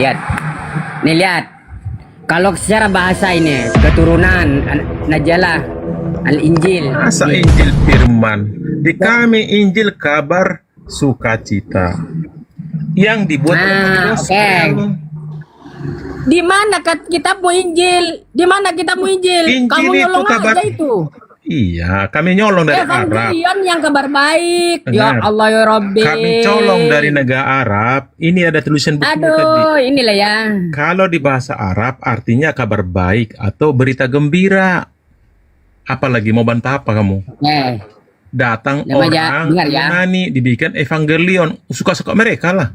Lihat, nih lihat. Kalau secara bahasa ini keturunan Najalah Al-Injil. Masa Injil firman? Di kami Injil kabar sukacita yang dibuat oleh gospel. Di mana kitabmu Injil? Di mana kitabmu Injil? Injil Kamu itu nyolong kabar. aja itu. Iya, kami nyolong dari Arab. Evangelion yang kabar baik. Ya Benar. Allah ya Rabbi. Kami colong dari negara Arab. Ini ada tulisan buku tadi. Aduh, inilah ya. Kalau di bahasa Arab artinya kabar baik atau berita gembira. Apalagi mau bantah apa kamu? Datang orang dengar ya. Yunani dibikin evangelion, suka-suka mereka lah.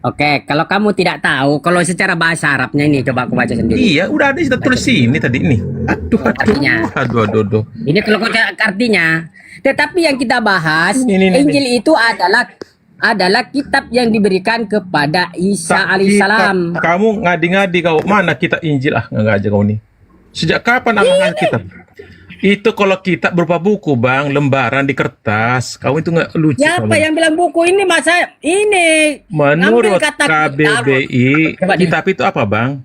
Oke, kalau kamu tidak tahu, kalau secara bahasa Arabnya ini coba aku baca sendiri. Iya, udah ada kita tulis sini tadi nih. Artinya. Aduh. Ini kalau artinya. Tetapi yang kita bahas, Ini. Injil itu adalah kitab yang diberikan kepada Isa alaihissalam. Kamu ngadi-ngadi kau, mana kita Injil? Nggak aja kau nih. Sejak kapan anak kitab? Itu kalau kitab berupa buku, Bang, lembaran di kertas. Kamu itu nggak lucu. Siapa yang bilang buku ini masa ini? Menurut kata KBBI, kitab itu apa, Bang?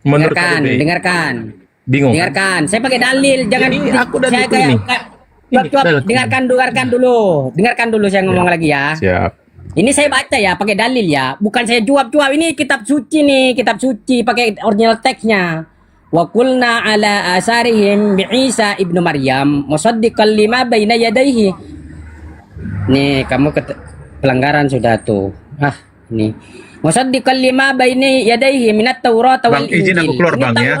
Menurut KBBI. Dengarkan. Bingung. Dengarkan. Saya pakai dalil, jangan Ini aku dan saya itu ini. Dengarkan dulu saya ngomong lagi ya. Siap. Ini saya baca ya, pakai dalil ya. Bukan saya juap-juap. Ini kitab suci nih, kitab suci pakai original teksnya. Wa qulna ala asarihim bi Isa ibnu Maryam musaddiqan lima baina yadayhi. Nih, kamu pelanggaran sudah tuh. Ini. Musaddiqan lima baina yadayhi minat Taurat wal Injil. Izin aku keluar, Bang ya.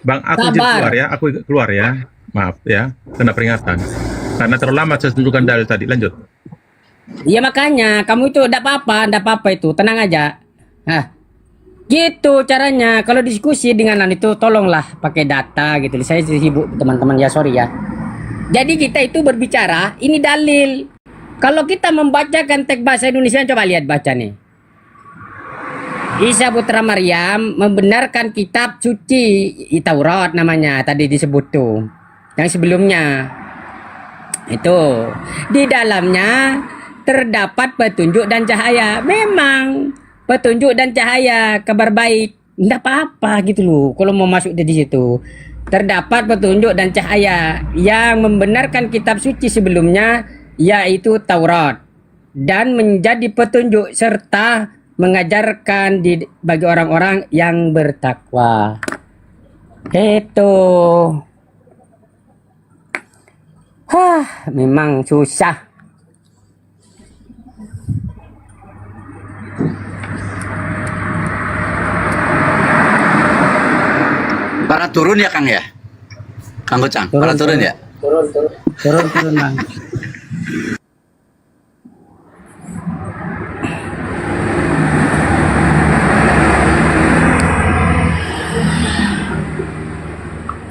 Bang, aku izin keluar ya. Aku keluar ya. Maaf ya, kena peringatan. Karena terlalu lama saya tunjukkan dalil tadi. Lanjut. Iya makanya, kamu itu enggak apa-apa itu. Tenang aja. Gitu caranya. Kalau diskusi dengan itu tolonglah pakai data gitu. Saya sibuk teman-teman ya, sorry ya. Jadi kita itu berbicara, ini dalil. Kalau kita membacakan teks bahasa Indonesia, coba lihat baca nih. Isa putra Maryam membenarkan kitab suci Taurat namanya tadi disebut tuh. Yang sebelumnya. Itu di dalamnya terdapat petunjuk dan cahaya. Memang petunjuk dan cahaya, kabar baik, enggak apa-apa gitu loh. Kalau mau masuk di situ, terdapat petunjuk dan cahaya yang membenarkan kitab suci sebelumnya, yaitu Taurat, dan menjadi petunjuk serta mengajarkan bagi orang-orang yang bertakwa. Itu, memang susah. Para turun ya Kang ya? Kang Gocang, para turun ya? Turun Bang.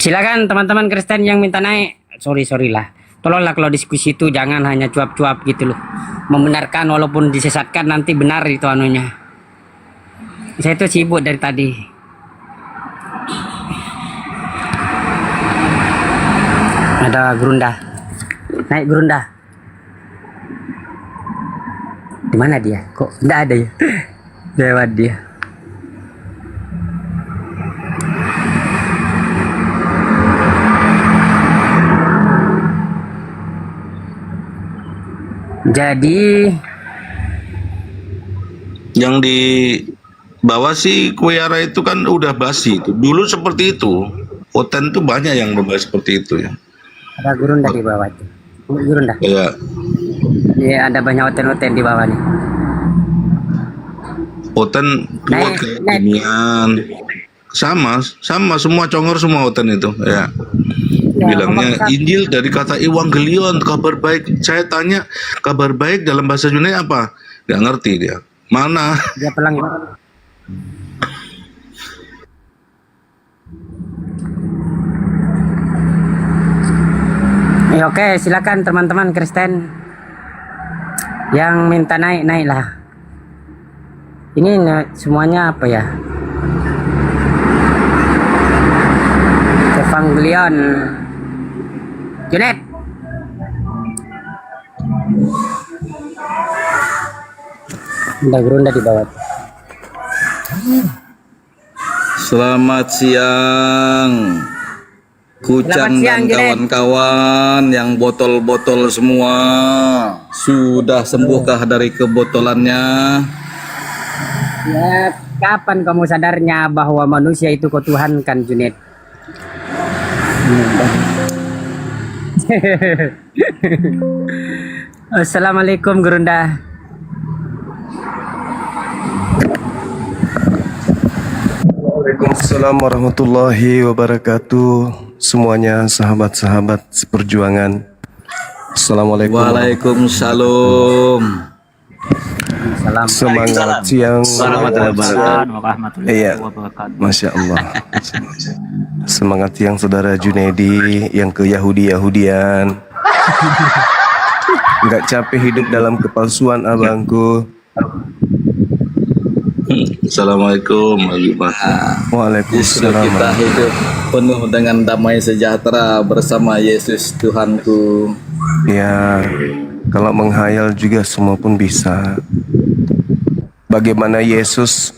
Silakan teman-teman Kristen yang minta naik. Sorry lah. Tolonglah kalau diskusi itu jangan hanya cuap-cuap gitu loh. Membenarkan walaupun disesatkan nanti benar itu anunya. Saya tuh sibuk dari tadi. Ada gerunda, naik gerunda. Di mana dia? Kok nggak ada ya? Lewat dia. Jadi yang di bawah sih Kuiara itu kan udah basi itu. Dulu seperti itu. Oten tuh banyak yang berbahas seperti itu ya. ada gerunda di bawah itu. Gerunda. Iya. Iya, ada banyak hotel-hotel di bawah nih. Oten kuat kayak ginian. Sama semua congor semua Oten itu ya. Bilangnya Injil dari kata Evangelion, kabar baik. Saya tanya kabar baik dalam bahasa Yunani apa? Gak ngerti dia. Mana? Dia pelang. Ya, oke, silakan teman-teman Kristen yang minta naiklah. Ini semuanya apa ya? Evangelion. Junet. Ada gerunda di bawah. Selamat siang, Kucang Selamat siang, dan Junet. kawan-kawan yang botol-botol semua. Sudah sembuhkah dari kebotolannya? Ya, kapan kamu sadarnya bahwa manusia itu kau Tuhan kan, Junet? Assalamualaikum, Gerunda. Waalaikumsalam warahmatullahi wabarakatuh. Semuanya sahabat-sahabat seperjuangan. Assalamualaikum. Waalaikumsalam. Salam. Semangat siang. Iya, Masya Allah. Semangat siang saudara Junedi yang ke Yahudi-Yahudian. Nggak capek hidup dalam kepalsuan abangku. Assalamualaikum Mas. Justru Waalaikumsalam. kita hidup penuh dengan damai sejahtera bersama Yesus Tuhanku. Ya, kalau menghayal juga semua pun bisa. Bagaimana Yesus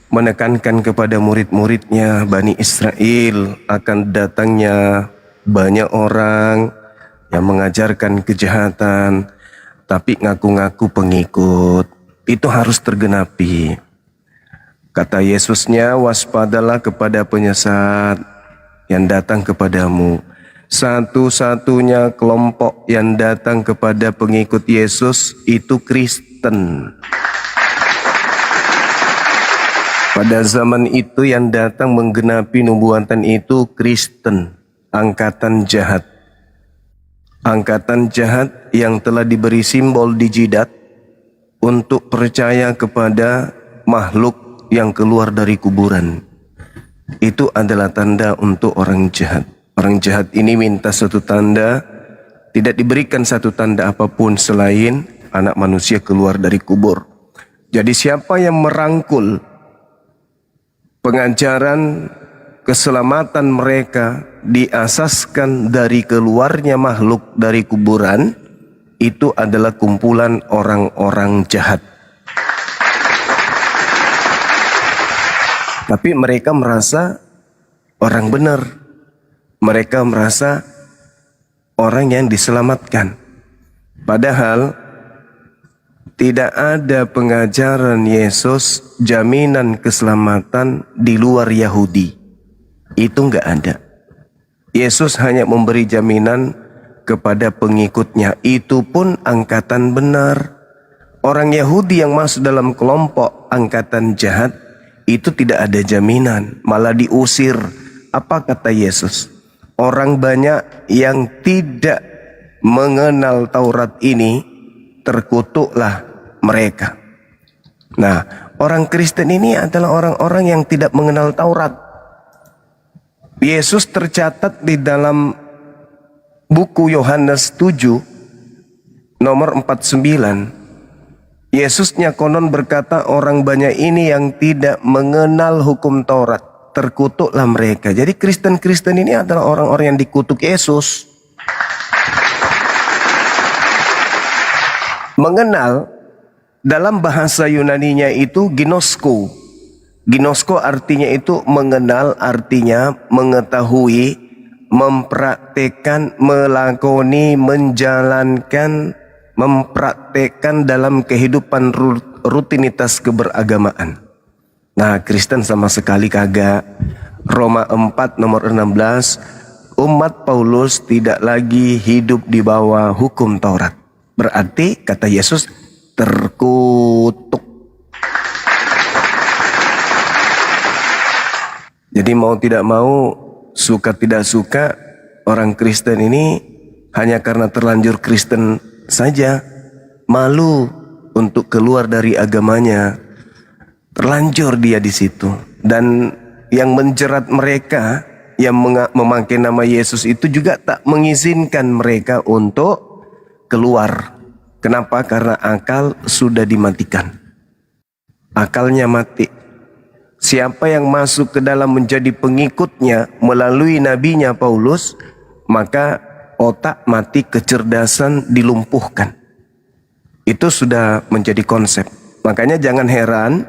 menekankan kepada murid-muridnya Bani Israel akan datangnya banyak orang yang mengajarkan kejahatan tapi ngaku-ngaku pengikut. Itu harus tergenapi. Kata Yesusnya, waspadalah kepada penyesat yang datang kepadamu. Satu-satunya kelompok yang datang kepada pengikut Yesus itu Kristen. Pada zaman itu yang datang menggenapi nubuatan itu Kristen, angkatan jahat. Angkatan jahat yang telah diberi simbol di jidat untuk percaya kepada makhluk yang keluar dari kuburan. Itu adalah tanda untuk orang jahat. Orang jahat ini minta satu tanda, tidak diberikan satu tanda apapun selain anak manusia keluar dari kubur. Jadi siapa yang merangkul pengajaran keselamatan mereka diasaskan dari keluarnya makhluk dari kuburan, itu adalah kumpulan orang-orang jahat. Tapi mereka merasa orang benar. Mereka merasa orang yang diselamatkan. Padahal tidak ada pengajaran Yesus jaminan keselamatan di luar Yahudi. Itu enggak ada. Yesus hanya memberi jaminan kepada pengikutnya. Itu pun angkatan benar. Orang Yahudi yang masuk dalam kelompok angkatan jahat itu tidak ada jaminan, malah diusir. Apa kata Yesus? Orang banyak yang tidak mengenal Taurat ini, terkutuklah mereka. Nah, orang Kristen ini adalah orang-orang yang tidak mengenal Taurat. Yesus tercatat di dalam buku Yohanes 7 nomor 49. Yesusnya konon berkata, orang banyak ini yang tidak mengenal hukum Taurat, terkutuklah mereka. Jadi Kristen-Kristen ini adalah orang-orang yang dikutuk Yesus. Mengenal dalam bahasa Yunaninya itu ginosko. Ginosko artinya itu mengenal, artinya mengetahui, mempraktekkan, melakoni, menjalankan, mempraktekkan dalam kehidupan rutinitas keberagamaan. Nah, Kristen sama sekali kagak. Roma 4 nomor 16, umat Paulus tidak lagi hidup di bawah hukum Taurat. Berarti kata Yesus terkutuk. Jadi mau tidak mau, suka tidak suka, orang Kristen ini hanya karena terlanjur Kristen saja malu untuk keluar dari agamanya. Terlanjur dia di situ. Dan yang menjerat mereka yang memakai nama Yesus itu juga tak mengizinkan mereka untuk keluar. Kenapa? Karena akal sudah dimatikan. Akalnya mati. Siapa yang masuk ke dalam menjadi pengikutnya melalui nabinya Paulus, maka otak mati, kecerdasan dilumpuhkan. Itu sudah menjadi konsep. Makanya jangan heran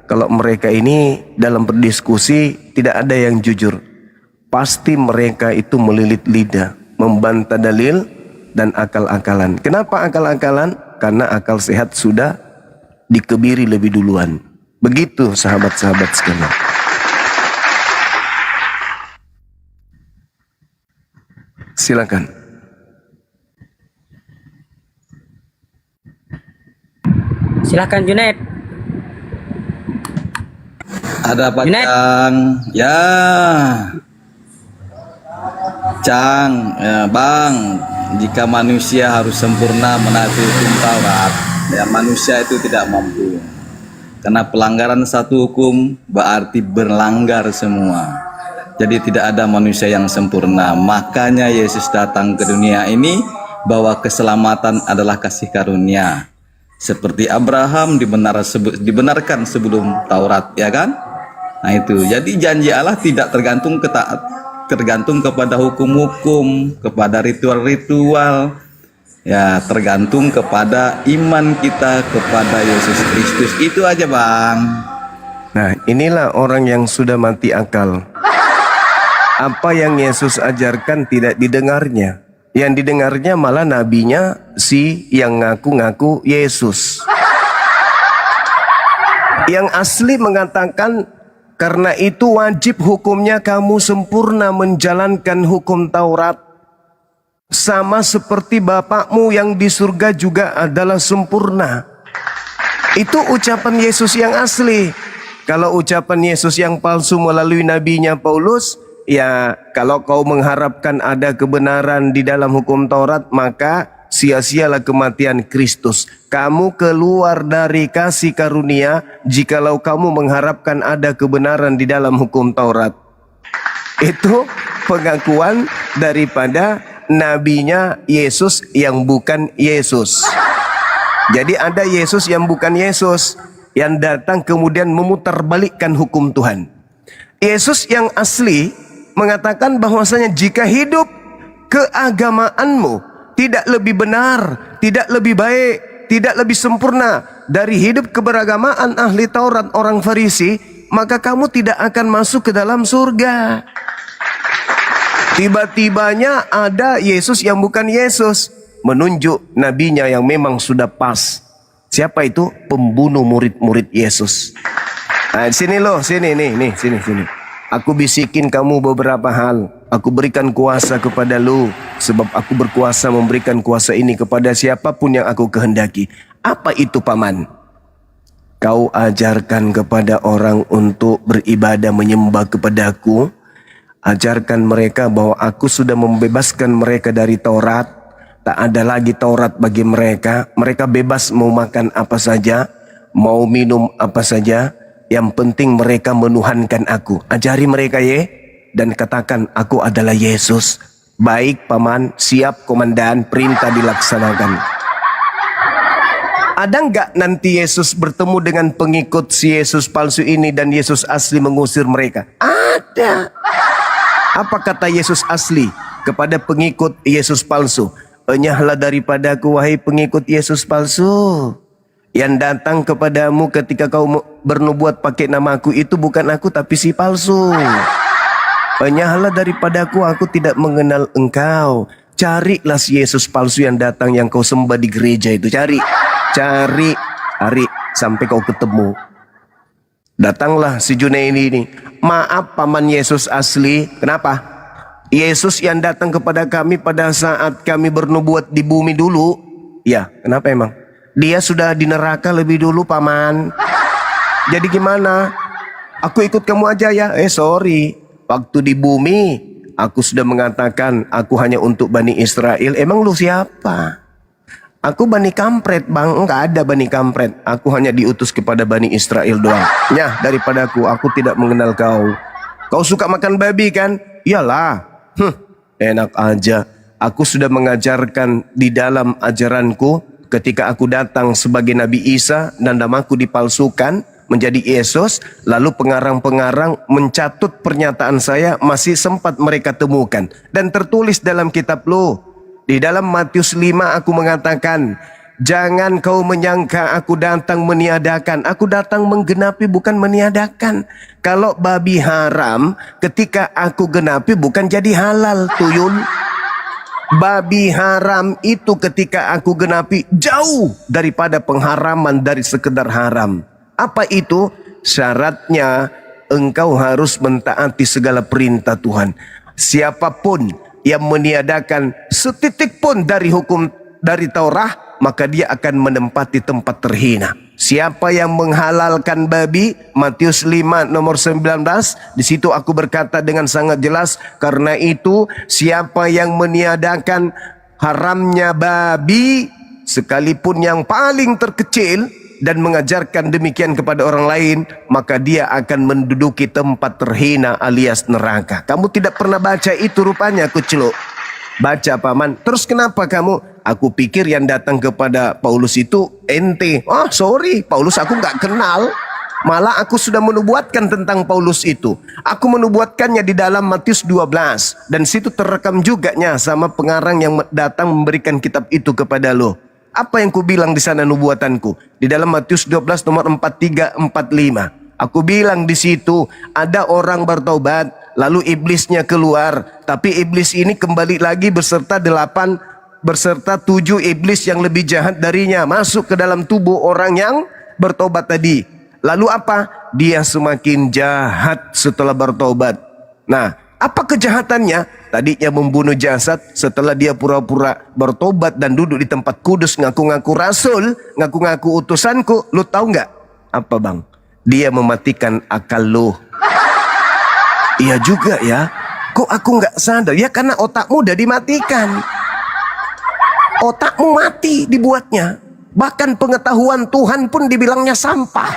kalau mereka ini dalam berdiskusi tidak ada yang jujur. Pasti mereka itu melilit lidah, membantah dalil dan akal-akalan. Kenapa akal-akalan? Karena akal sehat sudah dikebiri lebih duluan. Begitu sahabat-sahabat sekalian. Silakan. Silakan Junaid. Ada apa, Junaid. Cang? Ya. Cang, ya, Bang, jika manusia harus sempurna menaati hukum Taurat, ya manusia itu tidak mampu. Karena pelanggaran satu hukum berarti berlanggar semua. Jadi tidak ada manusia yang sempurna. Makanya Yesus datang ke dunia ini bahwa keselamatan adalah kasih karunia. Seperti Abraham dibenarkan sebelum Taurat, ya kan? Nah itu. Jadi janji Allah tidak tergantung kepada hukum-hukum, kepada ritual-ritual. Ya, tergantung kepada iman kita kepada Yesus Kristus. Itu aja, Bang. Nah, inilah orang yang sudah mati akal. Apa yang Yesus ajarkan tidak didengarnya. Yang didengarnya malah nabinya si yang ngaku-ngaku Yesus. Yang asli mengatakan, karena itu wajib hukumnya kamu sempurna menjalankan hukum Taurat. Sama seperti Bapakmu yang di surga juga adalah sempurna. Itu ucapan Yesus yang asli. Kalau ucapan Yesus yang palsu melalui nabinya Paulus, ya kalau kau mengharapkan ada kebenaran di dalam hukum Taurat, maka sia-sialah kematian Kristus. Kamu keluar dari kasih karunia jikalau kamu mengharapkan ada kebenaran di dalam hukum Taurat. Itu pengakuan daripada nabinya Yesus yang bukan Yesus. Jadi ada Yesus yang bukan Yesus, yang datang kemudian memutarbalikkan hukum Tuhan. Yesus yang asli mengatakan bahwasanya jika hidup keagamaanmu tidak lebih benar, tidak lebih baik, tidak lebih sempurna dari hidup keberagamaan ahli Taurat orang Farisi, maka kamu tidak akan masuk ke dalam surga. Tiba-tibanya ada Yesus yang bukan Yesus, menunjuk nabinya yang memang sudah pas. Siapa itu? Pembunuh murid-murid Yesus. Nah, sini loh, sini nih, sini. Aku bisikin kamu beberapa hal. Aku berikan kuasa kepada lu, sebab aku berkuasa memberikan kuasa ini kepada siapapun yang aku kehendaki. Apa itu, Paman? Kau ajarkan kepada orang untuk beribadah menyembah kepadaku. Ajarkan mereka bahwa aku sudah membebaskan mereka dari Taurat. Tak ada lagi Taurat bagi mereka. Mereka bebas mau makan apa saja, mau minum apa saja. Yang penting mereka menuhankan aku. Ajari mereka ya. Dan katakan aku adalah Yesus. Baik Paman, siap komandan, perintah dilaksanakan. Ada nggak nanti Yesus bertemu dengan pengikut si Yesus palsu ini dan Yesus asli mengusir mereka? Ada. Apa kata Yesus asli kepada pengikut Yesus palsu? Enyahlah daripadaku wahai pengikut Yesus palsu. Yang datang kepadamu ketika kau bernubuat pakai namaku itu bukan aku tapi si palsu. Enyahlah daripadaku, aku tidak mengenal engkau. Carilah si Yesus palsu yang datang yang kau sembah di gereja itu. Cari sampai kau ketemu. Datanglah si Junaidi ini. Maaf Paman Yesus asli. Kenapa? Yesus yang datang kepada kami pada saat kami bernubuat di bumi dulu. Ya, kenapa emang? Dia sudah di neraka lebih dulu Paman. Jadi gimana? Aku ikut kamu aja ya. Sorry. Waktu di bumi aku sudah mengatakan aku hanya untuk Bani Israel. Emang lu siapa? Aku Bani Kampret Bang. Enggak ada Bani Kampret. Aku hanya diutus kepada Bani Israel doang. Ya, daripadaku, aku tidak mengenal kau. Kau suka makan babi kan? Iyalah. Enak aja. Aku sudah mengajarkan di dalam ajaranku ketika aku datang sebagai Nabi Isa dan namaku dipalsukan menjadi Yesus, lalu pengarang-pengarang mencatut pernyataan saya, masih sempat mereka temukan dan tertulis dalam kitab lo. Di dalam Matius 5 aku mengatakan, Jangan kau menyangka aku datang meniadakan. Aku datang menggenapi bukan meniadakan. Kalau babi haram ketika aku genapi bukan jadi halal, tuyul. Babi haram itu ketika aku genapi jauh daripada pengharaman dari sekedar haram. Apa itu? Syaratnya engkau harus mentaati segala perintah Tuhan. Siapapun yang meniadakan setitik pun dari hukum dari Taurat, maka dia akan menempati tempat terhina. Siapa yang menghalalkan babi, Matius 5 nomor 19, di situ aku berkata dengan sangat jelas, karena itu siapa yang meniadakan haramnya babi, sekalipun yang paling terkecil, dan mengajarkan demikian kepada orang lain, maka dia akan menduduki tempat terhina alias neraka. Kamu tidak pernah baca itu rupanya, kuceluk. Baca paman. Terus kenapa kamu? Aku pikir yang datang kepada Paulus itu ente. Oh sorry, Paulus aku nggak kenal. Malah aku sudah menubuatkan tentang Paulus itu. Aku menubuatkannya di dalam Matius 12. Dan situ terekam juga sama pengarang yang datang memberikan kitab itu kepada lo. Apa yang ku bilang di sana nubuatanku? Di dalam Matius 12 nomor 43, 45. Aku bilang di situ ada orang bertobat, lalu iblisnya keluar. Tapi iblis ini kembali lagi beserta 7 iblis yang lebih jahat darinya masuk ke dalam tubuh orang yang bertobat tadi. Lalu apa? Dia semakin jahat setelah bertobat. Nah, apa kejahatannya? Tadinya membunuh jasad, setelah dia pura-pura bertobat dan duduk di tempat kudus, ngaku-ngaku rasul, ngaku-ngaku utusanku. Lu tahu nggak? Apa bang? Dia mematikan akal lu. Iya juga ya. Kok aku nggak sadar? Ya karena otakmu udah dimatikan. Otakmu mati dibuatnya. Bahkan pengetahuan Tuhan pun dibilangnya sampah.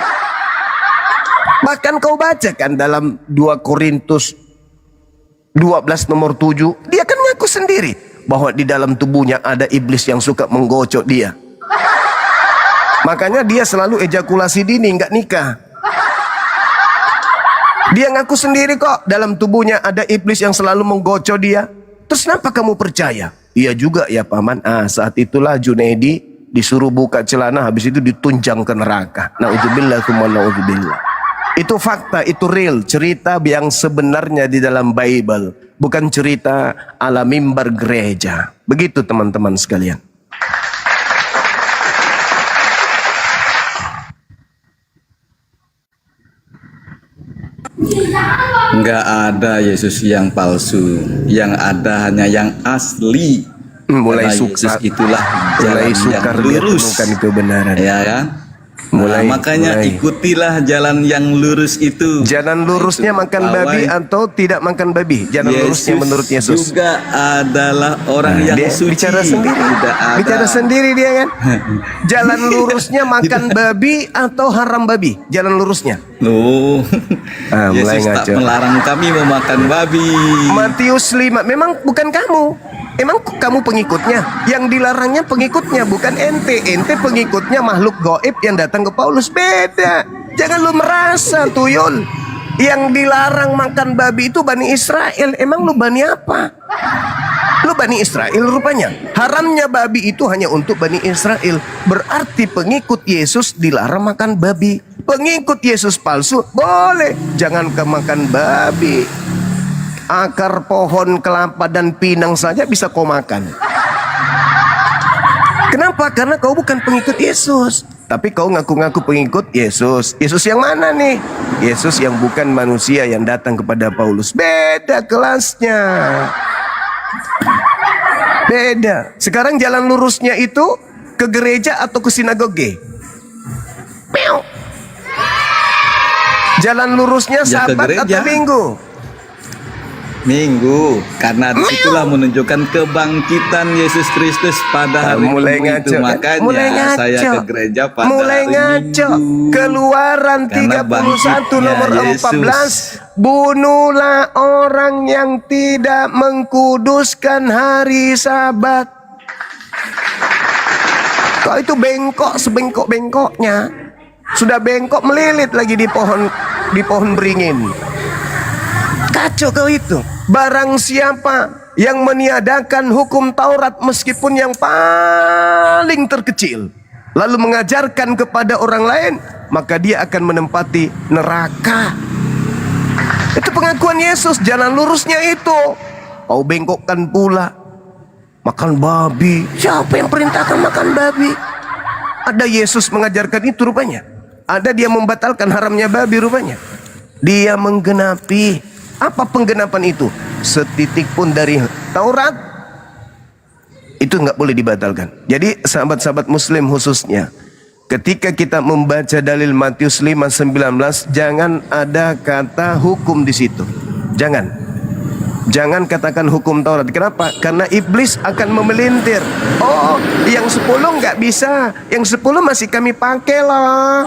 Bahkan kau baca kan dalam 2 Korintus 12 nomor 7. Dia kan ngaku sendiri bahwa di dalam tubuhnya ada iblis yang suka menggocok dia. Makanya dia selalu ejakulasi dini, nggak nikah. Dia ngaku sendiri kok dalam tubuhnya ada iblis yang selalu menggocok dia. Terus kenapa kamu percaya? Iya juga ya paman. Saat itulah Junaidi disuruh buka celana, habis itu ditunjang ke neraka. Na'udzubillah tsumma na'udzubillah. Itu fakta, itu real, cerita yang sebenarnya di dalam Bible, bukan cerita ala mimbar gereja. Begitu teman-teman sekalian. Enggak ada Yesus yang palsu, yang ada hanya yang asli. Mulai Karena sukar, Yesus itulah mulai jalan sukar yang dia lurus. temukan kebenaran. Ya kan? Makanya ikutilah jalan yang lurus itu. Jalan lurusnya Itu. makan babi atau tidak makan babi? Jalan lurusnya menurut Yesus juga adalah orang yang dia suci. bicara sendiri. Tidak ada. Bicara sendiri dia kan. Jalan lurusnya makan babi atau haram babi? Jalan lurusnya. Loh. Mulai Yesus tak ngaco. melarang kami memakan babi. Matius 5. Memang bukan kamu. Emang kamu pengikutnya? Yang dilarangnya pengikutnya, bukan ente. Ente pengikutnya makhluk gaib yang datang ke Paulus. Beda. Jangan lu merasa tuyul. Yang dilarang makan babi itu Bani Israel. Emang lu Bani apa? Lu Bani Israel rupanya. Haramnya babi itu hanya untuk Bani Israel. Berarti pengikut Yesus dilarang makan babi. Pengikut Yesus palsu boleh. Jangan makan babi. Akar pohon kelapa dan pinang saja bisa kau makan. Kenapa? Karena kau bukan pengikut Yesus. Tapi kau ngaku-ngaku pengikut Yesus. Yesus yang mana nih? Yesus yang bukan manusia yang datang kepada Paulus. Beda kelasnya. Beda. Sekarang jalan lurusnya itu ke gereja atau ke sinagoge? Meow. Jalan lurusnya Ya, ke Sabat gereja. atau Minggu? Minggu, karena disitulah menunjukkan kebangkitan Yesus Kristus pada hari mulai Minggu itu. ngaco, kan? Makanya Mulai ngaco. saya ke gereja pada mulai hari ngaco. Minggu. Keluaran Karena 31 nomor bangkitnya 14. Bunuhlah orang yang tidak mengkuduskan hari Sabat. Kau itu bengkok sebengkok-bengkoknya. Sudah bengkok melilit lagi di pohon beringin. Kacau kau itu. Barang siapa yang meniadakan hukum Taurat meskipun yang paling terkecil, lalu mengajarkan kepada orang lain, maka dia akan menempati neraka. Itu pengakuan Yesus, jalan lurusnya itu. Kau bengkokkan pula, makan babi. Siapa yang perintahkan makan babi? Ada Yesus mengajarkan itu rupanya. Ada dia membatalkan haramnya babi rupanya. Dia menggenapi. Apa penggenapan itu? Setitik pun dari Taurat itu nggak boleh dibatalkan. Jadi sahabat-sahabat Muslim khususnya, ketika kita membaca dalil Matius 5:19, jangan ada kata hukum di situ. Jangan katakan hukum Taurat. Kenapa? Karena iblis akan memelintir. Oh, yang 10 nggak bisa, yang 10 masih kami pakai loh.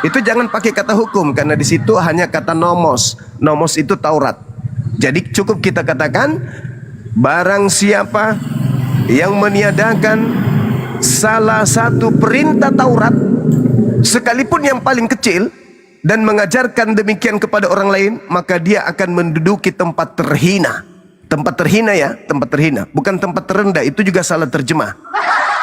Itu jangan pakai kata hukum, karena di situ hanya kata nomos. Nomos itu Taurat. Jadi cukup kita katakan, barang siapa yang meniadakan salah satu perintah Taurat, sekalipun yang paling kecil, dan mengajarkan demikian kepada orang lain, maka dia akan menduduki tempat terhina. Tempat terhina ya, tempat terhina, bukan tempat terendah. Itu juga salah terjemah.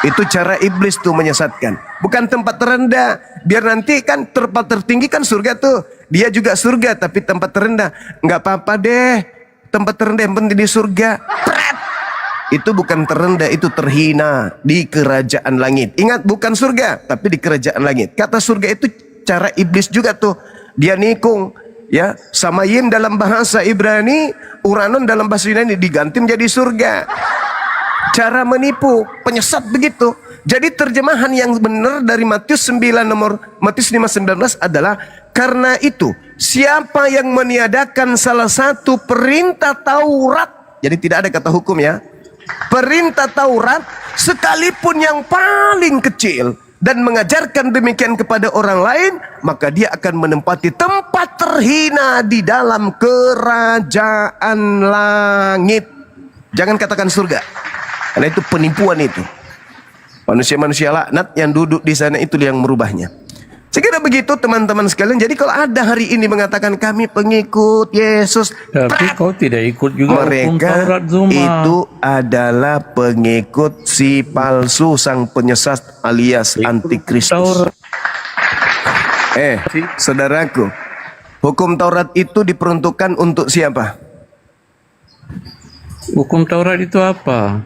Itu cara iblis tuh menyesatkan. Bukan tempat terendah, biar nanti kan tempat tertinggi kan surga tuh. Dia juga surga, tapi tempat terendah nggak apa-apa deh. Tempat terendah yang penting di surga. Pret! Itu bukan terendah, itu terhina di kerajaan langit. Ingat, bukan surga, tapi di kerajaan langit. Kata surga itu cara iblis juga tuh. Dia nikung, ya, Samayim dalam bahasa Ibrani, Uranon dalam bahasa Yunani diganti menjadi surga. Cara menipu, penyesat begitu. Jadi terjemahan yang benar dari Matius 5:19 adalah, karena itu siapa yang meniadakan salah satu perintah Taurat, jadi tidak ada kata hukum ya, perintah Taurat sekalipun yang paling kecil, dan mengajarkan demikian kepada orang lain, maka dia akan menempati tempat terhina di dalam kerajaan langit. Jangan katakan surga, karena itu penipuan itu. Manusia-manusia laknat yang duduk di sana itu yang merubahnya. Sekira begitu teman-teman sekalian. Jadi kalau ada hari ini mengatakan kami pengikut Yesus, Tapi kau tidak ikut juga hukum mereka Taurat, Zuma. itu adalah pengikut si palsu, sang penyesat alias antikristus. Taurat. Saudaraku, hukum Taurat itu diperuntukkan untuk siapa? Hukum Taurat itu apa?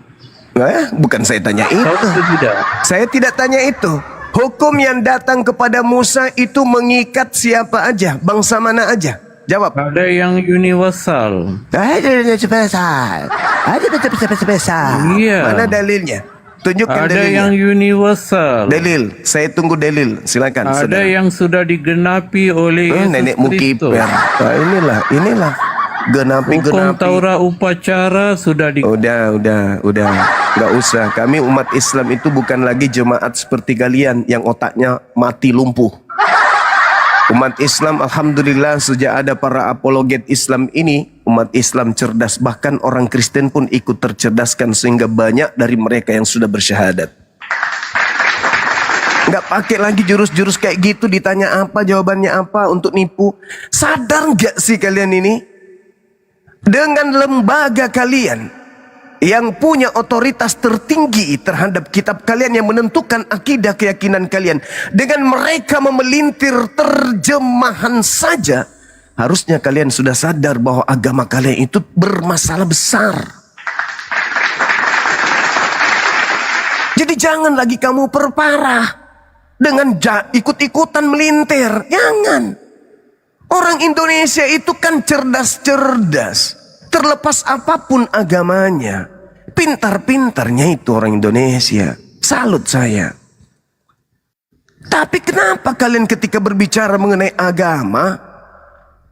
Bukan saya tanya itu. Tahu atau tidak? Saya tidak tanya itu. Hukum yang datang kepada Musa itu mengikat siapa aja, bangsa mana aja? Jawab. Ada yang universal. Ada spesial. Iya. Mana dalilnya? Tunjukkan Ada dalilnya. yang universal. Dalil. Saya tunggu dalil. Silakan. Ada saudara. yang sudah digenapi oleh Yesus Nenekmu Kristus. kiper. Nah, inilah. Hukum Genapi. Taurat upacara sudah di Udah. Nggak usah. Kami umat Islam itu bukan lagi jemaat seperti kalian yang otaknya mati lumpuh. Umat Islam, alhamdulillah, sejak ada para apologet Islam ini, umat Islam cerdas. Bahkan orang Kristen pun ikut tercerdaskan, sehingga banyak dari mereka yang sudah bersyahadat. Nggak pakai lagi jurus-jurus kayak gitu, ditanya apa, jawabannya apa untuk nipu. Sadar nggak sih kalian ini? Dengan lembaga kalian yang punya otoritas tertinggi terhadap kitab kalian yang menentukan akidah keyakinan kalian, dengan mereka memelintir terjemahan saja, harusnya kalian sudah sadar bahwa agama kalian itu bermasalah besar. Jadi jangan lagi kamu perparah dengan ikut-ikutan melintir. Jangan. Orang Indonesia itu kan cerdas-cerdas. Terlepas apapun agamanya, pintar-pintarnya itu orang Indonesia. Salut saya. Tapi kenapa kalian ketika berbicara mengenai agama,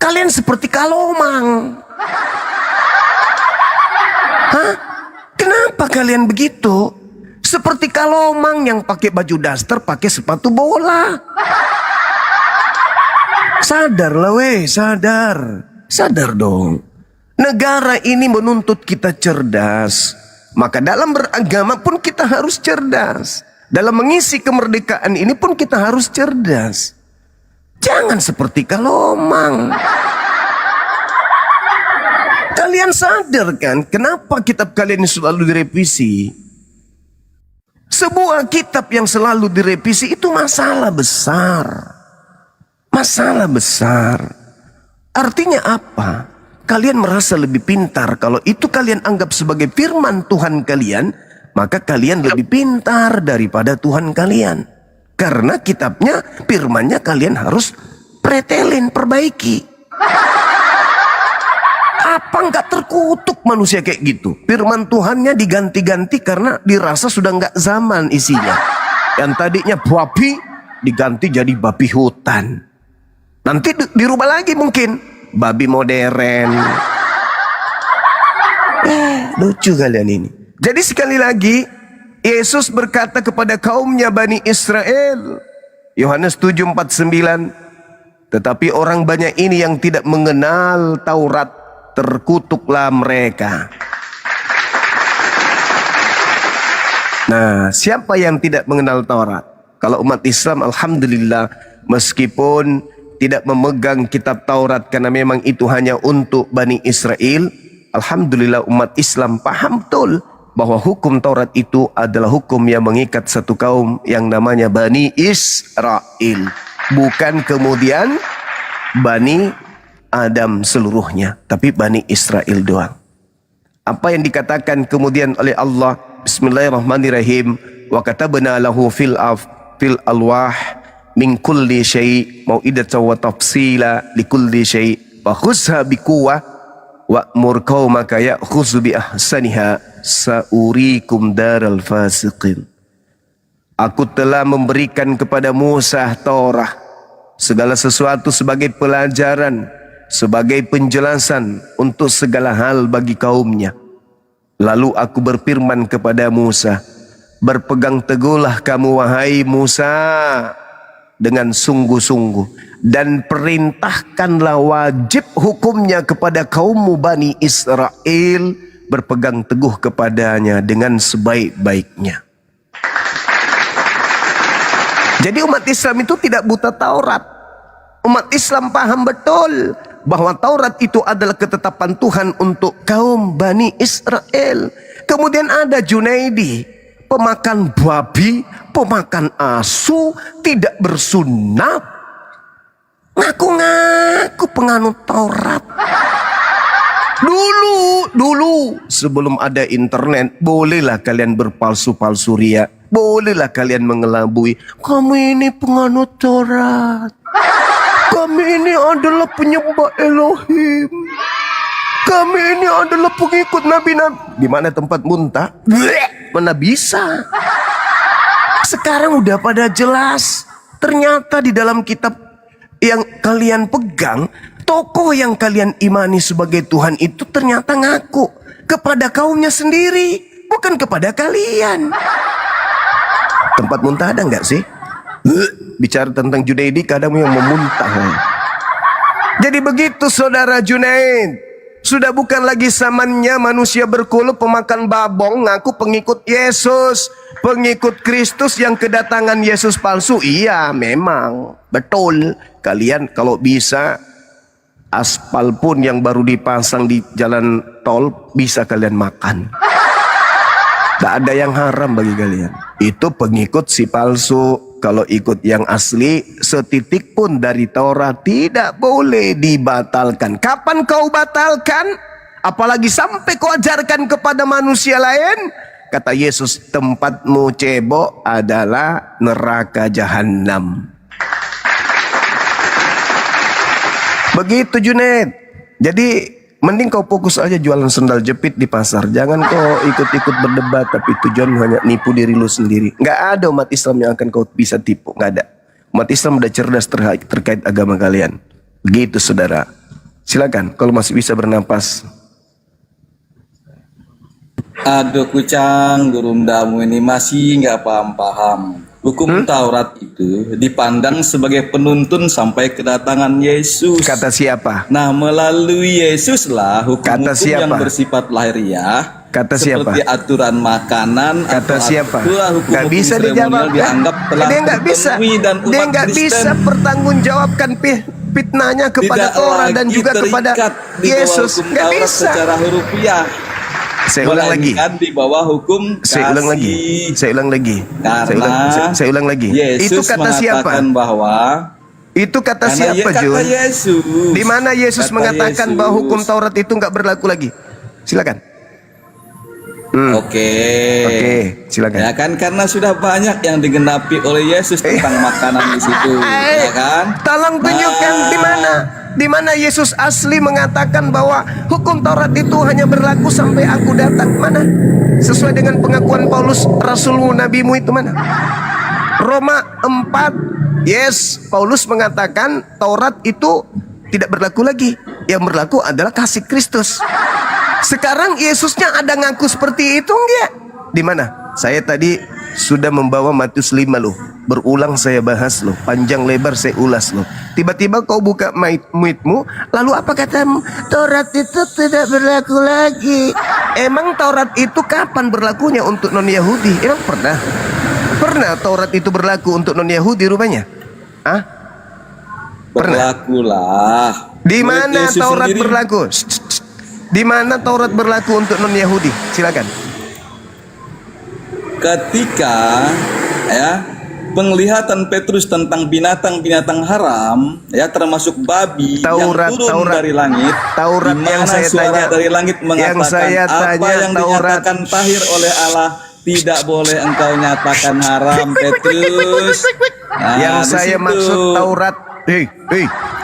kalian seperti kalomang? Hah? Kenapa kalian begitu? Seperti kalomang yang pakai baju daster, pakai sepatu bola. Sadarlah weh, sadar. Sadar dong. Negara ini menuntut kita cerdas. Maka dalam beragama pun kita harus cerdas. Dalam mengisi kemerdekaan ini pun kita harus cerdas. Jangan seperti kalomang. Kalian Kalian sadar kan kenapa kitab kalian ini selalu direvisi? Sebuah kitab yang selalu direvisi itu masalah besar. Masalah besar. Artinya apa? Kalian merasa lebih pintar. Kalau itu kalian anggap sebagai firman Tuhan kalian, maka kalian lebih pintar daripada Tuhan kalian. Karena kitabnya, firmannya kalian harus pretelin, perbaiki. Apa nggak terkutuk manusia kayak gitu? Firman Tuhannya diganti-ganti karena dirasa sudah nggak zaman isinya. Yang tadinya babi diganti jadi babi hutan. Nanti dirubah lagi mungkin. Babi modern. Lucu kalian ini. Jadi sekali lagi, Yesus berkata kepada kaumnya Bani Israel. Yohanes 7:49. Tetapi orang banyak ini yang tidak mengenal Taurat, terkutuklah mereka. Nah, siapa yang tidak mengenal Taurat? Kalau umat Islam, alhamdulillah, meskipun tidak memegang kitab Taurat karena memang itu hanya untuk Bani Israel, alhamdulillah umat Islam paham betul bahwa hukum Taurat itu adalah hukum yang mengikat satu kaum yang namanya Bani Israel, bukan kemudian Bani Adam seluruhnya, tapi Bani Israel doang. Apa yang dikatakan kemudian oleh Allah, Bismillahirrahmanirrahim, wa katabna lahu fil alwah min kulli syai' mau'idatan wa tafsila li kulli syai' fa khuzha bi quwwah wa'mur qaumaka ya'khudhu bi ahsaniha sa'urikum daral fasiqin. Aku telah memberikan kepada Musa Taurat, segala sesuatu sebagai pelajaran, sebagai penjelasan untuk segala hal bagi kaumnya. Lalu aku berfirman kepada Musa, berpegang teguhlah kamu wahai Musa dengan sungguh-sungguh, dan perintahkanlah wajib hukumnya kepada kaummu Bani Israel, berpegang teguh kepadanya dengan sebaik-baiknya. Jadi umat Islam itu tidak buta Taurat. Umat Islam paham betul bahwa Taurat itu adalah ketetapan Tuhan untuk kaum Bani Israel. Kemudian ada Junaidi, pemakan babi, pemakan asu, tidak bersunat, ngaku-ngaku penganut Taurat. Dulu sebelum ada internet, bolehlah kalian berpalsu-palsu ria, bolehlah kalian mengelabui, kami ini penganut Taurat, kami ini adalah penyembah Elohim, kami ini adalah pengikut nabi-nabi. Di mana tempat muntah? Mana bisa? Sekarang udah pada jelas. Ternyata di dalam kitab yang kalian pegang, tokoh yang kalian imani sebagai Tuhan itu ternyata ngaku kepada kaumnya sendiri, bukan kepada kalian. Tempat muntah ada nggak sih? Bicara tentang Junaidi kadang yang memuntah. Jadi begitu saudara Junaid. Sudah bukan lagi zamannya manusia berkulup pemakan babong ngaku pengikut Yesus, pengikut Kristus yang kedatangan Yesus palsu. Iya memang betul. Kalian kalau bisa aspal pun yang baru dipasang di jalan tol bisa kalian makan. Tak ada yang haram bagi kalian. Itu pengikut si palsu. Kalau ikut yang asli, setitik pun dari Taurat tidak boleh dibatalkan. Kapan kau batalkan? Apalagi sampai kau ajarkan kepada manusia lain. Kata Yesus, tempatmu cebok adalah neraka jahanam. Begitu Junaid. Jadi mending kau fokus aja jualan sendal jepit di pasar. Jangan kau ikut-ikut berdebat tapi tujuan hanya nipu diri lu sendiri. Nggak ada umat Islam yang akan kau bisa tipu. Nggak ada. Umat Islam udah cerdas terkait agama kalian. Begitu saudara. Silakan kalau masih bisa bernapas. Aduh kucang, gurundamu ini masih nggak paham-paham. Hukum Taurat itu dipandang sebagai penuntun sampai kedatangan Yesus. Kata siapa? Nah, melalui Yesus lah hukum-hukum yang siapa? bersifat lahiriah Kata siapa? Seperti aturan makanan Kata atau siapa? hukum-hukum Nggak bisa seremonial dijawab kan? dianggap telah Dia nggak bisa. terpenuhi dan Dia umat nggak Kristen bisa pertanggungjawabkan fitnahnya kepada tidak Torah dan lagi juga kepada terikat di bawah Yesus. hukum Nggak Taurat bisa. secara hurufiah. Saya ulang lagi. Melainkan di bawah hukum Saya ulang lagi. kasih. Saya ulang lagi. Karena Saya ulang lagi. Yesus Itu kata siapa? mengatakan bahwa Itu kata karena siapa, kata Jun? Yesus. Di mana Yesus Kata mengatakan Yesus. bahwa hukum Taurat itu nggak berlaku lagi? Silakan. Oke. Oke, silakan. Ya kan karena sudah banyak yang digenapi oleh Yesus tentang makanan di situ, ya kan? Tolong tunjukkan di mana Yesus asli mengatakan bahwa hukum Taurat itu hanya berlaku sampai aku datang. Mana? Sesuai dengan pengakuan Paulus, Rasulmu, Nabimu itu mana? Roma 4. Yes, Paulus mengatakan Taurat itu tidak berlaku lagi. Yang berlaku adalah kasih Kristus. Sekarang Yesusnya ada ngaku seperti itu enggak? Di mana? Saya tadi sudah membawa Matius 5 loh. Berulang saya bahas loh. Panjang lebar saya ulas loh. Tiba-tiba kau buka muitmu, lalu apa katamu? Taurat itu tidak berlaku lagi. Emang Taurat itu kapan berlakunya untuk non-Yahudi? Emang pernah? Pernah Taurat itu berlaku untuk non-Yahudi rupanya? Hah? Pernah? Berlakulah. Di mana Yesus Taurat sendiri berlaku? Di mana Taurat berlaku untuk non-Yahudi? Silakan. Ketika ya penglihatan Petrus tentang binatang-binatang haram ya termasuk babi Taurat, yang turun Taurat. dari langit, Taurat di yang mana saya suara tanya, dari langit mengatakan saya apa tanya, yang Taurat. dinyatakan tahir oleh Allah tidak boleh engkau nyatakan haram, Petrus. Nah, Yang di saya situ. maksud Taurat,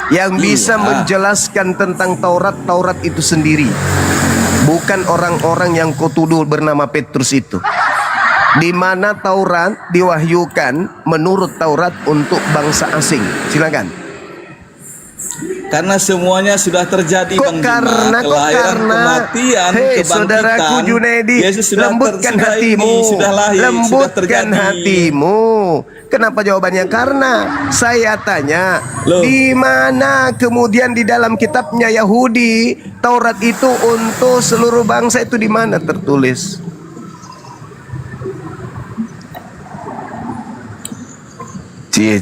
yang bisa Iya. menjelaskan tentang Taurat itu sendiri, bukan orang-orang yang kau tuduh bernama Petrus itu. Di mana Taurat diwahyukan menurut Taurat untuk bangsa asing. Silakan. Karena semuanya sudah terjadi, Bang Juma. Kelahiran, kematian, Hei, kebangkitan. saudaraku Junedi, Yesus sudah lembutkan sudah hatimu, ini, sudah lahir, sudah lembutkan terjadi. hatimu. Kenapa jawabannya? Karena saya tanya, Loh. di mana kemudian di dalam kitabnya Yahudi Taurat itu untuk seluruh bangsa itu di mana tertulis? Cie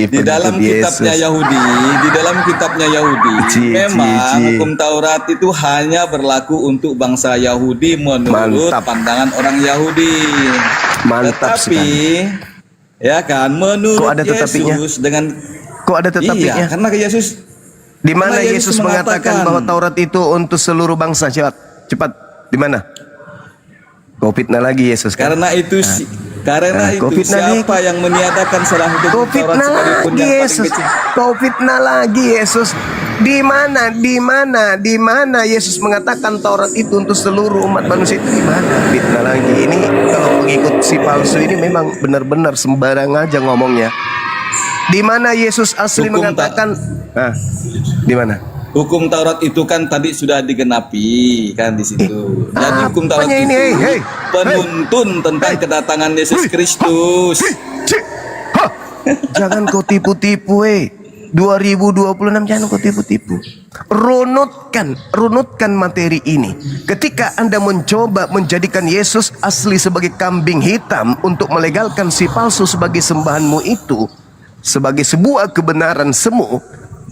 Di dalam kitabnya Yahudi, memang hukum Taurat itu hanya berlaku untuk bangsa Yahudi menurut Mantap. pandangan orang Yahudi. Mantap Tetapi, ya kan, menurut Kok ada tetapinya? Yesus dengan Kok ada tetapinya? iya, karena Yesus Di mana Karena Yesus Yesus mengatakan mengatakan bahwa Taurat itu untuk seluruh bangsa? Cepat. Di mana? Kau fitnah lagi Yesus kan? karena itu karena itu Covid-19. siapa yang meniadakan salah Kau hukum Taurat fitnah sekalipun lagi yang paling Yesus. kecil. Kau fitnah lagi Yesus. Di mana Yesus mengatakan Taurat itu untuk seluruh umat manusia itu di mana? Fitnah lagi. Ini kalau pengikut si palsu ini memang benar-benar sembarang aja ngomongnya. Di mana Yesus asli Hukum mengatakan? Di mana? Hukum Taurat itu kan tadi sudah digenapi kan di situ. Jadi hukum Taurat apanya itu ini? Hey, penuntun tentang kedatangan Yesus Kristus. Jangan kau tipu-tipu 2026 jangan kau tipu-tipu. Runutkan materi ini. Ketika Anda mencoba menjadikan Yesus asli sebagai kambing hitam untuk melegalkan si palsu sebagai sembahanmu itu, sebagai sebuah kebenaran semu,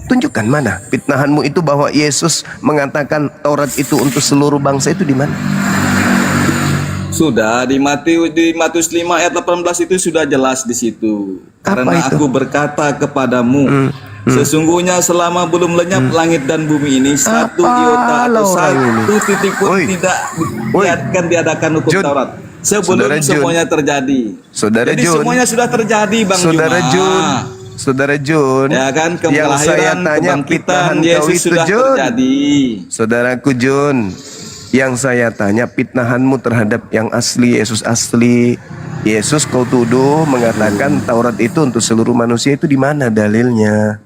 tunjukkan mana fitnahanmu itu bahwa Yesus mengatakan Taurat itu untuk seluruh bangsa itu di mana? Sudah di Matius 5 ayat 18 itu sudah jelas di situ. Apa Karena itu? aku berkata kepadamu, sesungguhnya selama belum lenyap langit dan bumi ini satu Apa iota atau lo orang ini? satu titik pun Oi. tidak Oi. akan diadakan hukum Jun. Taurat. Sebelum Saudara Jun. semuanya terjadi. Saudara Jadi Jun. semuanya sudah terjadi, Bang Saudara Jun, Ya kan, yang saya kelahiran, tanya kebangkitan fitnahan kau Yesus itu sudah Jun. terjadi. Saudaraku Jun, yang saya tanya fitnahanmu terhadap yang asli, Yesus asli. Yesus kau tuduh mengatakan Taurat itu untuk seluruh manusia, itu di mana dalilnya?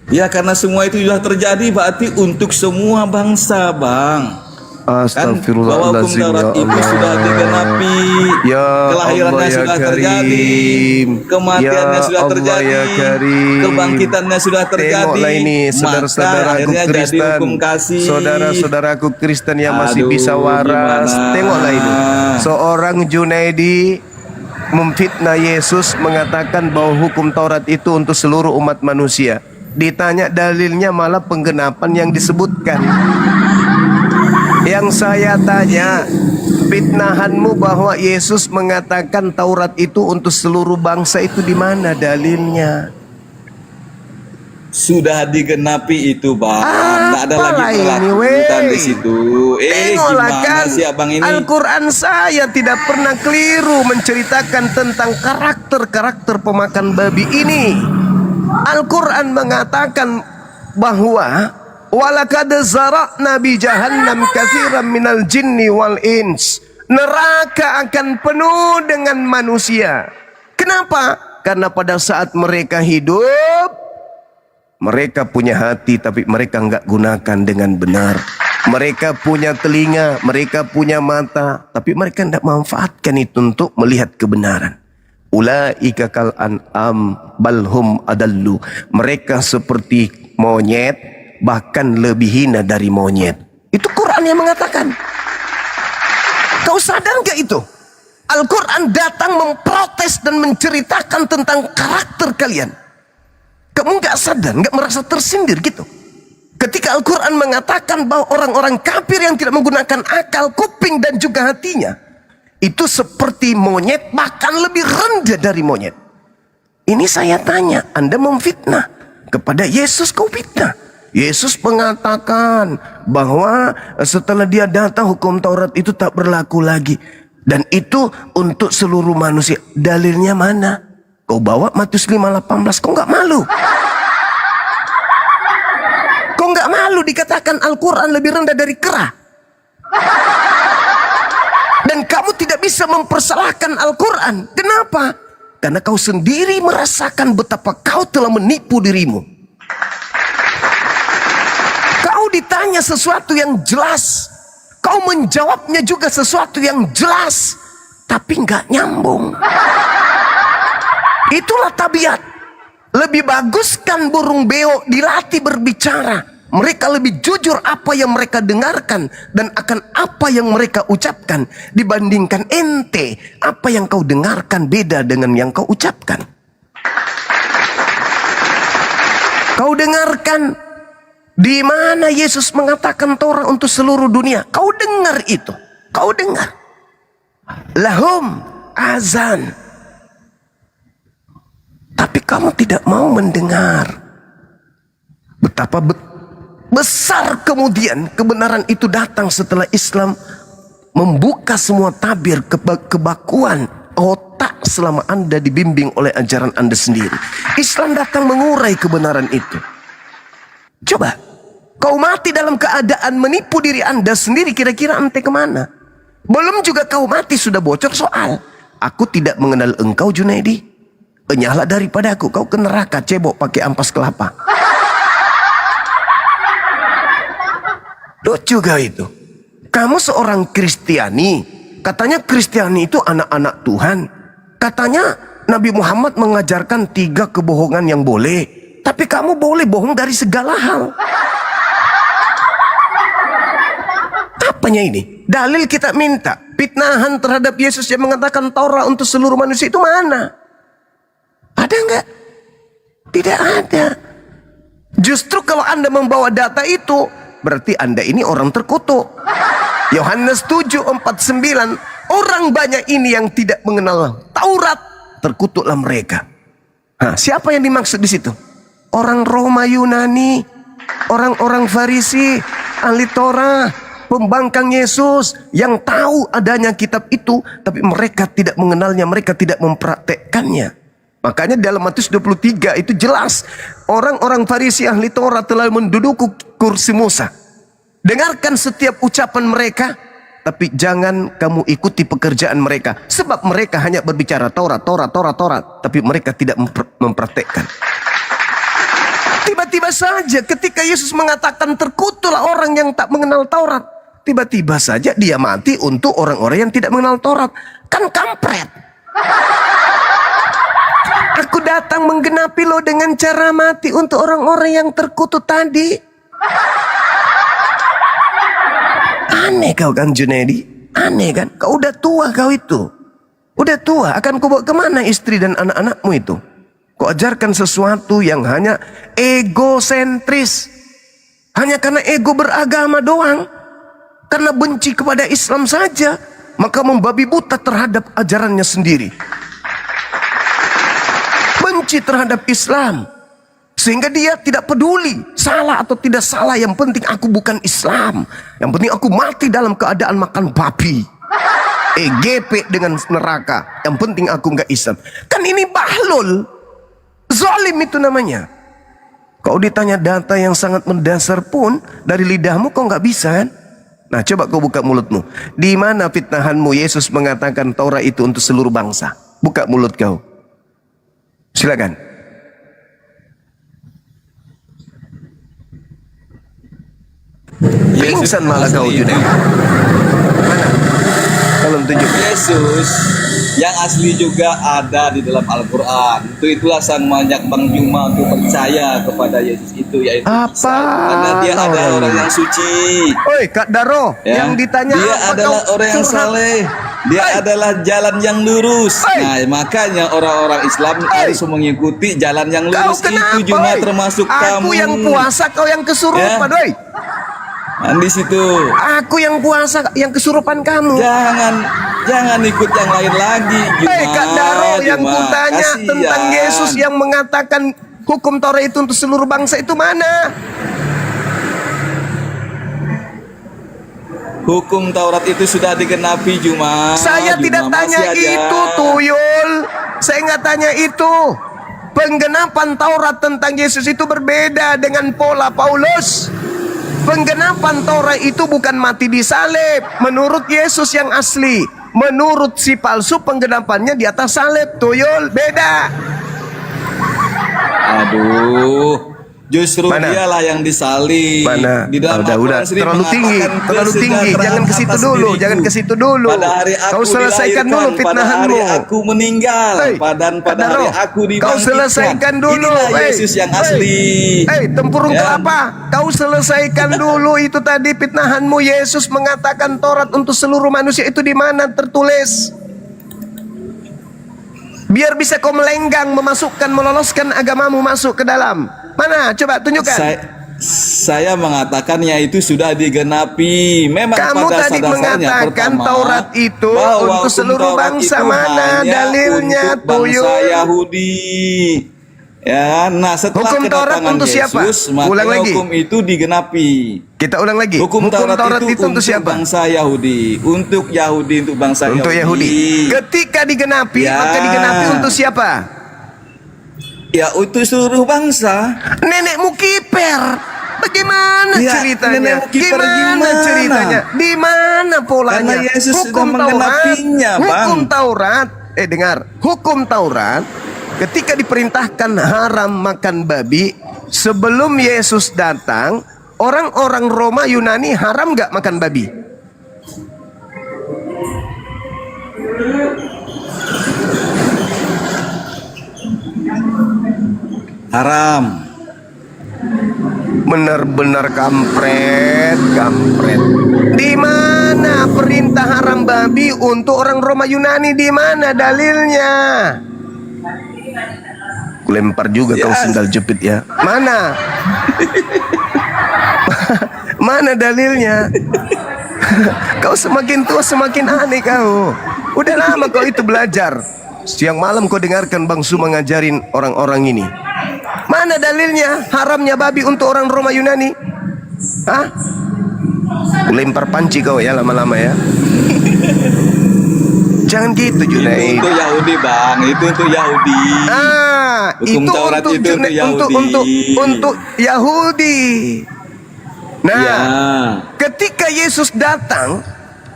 Ya karena semua itu sudah terjadi berarti untuk semua bangsa, Bang. Kan bahwa hukum Astagfirullahaladzim ya Taurat itu Allah. sudah digenapi, Ya kelahirannya Allah ya sudah terjadi, Karim. kematiannya Ya sudah Allah terjadi, ya Karim. kebangkitannya sudah terjadi. Tengoklah ini Maka saudara-saudaraku akhirnya jadi Kristen, hukum kasih. saudara-saudaraku Kristen yang masih Aduh, bisa waras. gimana? Tengoklah ini. Seorang Junaidi memfitnah Yesus, mengatakan bahwa hukum Taurat itu untuk seluruh umat manusia. Ditanya dalilnya malah penggenapan yang disebutkan. Yang saya tanya, fitnahanmu bahwa Yesus mengatakan Taurat itu untuk seluruh bangsa itu di mana dalilnya? Sudah digenapi itu, Bang. Nggak ada lagi Apalah ini, perlakuan weh. di situ. Tengoklah Gimana kan, sih Abang ini? Al-Quran saya tidak pernah keliru menceritakan tentang karakter-karakter pemakan babi ini. Al-Quran mengatakan bahwa walakad zara'na bi jahannam katsiran minal jinni wal ins. Neraka akan penuh dengan manusia. Kenapa? Karena pada saat mereka hidup, mereka punya hati tapi mereka enggak gunakan dengan benar. Mereka punya telinga, mereka punya mata, tapi mereka tidak manfaatkan itu untuk melihat kebenaran. Ulaika kal an'am balhum adallu. Mereka seperti monyet, bahkan lebih hina dari monyet. Itu Quran yang mengatakan. Kau sadar gak itu? Al-Quran datang memprotes dan menceritakan tentang karakter kalian. Kamu gak sadar, gak merasa tersindir gitu? Ketika Al-Quran mengatakan bahwa orang-orang kafir yang tidak menggunakan akal, kuping dan juga hatinya, itu seperti monyet, bahkan lebih rendah dari monyet. Ini saya tanya, Anda memfitnah kepada Yesus, kau fitnah. Yesus mengatakan bahwa setelah dia datang hukum Taurat itu tak berlaku lagi. Dan itu untuk seluruh manusia. Dalilnya mana? Kau bawa Matius 5:18, kau gak malu? Kau gak malu dikatakan Al-Quran lebih rendah dari kera? Dan kamu tidak bisa mempersalahkan Al-Quran. Kenapa? Karena kau sendiri merasakan betapa kau telah menipu dirimu. Kau ditanya sesuatu yang jelas, kau menjawabnya juga sesuatu yang jelas, tapi nggak nyambung. Itulah tabiat. Lebih baguskan burung beo dilatih berbicara. Mereka lebih jujur apa yang mereka dengarkan dan akan apa yang mereka ucapkan dibandingkan ente. Apa yang kau dengarkan beda dengan yang kau ucapkan. Kau dengarkan di mana Yesus mengatakan Torah untuk seluruh dunia. Kau dengar itu. Kau dengar. Lahum azan. Tapi kamu tidak mau mendengar. Betapa besar kemudian kebenaran itu datang setelah Islam membuka semua tabir kebakuan otak selama Anda dibimbing oleh ajaran Anda sendiri. Islam datang mengurai kebenaran itu. Coba, kau mati dalam keadaan menipu diri Anda sendiri, kira-kira ente kemana? Belum juga kau mati sudah bocor soal. Aku tidak mengenal engkau Junaidi. Enyahlah daripada aku, kau ke neraka cebok pakai ampas kelapa. Lucu gak itu? Kamu seorang Kristiani, katanya Kristiani itu anak-anak Tuhan. Katanya Nabi Muhammad mengajarkan 3 kebohongan yang boleh. Tapi kamu boleh bohong dari segala hal. Apanya ini? Dalil kita minta. Fitnahan terhadap Yesus yang mengatakan Taurat untuk seluruh manusia itu mana? Ada nggak? Tidak ada. Justru kalau Anda membawa data itu, berarti Anda ini orang terkutuk. Yohanes 7:49, orang banyak ini yang tidak mengenal Taurat, terkutuklah mereka. Nah, siapa yang dimaksud di situ? Orang Roma Yunani, orang-orang Farisi, ahli Torah, pembangkang Yesus yang tahu adanya kitab itu, tapi mereka tidak mengenalnya, mereka tidak mempraktekkannya. Makanya dalam Matius 23 itu jelas, orang-orang Farisi ahli Torah telah menduduki kursi Musa. Dengarkan setiap ucapan mereka, tapi jangan kamu ikuti pekerjaan mereka. Sebab mereka hanya berbicara Taurat, tapi mereka tidak mempraktekkan. Tiba-tiba saja ketika Yesus mengatakan terkutuklah orang yang tak mengenal Taurat, tiba-tiba saja dia mati untuk orang-orang yang tidak mengenal Taurat. Kan kampret. Aku datang menggenapi lo dengan cara mati untuk orang-orang yang terkutuk tadi. Aneh kau kan Junaidi. Aneh kan. Kau udah tua kau itu. Udah tua. Akan kau bawa kemana istri dan anak-anakmu itu? Kau ajarkan sesuatu yang hanya egosentris. Hanya karena ego beragama doang. Karena benci kepada Islam saja. Maka membabi buta terhadap ajarannya sendiri. Benci terhadap Islam. Sehingga dia tidak peduli salah atau tidak salah. Yang penting aku bukan Islam. Yang penting aku mati dalam keadaan makan babi. EGP dengan neraka. Yang penting aku nggak Islam. Kan ini bahlul. Zalim itu namanya. Kau ditanya data yang sangat mendasar pun dari lidahmu kau nggak bisa kan? Nah coba kau buka mulutmu. Di mana fitnahanmu Yesus mengatakan Taurat itu untuk seluruh bangsa? Buka mulut kau. Silakan. Pingsan malah kau Junaidi. Mana? Tolong tunjukkan. Yesus yang asli juga ada di dalam Al-Quran. Itulah sang banyak Bang Juma untuk percaya kepada Yesus itu, yaitu Apa? Isa. Karena dia ada orang yang suci. Oi Kak Daro, Ya. yang ditanya Dia apa adalah kau orang yang curhat? saleh. Dia adalah jalan yang lurus. Hey. Nah, makanya orang-orang Islam Hey. harus mengikuti jalan yang Kau lurus kenapa? itu Juma oi? termasuk Aku kamu. yang puasa, kau yang kesurupan, Ya. oi. Nah, di situ. Aku yang puasa, yang kesurupan kamu. Jangan ikut yang lain lagi. Juma, Hei Kak Daro, yang Juma. kutanya Kasihan. tentang Yesus yang mengatakan hukum Taurat itu untuk seluruh bangsa itu mana? Hukum Taurat itu sudah digenapi Juma. Saya Juma, tidak tanya masih aja. itu, Tuyul. Saya nggak tanya itu. Penggenapan Taurat tentang Yesus itu berbeda dengan pola Paulus. Penggenapan Taurat itu bukan mati di salib menurut Yesus yang asli. Menurut si palsu penggenapannya di atas salib. Tuyul, beda. Aduh. Justru Mana? dialah yang disalib. Mana? Di dalam Udah, Al-Quran sendiri terlalu tinggi, mengatakan terlalu tinggi. kesejahteraan Jangan ke situ atas dulu, diriku. jangan ke situ dulu. Pada hari aku Kau selesaikan dulu dilahirkan, pada fitnahanmu. hari aku meninggal, Hei, pada Kadaro, hari aku dibangkitkan. kau selesaikan dulu. Inilah Hei, Yesus yang hei, asli. Hei, tempurung Ya. kelapa. Kau selesaikan dulu itu tadi fitnahanmu. Yesus mengatakan Taurat untuk seluruh manusia itu di mana tertulis? Biar bisa kau melenggang, memasukkan, meloloskan agamamu masuk ke dalam. Mana? Coba tunjukkan. Saya mengatakannya itu sudah digenapi. Memang Kamu pada tadi dasarnya mengatakan pertama, Taurat itu bahwa untuk hukum seluruh Taurat bangsa. itu Mana hanya dalilnya, untuk bangsa Tuyul? Yahudi. Ya, nah setelah Hukum Taurat kedatangan untuk siapa? Yesus, maka Ulang lagi. hukum itu digenapi. Kita ulang lagi. Hukum Taurat, itu untuk siapa? bangsa Yahudi, untuk Yahudi, untuk bangsa Untuk Yahudi. Ketika digenapi, Ya. maka digenapi untuk siapa? Ya, untuk seluruh bangsa. Nenekmu kiper. Bagaimana Ya, ceritanya? nenekmu kiper gimana? ceritanya? Di mana polanya? Karena Yesus sudah menggenapinya, Hukum Bang. Taurat. Dengar. Hukum Taurat ketika diperintahkan haram makan babi, sebelum Yesus datang, orang-orang Roma Yunani haram nggak makan babi? Haram. Benar-benar kampret, kampret. Di mana perintah haram babi untuk orang Roma Yunani? Di mana dalilnya? Kulempar juga kau sendal jepit ya. Mana? Mana dalilnya? Kau semakin tua semakin aneh kau. Udah lama kau itu belajar. Siang malam kau dengarkan Bang Su mengajarin orang-orang ini. Mana dalilnya haramnya babi untuk orang Roma Yunani? Hah? Lempar panci kau ya lama-lama ya. Jangan gitu Itu Junaid. untuk Yahudi, Bang. Itu untuk Yahudi. Hukum Itu Taurat untuk itu untuk Yahudi. untuk Yahudi. Nah, Ya. ketika Yesus datang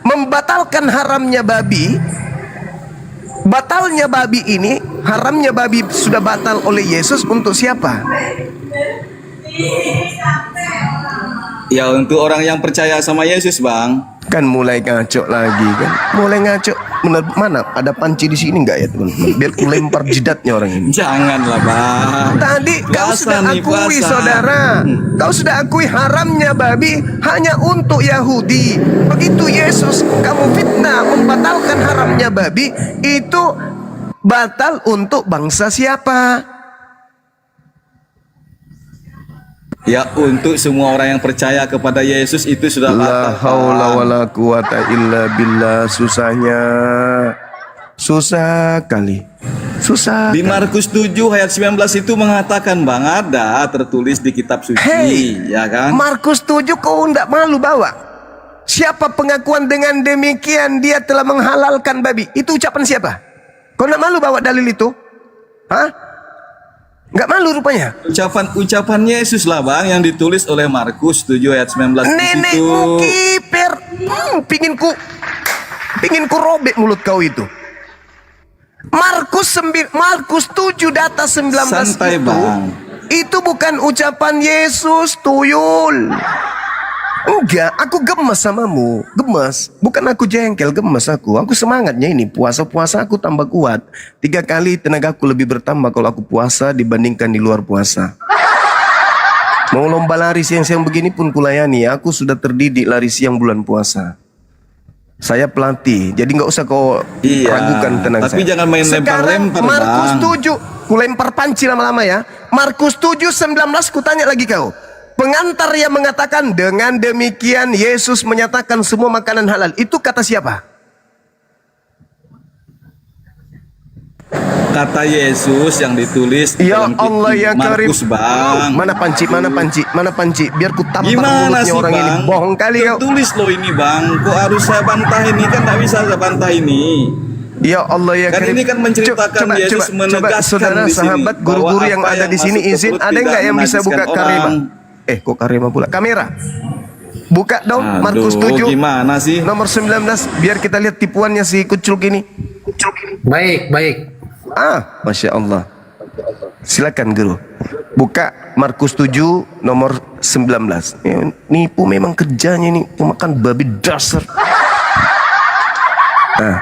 membatalkan haramnya babi, batalnya babi ini, haramnya babi sudah batal oleh Yesus untuk siapa? Ya untuk orang yang percaya sama Yesus, Bang. Kan mulai ngaco lagi kan. Mulai ngaco. Bener, mana ada panci di sini enggak ya teman-teman? Biar ku lempar jidatnya orang ini. Janganlah, Bang. Tadi kau Puasa sudah nih, akui puasa. saudara. Kau sudah akui haramnya babi hanya untuk Yahudi. Begitu Yesus kamu fitnah membatalkan haramnya babi, itu batal untuk bangsa siapa? Ya untuk semua orang yang percaya kepada Yesus itu sudah La batal. haula Bang. wala quwata illa billah. Susahnya. Susah kali. Susah. Di Markus 7 ayat 19 itu mengatakan, Bang, ada tertulis di kitab suci, Hei, ya kan? Markus 7 kau tidak malu bawa? Siapa pengakuan dengan demikian dia telah menghalalkan babi? Itu ucapan siapa? Kau tidak malu bawa dalil itu? Hah? Nggak malu rupanya? Ucapan Yesus lah, Bang, yang ditulis oleh Markus 7 ayat 19 di situ. Nenekmu kiper. Pingin ku robek mulut kau itu. Markus 7 data 19 Santai, itu. Bang. Itu bukan ucapan Yesus, tuyul. Enggak, aku gemes samamu. Gemes. Bukan aku jengkel, gemes aku. Aku semangatnya ini. Puasa-puasa aku tambah kuat. 3 kali tenagaku lebih bertambah kalau aku puasa dibandingkan di luar puasa. Mau lomba lari siang-siang begini pun kulayani. Aku sudah terdidik lari siang bulan puasa. Saya pelatih, jadi nggak usah kau Iya, ragukan tenang tapi saya. jangan main Sekarang lempar-lempar, Markus Bang. 7, ku lempar panci lama-lama ya. Markus 7 19 ku tanya lagi kau. Pengantar yang mengatakan dengan demikian Yesus menyatakan semua makanan halal. Itu kata siapa? Kata Yesus yang ditulis Ya dalam Allah ya Karim. Markus, Bang. Mana panci, mana panci, mana panci. Biar ku tampar Gimana mulutnya sih, orang Bang? ini. Bohong kali kau. Tertulis loh ini, Bang. Kok harus saya bantah ini? Kan tak bisa saya bantah ini. Ya Allah ya Kan Karim. ini kan menceritakan Yesus menegaskan saudara di sini sahabat bahwa guru-guru yang apa ada yang di sini masuk ke izin perut ada tidak nggak yang bisa buka menajiskan karema? orang. Kok karema pula? Kamera. Buka dong Markus 7 gimana sih? nomor 19 biar kita lihat tipuannya si kucuk ini. Baik, baik. Masya Allah. Silakan guru. Buka Markus 7 nomor 19. Nipu memang kerjanya nih, pemakan babi dasar.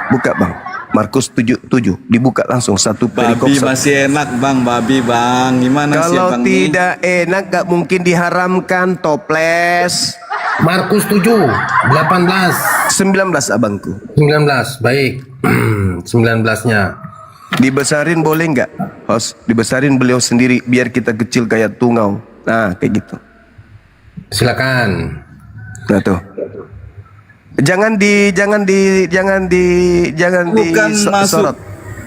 Buka Bang. Markus 7 dibuka langsung satu perikop. Babi masih enak, Bang. Babi, Bang. Gimana sih, Kalau Bang? tidak enak gak mungkin diharamkan, toples. Markus 7, 18, 19 abangku. 19, baik. 19-nya. Dibesarin boleh nggak? Host, dibesarin beliau sendiri biar kita kecil kayak tungau. Nah, kayak gitu. Silakan. Nah tuh. Jangan Bukan masuk. disorot.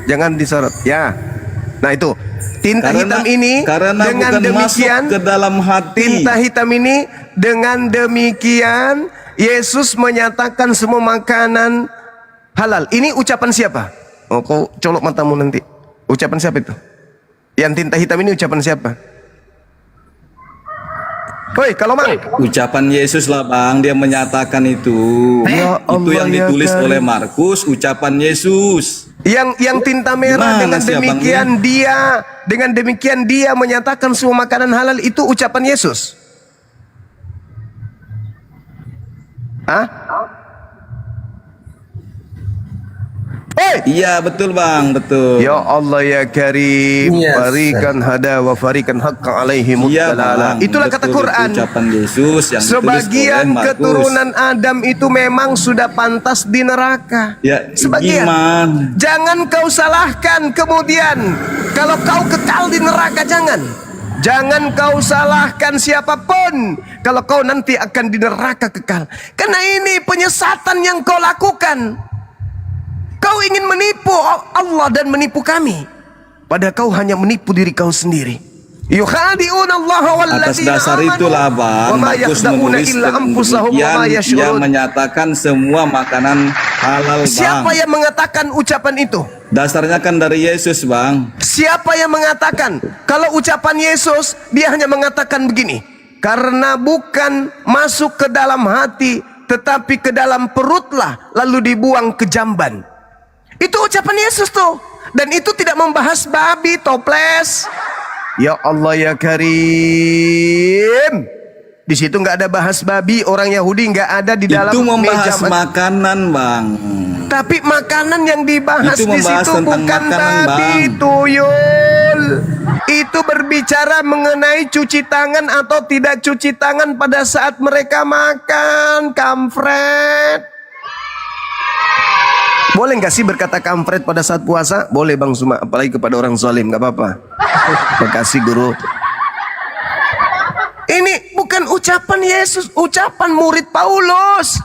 Jangan disorot. Ya. Nah itu. Tinta hitam ini karena dengan bukan demikian masuk ke dalam hati. tinta hitam ini dengan demikian Yesus menyatakan semua makanan halal. Ini ucapan siapa? Oh, kau colok matamu nanti. Ucapan siapa itu? Yang tinta hitam ini ucapan siapa? Woi, kalau mang. Ucapan Yesus lah, Bang. Dia menyatakan itu. Ya Itu Allah, yang ya ditulis Karim. oleh Markus, ucapan Yesus. Yang tinta merah Gimana dengan sih, Abang, demikian dia menyatakan semua makanan halal itu ucapan Yesus. Iya, betul, Bang. Betul. Ya Allah ya Karim, Yes. farikan hada wa farikan haqqan alaihim Iya, dalala. Bang. Itulah kata Betul, Quran. itu ucapan Yesus yang ditulis Sebagian oleh Markus. keturunan Adam itu memang sudah pantas di neraka. Ya, Sebagian. gimana? Jangan kau salahkan kemudian kalau kau kekal di neraka, jangan. Jangan kau salahkan siapapun kalau kau nanti akan di neraka kekal. Karena ini penyesatan yang kau lakukan. Kau ingin menipu Allah dan menipu kami. Padahal kau hanya menipu diri kau sendiri. Yukhadi'una Allah Atas walladzina dasar amanu itulah, wa Bang, ma Markus yakhda'una menulis illa anfusahum wa ma demikian. Dia yash'urun. menyatakan semua makanan halal, Bang. Siapa yang mengatakan ucapan itu? Dasarnya kan dari Yesus, Bang. Siapa yang mengatakan? Kalau ucapan Yesus, dia hanya mengatakan begini. Karena bukan masuk ke dalam hati, tetapi ke dalam perutlah, lalu dibuang ke jamban. Itu ucapan Yesus tuh. Dan itu tidak membahas babi, toples. Ya Allah ya Karim. Di situ nggak ada bahas babi, orang Yahudi nggak ada di dalam Itu membahas meja. makanan, Bang. Tapi makanan yang dibahas Itu di membahas situ tentang bukan makanan, babi, Bang. tuyul. Itu berbicara mengenai cuci tangan atau tidak cuci tangan pada saat mereka makan, kampret. Boleh nggak sih berkata kampret pada saat puasa? Boleh Bang Suma, apalagi kepada orang zalim, nggak apa-apa. Makasih guru. Ini bukan ucapan Yesus, ucapan murid Paulus.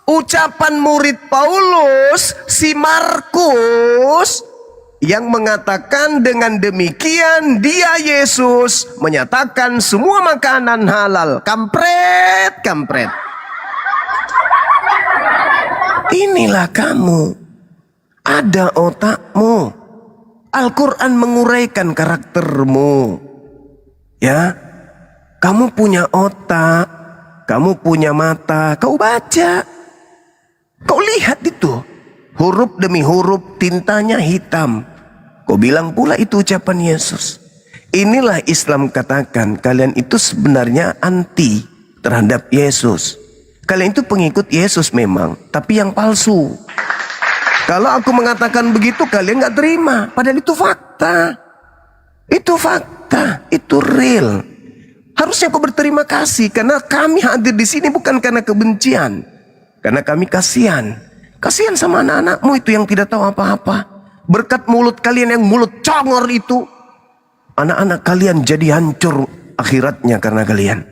Ucapan murid Paulus, si Markus, yang mengatakan dengan demikian dia Yesus menyatakan semua makanan halal. Kampret, kampret. Inilah kamu. Ada otakmu. Al-Quran menguraikan karaktermu. Ya. Kamu punya otak, kamu punya mata, kau baca. Kau lihat itu. Huruf demi huruf, tintanya hitam. Kau bilang pula itu ucapan Yesus. Inilah Islam katakan, kalian itu sebenarnya anti terhadap Yesus. Kalian itu pengikut Yesus memang, tapi yang palsu. Kalau aku mengatakan begitu, kalian gak terima. Padahal itu fakta. Itu fakta, itu real. Harusnya kau berterima kasih karena kami hadir di sini bukan karena kebencian. Karena kami kasihan. Kasihan sama anak-anakmu itu yang tidak tahu apa-apa. Berkat mulut kalian yang mulut congor itu, anak-anak kalian jadi hancur akhiratnya karena kalian.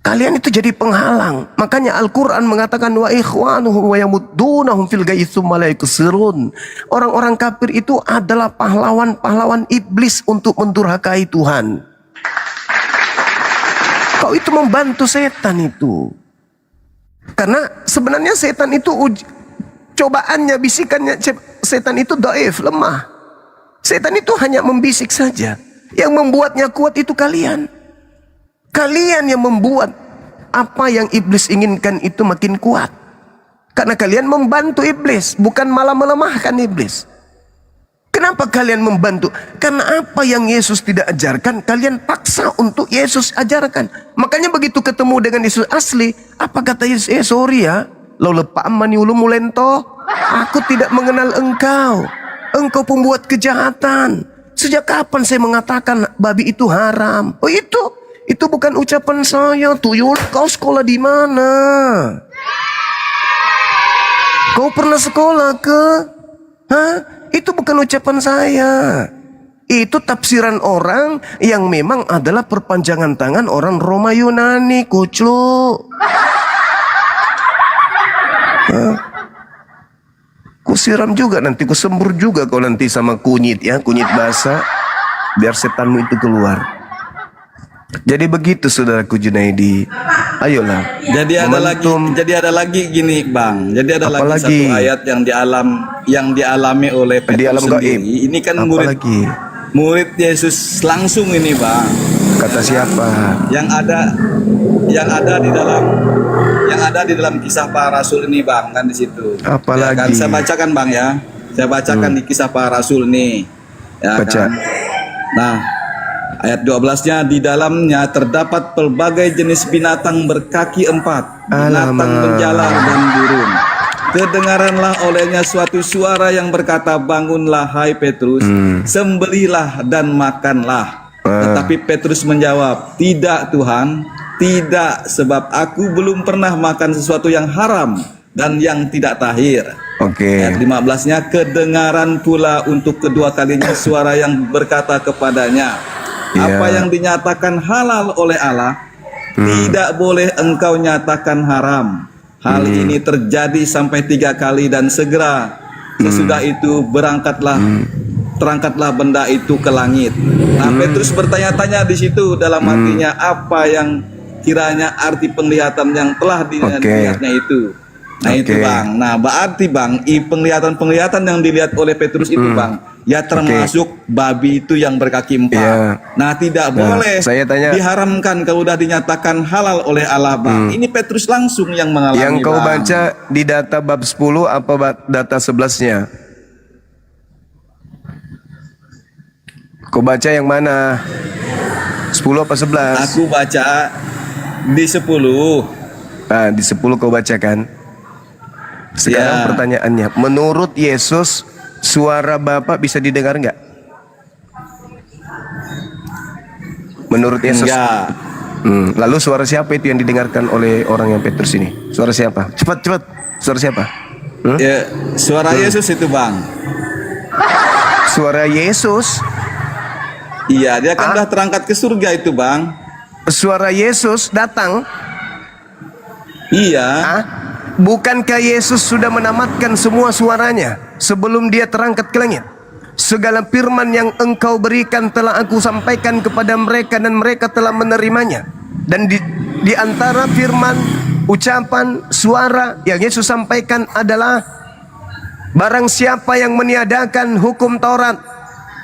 Kalian itu jadi penghalang. Makanya Al-Quran mengatakan wa ikhwanuhum wa yamuddunahum fil ghayyi tsumma la yaksirun. Orang-orang kafir itu adalah pahlawan-pahlawan iblis untuk mendurhakai Tuhan. Kau itu membantu setan itu. Karena sebenarnya setan itu cobaannya, bisikannya setan itu dhaif, lemah. Setan itu hanya membisik saja. Yang membuatnya kuat itu kalian. Kalian yang membuat apa yang iblis inginkan itu makin kuat. Karena kalian membantu iblis, bukan malah melemahkan iblis. Kenapa kalian membantu? Karena apa yang Yesus tidak ajarkan, kalian paksa untuk Yesus ajarkan. Makanya begitu ketemu dengan Yesus asli, apa kata Yesus? Sorry ya, lo lepa amani ulu mulento. Aku tidak mengenal engkau. Engkau pembuat kejahatan. Sejak kapan saya mengatakan babi itu haram? Oh itu bukan ucapan saya. Tuyul, kau sekolah di mana? Kau pernah sekolah ke? Hah? Itu bukan ucapan saya. Itu tafsiran orang yang memang adalah perpanjangan tangan orang Roma Yunani, kuclu. Kusiram juga nanti, kusembur juga kau nanti sama kunyit ya, kunyit basah. Biar setanmu itu keluar. Jadi begitu saudaraku Junaidi. Ayolah. Jadi ada lagi gini, Bang. Jadi ada Apa lagi lagi? satu ayat yang dialami oleh Di Petrus alam sendiri. gaib. Ini kan Apa lagi? murid Yesus langsung ini, Bang. Kata siapa? Yang ada di dalam kisah para rasul ini, Bang, kan di situ. Apa Ya kan? lagi? Saya bacakan, Bang ya. Saya bacakan di kisah para rasul nih. Ya Baca. kan? Nah, ayat 12-nya, di dalamnya terdapat pelbagai jenis binatang berkaki 4, binatang Alamak. menjalar dan burung. Kedengaranlah olehnya suatu suara yang berkata, bangunlah hai Petrus, sembelilah dan makanlah. Tetapi Petrus menjawab, tidak Tuhan, tidak, sebab aku belum pernah makan sesuatu yang haram dan yang tidak tahir. Oke. Ayat 15-nya, kedengaran pula untuk kedua kalinya suara yang berkata kepadanya, apa yang dinyatakan halal oleh Allah, tidak boleh engkau nyatakan haram. Hal ini terjadi sampai 3 kali dan segera sesudah itu terangkatlah benda itu ke langit. Nah, Petrus bertanya-tanya di situ dalam hatinya, apa yang kiranya arti penglihatan yang telah dilihatnya itu. Nah itu Bang. Nah berarti Bang, penglihatan yang dilihat oleh Petrus itu Bang, ya termasuk babi itu yang berkaki 4. Ya. Nah tidak boleh saya tanya, diharamkan kalau sudah dinyatakan halal oleh Allah Bang. Ini Petrus langsung yang mengalami. yang kau Bang. baca di data bab 10 apa data 11-nya? Kau baca yang mana? 10 apa 11? Aku baca Di 10. Ah, di 10 kau bacakan. Sekarang Ya. pertanyaannya, menurut Yesus suara Bapak bisa didengar nggak? Menurut Yesus. Enggak. Lalu suara siapa itu yang didengarkan oleh orang yang Petrus ini? Suara siapa? Cepat. Suara siapa? Ya, suara Yesus itu, Bang. Suara Yesus. Iya, dia kan udah terangkat ke surga itu, Bang. Suara Yesus datang. Iya. Bukankah Yesus sudah menamatkan semua suaranya sebelum dia terangkat ke langit? Segala firman yang engkau berikan telah aku sampaikan kepada mereka dan mereka telah menerimanya. Dan di antara firman, ucapan, suara yang Yesus sampaikan adalah, barang siapa yang meniadakan hukum Taurat,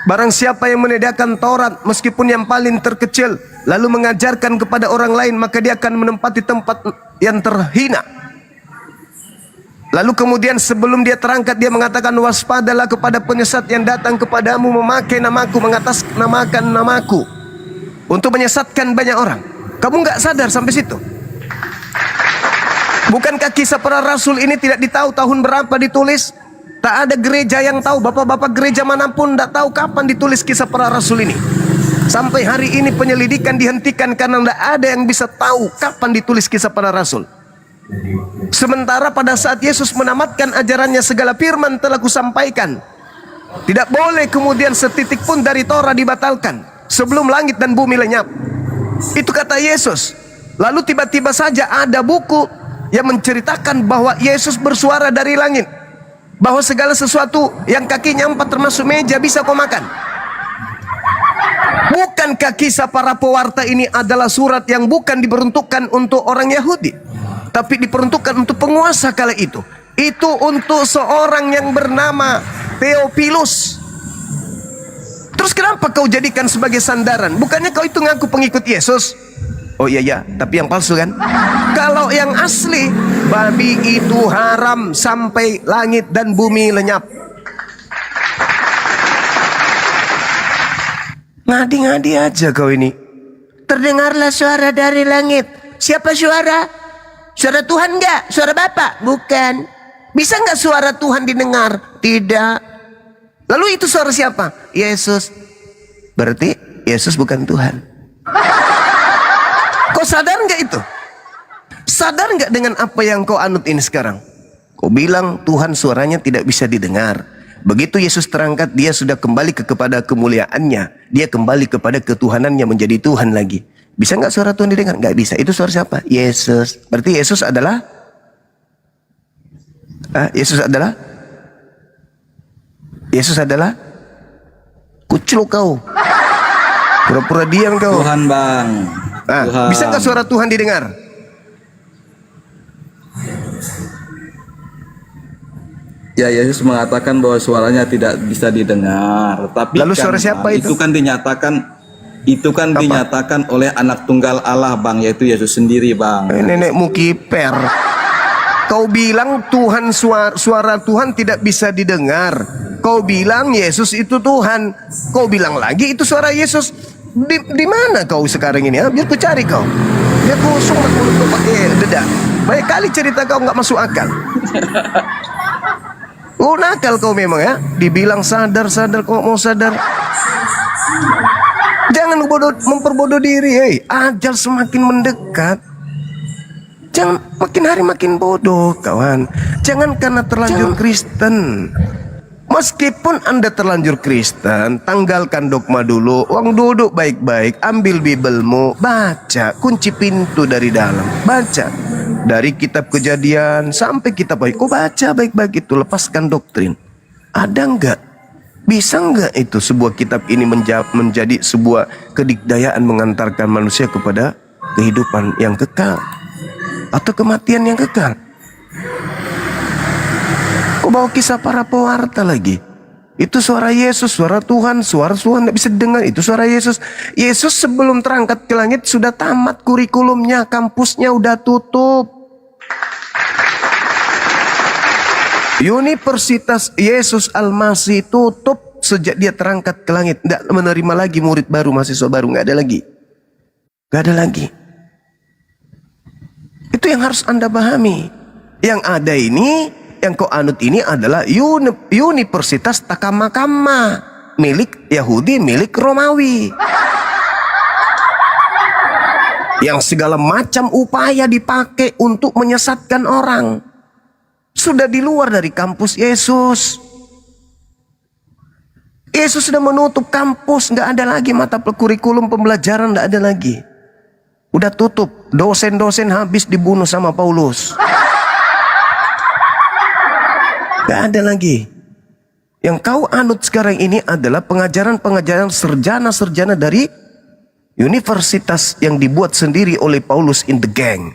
barang siapa yang meniadakan Taurat meskipun yang paling terkecil, lalu mengajarkan kepada orang lain, maka dia akan menempati tempat yang terhina. Lalu kemudian sebelum dia terangkat, dia mengatakan, waspadalah kepada penyesat yang datang kepadamu memakai namaku, mengatasnamakan namaku untuk menyesatkan banyak orang. Kamu nggak sadar sampai situ? Bukankah kisah para rasul ini tidak ditahu tahun berapa ditulis? Tak ada gereja yang tahu, bapak-bapak gereja manapun tidak tahu kapan ditulis kisah para rasul ini. Sampai hari ini penyelidikan dihentikan karena tidak ada yang bisa tahu kapan ditulis kisah para rasul. Sementara pada saat Yesus menamatkan ajarannya, segala firman telah kusampaikan. Tidak boleh kemudian setitik pun dari Torah dibatalkan sebelum langit dan bumi lenyap. Itu kata Yesus. Lalu tiba-tiba saja ada buku yang menceritakan bahwa Yesus bersuara dari langit, bahwa segala sesuatu yang kakinya 4 termasuk meja bisa kau makan. Bukankah kisah para pewarta ini adalah surat yang bukan diperuntukkan untuk orang Yahudi, tapi diperuntukkan untuk penguasa kala itu? Itu untuk seorang yang bernama Theophilus. Terus kenapa kau jadikan sebagai sandaran? Bukannya kau itu ngaku pengikut Yesus? Oh iya, tapi yang palsu kan? Kalau yang asli, babi itu haram sampai langit dan bumi lenyap. Ngadi-ngadi aja kau ini. Terdengarlah suara dari langit. Siapa suara? Suara Tuhan enggak? Suara Bapak? Bukan. Bisa enggak suara Tuhan didengar? Tidak. Lalu itu suara siapa? Yesus. Berarti Yesus bukan Tuhan. Kau sadar enggak itu? Sadar enggak dengan apa yang kau anut ini sekarang? Kau bilang Tuhan suaranya tidak bisa didengar. Begitu Yesus terangkat, dia sudah kembali kepada kemuliaannya. Dia kembali kepada ketuhanannya, menjadi Tuhan lagi. Bisa nggak suara Tuhan didengar? Nggak bisa. Itu suara siapa? Yesus. Berarti Yesus adalah? Yesus adalah? Yesus adalah? Kucluk kau. Pura-pura diam kau. Tuhan, Bang. Tuhan. Bisa nggak suara Tuhan didengar? Ya, Yesus mengatakan bahwa suaranya tidak bisa didengar. Tapi Lalu suara siapa Bang, itu? Itu kan dinyatakan oleh anak tunggal Allah, Bang, yaitu Yesus sendiri, Bang. Nenekmu kiper. Kau bilang Tuhan, suara Tuhan tidak bisa didengar. Kau bilang Yesus itu Tuhan. Kau bilang lagi itu suara Yesus. Di mana kau sekarang ini? Biar ku cari kau. Biar ku usung mulut kau pakai dedak. Banyak kali cerita kau nggak masuk akal. Nakal kau memang ya. Dibilang sadar kau mau sadar. Jangan memperbodoh diri. Ajal semakin mendekat. Jangan makin hari makin bodoh, kawan. Jangan karena terlanjur Kristen. Meskipun Anda terlanjur Kristen, tanggalkan dogma dulu. Uang duduk baik-baik, ambil Bibelmu, baca, kunci pintu dari dalam, baca. Dari kitab Kejadian sampai kitab baik, kau baca baik-baik itu, lepaskan doktrin. Ada enggak? Bisa enggak itu sebuah kitab ini menjadi sebuah kedikdayaan mengantarkan manusia kepada kehidupan yang kekal atau kematian yang kekal? Kau bawa kisah para pewarta lagi. Itu suara Yesus, suara Tuhan tidak bisa dengar. Itu suara Yesus. Yesus sebelum terangkat ke langit sudah tamat kurikulumnya, kampusnya udah tutup. Universitas Yesus Al-Masih tutup sejak dia terangkat ke langit. Tidak menerima lagi murid baru, mahasiswa baru. Nggak ada lagi. Nggak ada lagi. Itu yang harus Anda pahami. Yang ada ini, yang kau anut ini adalah Universitas Takamagama, milik Yahudi, milik Romawi. Yang segala macam upaya dipakai untuk menyesatkan orang. Sudah di luar dari kampus Yesus. Yesus sudah menutup kampus, nggak ada lagi mata kurikulum pembelajaran, nggak ada lagi. Udah tutup, dosen-dosen habis dibunuh sama Paulus. Nggak ada lagi. Yang kau anut sekarang ini adalah pengajaran-pengajaran sarjana-sarjana dari universitas yang dibuat sendiri oleh Paulus in the gang.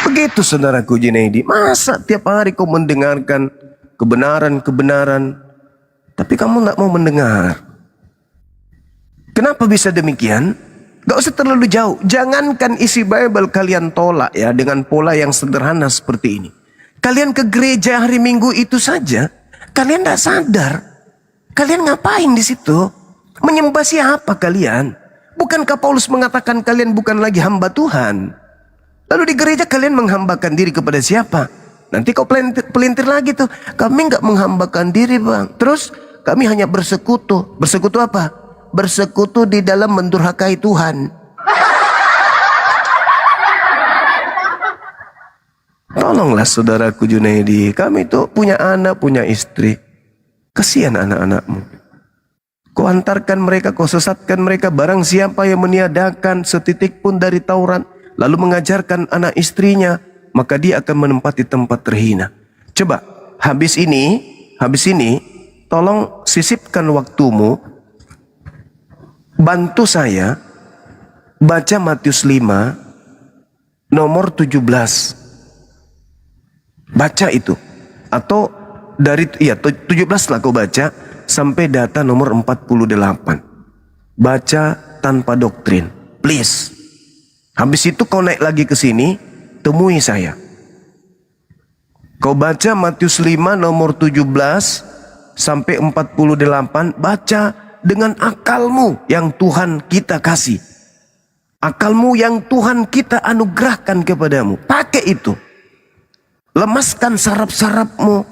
Begitu saudaraku Junaidi. Masa tiap hari kau mendengarkan kebenaran-kebenaran, tapi kamu tidak mau mendengar? Kenapa bisa demikian? Gak usah terlalu jauh. Jangankan isi Bible kalian tolak ya dengan pola yang sederhana seperti ini. Kalian ke gereja hari Minggu itu saja, kalian tidak sadar. Kalian ngapain di situ? Menyembah siapa kalian? Bukankah Paulus mengatakan kalian bukan lagi hamba Tuhan? Lalu di gereja kalian menghambakan diri kepada siapa? Nanti kau pelintir lagi tuh. Kami nggak menghambakan diri bang. Terus kami hanya bersekutu. Bersekutu apa? Bersekutu di dalam mendurhakai Tuhan. Tolonglah saudaraku Junaidi. Kami tuh punya anak, punya istri. Kasihan anak-anakmu. Kau antarkan mereka, kau sesatkan mereka. Barang siapa yang meniadakan setitik pun dari Taurat, lalu mengajarkan anak istrinya, maka dia akan menempati tempat terhina. Coba, habis ini, tolong sisipkan waktumu, bantu saya, baca Matius 5, nomor 17. Baca itu. Atau dari, 17 lah kau baca, sampai data nomor 48. Baca tanpa doktrin. Please. Habis itu kau naik lagi ke sini, temui saya. Kau baca Matius 5 nomor 17 sampai 48, baca dengan akalmu yang Tuhan kita kasih. Akalmu yang Tuhan kita anugerahkan kepadamu. Pakai itu. Lemaskan saraf-sarafmu.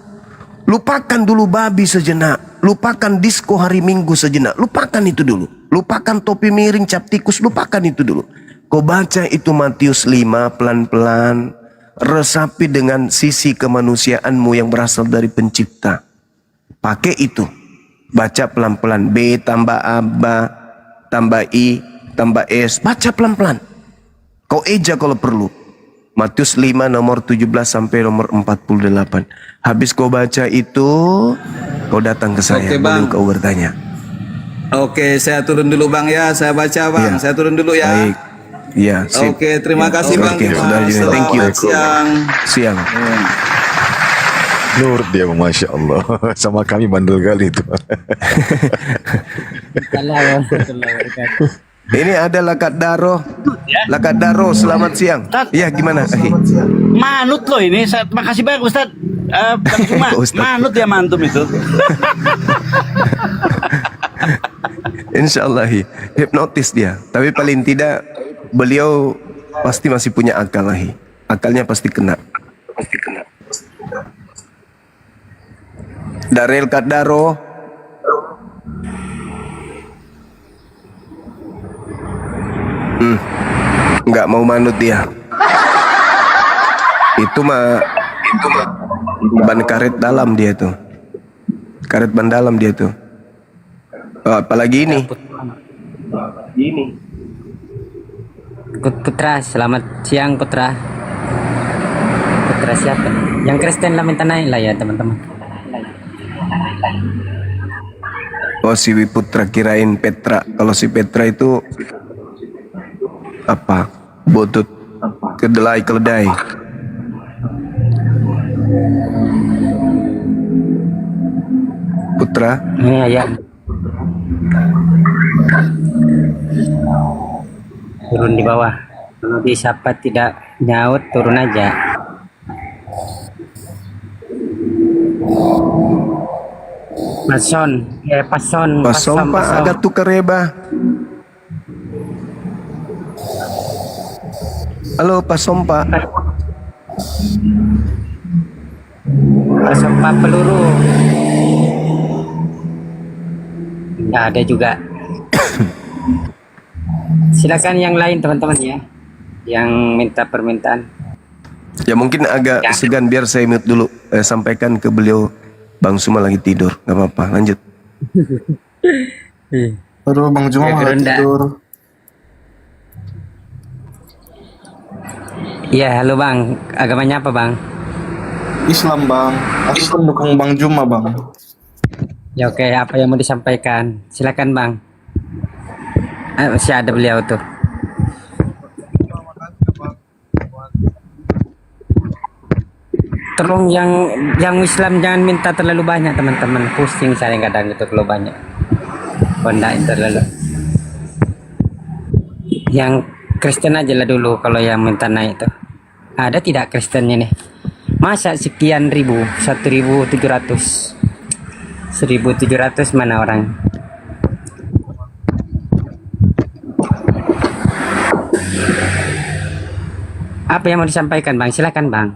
Lupakan dulu babi sejenak. Lupakan disko hari Minggu sejenak. Lupakan itu dulu. Lupakan topi miring, cap tikus. Lupakan itu dulu. Kau baca itu Matius 5 pelan-pelan. Resapi dengan sisi kemanusiaanmu yang berasal dari pencipta. Pakai itu. Baca pelan-pelan. B tambah A, tambah I, tambah S. Baca pelan-pelan. Kau eja kalau perlu. Matius 5 nomor 17 sampai nomor 48. Habis kau baca itu, kau datang ke saya. Oke, Bang. Lalu kau bertanya. Oke, saya turun dulu bang ya. Saya baca bang. Ya. Saya turun dulu ya. Baik. Ya, sip. Oke, terima kasih bang. Oke, sudah Junaidi. Thank you. Selamat siang. Siang. Nur dia, Masya Allah. Sama kami bandel kali itu. Ini ada Lakat Daro. Lakat Daro, selamat siang. Iya, gimana? Manut loh ini. Makasih banyak Ustaz. Cuma Ustaz. manut ya mantum itu. Insya Allah hipnotis dia. Tapi paling tidak beliau pasti masih punya akal lah. Akalnya pasti kena. Darel Kadaro. Nggak mau manut dia. Itu mah ban karet dalam dia tuh. Karet ban dalam dia tuh. Oh, apalagi ini. Putra, selamat siang Putra. Putra siapa? Yang Kristen lah minta naik lah ya teman-teman. Oh, si Wiputra kirain Petra. Kalau si Petra itu apa? Botut keledai. Putra. Iya ya. Turun di bawah. Jadi siapa tidak nyaut turun aja. Pason Pak agak tukar reba. Halo Pak Sompa. Sempat peluru. Nggak ada juga. Silakan yang lain teman-teman ya, yang minta permintaan. Ya mungkin agak segan, biar saya mute dulu. Sampaikan ke beliau, Bang Suma lagi tidur. Gak apa-apa, lanjut. Aduh, Bang Juma Ya, malah gerunda. tidur. Iya, halo Bang. Agamanya apa Bang? Islam, Bang. Aku pendukung Bang Juma, Bang. Ya oke, apa yang mau disampaikan? Silakan Bang. Masih ada beliau tuh. Tolong yang Islam jangan minta terlalu banyak teman-teman. Pusing saya kadang itu kalau banyak. Benda terlalu. Yang Kristen aja lah dulu kalau yang minta naik tuh. Ada tidak Kristennya nih? Masa sekian ribu? 1.700. 1.700 mana orang? Apa yang mau disampaikan Bang? Silakan Bang.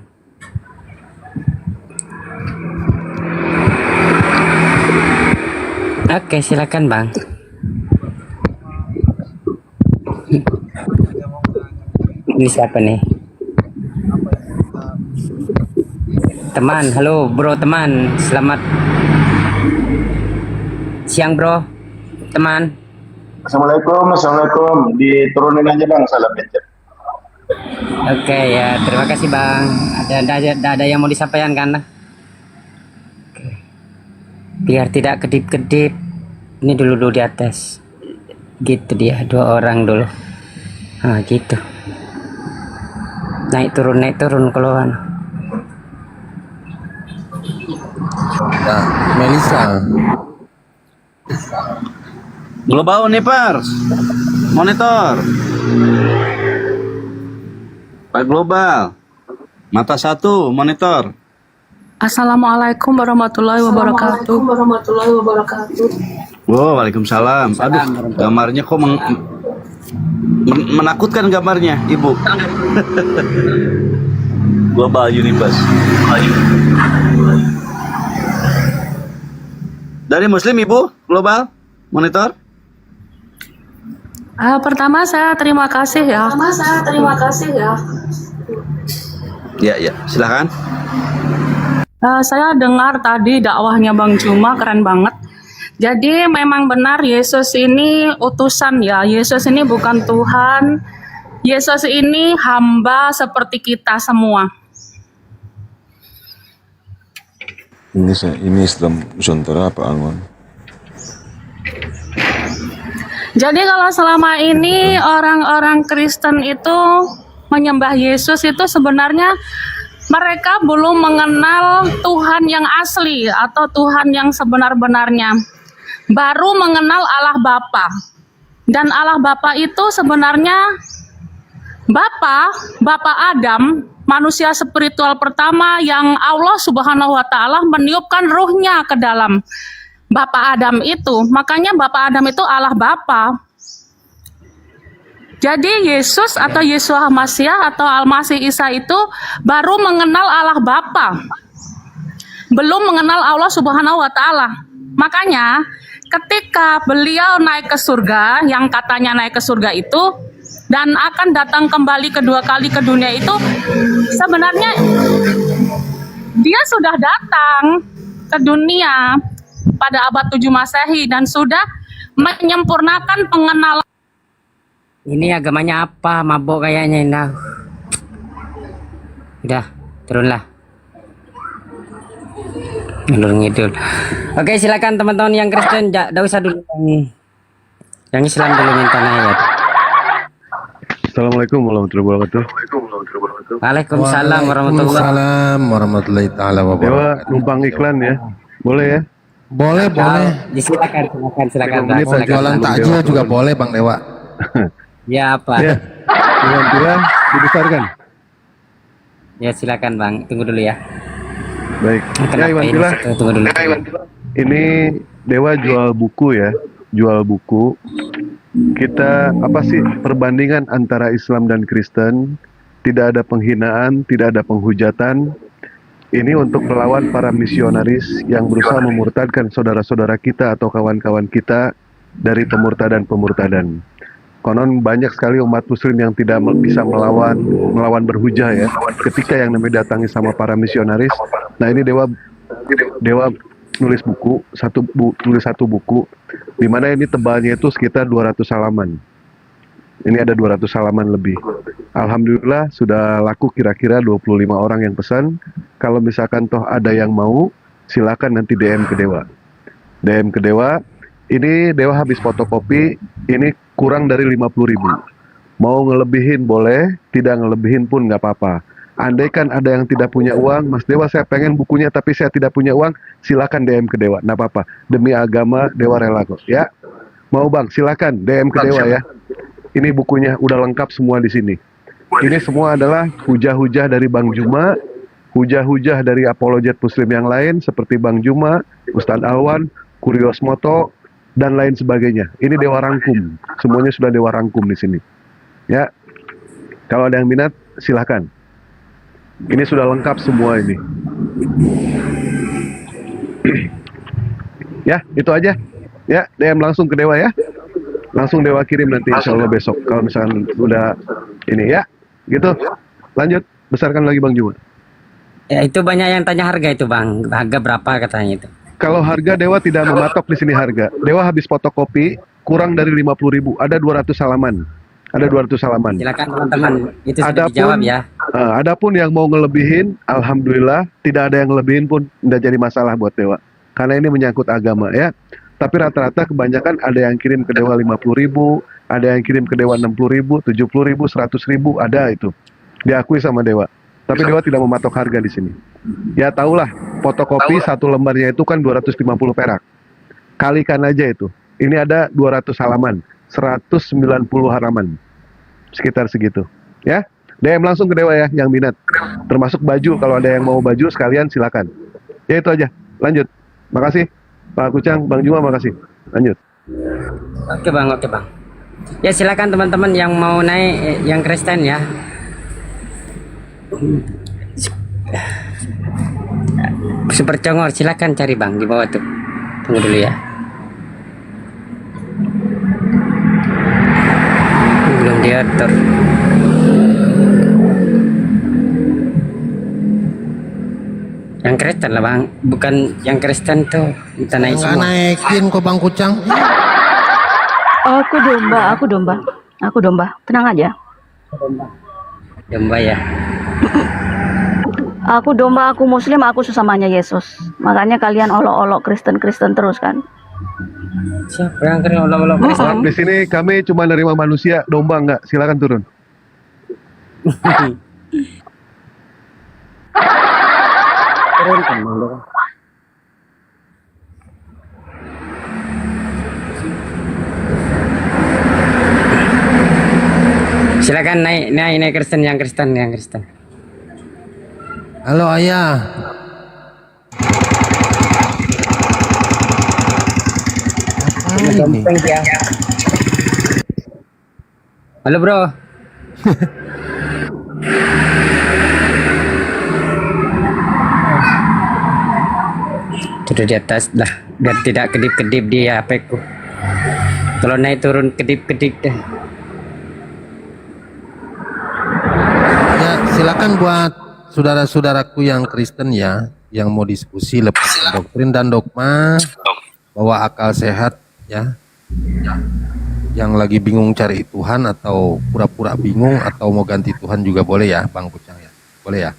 Oke, silakan Bang. Ini siapa nih? Teman, halo bro teman. Selamat siang bro. Teman. Assalamualaikum. Diturunin aja, Bang, salam pencet. Oke ya, terima kasih Bang. Ada yang mau disampaikan kan? Oke. Biar tidak kedip-kedip. Ini dulu di atas. Gitu dia, 2 orang dulu. Nah, gitu. Naik turun keluar. Nah, Melisa. Global Univers. Monitor. Pak Global. Mata 1, monitor. Assalamualaikum warahmatullahi wabarakatuh. Wow, waalaikumsalam. Aduh, gambarnya kok menakutkan gambarnya, Ibu. Global Universe. Dari Muslim, Ibu, Global Monitor. Pertama saya terima kasih ya. Ya, silakan. Saya dengar tadi dakwahnya Bang Juma keren banget. Jadi memang benar Yesus ini utusan ya. Yesus ini bukan Tuhan. Yesus ini hamba seperti kita semua. Ini Islam Nusantara apa Angon? Jadi kalau selama ini orang-orang Kristen itu menyembah Yesus itu sebenarnya mereka belum mengenal Tuhan yang asli atau Tuhan yang sebenar-benarnya. Baru mengenal Allah Bapa. Dan Allah Bapa itu sebenarnya Bapa Adam, manusia spiritual pertama yang Allah Subhanahu wa taala meniupkan ruhnya ke dalam Bapa Adam itu. Makanya Bapa Adam itu Allah Bapa. Jadi Yesus atau Yeshua Mashiach atau Al-Masih Isa itu baru mengenal Allah Bapa. Belum mengenal Allah Subhanahu wa taala. Makanya ketika beliau naik ke surga, yang katanya naik ke surga itu dan akan datang kembali kedua kali ke dunia itu, sebenarnya dia sudah datang ke dunia pada abad 7 Masehi dan sudah menyempurnakan pengenalan. Ini agamanya apa? Mabok kayaknya ini. Udah, turunlah. Ngidul. Oke, silakan teman-teman yang Kristen, enggak usah dulu yang Islam dulu minta naik. Assalamualaikum warahmatullahi wabarakatuh. Waalaikumsalam warahmatullahi wabarakatuh. Waalaikumsalam warahmatullahi taala Dewa wabarakatuh. numpang iklan ya, boleh ya? Boleh. Silakan Bang. Ini Mau jualan Bang takjil Dewa juga turun. boleh Bang Dewa. Ya apa? Ya, dengan bila dibesarkan. Ya silakan Bang, tunggu dulu ya. Baik. Ya Kenapa Iwan ini? Bila, Tunggu dulu. ini Dewa jual buku ya, jual buku. Kita apa sih perbandingan antara Islam dan Kristen? tidak ada penghinaan, tidak ada penghujatan. Ini untuk melawan para misionaris yang berusaha memurtadkan saudara-saudara kita atau kawan-kawan kita dari pemurtadan-pemurtadan. Konon banyak sekali umat muslim yang tidak bisa melawan berhujah ya. Ketika yang namanya datangi sama para misionaris. Nah ini Dewa nulis buku, tulis satu buku, di mana ini tebalnya itu sekitar 200 halaman. Ini ada 200 halaman lebih. Alhamdulillah sudah laku kira-kira 25 orang yang pesan. Kalau misalkan toh ada yang mau, silakan nanti DM ke Dewa. DM ke Dewa. Ini Dewa habis fotokopi, ini kurang dari 50.000. Mau ngelebihin boleh, tidak ngelebihin pun nggak apa-apa. Andaikan ada yang tidak punya uang, Mas Dewa saya pengen bukunya tapi saya tidak punya uang, silakan DM ke Dewa, nggak apa-apa. Demi agama Dewa rela kok, ya. Mau Bang, silakan DM ke Dewa ya. Ini bukunya udah lengkap semua di sini. Ini semua adalah hujah-hujah dari Bang Juma, hujah-hujah dari apologet muslim yang lain seperti Bang Juma, Ustadz Alwan, Kurios Moto, dan lain sebagainya. Ini Dewa rangkum, semuanya sudah Dewa rangkum di sini. Ya, kalau ada yang minat, silahkan. Ini sudah lengkap semua ini. Ya, itu aja. Ya, DM langsung ke Dewa ya. Langsung Dewa kirim nanti insya Allah besok. Kalau misalkan udah ini ya, gitu. Lanjut, besarkan lagi Bang Juma. Ya itu banyak yang tanya harga itu Bang. Harga berapa katanya itu? Kalau harga Dewa tidak mematok di sini harga. Dewa habis fotokopi kurang dari 50.000. Ada 200 halaman. Ada 200 halaman. Silakan teman-teman. Itu sudah dijawab ya. Adapun yang mau ngelebihin, alhamdulillah tidak ada yang ngelebihin pun tidak jadi masalah buat Dewa. Karena ini menyangkut agama ya. Tapi rata-rata kebanyakan ada yang kirim ke Dewa 50.000, ada yang kirim ke Dewa 60.000, 70.000, 100.000, ada itu. Diakui sama Dewa. Tapi Dewa tidak mematok harga di sini. Ya tahulah, fotokopi satu lembarnya itu kan 250 perak. Kalikan aja itu. Ini ada 200 halaman, 190 halaman. Sekitar segitu. Ya, DM langsung ke Dewa ya yang minat. Termasuk baju, kalau ada yang mau baju sekalian silakan. Ya itu aja. Lanjut. Makasih. Pak Kucang, Bang Juma, makasih. Lanjut. Oke Bang, oke Bang. Ya silakan teman-teman yang mau naik yang Kristen ya. Super Congor silakan cari Bang di bawah tuh. Tunggu dulu ya. Belum diatur. Yang Kristen lah Bang, bukan yang Kristen tuh kita naik Nggak semua. naikin kok Bang Kucang. Aku domba. Tenang aja. Domba ya. Aku domba, aku muslim, aku sesamanya Yesus. Makanya kalian olok-olok Kristen terus kan. Siapa yang kena olah-olah Kristen? Di sini kami cuma nerima manusia, domba enggak. Silakan turun. Turun kan Bang. Silakan naik Kristen yang Kristen. Halo ayah. Apa ini? Halo bro. Duduk di atas lah, biar tidak kedip-kedip di HP ku. Kalau naik turun kedip-kedip deh. Ya silakan buat saudara-saudaraku yang Kristen ya, yang mau diskusi lepas doktrin dan dogma, bawa akal sehat ya. Yang lagi bingung cari Tuhan atau pura-pura bingung atau mau ganti Tuhan juga boleh ya, Bang Kucang ya, boleh ya.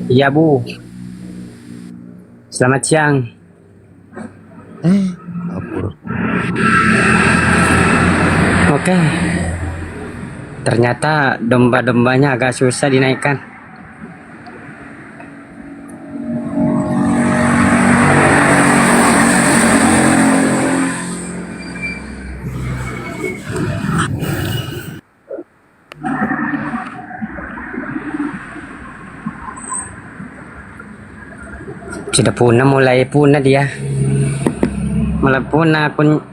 Iya Bu. Selamat siang. Kabur. Oke. Ternyata domba-dombanya agak susah dinaikkan. Sudah punah, mulai punah dia. Mulai punah akun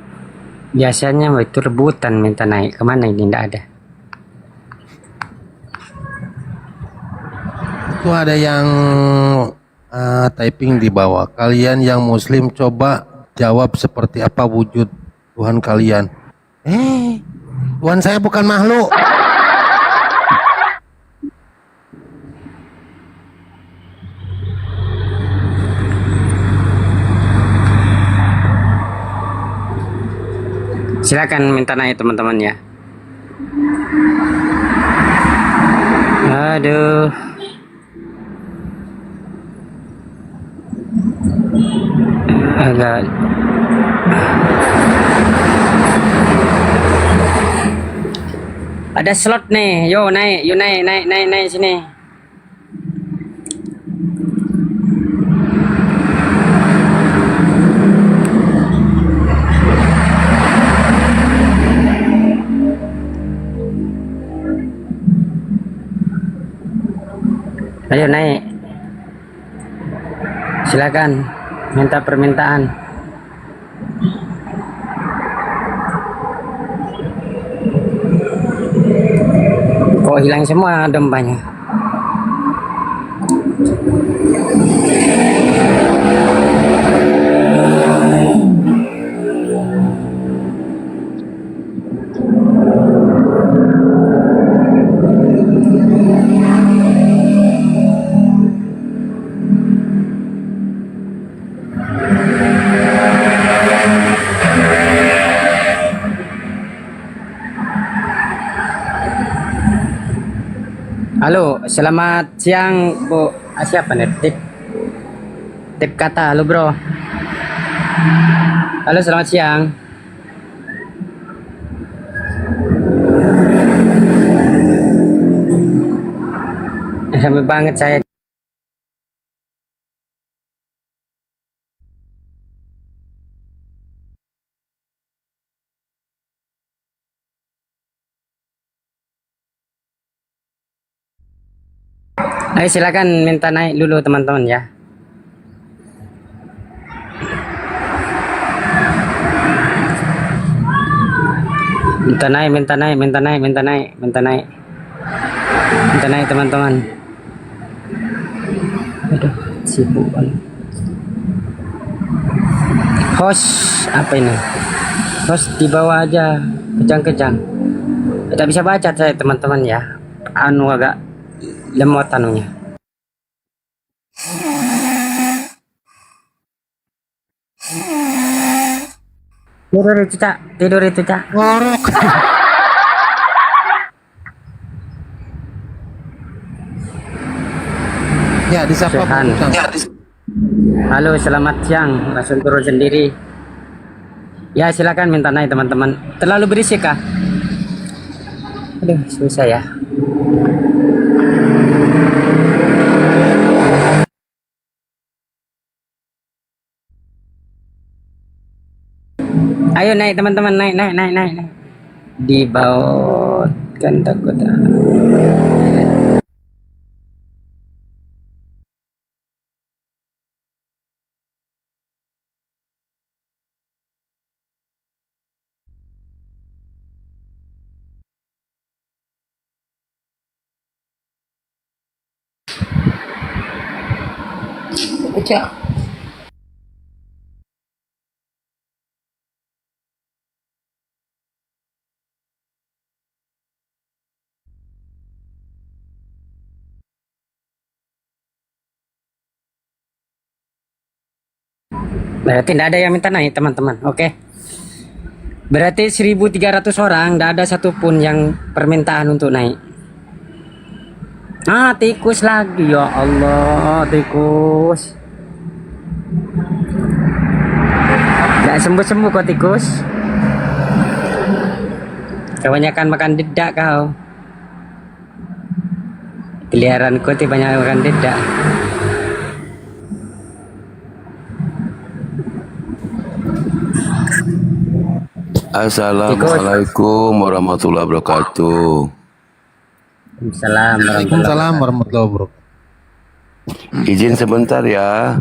Biasanya itu rebutan minta naik. Kemana ini? Nggak ada. Itu ada yang typing di bawah. Kalian yang muslim coba jawab seperti apa wujud Tuhan kalian. Tuhan saya bukan makhluk. Silakan minta naik teman-teman ya. Aduh. Agak ada slot nih. Yo naik, yuk naik sini. Ayo naik. Silakan minta permintaan. Kok hilang semua dompanya? Halo, selamat siang Bu. Siapa nih? Tip kata, halo bro. Halo, selamat siang. Sampai banget saya. Ayo silakan minta naik dulu teman-teman ya. Minta naik teman-teman. Aduh, sibuk banget. Host apa ini? Host di bawah aja, kejang-kejang. Tidak bisa baca saya teman-teman ya. Anu agak lemot anunya. Tidur itu cak. Ngorok. Ya, disapa Sehan. Bang. Halo, selamat siang. Langsung turun sendiri. Ya, silakan minta naik teman-teman. Terlalu berisik kah? Aduh, susah ya. Ayo naik teman-teman, naik. Di bawah kan takut. Berarti tidak ada yang minta naik teman-teman. Oke. Berarti 1.300 orang, tidak ada satupun yang permintaan untuk naik. Tikus lagi, ya Allah, tikus. Tidak sembuh-sembuh kok tikus. Kebanyakan makan dedak kau. Peliharaan kau banyak makan dedak. Assalamualaikum warahmatullahi wabarakatuh. Waalaikumsalam warahmatullahi wabarakatuh. Izin sebentar ya.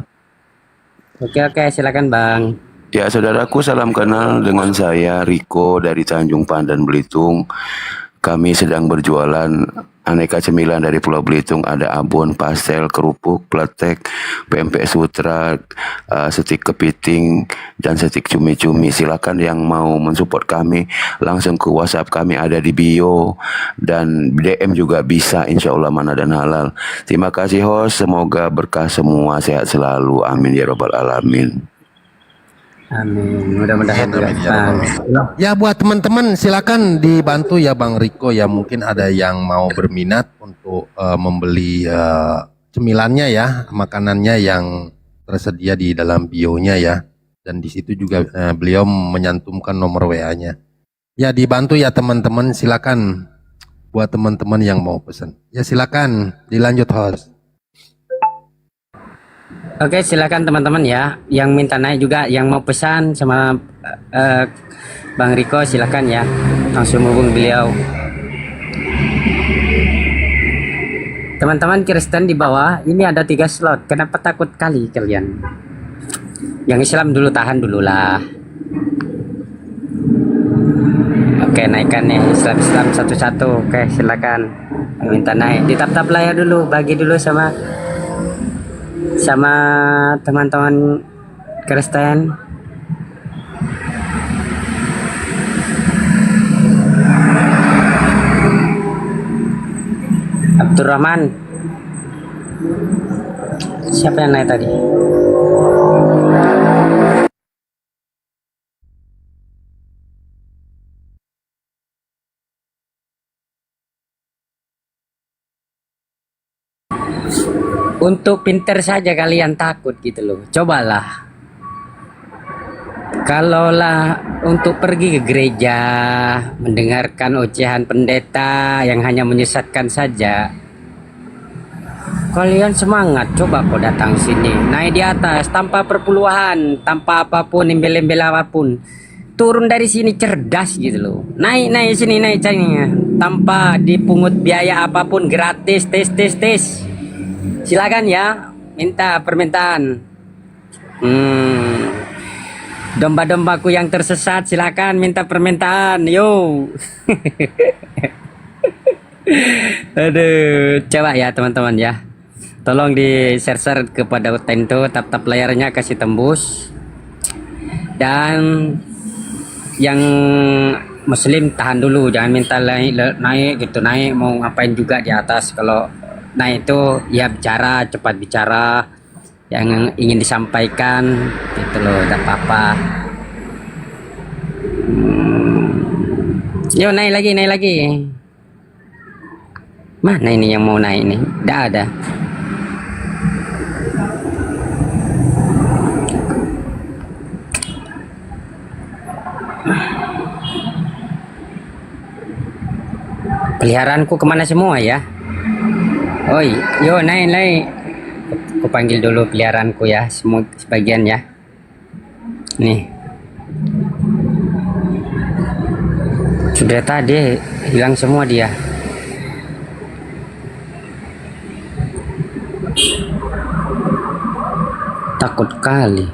Oke, silakan Bang. Ya, saudaraku, salam kenal, dengan saya Riko dari Tanjung Pandan, Belitung. Kami sedang berjualan aneka cemilan dari Pulau Belitung. Ada abon, pastel, kerupuk, pletek, pempek sutra, stik kepiting, dan stik cumi-cumi. Silakan yang mau mensupport kami langsung ke WhatsApp kami, ada di bio, dan DM juga bisa, insya Allah mana dan halal. Terima kasih host, semoga berkah semua, sehat selalu, amin ya robbal alamin. Amin. Mudah-mudahan juga. Ya, buat teman-teman silakan dibantu ya Bang Riko ya, mungkin ada yang mau berminat untuk membeli cemilannya ya, makanannya yang tersedia di dalam bio-nya ya, dan di situ juga beliau menyantumkan nomor WA-nya. Ya, dibantu ya teman-teman, silakan buat teman-teman yang mau pesan. Ya silakan dilanjut host. Oke, silakan teman-teman ya, yang minta naik juga, yang mau pesan sama Bang Riko, silakan ya, langsung hubung beliau. Teman-teman Kristen di bawah, ini ada 3 slot. Kenapa takut kali kalian? Yang Islam dulu, tahan dulu lah. Oke, naikkan nih Islam satu-satu. Oke, silakan. Yang minta naik, ditap-tap layar dulu, bagi dulu sama teman-teman Kristen. Abdurrahman, siapa yang naik tadi? Untuk pinter saja kalian takut gitu loh. Cobalah. Kalaulah untuk pergi ke gereja, mendengarkan ocehan pendeta yang hanya menyesatkan saja, kalian semangat. Coba kau datang sini, naik di atas tanpa perpuluhan, tanpa apapun, embel-embel apapun. Turun dari sini cerdas gitu loh. Naik sini, naik carinya, tanpa dipungut biaya apapun, gratis, tes. Silakan ya, minta permintaan. Domba-dombaku yang tersesat, silakan minta permintaan. Yo. Aduh, coba ya teman-teman ya. Tolong di share kepada Utento, tap-tap layarnya kasih tembus. Dan yang muslim tahan dulu, jangan minta naik gitu, naik mau ngapain juga di atas. Kalau naik itu ya bicara, cepat bicara yang ingin disampaikan gitu loh, tidak apa-apa. Yo, naik lagi. Mana ini yang mau naik nih? Tidak ada. Peliharaanku kemana semua ya? Oi, yo naik. Aku panggil dulu peliharaanku ya, semua sebagian ya. Nih. Sudah tadi hilang semua dia. Takut kali.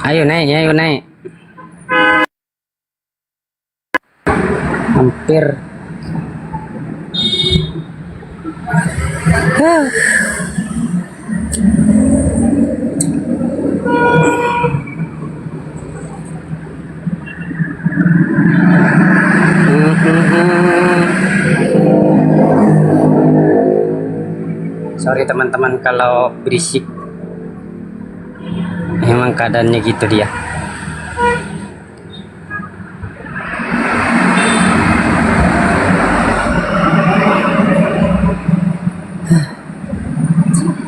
Ayo naik. Hampir. Sorry teman-teman kalau berisik. Emang keadaannya gitu dia.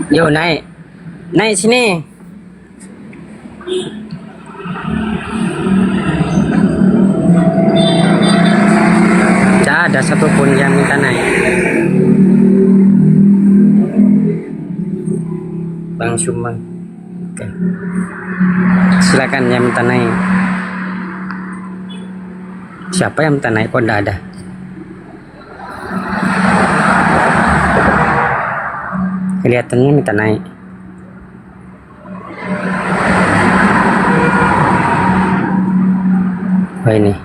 Yo, naik sini. Tidak ada satupun yang minta naik. Bang Sumbang. Oke. Silakan yang minta naik. Siapa yang minta naik? Kok enggak ada? Kelihatannya minta naik. Oh ini.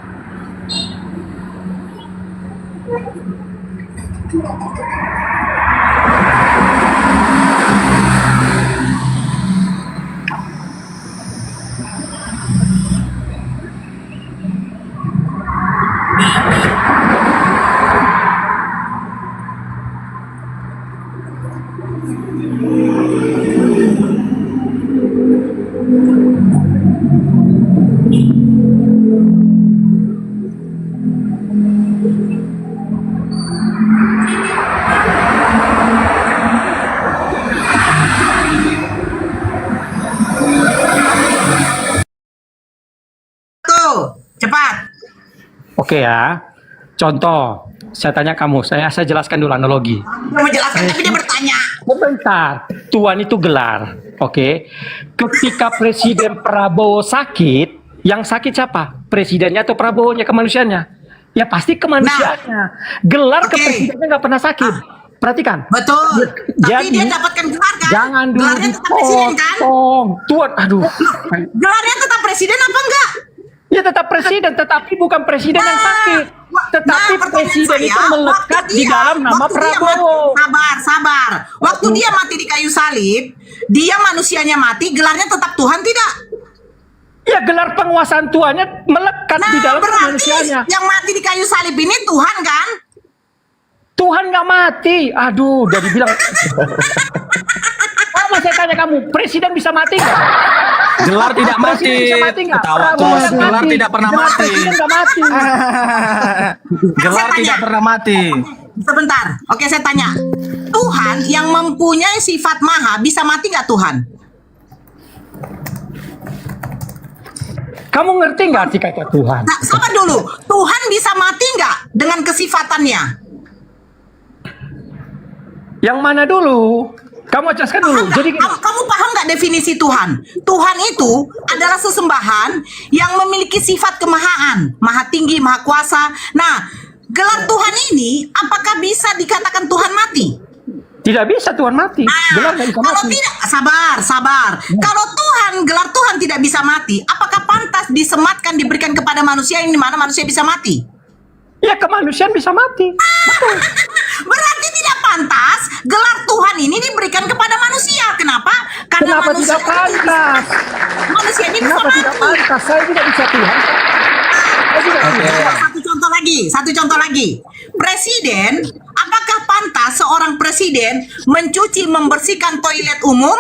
Oke ya. Contoh, saya tanya kamu, saya jelaskan dulu analogi. Menjelaskan tapi dia bertanya. Sebentar, Tuhan itu gelar. Oke. Ketika Presiden Prabowo sakit, yang sakit siapa? Presidennya atau Prabowo-nya, kemanusiaannya? Ya pasti kemanusiaannya. Gelar kepresidennya nggak pernah sakit. Perhatikan. Betul. Tapi Jadi, dia dapatkan gelar kan? Jangan dulu Gelarnya tetap presiden kan? dipotong. Tuhan, aduh. Gelarnya tetap presiden apa enggak? Ya tetap presiden, tetapi bukan presiden yang sakit. Tetapi presiden itu melekat di dalam nama Prabowo. Sabar. Waktu dia mati di kayu salib, dia manusianya mati, gelarnya tetap Tuhan tidak? Ya gelar penguasaan Tuhannya melekat di dalam kemanusiaannya. Yang mati di kayu salib ini Tuhan kan? Tuhan nggak mati. Aduh, udah dibilang. Saya tanya kamu, presiden bisa mati nggak? Gelar tidak mati. Ketawa terus. Gelar tidak pernah mati. Presiden nggak mati. Gelar tidak pernah mati. Sebentar. Oke, saya tanya. Tuhan yang mempunyai sifat maha bisa mati nggak Tuhan? Kamu ngerti nggak arti kata Tuhan? Nah, sabar dulu. Tuhan bisa mati nggak dengan kesifatannya? Yang mana dulu? Kamu jelaskan dulu. Jadi kamu paham nggak definisi Tuhan? Tuhan itu adalah sesembahan yang memiliki sifat kemahaan, maha tinggi, maha kuasa. Nah, gelar Tuhan ini apakah bisa dikatakan Tuhan mati? Tidak bisa Tuhan mati. Gelar nggak bisa Kalau mati. tidak, sabar. Kalau gelar Tuhan tidak bisa mati, apakah pantas disematkan diberikan kepada manusia yang dimana manusia bisa mati? Ya kemanusiaan bisa mati. Betul. Berarti tidak pantas gelar Tuhan ini diberikan kepada manusia. Kenapa? Karena Kenapa manusia tidak pantas? Manusia ini bisa Kenapa mati. tidak pantas? Saya tidak bisa Tuhan. Satu contoh lagi. Presiden, apakah pantas seorang presiden mencuci membersihkan toilet umum?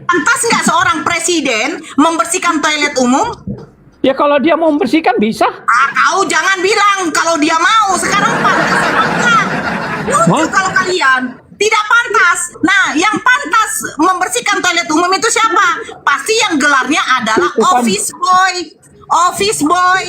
Pantas nggak seorang presiden membersihkan toilet umum? Ya kalau dia mau membersihkan bisa. Kau jangan bilang kalau dia mau. Sekarang pantas apa enggak? Lucu kalau kalian. Tidak pantas. Nah, yang pantas membersihkan toilet umum itu siapa? Pasti yang gelarnya adalah office boy. Office boy.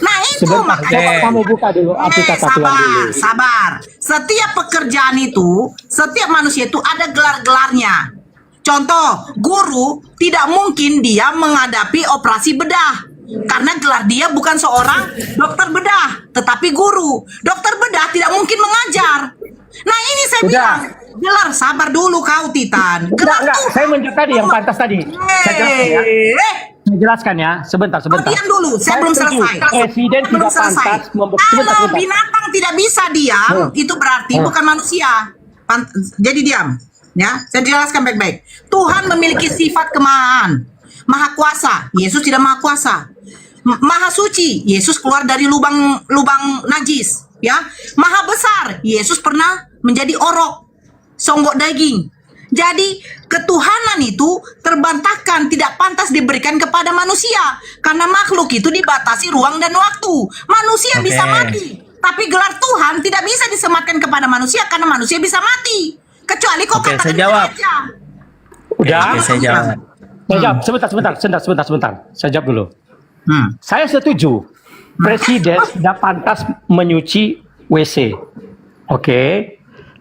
Nah itu makanya. Kamu buka dulu arti kata Tuhan dulu. Sabar. Setiap pekerjaan itu, setiap manusia itu ada gelar-gelarnya. Contoh, guru tidak mungkin dia menghadapi operasi bedah. Karena gelar dia bukan seorang dokter bedah, tetapi guru. Dokter bedah tidak mungkin mengajar. Nah ini saya bilang, gelar sabar dulu kau Titan. Gelar Enggak, saya menunjuk tadi yang pantas tadi. Saya jelaskan ya. Saya jelaskan ya, sebentar. Diam dulu, saya belum selesai. Presiden tidak pantas Kalau binatang tidak bisa diam, itu berarti bukan manusia. Jadi diam. Ya, saya jelaskan baik-baik. Tuhan memiliki sifat kemahaan, maha kuasa. Yesus tidak maha kuasa. Maha suci, Yesus keluar dari lubang najis. Ya, maha besar, Yesus pernah menjadi orok, songgok daging. Jadi ketuhanan itu terbantahkan, tidak pantas diberikan kepada manusia karena makhluk itu dibatasi ruang dan waktu. Manusia bisa mati, tapi gelar Tuhan tidak bisa disematkan kepada manusia karena manusia bisa mati. Kecuali kok katakan saya jawab. aja. Udah. Saya jawab. Saya jawab. Sebentar. Saya jawab dulu. Saya setuju. Presiden tidak pantas menyuci WC. Oke.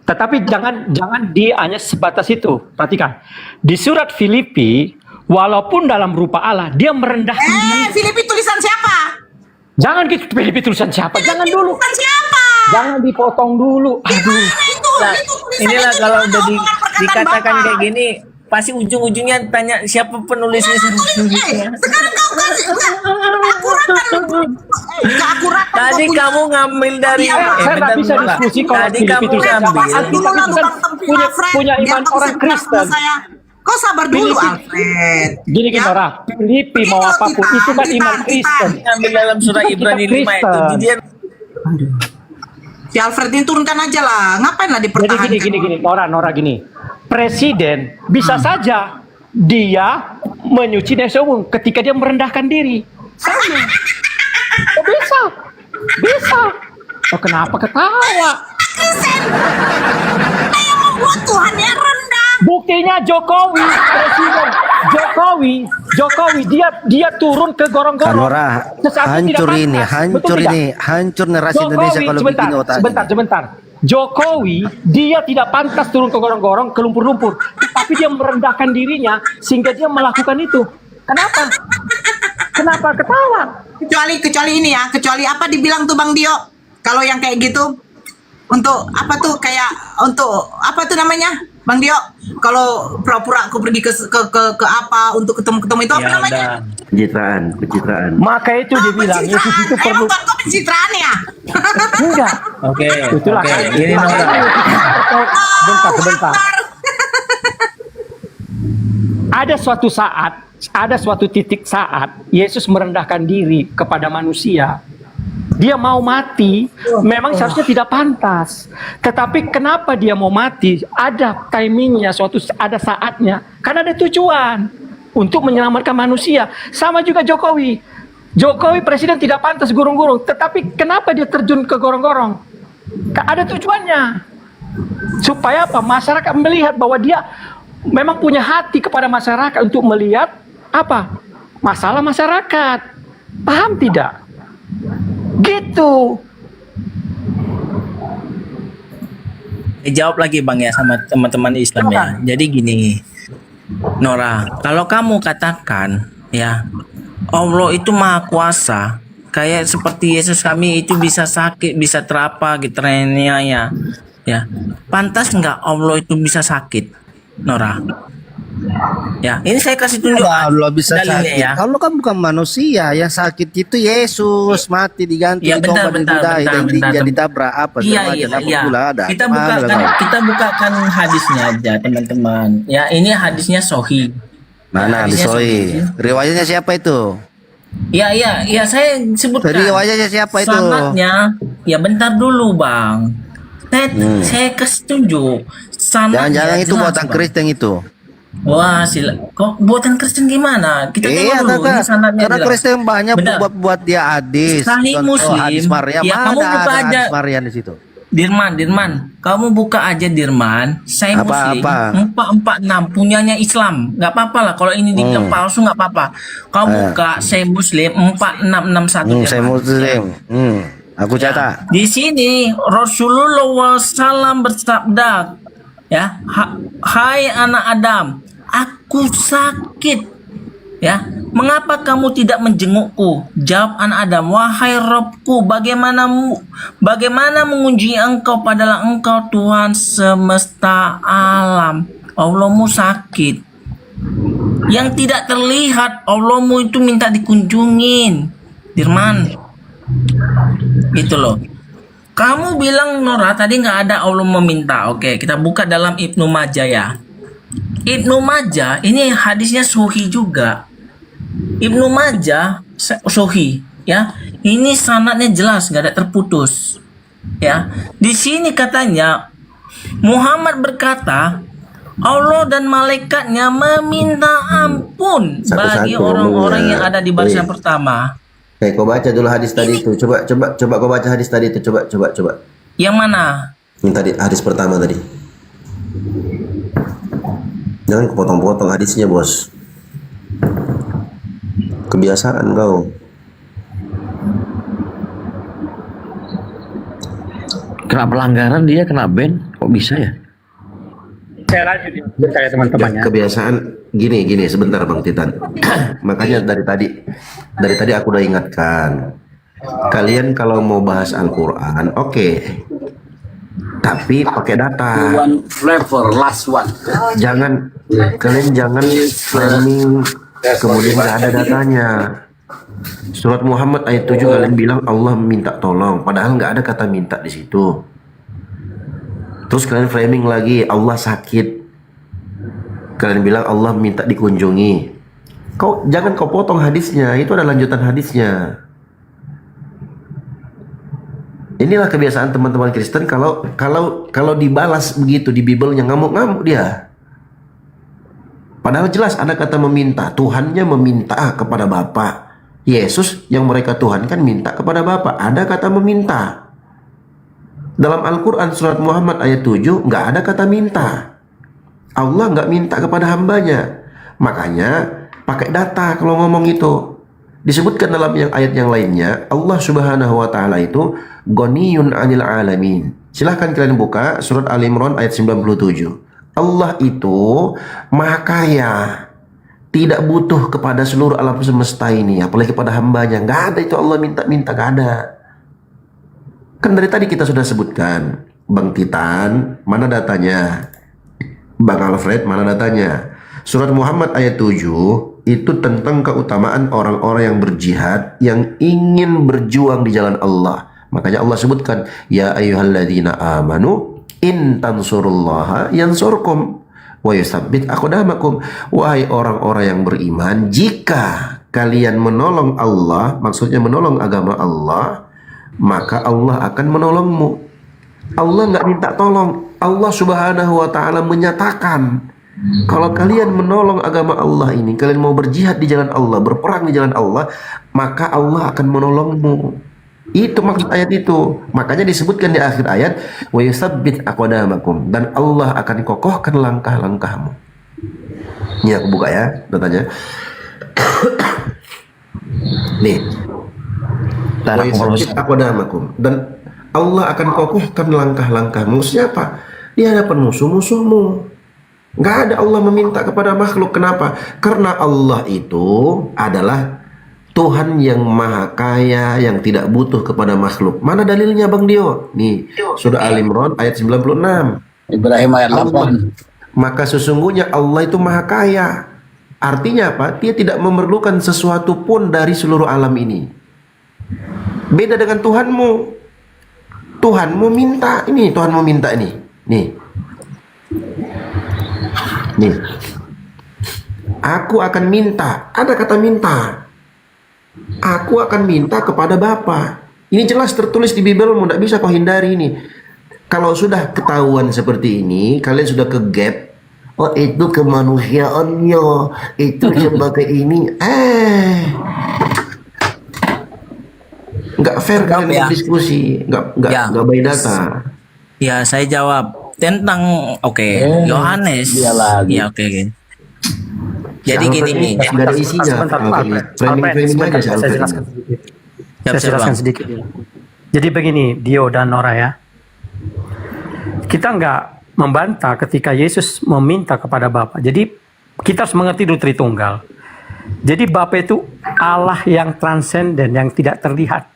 Tetapi jangan di hanya sebatas itu. Perhatikan. Di surat Filipi, walaupun dalam rupa Allah, dia merendahkan diri. Filipi tulisan siapa? Jangan gitu, Filipi tulisan siapa? Jangan dulu. Tulisan siapa? Jangan dipotong dulu. Aduh. Nah, itu tulisannya Inilah jadi kalau bodoh, udah bukan perkataan dikatakan Bapak. kayak gini, pasti ujung-ujungnya tanya siapa penulisnya. Sekarang kau kasih keakuratan. Tadi kamu ngambil dari Saya nggak bisa bentar. diskusi kalau Tadi Filipi kamu tulisan siapa. ngambil. Alkitab itu kan punya iman orang Kristen. Kau sabar dulu, Filipi. Alfred. Gini Nora, Filipi mau Kalau apapun kita- itu kan kita- iman Kristen. Ngambil dalam surah Kita Ibrani 5 itu. Kristen. Dia Si Alfred ini turunkan aja lah. Ngapain lah Jadi dipertahankan? gini, Nora gini. Presiden bisa saja dia menyuci nasi umum ketika dia merendahkan diri. Sama. Oh, bisa. Oh, kenapa ketawa? Kristen. Yang membuat Tuhannya rendah. Buktinya Jokowi, Presiden Jokowi dia turun ke gorong-gorong. Kanora, Sesaat tidak hancur ini, pantas. hancur Betul tidak? ini, hancur narasi Indonesia kalau begini otaknya. Sebentar. Jokowi dia tidak pantas turun ke gorong-gorong, ke lumpur-lumpur, tapi dia merendahkan dirinya sehingga dia melakukan itu. Kenapa? Kenapa ketawa? Kecuali ini ya, kecuali apa dibilang tuh Bang Dio? Kalau yang kayak gitu untuk apa tuh kayak untuk apa tuh namanya? Bang Dio, kalau pura-pura aku pergi ke apa untuk ketemu itu apa namanya? Pencitraan. Maka itu dia bilang Yesus itu perlu. Emang Tuhan kau pencitraan ya? Enggak. Oke. Itulah. Ini Nora. Sebentar. Ada suatu titik saat Yesus merendahkan diri kepada manusia. Dia mau mati, memang seharusnya tidak pantas. Tetapi kenapa dia mau mati? Ada timingnya, ada saatnya. Karena ada tujuan untuk menyelamatkan manusia. Sama juga Jokowi. Jokowi presiden tidak pantas gurung-gurung. Tetapi kenapa dia terjun ke gorong-gorong? Ada tujuannya. Supaya apa? Masyarakat melihat bahwa dia memang punya hati kepada masyarakat untuk melihat apa? Masalah masyarakat. Paham tidak? Gitu. Jawab lagi Bang ya sama teman-teman Islam ya. Jadi gini, Nora, kalau kamu katakan ya Allah itu maha kuasa, kayak seperti Yesus kami itu bisa sakit, bisa terapa gitu ya. Pantas nggak Allah itu bisa sakit, Nora? Ya, ini saya kasih tunjuk Allah bisa dalilnya sakit. ya. Kalau kan bukan manusia, yang sakit itu Yesus mati diganti Ya, bentar, dan bentar. ditabrak apa Iya. ada. Kita bukakan hadisnya aja teman-teman. Ya, ini hadisnya Sahih. Mana di Hadisnya Soi? Sahih. Riwayatnya siapa itu? Iya, saya sebutkan. Riwayatnya siapa itu? Sanadnya, ya bentar dulu Bang. Saya kasih tunjuk. Sanadnya Jangan-jangan itu jelas, buatan Bang. Kristen itu. Wah, kok buatan Kristen gimana? Kita Iya, tengok dulu. Ini sanadnya karena jelas. Kristen banyak Benar. buat dia hadis. Sahih Contoh Muslim. hadis Maryam, Ya, kamu ada buka aja. hadis Maryam di situ. Dirman, kamu buka aja Dirman. Saya Muslim. 446 punyanya Islam. Nggak apa-apa lah. Kalau ini dibilang palsu nggak apa-apa. Kau buka saya Muslim 4661. Saya Muslim. Aku catat. Di sini Rasulullah SAW bersabda, ya, hai anak Adam, aku sakit. Ya, mengapa kamu tidak menjengukku? Jawab anak Adam, wahai Robku, bagaimana mengunjungi engkau padahal engkau Tuhan semesta alam. Allahmu sakit. Yang tidak terlihat, Allahmu itu minta dikunjungin. Dirman. Gitu loh. Kamu bilang Nora tadi nggak ada Allah meminta. Oke, kita buka dalam Ibnu Majah ya. Ibnu Majah ini hadisnya Sahih juga. Ibnu Majah Sahih ya. Ini sanadnya jelas, nggak ada terputus. Ya. Di sini katanya Muhammad berkata, Allah dan malaikatnya meminta ampun bagi orang-orang yang ada di barisan pertama. Oke, kau baca dulu hadis tadi itu. Coba kau baca hadis tadi itu. Coba. Yang mana? Yang tadi hadis pertama tadi. Jangan kepotong-potong hadisnya, Bos. Kebiasaan kau. kena pelanggaran, dia kena ban, kok bisa ya? Saya lanjut ya teman-teman ya. Kebiasaan gini sebentar Bang Titan. Makanya dari tadi aku udah ingatkan. Kalian kalau mau bahas Al-Qur'an, oke. Tapi pakai data. One flavor, last one. Kalian jangan framing kemudian nggak ada datanya. Surat Muhammad ayat 7 kalian bilang Allah minta tolong, padahal nggak ada kata minta di situ. Terus kalian framing lagi Allah sakit. Kalian bilang Allah minta dikunjungi. Jangan kau potong hadisnya, itu ada lanjutan hadisnya. Inilah kebiasaan teman-teman Kristen kalau dibalas begitu di Bibelnya ngamuk-ngamuk dia. Padahal jelas ada kata meminta, Tuhannya meminta kepada Bapa. Yesus yang mereka tuhankan minta kepada Bapa. Ada kata meminta. Dalam Al-Quran surat Muhammad ayat 7 nggak ada kata minta. Allah nggak minta kepada hambanya. Makanya pakai data kalau ngomong itu. Disebutkan dalam ayat yang lainnya, Allah Subhanahu wa taala itu Ghaniyun 'anil 'alamin. Silahkan kalian buka surat Al Imran ayat 97. Allah itu Maha Kaya, tidak butuh kepada seluruh alam semesta ini, apalagi kepada hambanya. Nggak ada itu Allah minta-minta, nggak ada. Kan dari tadi kita sudah sebutkan. Bang Titan, mana datanya? Bang Alfred, mana datanya? Surat Muhammad ayat 7 itu tentang keutamaan orang-orang yang berjihad, yang ingin berjuang di jalan Allah. Makanya Allah sebutkan, ya ayyuhalladzina amanu in tansurullaha yansurkum wa yusabbit aqdamakum. Wahai orang-orang yang beriman, jika kalian menolong Allah, maksudnya menolong agama Allah, maka Allah akan menolongmu. Allah nggak minta tolong. Allah Subhanahu wa taala menyatakan, kalau kalian menolong agama Allah ini, kalian mau berjihad di jalan Allah, berperang di jalan Allah, maka Allah akan menolongmu. Itu maksud ayat itu. Makanya disebutkan di akhir ayat, wa yusabbit aqdamakum, dan Allah akan kokohkan langkah-langkahmu. Ini aku buka ya datanya. Nih. Wa yusabbit aqdamakum, dan Allah akan kokohkan langkah-langkahmu. Siapa? Di hadapan musuh-musuhmu. Nggak ada Allah meminta kepada makhluk. Kenapa? Karena Allah itu adalah Tuhan yang Maha Kaya, yang tidak butuh kepada makhluk. Mana dalilnya Bang Dio? Nih, surah Al Imran ayat 96. Ibrahim ayat 8. Maka sesungguhnya Allah itu Maha Kaya. Artinya apa? Dia tidak memerlukan sesuatu pun dari seluruh alam ini. Beda dengan Tuhanmu. Tuhanmu minta. Ini Tuhanmu minta ini. Nih. Aku akan minta. Ada kata minta. Aku akan minta kepada Bapa. Ini jelas tertulis di Bibelmu, tidak bisa kau hindari ini. Kalau sudah ketahuan seperti ini, kalian sudah ke gap. Oh, itu kemanusiaannya, itu sebagai ini. Nggak fair kalian berdiskusi, nggak by data. Ya, saya jawab tentang Yohanes. Ya, oke. Jadi gini nih. Nggak ada isinya. Framing aja saya jelaskan sedikit. Jadi begini, Dio dan Nora ya. Kita nggak membantah ketika Yesus meminta kepada Bapa. Jadi kita harus mengerti dulu Tritunggal. Jadi Bapa itu Allah yang transenden, yang tidak terlihat.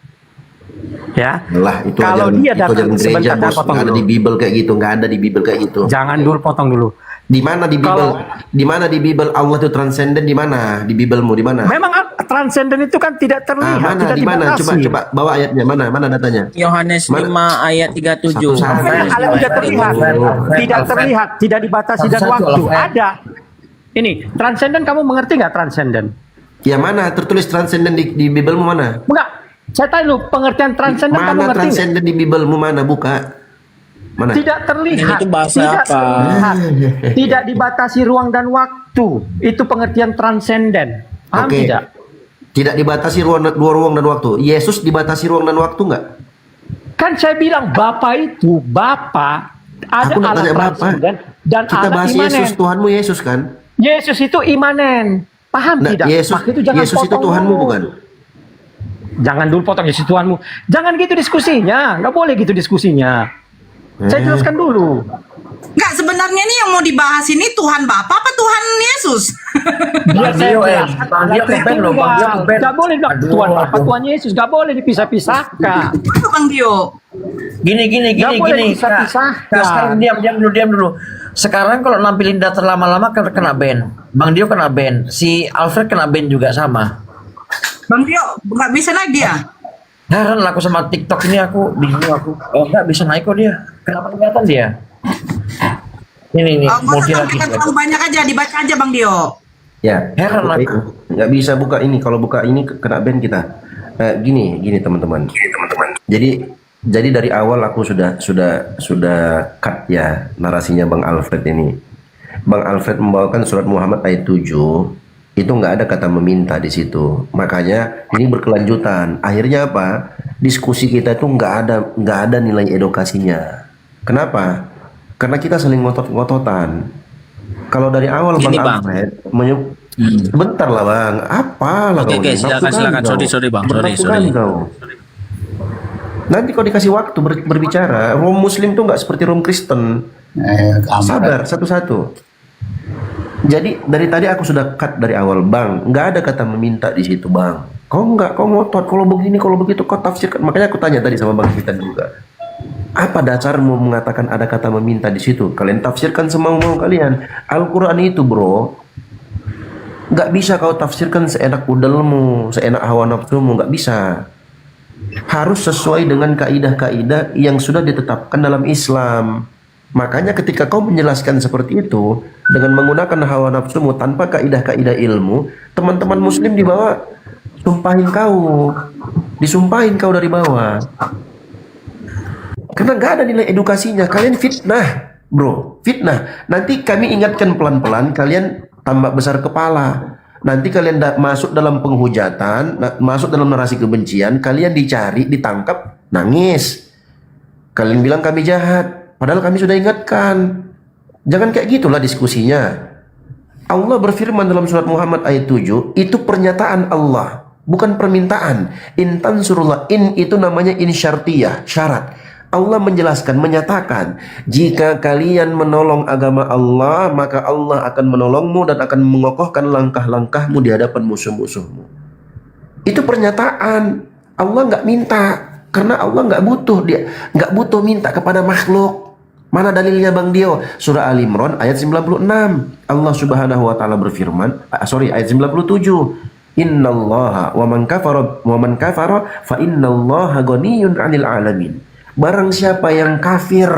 Ya. Lah, itu kalau dia datang sebentar, nggak ada di Bible kayak gitu, nggak ada di Bible kayak gitu. Jangan dulu potong dulu. Di mana di Bible? Di mana di Bible Allah itu transenden? Di mana? Di Biblemu di mana? Memang transenden itu kan tidak terlihat, mana? tidak Di mana? dibatasi. Coba bawa ayatnya mana? Mana datanya? Yohanes 5 ayat 37. Tidak terlihat, tidak terlihat, tidak dibatasi dan waktu. Ada. Ini transenden, kamu mengerti nggak transenden? Ya mana? Tertulis transenden di Biblemu mana? Enggak. Saya tanya lu pengertian transenden, kamu Mana ngerti nggak? transenden di Biblemu mana? Buka. Mana? Tidak terlihat. Itu bahasa tidak apa? terlihat. Tidak dibatasi ruang dan waktu. Itu pengertian transenden. Paham Oke. tidak? Tidak dibatasi ruang dan waktu. Yesus dibatasi ruang dan waktu nggak? Kan saya bilang Bapa itu Bapa, ada Aku nggak Allah tanya Bapa. transenden dan Kita ada bahas imanen. Yesus, Tuhanmu Yesus kan? Yesus itu imanen. Paham Nah, tidak? Yesus, Maka itu jangan Yesus itu potong Tuhanmu dulu. bukan? Jangan dulu potong Yesus Tuhanmu. Jangan gitu diskusinya. Nggak boleh gitu diskusinya. Saya jelaskan dulu. Enggak, sebenarnya nih yang mau dibahas ini Tuhan Bapa apa Tuhan Yesus? Biar saya jelaskan. Bang Dio keben loh, Bang Dio keben. Gak boleh bilang Aduh, Tuhan Bapa, aduh. Tuhan Yesus. Gak boleh dipisah-pisahkan. Itu Bang Dio. Gini. Gak boleh Kak, dipisah-pisahkan. sekarang diam dulu. Sekarang kalau nampilin data lama-lama kena ban. Bang Dio kena ban. Si Alfred kena ban juga sama. Bang Dio, nggak bisa naik dia. Heran aku sama TikTok ini, aku bingung aku. Oh nggak bisa naik kok dia. Kenapa kelihatan dia? Ini Oh, nggak multi usah lagi. sampaikan terlalu banyak aja, dibaca aja Bang Dio. Ya, Heran aku. nggak bisa buka ini. Kalau buka ini kena ban kita. Gini teman-teman. Jadi dari awal aku sudah cut ya narasinya Bang Alfred ini. Bang Alfred membawakan surat Muhammad ayat 7, itu nggak ada kata meminta di situ. Makanya ini berkelanjutan. Akhirnya apa? Diskusi kita itu nggak ada nilai edukasinya. Kenapa? Karena kita saling ngotot-ngototan. Kalau dari awal Gini, Bang Alfred sebentar lah Bang, apalah Oke, kau ini? silakan. Nafsu Sorry Bang, Bernafsu sorry. kau. Nanti kalau dikasih waktu berbicara, Rom Muslim tuh nggak seperti Rom Kristen. Sabar satu-satu. Jadi dari tadi aku sudah cut dari awal Bang, nggak ada kata meminta di situ Bang. Kau ngotot, kalau begini, kalau begitu kau tafsirkan. Makanya aku tanya tadi sama Bang Kitan juga. Apa dasarmu mengatakan ada kata meminta di situ? Kalian tafsirkan semau-mau kalian. Al-Quran itu bro, nggak bisa kau tafsirkan seenak udelmu, seenak hawa nafsumu, nggak bisa. Harus sesuai dengan kaidah-kaidah yang sudah ditetapkan dalam Islam. Makanya ketika kau menjelaskan seperti itu dengan menggunakan hawa nafsumu tanpa kaidah-kaidah ilmu, teman-teman muslim di bawah disumpahin kau dari bawah. Karena nggak ada nilai edukasinya. Kalian fitnah, bro, fitnah. Nanti kami ingatkan pelan-pelan, kalian tambah besar kepala. Nanti kalian masuk dalam penghujatan, masuk dalam narasi kebencian, kalian dicari, ditangkap, nangis. Kalian bilang kami jahat, padahal kami sudah ingatkan. Jangan kayak gitulah diskusinya. Allah berfirman dalam surat Muhammad ayat 7, itu pernyataan Allah, bukan permintaan. Intan surullah, in itu namanya in syartiyah, syarat. Allah menjelaskan, menyatakan, jika kalian menolong agama Allah, maka Allah akan menolongmu dan akan mengokohkan langkah-langkahmu di hadapan musuh-musuhmu. Itu pernyataan. Allah nggak minta, karena Allah nggak butuh minta kepada makhluk. Mana dalilnya Bang Dio? Surah Al Imran ayat 96. Allah Subhanahu wa taala berfirman, ayat 97. Innallaha wa man kafara fa innallaha ghaniyun 'anil 'alamin. Barang siapa yang kafir,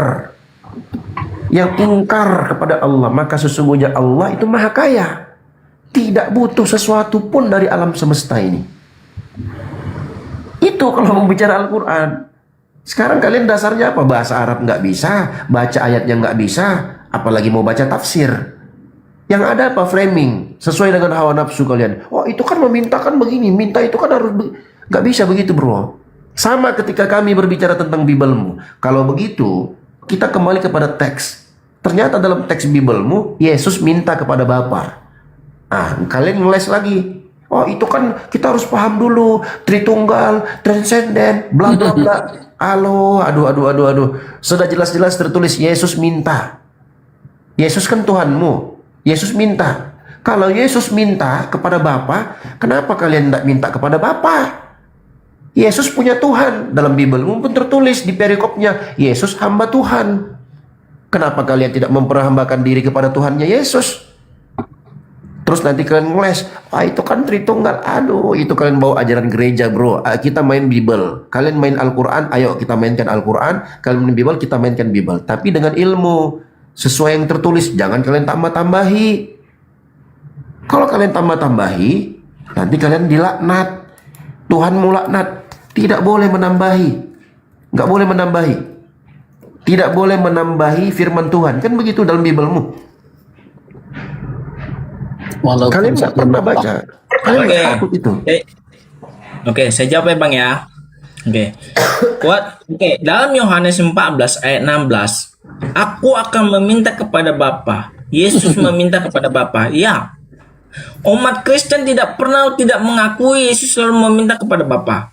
yang ingkar kepada Allah, maka sesungguhnya Allah itu maha kaya, tidak butuh sesuatu pun dari alam semesta ini. Itu kalau membicara Al-Quran. Sekarang kalian dasarnya apa? Bahasa Arab nggak bisa, baca ayatnya nggak bisa, apalagi mau baca tafsir. Yang ada apa? Framing sesuai dengan hawa nafsu kalian. Oh itu kan memintakan begini, minta itu kan harus nggak bisa begitu bro. Sama ketika kami berbicara tentang Biblemu. Kalau begitu, kita kembali kepada teks. Ternyata dalam teks Biblemu, Yesus minta kepada Bapa. Kalian ngeles lagi. Oh, itu kan kita harus paham dulu. Tritunggal, transenden, bla bla bla. Aduh. Sudah jelas-jelas tertulis Yesus minta. Yesus kan Tuhanmu. Yesus minta. Kalau Yesus minta kepada Bapa, kenapa kalian tidak minta kepada Bapa? Yesus punya Tuhan. Dalam Bible pun tertulis di perikopnya, Yesus hamba Tuhan. Kenapa kalian tidak memperhambakan diri kepada Tuhannya Yesus? Terus nanti kalian ngeles, itu kan Tritunggal. Aduh, itu kalian bawa ajaran gereja bro. Kita main Bible, kalian main Al-Quran. Ayo kita mainkan Al-Quran. Kalian main Bible, kita mainkan Bible. Tapi dengan ilmu, sesuai yang tertulis. Jangan kalian tambah-tambahi. Kalau kalian tambah-tambahi, nanti kalian dilaknat. Tuhan mau laknat. Tidak boleh menambahi. Nggak boleh menambahi. Tidak boleh menambahi firman Tuhan. Kan begitu dalam Biblemu. Kalian nggak pernah baca. Kalian nggak takut itu. Oke, saya jawab ya Bang ya. Oke. Dalam Yohanes 14 ayat 16, aku akan meminta kepada Bapa. Yesus meminta kepada Bapa. Ya. Umat Kristen tidak pernah tidak mengakui Yesus selalu meminta kepada Bapa.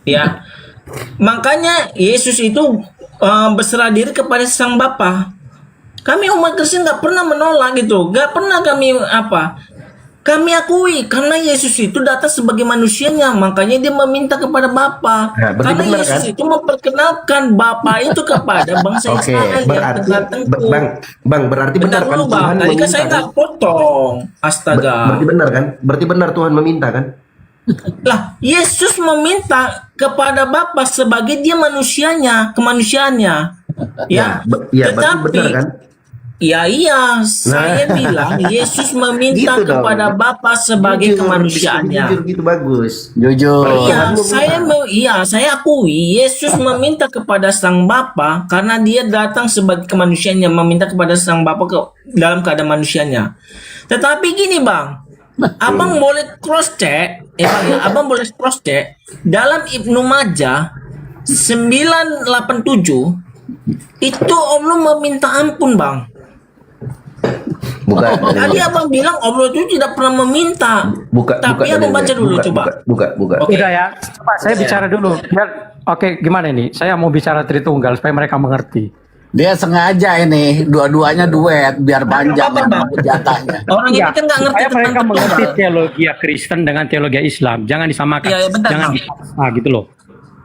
Ya. Makanya Yesus itu berserah diri kepada Sang Bapa. Kami umat Kristen nggak pernah menolak gitu, nggak pernah kami kami akui karena Yesus itu datang sebagai manusianya, makanya dia meminta kepada Bapa. Nah, berarti Karena benar, Yesus kan? itu memperkenalkan Bapa itu kepada bangsa Oke, Israel yang berarti tertentu. Bang, berarti benar kan Dulu, Bang. Tuhan Tadi kan meminta saya kan? nggak potong. Astaga. Berarti benar kan? Berarti benar Tuhan meminta kan? Lah, Yesus meminta kepada Bapa sebagai dia manusianya, kemanusiaannya. Ya, Iya, berarti benar kan? iya, saya bilang Yesus meminta Gitu dong. kepada Bapa sebagai Jujur, kemanusiaannya. jujur gitu bagus. Jujur. Iya, saya akui Yesus meminta kepada Sang Bapa karena dia datang sebagai kemanusiaannya, meminta kepada Sang Bapa dalam keadaan manusianya. Tetapi gini, Bang, Abang boleh cross check, Bang, ya, Abang boleh cross check dalam Ibnu Majah 987 itu Allah meminta ampun, Bang. Buka. Tadi Abang bilang Allah itu tidak pernah meminta. Tapi Abang baca dulu, coba. Buka. Oke. Udah ya, coba saya bicara dulu. Oke, gimana ini? Saya mau bicara Tritunggal supaya mereka mengerti. Dia sengaja ini dua-duanya duet biar panjang jatahnya. Orang ini kan nggak ngerti Supaya mereka tentang mengerti Tunggal. teologi Kristen dengan teologi Islam. Jangan disamakan. Iya, bentar, Jangan Bang. dipaksa gitu loh.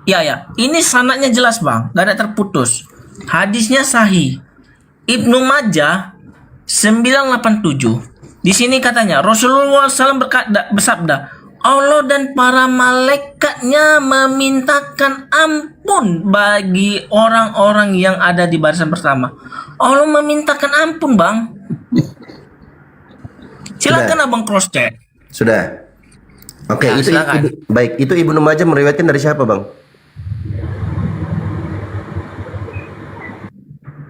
Ya. Ini sanadnya jelas, Bang. Gak ada terputus. Hadisnya sahih. Ibnu Majah 987. Di sini katanya Rasulullah SAW bersabda, Allah dan para malaikatnya memintakan ampun bagi orang-orang yang ada di barisan pertama. Allah memintakan ampun, Bang. Silakan Abang cross check. Sudah. Oke, Ya, itu silakan. baik. Itu Ibnu Majah meriwayatkan dari siapa, Bang?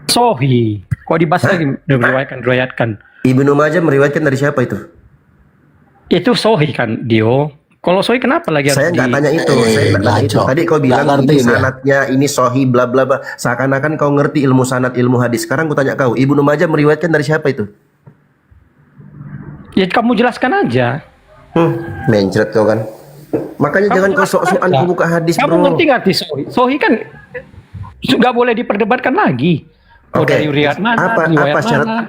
Sohi. Kok dibahas lagi? Diriwayatkan. Ibnu Majah meriwayatkan dari siapa itu? Itu Sohi kan, Dio. Kalau Sohi kenapa lagi? Saya nggak tanya itu. Saya nggak tanya itu. Tadi kau bilang ini sanatnya, ini Sohi, bla bla bla. Seakan-akan kau ngerti ilmu sanat, ilmu hadis. Sekarang aku tanya kau, Ibnu Majah meriwayatkan dari siapa itu? Ya kamu jelaskan aja. Mencret kau kan. Makanya jangan kau sok-sokan kau buka hadis, Kamu bro. ngerti nggak di Sohi? Sohi kan nggak boleh diperdebatkan lagi. Oke, Dari riwayat mana? apa syarat?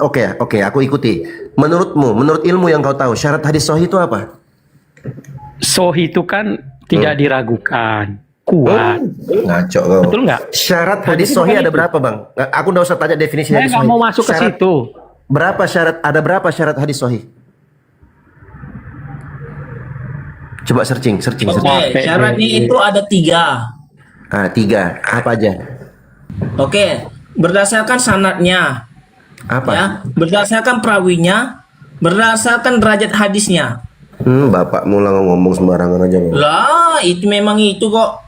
Oke, aku ikuti. Menurut ilmu yang kau tahu, syarat hadis Sohi itu apa? Sohi itu kan tidak diragukan, kuat. Ngaco kau. Betul nggak? Syarat hadis Jadi Sohi bukan ada itu. berapa, Bang? Aku nggak usah tanya definisi Saya hadis nggak Sohi. mau masuk ke situ. Berapa syarat? Ada berapa syarat hadis Sohi? Coba searching. Oke, syaratnya itu ada 3. 3. Apa aja? Oke, berdasarkan sanadnya, Apa? ya, berdasarkan perawinya, berdasarkan derajat hadisnya. Bapak mulai ngomong sembarangan aja. Bang. Lah, itu memang itu kok.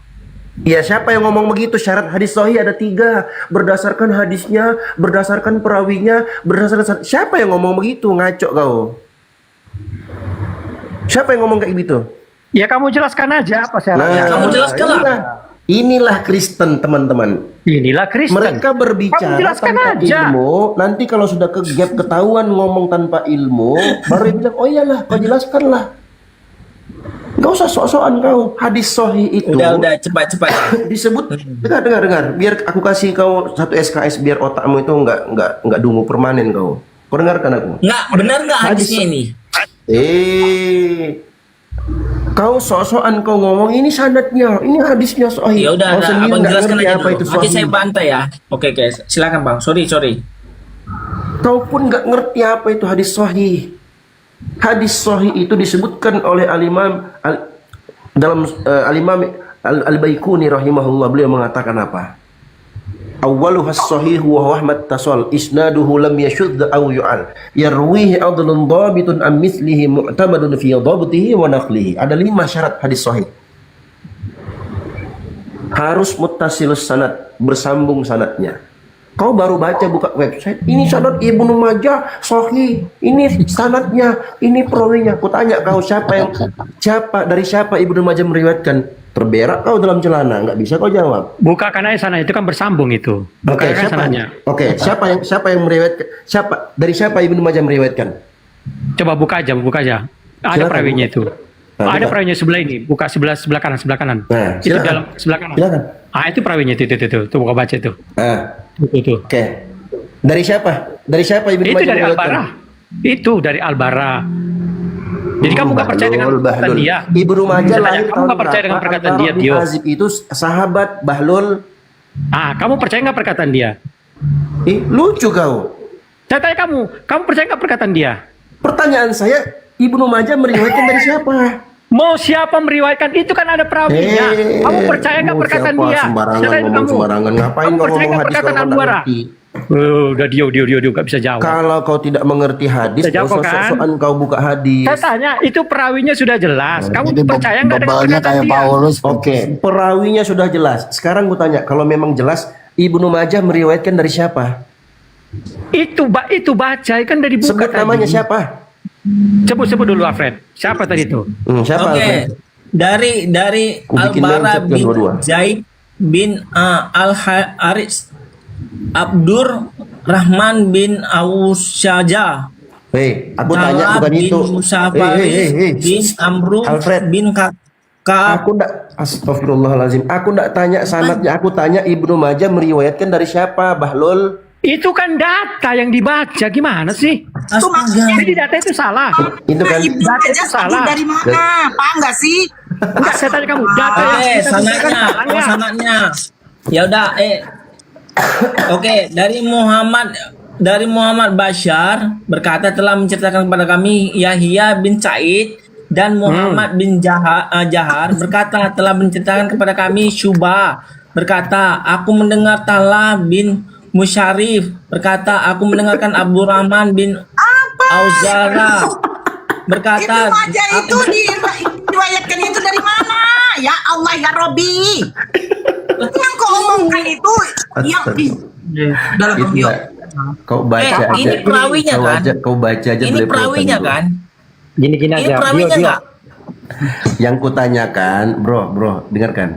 Ya, siapa yang ngomong begitu? Syarat hadis Sohi ada 3. Berdasarkan hadisnya, berdasarkan perawinya, berdasarkan... Siapa yang ngomong begitu? Ngaco kau. Siapa yang ngomong kayak gitu? Ya kamu jelaskan aja apa syaratnya. Kamu jelaskan lah. Inilah Kristen, teman-teman. Inilah Kristen. Mereka berbicara Kamu jelaskan tanpa aja. ilmu. Nanti kalau sudah ke gap ketahuan ngomong tanpa ilmu, baru dia bilang, oh iyalah, kau jelaskanlah. Gak usah sok-sokan kau. Hadis Sohi itu Udah, cepat. disebut. Dengar. Biar aku kasih kau 1 SKS biar otakmu itu nggak dungu permanen kau. Kau dengarkan aku. Nggak, benar nggak hadisnya ini? Kau sok-sokan kau ngomong ini sanadnya, ini hadisnya Sohi. Ya udah, Kau sendiri Abang nggak jelaskan ngerti aja apa dulu. itu Nanti Sohi. saya bantai ya. Oke, silakan Bang. Sorry. Kau pun nggak ngerti apa itu hadis Sohi. Hadis Sohi itu disebutkan oleh Al-Imam Al-Baikuni rahimahullah. Beliau mengatakan apa? Awwaluha as-sahih wa Ahmad tasal isnaduhu lam yashudh aw yu'al yarwihi adlun dhabitun am mithlihi mu'tamadun fi dhabtihi wa naqlihi. Ada 5 syarat hadis sahih. Harus muttasilus sanad, bersambung sanadnya. Kau baru baca buka website, ini sanad Ibnu Majah sahih, ini sanadnya, ini perawinya. Kutanya kau dari siapa Ibnu Majah meriwayatkan? Terberak kau dalam celana, nggak bisa kau jawab. Bukakan aja sana, itu kan bersambung itu. Oke, Bukakan sananya. Oke, siapa yang meriwayatkan? Dari siapa Ibnu Majah meriwayatkan? Coba buka aja. Ada Silakan, perawinya buka. itu. Ada perawinya sebelah ini, buka sebelah kanan, sebelah kanan. Nah, Itu silakan. dalam sebelah kanan. Silakan. Itu perawinya itu buka baca itu. Itu. Oke. Dari siapa? Dari siapa Ibnu Itu Majah dari meriwayatkan? Al-Bara. Itu dari Al-Bara. Jadi kamu nggak percaya dengan perkataan Bahlul. dia. Ibnu Majah Saya tanya, lahir kamu tahun nggak percaya dengan berapa? perkataan Al-Bara dia, bin Tio? Azib itu sahabat Bahlul. Kamu percaya nggak perkataan dia? Lucu kau. Saya tanya kamu percaya nggak perkataan dia? Pertanyaan saya, Ibnu Majah meriwayatkan dari siapa? Mau siapa meriwayatkan? Itu kan ada perawinya. Kamu percaya nggak mau perkataan siapa? dia? Sembarangan Saya tanya ngomong kamu. sembarangan. Ngapain Kamu kau percaya ngomong nggak hadis perkataan kalau nggak Al-Bara? ngerti? Udah dia nggak bisa jawab. Kalau kau tidak mengerti hadis, Bisa jawab, kau kan? sok-sokan kau buka hadis. Saya tanya, itu perawinya sudah jelas. Kamu percaya nggak dengan bebalnya perkataan kayak dia? Paulus. Oke, perawinya sudah jelas. Sekarang gue tanya, kalau memang jelas, Ibnu Majah meriwayatkan dari siapa? Itu baca kan dari buka Sebut tadi. namanya siapa? Sebut dulu Alfred. Siapa tadi itu? Siapa? Oke. Alfred? Dari Ku bikin Al-Bara mindset bin dua-dua. Zaid bin Al-Haris Abdur Rahman bin Ausyaja. Hei, aku tanya bukan itu. Musafaris bin Amru Alfred. bin Aku ndak, astagfirullahalazim. Aku ndak tanya sanadnya. Aku tanya Ibnu Majah meriwayatkan dari siapa, Bahlul? Itu kan data yang dibaca, gimana sih? Itu maksudnya. Jadi data itu salah. Itu kan Ibnu data itu Majah salah. dari mana? Paham nggak sih? Enggak, saya tanya kamu, data yang Oke, kita sanadnya, berikan oh sanadnya. Ya udah, Oke, dari Muhammad Bashar berkata telah menceritakan kepada kami Yahya bin Sa'id dan Muhammad bin Jahar berkata telah menceritakan kepada kami Syubah berkata aku mendengar Talha bin Musyarif berkata aku mendengarkan Abdurrahman bin Auzara berkata Ibnu Majah itu diriwayatkan itu dari mana? Ya Allah ya Robi. Yang kau omongkan itu yang dalam Itu video. ndak. Kau baca aja. ini perawinya Kau kan? Kau baca aja. Ini belepotan perawinya dulu. kan? Gini Ini aja. perawinya nggak? Yang kutanyakan, bro, dengarkan.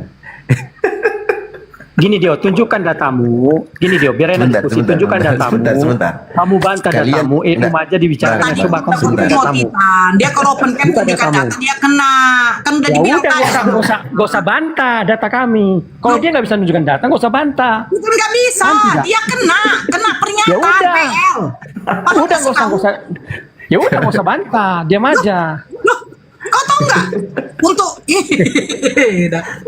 Gini Dio, tunjukkan datamu. Gini Dio, biar enak diskusi. Tunjukkan datamu. Sebentar. Kamu bantah Kalian- datamu. Ibnu enggak. Majah dibicarakan yang coba kamu tunjukkan datamu. Titan. Dia kalau open kan Bukan tunjukkan datamu. data dia kena. Kan udah Ya dibilang udah, tadi. gak usah bantah data kami. Kalau dia nggak bisa nunjukkan data, gak usah bantah. Bukan nggak bisa. Kan tidak. Dia kena pernyataan Ya udah. PL. Udah gak usah. Ya udah gak usah bantah, diam aja. Loh, kau tahu nggak? Untuk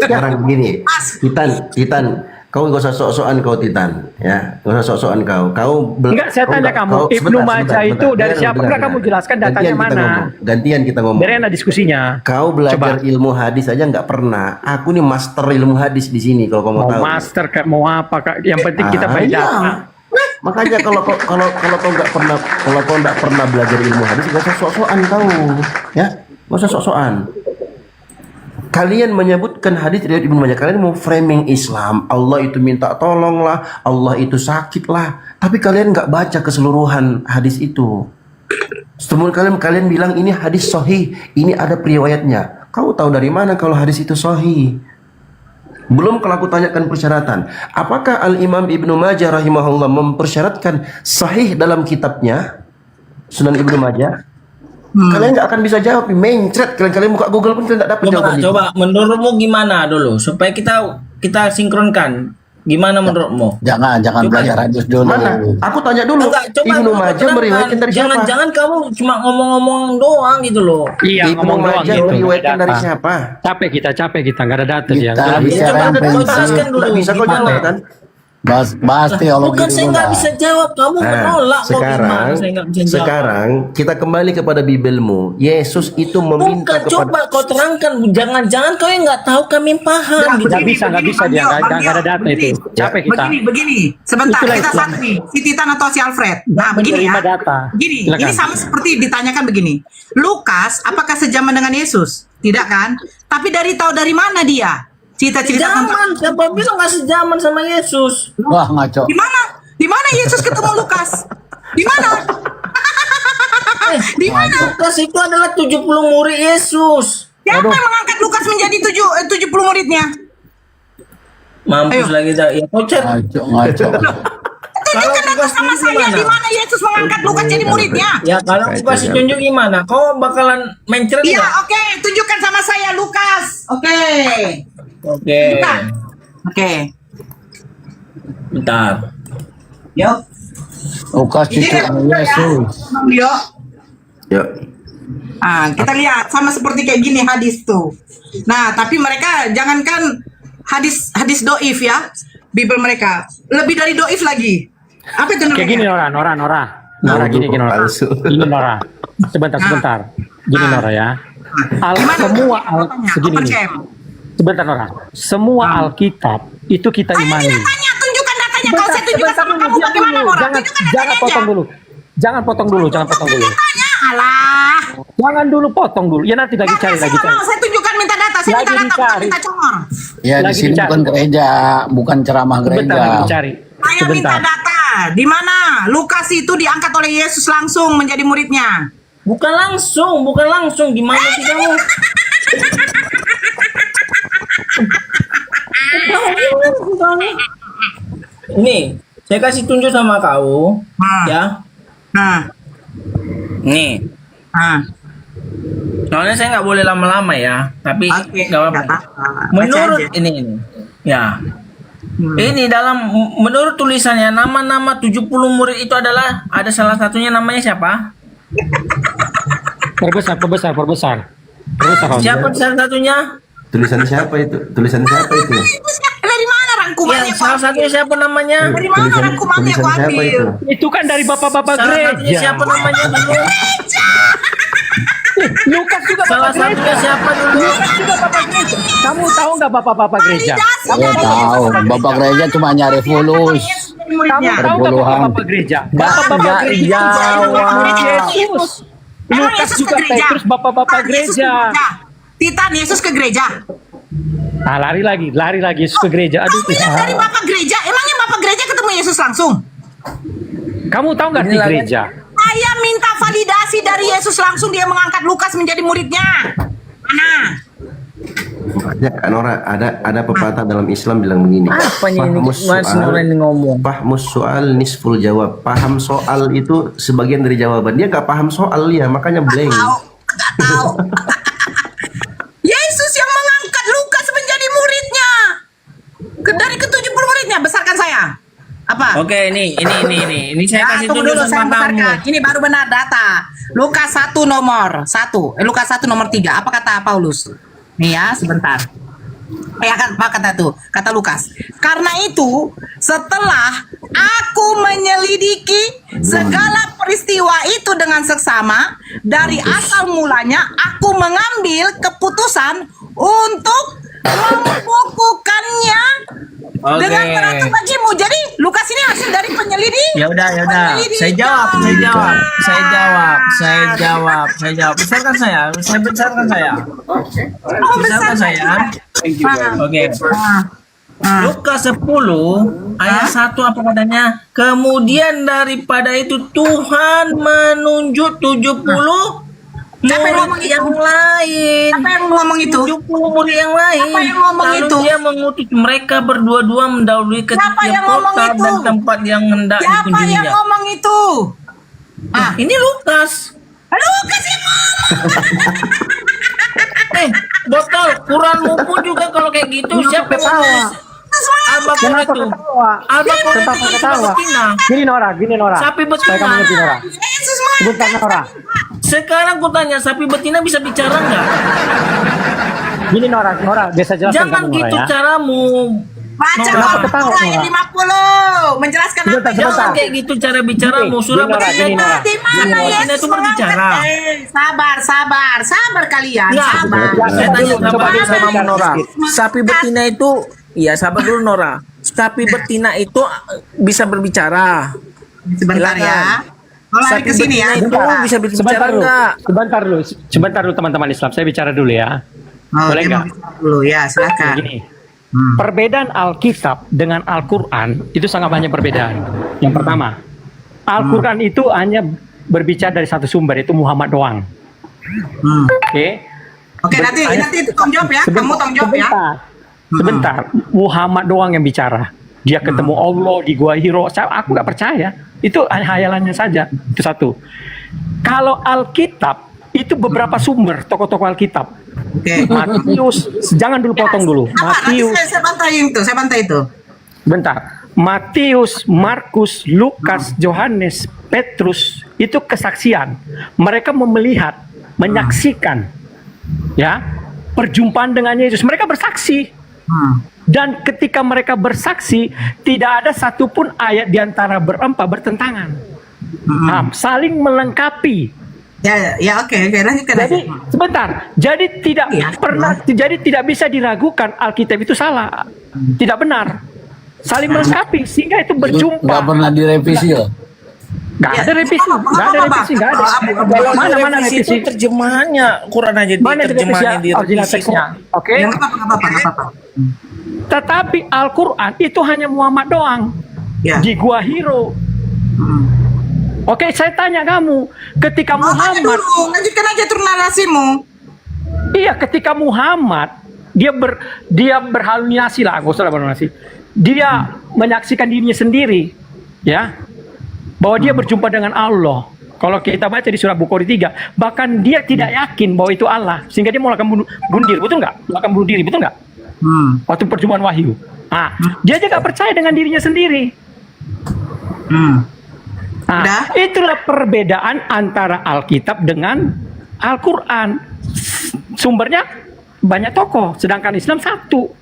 Sekarang begini, Titan, kau gak usah sok-sokan kau Titan, ya, gak usah sok-sokan kau. Enggak, saya tanya kamu, Ibnu Majah itu dari siapa? Enggak, kamu jelaskan datanya mana? Gantian kita ngomong. Biar enak diskusinya. Kau belajar ilmu hadis aja nggak pernah. Aku nih master ilmu hadis di sini kalau kau mau Mau tahu. master kayak mau apa Kak? Yang penting kita pakai iya. data. Makanya kalau kau nggak pernah belajar ilmu hadis, gak usah sok-sokan kau, ya, gak usah sok-sokan. Kalian menyebutkan hadis riwayat Ibnu Majah, kalian mau framing Islam, Allah itu minta tolong lah, Allah itu sakit lah, tapi kalian nggak baca keseluruhan hadis itu. Semua kalian bilang ini hadis sahih, ini ada periwayatnya. Kau tahu dari mana kalau hadis itu sahih? Belum kalau aku tanyakan persyaratan. Apakah Al-Imam Ibnu Majah rahimahullah mempersyaratkan sahih dalam kitabnya Sunan Ibnu Majah? Kalian nggak akan bisa jawab, mencret. Kalian buka Google pun kalian nggak dapat jawaban itu. Coba menurutmu gimana dulu supaya kita sinkronkan. Gimana menurutmu? Jangan belajar hadis dulu. Mana? Aku tanya dulu. Ibnu Majah meriwayatkan dari siapa? Jangan kamu cuma ngomong-ngomong doang gitu loh. Iya, Ibnu ngomong doang Majah gitu. meriwayatkan nggak ada dari data. siapa? Capek kita nggak ada data dia. Kita Nggak bicara Coba yang kau prinsip. jelaskan dulu. Nggak bisa kau gimana. jawab kan? Bahas teologi Bukan saya dulu nggak lah. bisa jawab, kamu menolak. Kok gimana saya nggak bisa jawab? Sekarang kita kembali kepada Bibelmu. Yesus itu meminta Bukan, coba kau terangkan. Jangan kau yang nggak tahu kami paham. gitu. Nggak bisa dia. Nggak ada data itu. Capek kita. Begini. Sebentar, Itulah kita Islam. satu nih. Si Titan atau si Alfred. Nah, begini ya. Menerima data. Gini, Silakan. ini sama seperti ditanyakan begini. Lukas, apakah sejaman dengan Yesus? Tidak kan? Tapi tahu dari mana dia? Cerita-cerita Zaman, siapa bilang nggak sejaman sama Yesus? Wah, ngaco. Di mana? Di mana Yesus ketemu Lukas? Di mana? Di mana? Lukas itu adalah 70 murid Yesus. Siapa yang mengangkat Lukas menjadi 70 muridnya? Mampus lagi dah. Ya, kau chat. Ngaco. Itu Kalau tunjukkan aku aku sama kasih saya gimana? di mana Yesus mengangkat Lukas jadi muridnya. Ya kalau aku kasih tunjuk gimana? Kau bakalan mencret Iya, nggak? oke, tunjukkan sama saya Lukas. Oke. Oke. Tunjukkan. Oke. Bentar. Yuk. Lukas cucu Yesus. Yuk. Yuk. Kita lihat sama seperti kayak gini hadis tuh. Nah, tapi mereka jangankan hadis doif ya, Bible mereka lebih dari doif lagi. Apa itu namanya? Kayak gini Nora gini Nora. Gini Nora. Sebentar. Gini Nora ya. Segini nih. Sebentar Nora. Semua Alkitab itu kita imani. Tanya, tunjukkan datanya. Kalau saya tunjukkan sama kamu bagaimana Nora? Jangan potong dulu. Tanya, alah. Jangan dulu potong dulu. Ya nanti lagi cari. Saya tunjukkan minta data. Saya minta data, bukan minta congor. Ya di sini bukan gereja, bukan ceramah gereja. Saya minta data. Di mana Lukas itu diangkat oleh Yesus langsung menjadi muridnya? Bukan langsung. Gimana sih kamu? Nih, saya kasih tunjuk sama kau, ya. Nih. Soalnya saya nggak boleh lama-lama ya, tapi nggak apa-apa. Menurut ini, ya. Ini menurut tulisannya nama-nama 70 murid itu adalah ada salah satunya namanya siapa? Perbesar. Siapa salah satunya? Tulisan siapa itu? Dari mana rangkumannya? Ya, salah satunya siapa namanya? Dari mana rangkumannya aku ambil? Itu kan dari bapak-bapak Salah satunya gereja. siapa namanya dulu? Lukas juga Salah bapak satunya gereja. siapa dulu? Lukas juga bapak gereja. Kamu tahu nggak bapak-bapak gereja? Saya tahu, Bapak gereja cuma nyari fulus. Kamu tahu nggak bapak-bapak gereja? Bapak-bapak gereja juga murid Yesus. Emang Lukas Yesus juga ke gereja? Petrus bapak-bapak gereja. Titan Yesus ke gereja. Lari lagi Yesus ke gereja. Aduh. Dari bapak gereja. Emangnya bapak gereja ketemu Yesus langsung? Kamu tahu nggak di gereja? Saya minta validasi dari Yesus langsung dia mengangkat Lukas menjadi muridnya. Mana? Makanya kan Nora, ada pepatah dalam Islam bilang begini. Apanya ini? Nora ini ngomong. Fahmus soal nisful jawab. Paham soal itu sebagian dari jawaban. Dia gak paham soal ya, makanya blank. Gak tahu. Yesus yang mengangkat Lukas menjadi muridnya. Dari ke-70 muridnya, besarkan saya. Apa? Oke, ini saya kasih tunggu tunjuk dulu, saya sama kamu. besarkan. Ini baru benar data. Lukas 1 nomor 1. Lukas 1 nomor 3. Apa kata Paulus? Nih ya, sebentar. Apa kata tuh? Kata Lukas. Karena itu, setelah aku menyelidiki segala peristiwa itu dengan seksama, dari asal mulanya aku mengambil keputusan untuk membukukannya dengan beratur bagimu. Jadi Lukas ini hasil dari penyelidik. Ya udah. Saya jawab. Besarkan saya. Besarkan saya. Oke. Lukas 10 ayat 1 apa katanya? Kemudian daripada itu Tuhan menunjuk 70 murid yang lain. Apa yang ngomong itu? 70 murid yang lain. Apa yang ngomong Lalu itu? dia mengutus mereka berdua-dua mendahului ke Siapa setiap yang ngomong kota itu? dan tempat yang hendak Siapa yang dikunjunginya. ngomong itu? Ini Lukas. Lukas yang ngomong. Botol, Quranmu pun juga kalau kayak gitu. Siapa yang ngomong? Al-Baqarah Kenapa itu. ketawa? Al-Baqarah Kenapa itu sapi ketawa? betina. Gini Nora. Sapi Supaya kamu ngerti betina. Nora. Sebentar Nora. Sekarang ku tanya, sapi betina bisa bicara nggak? Gini Nora, biasa jelaskan Jangan kamu gitu Nora ya. caramu. Baca Kenapa ketawa, Nora ayat Nora? 50. Menjelaskan apa Sebentar, itu? Jangan kayak gitu cara bicaramu. Surah Gini, Nora, betina gini, Nora. Di mana betina itu berbicara. Sabar kalian. Nggak, Sabar. saya tanya Coba dulu sama bicara Nora. sedikit. Sapi betina itu, iya sabar dulu Nora. Sapi betina itu bisa berbicara. Sebentar ya. Kalau lari ke sini ya. Itu bisa berbicara enggak? Sebentar dulu teman-teman Islam. Saya bicara dulu ya. Boleh nggak? Dulu ya, silakan. Gini. Perbedaan Alkitab dengan Al-Quran itu sangat banyak perbedaan. Yang pertama, Al-Quran itu hanya berbicara dari satu sumber, itu Muhammad doang. Oke, nanti tanggung jawab ya. Kamu tanggung jawab ya. Sebentar, Muhammad doang yang bicara. Dia ketemu Allah di Gua Hiro. Aku nggak percaya. Itu hayalannya saja. Itu satu. Kalau Alkitab itu beberapa sumber tokoh-tokoh Alkitab. Matius, jangan dulu potong dulu. Matius. Saya bantai itu. Bentar. Matius, Markus, Lukas, Yohanes, Petrus itu kesaksian. Mereka melihat, menyaksikan, ya, perjumpaan dengan Yesus. Mereka bersaksi. Dan ketika mereka bersaksi, tidak ada satupun ayat di antara berempat bertentangan. Saling melengkapi. Oke, lanjutkan. Jadi sebentar, jadi tidak pernah, jadi tidak bisa diragukan Alkitab itu salah, tidak benar, saling melengkapi sehingga itu berjumpa. Nggak pernah direvisi loh. Nggak ada revisi, nggak ada revisi, nggak ada. Mana revisi? Itu terjemahannya, Quran aja Mana terjemahannya di original teksnya? Oke. Tetapi Al-Quran itu hanya Muhammad doang di Gua Hiro. Oke, saya tanya kamu, ketika Muhammad, lanjutkan aja turun narasimu. Iya, ketika Muhammad dia berhalusinasi lah, nggak usah berhalusinasi. Dia menyaksikan dirinya sendiri, ya, bahwa dia berjumpa dengan Allah. Kalau kita baca di surah Bukhari 3, bahkan dia tidak yakin bahwa itu Allah, sehingga dia melakukan bunuh diri, betul nggak? Melakukan bunuh diri, betul nggak? Waktu perjumpaan wahyu. Dia juga percaya dengan dirinya sendiri. Itulah perbedaan antara Alkitab dengan Al-Quran. Sumbernya banyak tokoh, sedangkan Islam satu.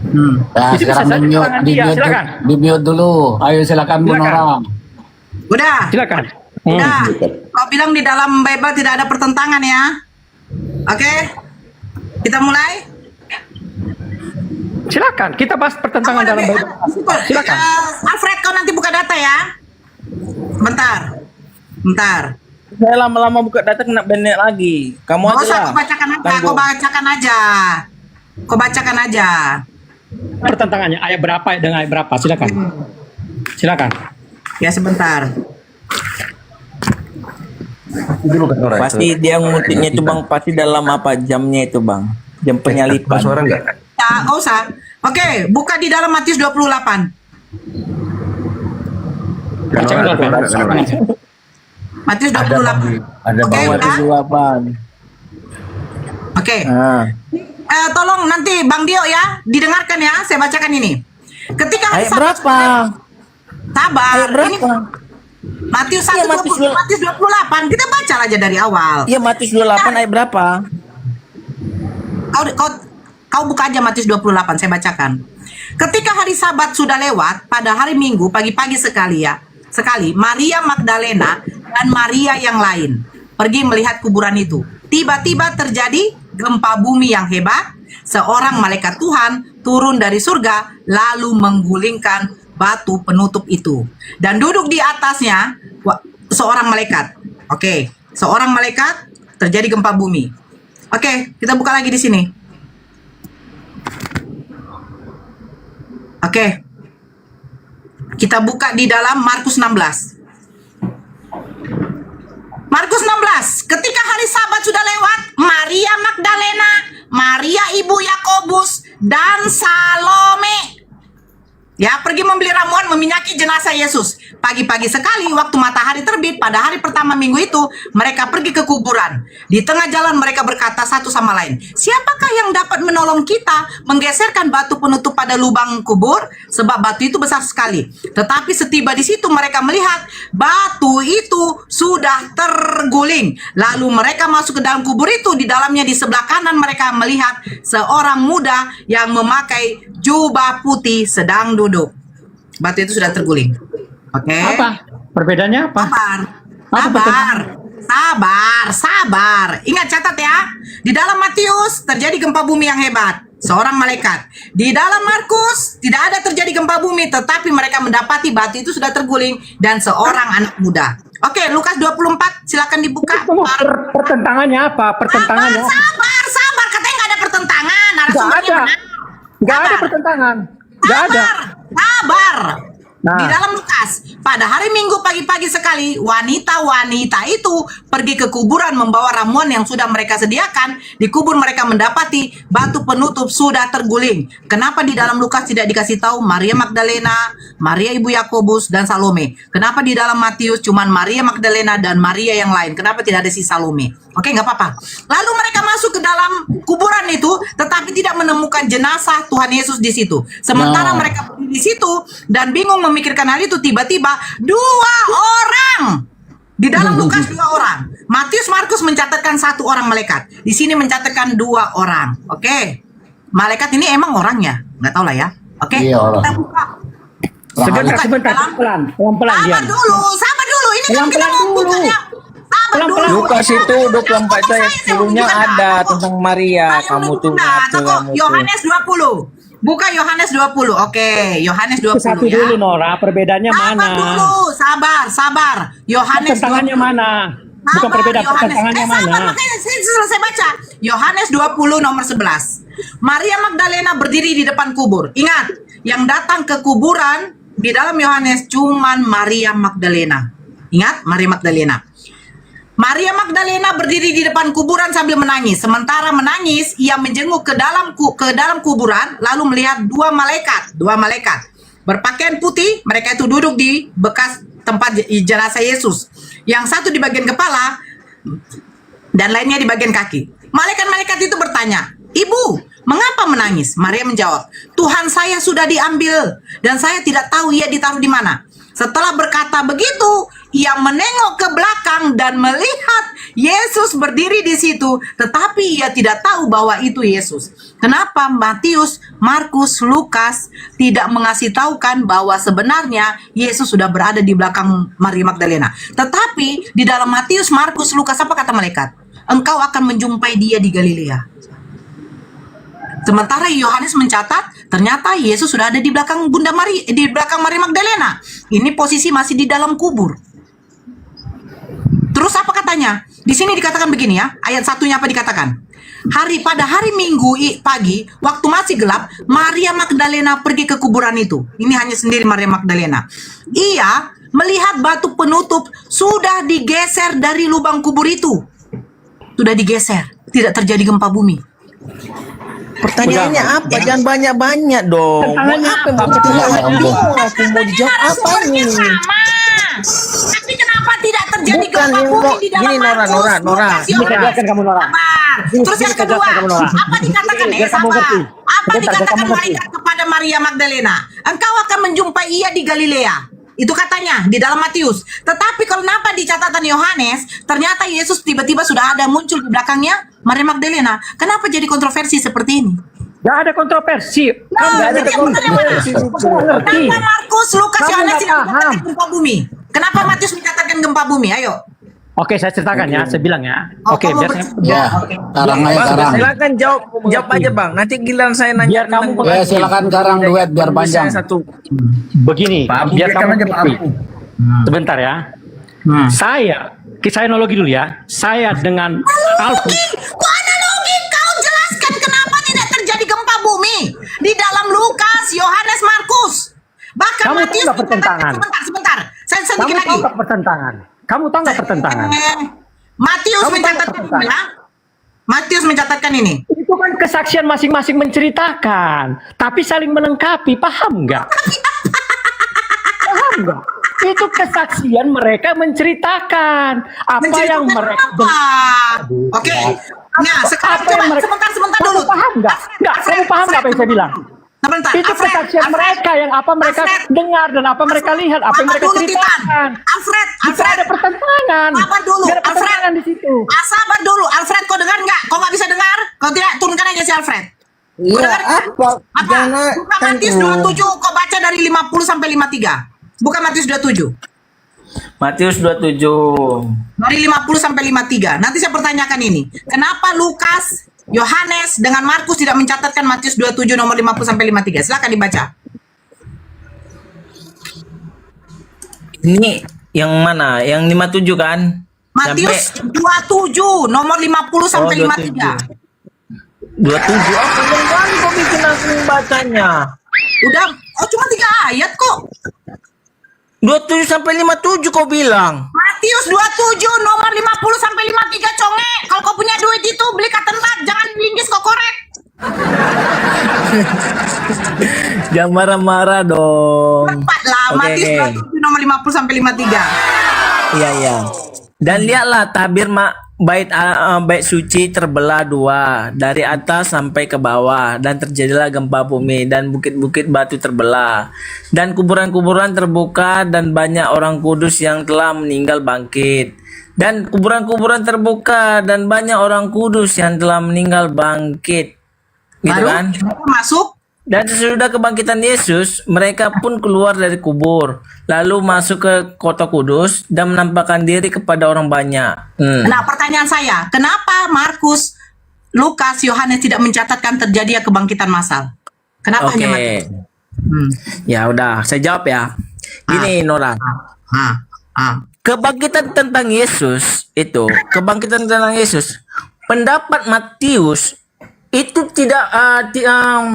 Itu bisa saja tangan dia. Silakan. Di-mute dulu. Ayo silakan bunuh orang. Udah. Silakan. Udah. Kau bilang di dalam Bible tidak ada pertentangan ya. Oke. Kita mulai. Silakan, kita bahas pertentangan dalam Bible. Silakan. Alfred, kau nanti buka data ya. Bentar. Saya lama-lama buka data kena banned lagi. Kamu aja lah. Kau bacakan aja. Pertentangannya ayat berapa dengan ayat berapa? Silakan. Ya sebentar. Pasti dia ngutipnya itu Bang, pasti dalam apa jamnya itu Bang? Jam penyalipan. Suara enggak? Ya, nggak usah. Oke, buka di dalam Matius 28. Matius 28. Ada Matius 28. Oke. Tolong nanti Bang Dio ya, didengarkan ya, saya bacakan ini. Ketika hari Ayat berapa? Sabar. Ayat berapa? Matius 1, Matius 28. Kita baca aja dari awal. Iya, Matius 28 ayat berapa? Kau buka aja Matius 28, saya bacakan. Ketika hari Sabat sudah lewat, pada hari Minggu pagi-pagi sekali, Maria Magdalena dan Maria yang lain pergi melihat kuburan itu. Tiba-tiba terjadi gempa bumi yang hebat. Seorang malaikat Tuhan turun dari surga lalu menggulingkan batu penutup itu dan duduk di atasnya seorang malaikat. Oke, seorang malaikat, terjadi gempa bumi. Oke, kita buka lagi di sini. Oke. Kita buka di dalam Markus 16. Markus 16. Ketika hari Sabat sudah lewat, Maria Magdalena, Maria ibu Yakobus, dan Salome pergi membeli ramuan meminyaki jenazah Yesus. Pagi-pagi sekali waktu matahari terbit pada hari pertama minggu itu, mereka pergi ke kuburan. Di tengah jalan mereka berkata satu sama lain, "Siapakah yang dapat menolong kita menggeserkan batu penutup pada lubang kubur? Sebab batu itu besar sekali." Tetapi setiba di situ mereka melihat batu itu sudah terguling. Lalu mereka masuk ke dalam kubur itu. Di dalamnya di sebelah kanan mereka melihat seorang muda yang memakai jubah putih sedang duduk. Batu itu sudah terguling. Oke. Apa? Perbedaannya apa? Sabar. Ingat, catat ya. Di dalam Matius terjadi gempa bumi yang hebat. Seorang malaikat. Di dalam Markus tidak ada terjadi gempa bumi, tetapi mereka mendapati batu itu sudah terguling dan seorang anak muda. Oke, Lukas 24 silakan dibuka. Pertentangannya apa? Sabar. Katanya nggak ada pertentangan. Nggak ada pertentangan. Nggak ada. Sabar. Di dalam Lukas, pada hari Minggu pagi-pagi sekali, wanita-wanita itu pergi ke kuburan membawa ramuan yang sudah mereka sediakan. Di kubur mereka mendapati batu penutup sudah terguling. Kenapa di dalam Lukas tidak dikasih tahu Maria Magdalena, Maria ibu Yakobus, dan Salome? Kenapa di dalam Matius cuman Maria Magdalena dan Maria yang lain? Kenapa tidak ada si Salome? Oke, nggak apa-apa. Lalu mereka masuk ke dalam kuburan itu, tetapi tidak menemukan jenazah Tuhan Yesus di situ. Sementara mereka berdiri di situ dan bingung memikirkan hal itu, tiba-tiba 2 orang di dalam Lukas, 2 orang. Matius, Markus mencatatkan 1 orang malaikat. Di sini mencatatkan 2 orang. Oke, malaikat ini emang orangnya, nggak tahu lah ya. Oke, kita buka. Sebentar, pelan-pelan dia. Sabar dulu. Ini kan kita mau bukanya. Lukas itu 24 ayat 10-nya ada tentang Maria. Kamu tuh Yohanes 20. Buka Yohanes 20. Oke, Yohanes 20 Satu ya. dulu Nora, perbedaannya mana? Sabar. Yohanes 20. Pertentangannya mana? Bukan perbedaan, pertentangannya mana? Makanya saya selesai baca. Yohanes 20 nomor 11. Maria Magdalena berdiri di depan kubur. Ingat, yang datang ke kuburan di dalam Yohanes cuman Maria Magdalena. Ingat, Maria Magdalena. Maria Magdalena berdiri di depan kuburan sambil menangis. Sementara menangis, ia menjenguk ke dalam kuburan, lalu melihat 2 malaikat berpakaian putih. Mereka itu duduk di bekas tempat jenazah Yesus. Yang satu di bagian kepala dan lainnya di bagian kaki. Malaikat-malaikat itu bertanya, "Ibu, mengapa menangis?" Maria menjawab, "Tuhan saya sudah diambil dan saya tidak tahu ia ditaruh di mana." Setelah berkata begitu, ia menengok ke belakang dan melihat Yesus berdiri di situ, tetapi ia tidak tahu bahwa itu Yesus. Kenapa Matius, Markus, Lukas tidak mengasih tahukan bahwa sebenarnya Yesus sudah berada di belakang Maria Magdalena? Tetapi di dalam Matius, Markus, Lukas, apa kata malaikat? Engkau akan menjumpai dia di Galilea. Sementara Yohanes mencatat, ternyata Yesus sudah ada di belakang Bunda Maria, di belakang Maria Magdalena. Ini posisi masih di dalam kubur. Terus apa katanya? Di sini dikatakan begini ya, ayat 1-nya apa dikatakan? Pada hari Minggu pagi, waktu masih gelap, Maria Magdalena pergi ke kuburan itu. Ini hanya sendiri Maria Magdalena. Ia melihat batu penutup sudah digeser dari lubang kubur itu. Sudah digeser, tidak terjadi gempa bumi. Pertanyaannya apa? Jangan banyak-banyak dong. Mau apa? Mau dijawab apa ini? Tapi kenapa tidak terjadi gempa bumi di dalam Markus? Nora. Ini kamu Nora. Terus yang kedua, apa dikatakan? Apa dikatakan malaikat kepada Maria Magdalena? Engkau akan menjumpai ia di Galilea. Itu katanya di dalam Matius. Tetapi kalau kenapa di catatan Yohanes, ternyata Yesus tiba-tiba sudah ada muncul di belakangnya Maria Magdalena. Kenapa jadi kontroversi seperti ini? Gak ada kontroversi. Kenapa Markus, Lukas, Yohanes tidak mencatatkan gempa bumi? Kenapa Matius mencatatkan gempa bumi? Ayo. Oke, saya ceritakan ya, saya bilang ya. Oke, Karang. Silakan jawab aja Bang. Nanti giliran saya nanya. Biar kamu Silakan Karang duet biar panjang. Begini, biar kamu ngerti. Sebentar ya. Saya analogi dulu ya. Saya dengan Alfred. Analogi, kau jelaskan kenapa tidak terjadi gempa bumi di dalam Lukas, Yohanes, Markus. Bahkan Kamu Matius tahu pertentangan. Sebentar. Saya sedikit lagi. Kamu tahu pertentangan. Kamu tahu nggak pertentangan? Matius mencatatkan ini. Itu kan kesaksian masing-masing menceritakan, tapi saling melengkapi. Paham nggak? Paham nggak? Itu kesaksian mereka menceritakan apa yang mereka. Oke. Nah, sekarang sebentar dulu. Paham nggak? Kamu paham nggak apa yang saya bilang? Sebentar, itu kesaksian mereka yang apa mereka dengar dan apa mereka lihat, apa yang mereka ceritakan. Alfred, ada pertentangan. Sabar dulu, Alfred di situ. Sabar dulu, Alfred, kau dengar nggak? Kau nggak bisa dengar? Kau tidak, turunkan aja si Alfred. Iya, apa? Buka Matius 27, kau baca dari 50 sampai 53. Bukan Matius 27. Matius 27. Dari 50 sampai 53. Nanti saya pertanyakan ini. Kenapa Lukas, Yohanes dengan Markus tidak mencatatkan Matius 27 nomor 50 sampai 53? Silakan dibaca. Ini yang mana? Yang 57 kan? Matius 27 nomor 50 sampai 53. 27 apa yang kali kok bikin aku bacanya? Udah, cuma 3 ayat kok. 27 sampai 57 kau bilang. Matius 27 nomor 50 sampai 53 conge. Kalau kau punya duit itu beli cotton bud, jangan linggis kau korek. Jangan marah-marah dong. Tepat lah, Matius 27 nomor 50 sampai 53. Iya. Dan lihatlah tabir bait suci terbelah dua dari atas sampai ke bawah, dan terjadilah gempa bumi dan bukit-bukit batu terbelah dan kuburan-kuburan terbuka dan banyak orang kudus yang telah meninggal bangkit. Dan kuburan-kuburan terbuka dan banyak orang kudus yang telah meninggal bangkit. Gitu Baru kan? masuk. Dan sesudah kebangkitan Yesus, mereka pun keluar dari kubur, lalu masuk ke kota kudus dan menampakkan diri kepada orang banyak. Nah, pertanyaan saya, kenapa Markus, Lukas, Yohanes tidak mencatatkan terjadinya kebangkitan massal? Kenapa hanya Matius? Ya udah, saya jawab ya. Gini Nora. Kebangkitan tentang Yesus itu, pendapat Matius itu tidak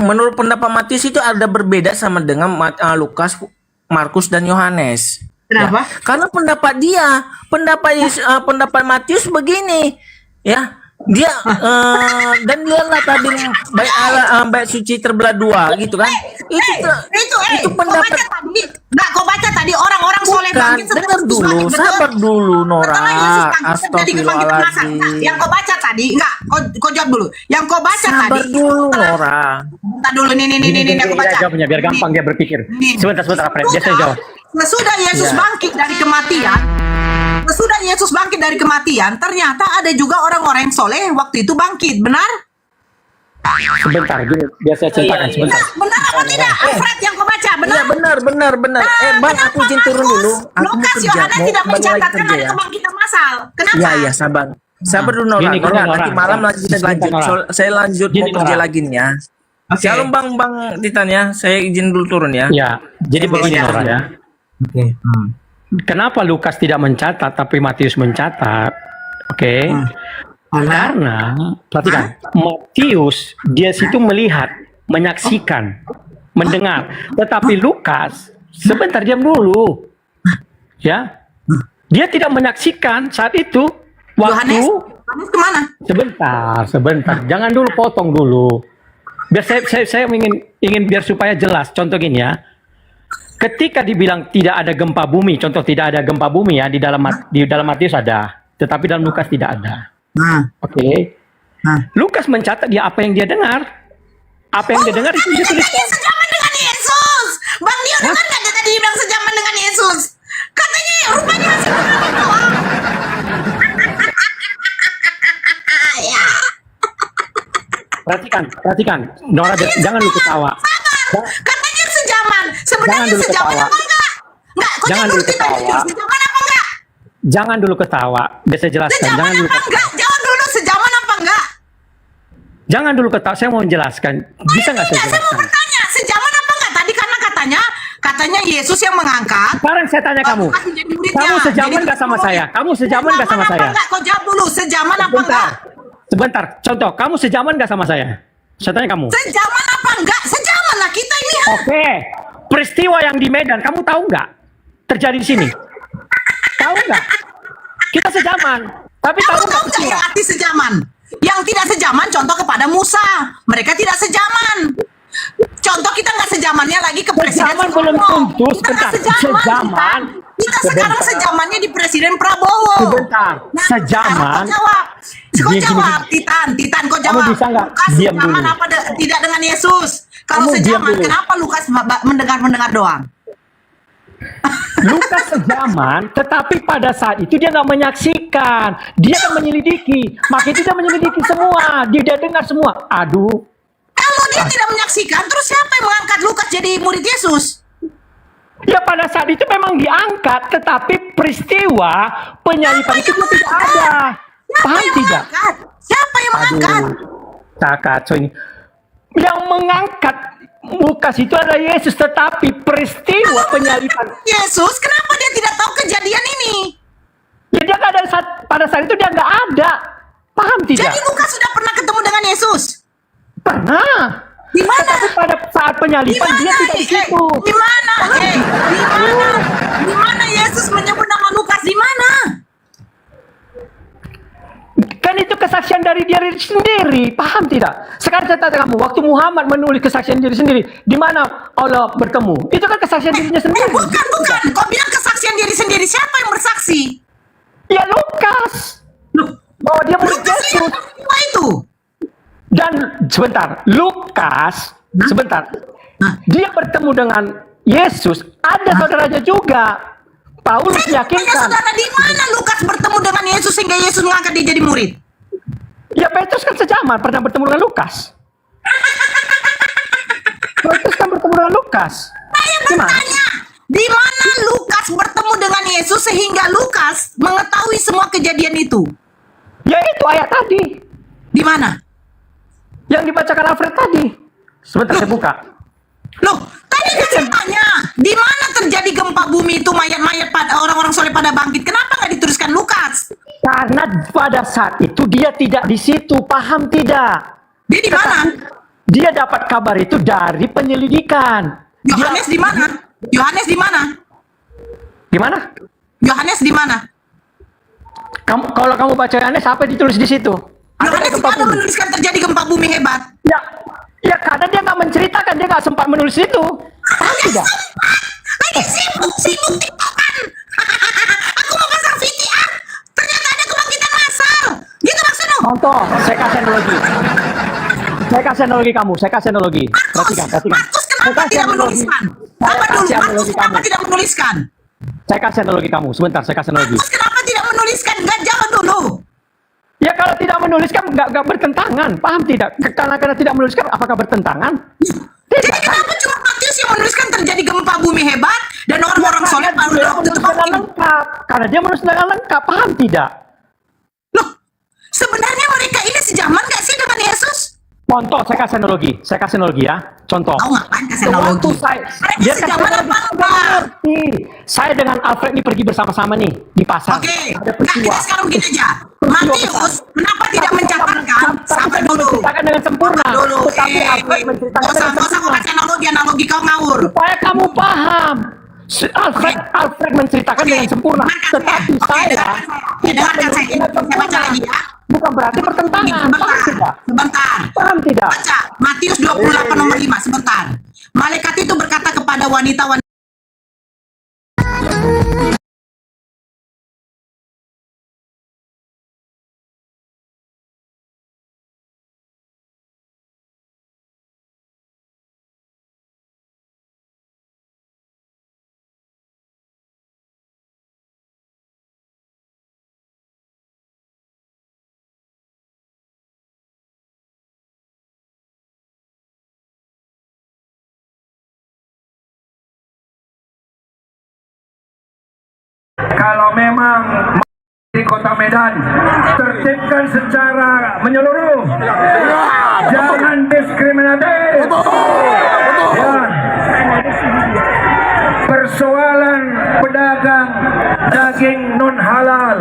menurut pendapat Matius itu ada berbeda sama dengan Lukas, Markus dan Yohanes. Kenapa? Ya, karena pendapat Matius begini, ya. Dia dan lihatlah tadi bait suci terbelah dua gitu kan. Itu pendapat kau baca tadi orang-orang soleh bangkit. Dengar dulu, sabar dulu Nora. Astagfirullahaladzim. Yang kau baca tadi, enggak, kau jawab dulu. Yang kau baca tadi. Sabar dulu Nora. Bentar dulu nih yang kau baca. Jawabnya biar gampang dia berpikir. Sebentar, Fred. Dia saya jawab. Sesudah Yesus bangkit dari kematian, ternyata ada juga orang-orang yang soleh waktu itu bangkit, benar? Sebentar, biar saya ceritakan sebentar. Benar apa tidak? Fred yang kau baca, benar? Iya benar. Bang, aku izin turun dulu. Aku mau Lukas, kerja. Yohanes tidak Mau mencatatkan kerja ada ya. kebangkitan massal. Kenapa? Iya, sabar. Sabar dulu Nora. Gini, Nora, Nora. nanti malam lagi kita lanjut. Saya lanjut Gini, mau kerja Nora. lagi nih ya. Shalom Bang Titan ya. Saya izin dulu turun ya. Ya, jadi begini Nora ya. Oke. Kenapa Lukas tidak mencatat tapi Matius mencatat? Oke. Karena perhatikan, Matius dia situ melihat, menyaksikan, mendengar. Tetapi Lukas sebentar diam dulu. Ya. Dia tidak menyaksikan saat itu waktu Yohanes kemana? Sebentar. Jangan dulu potong dulu. Biar saya ingin biar supaya jelas. Contoh gini ya. Ketika dibilang tidak ada gempa bumi, contoh tidak ada gempa bumi ya di dalam Matius ada, tetapi dalam Lukas tidak ada. Oke. Lukas mencatat dia apa yang dia dengar. Apa yang dia dengar itu dia tuliskan. Sejaman dengan Yesus. Bang Dio dengar nggak dia tadi bilang sejaman dengan Yesus? Katanya rupanya masih doang. Perhatikan. Nora, jangan lu ketawa. Katanya sejaman. Sebenarnya Jangan dulu sejaman ketawa. apa enggak? Enggak, kau Jangan dulu ketawa. Sejaman apa enggak? Jangan dulu ketawa. Biar saya jelaskan. Sejaman Jangan dulu apa ketawa. enggak? Jawab dulu sejaman apa enggak? Jangan dulu ketawa. Saya mau menjelaskan. Bisa nggak saya Saya mau jelaskan? bertanya, sejaman apa enggak? Tadi karena katanya Yesus yang mengangkat. Sekarang saya tanya kamu. Lukas menjadi muridnya. Kamu sejaman Jadi, nggak sama saya? Kamu sejaman nggak sama apa saya? enggak? Kau jawab dulu, sejaman apa enggak? Sebentar. Contoh, kamu sejaman nggak sama saya? Saya tanya kamu. Sejaman apa enggak? Sejaman lah kita ini. Oke. Peristiwa yang di Medan, kamu tahu nggak? Terjadi di sini. Tahu nggak? Kita sejaman. Tapi tahu nggak Tahu nggak yang arti sejaman? Yang tidak sejaman contoh kepada Musa. Mereka tidak sejaman. Contoh kita nggak sejamannya lagi ke Presiden Sejaman belum tentu. Kita nggak Sebentar. sejaman. Kita sekarang sejamannya di Presiden Prabowo. Sebentar. Sejaman. Kau jawab, Titan, kau jawab. Kamu bisa nggak Lukas diam sejaman dulu? apa tidak dengan Yesus? Kalau Kamu diam sejaman, dulu. kenapa Lukas mendengar doang? Lukas sejaman, tetapi pada saat itu dia nggak menyaksikan. Dia kan menyelidiki. Makanya dia menyelidiki semua. Dia dengar semua. Aduh. Kalau dia tidak menyaksikan, terus siapa yang mengangkat Lukas jadi murid Yesus? Ya pada saat itu memang diangkat, tetapi peristiwa penyaliban itu tidak ada. Paham tidak? Siapa yang mengangkat? Kacau ini. Yang mengangkat Lukas itu adalah Yesus, tetapi peristiwa penyaliban. Yesus, kenapa dia tidak tahu kejadian ini? Ya dia nggak ada pada saat itu dia nggak ada. Paham tidak? Jadi Lukas sudah pernah ketemu dengan Yesus? Pernah. Di mana? Tapi pada saat penyaliban dia tidak di situ. Di mana? Di mana Yesus menyebut nama Lukas? Di mana? Kan itu kesaksian dari diri sendiri, paham tidak? Sekarang saya tanya kamu, waktu Muhammad menulis kesaksian diri sendiri, di mana Allah bertemu? Itu kan kesaksian dirinya sendiri. Bukan. Kau bilang kesaksian diri sendiri. Siapa yang bersaksi? Ya Lukas. Oh, dia murid Yesus. Itu. Dan sebentar, Lukas, sebentar. Dia bertemu dengan Yesus, ada saudaranya juga. Paulus meyakinkan. Saudara, di mana Lukas bertemu dengan Yesus sehingga Yesus mengangkat dia jadi murid? Ya Petrus kan sejaman pernah bertemu dengan Lukas. Petrus kan bertemu dengan Lukas. Saya bertanya, di mana Lukas bertemu dengan Yesus sehingga Lukas mengetahui semua kejadian itu? Ya itu ayat tadi. Di mana? Yang dibacakan Alfred tadi. Sebentar saya buka. Loh, tadi kan saya tanya, di mana terjadi gempa bumi itu mayat-mayat pada orang-orang soleh pada bangkit? Kenapa nggak dituliskan Lukas? Karena pada saat itu dia tidak di situ, paham tidak? Dia di mana? Dia dapat kabar itu dari penyelidikan. Yohanes di mana? Yohanes di mana? Di mana? Yohanes di mana? Kalau kamu baca Yohanes, apa yang ditulis di situ? Yohanes tidak menuliskan terjadi gempa bumi hebat. Ya karena dia nggak menceritakan, dia nggak sempat menulis itu. Paham tidak? Lagi sibuk tiktokan. Aku mau pasang VTR, ternyata ada kebangkitan massal. Gitu maksudnya? Contoh, saya kasih analogi. Saya kasih analogi. Perhatikan. Kenapa tidak menuliskan? Kenapa tidak menuliskan? Saya kasih analogi kamu. Sebentar, saya kasih analogi. Kenapa tidak menuliskan? Gak jawab dulu. Ya kalau tidak menuliskan nggak bertentangan, paham tidak? Karena tidak menuliskan, apakah bertentangan? Jadi kenapa cuma Matius yang menuliskan terjadi gempa bumi hebat dan orang-orang soleh baru waktu itu lengkap? Karena dia menulis dengan lengkap, paham tidak? Loh, sebenarnya mereka ini sejaman nggak sih dengan Yesus? Contoh, saya kasih analogi ya. Contoh. Tahu ngapain kasih analogi? Mereka sejaman apa enggak? Saya dengan Alfred ini pergi bersama-sama nih di pasar. Oke, nah kita sekarang begini aja. Matius, kenapa tidak mencatatkan? Sabar dulu. Menceritakan dengan sempurna. Dulu. Gak usah kasih analogi kau ngawur. Supaya kamu paham. Alfred menceritakan dengan sempurna. Tetapi saya dengarkan saya baca lagi ya. Bukan berarti pertentangan. Paham tidak? Sebentar. Paham tidak? Baca Matius 28 nomor 5. Sebentar. Malaikat itu berkata kepada wanita-wanita. Kalau memang di Kota Medan tertibkan secara menyeluruh, jangan diskriminatif. Ya. Persoalan pedagang daging non halal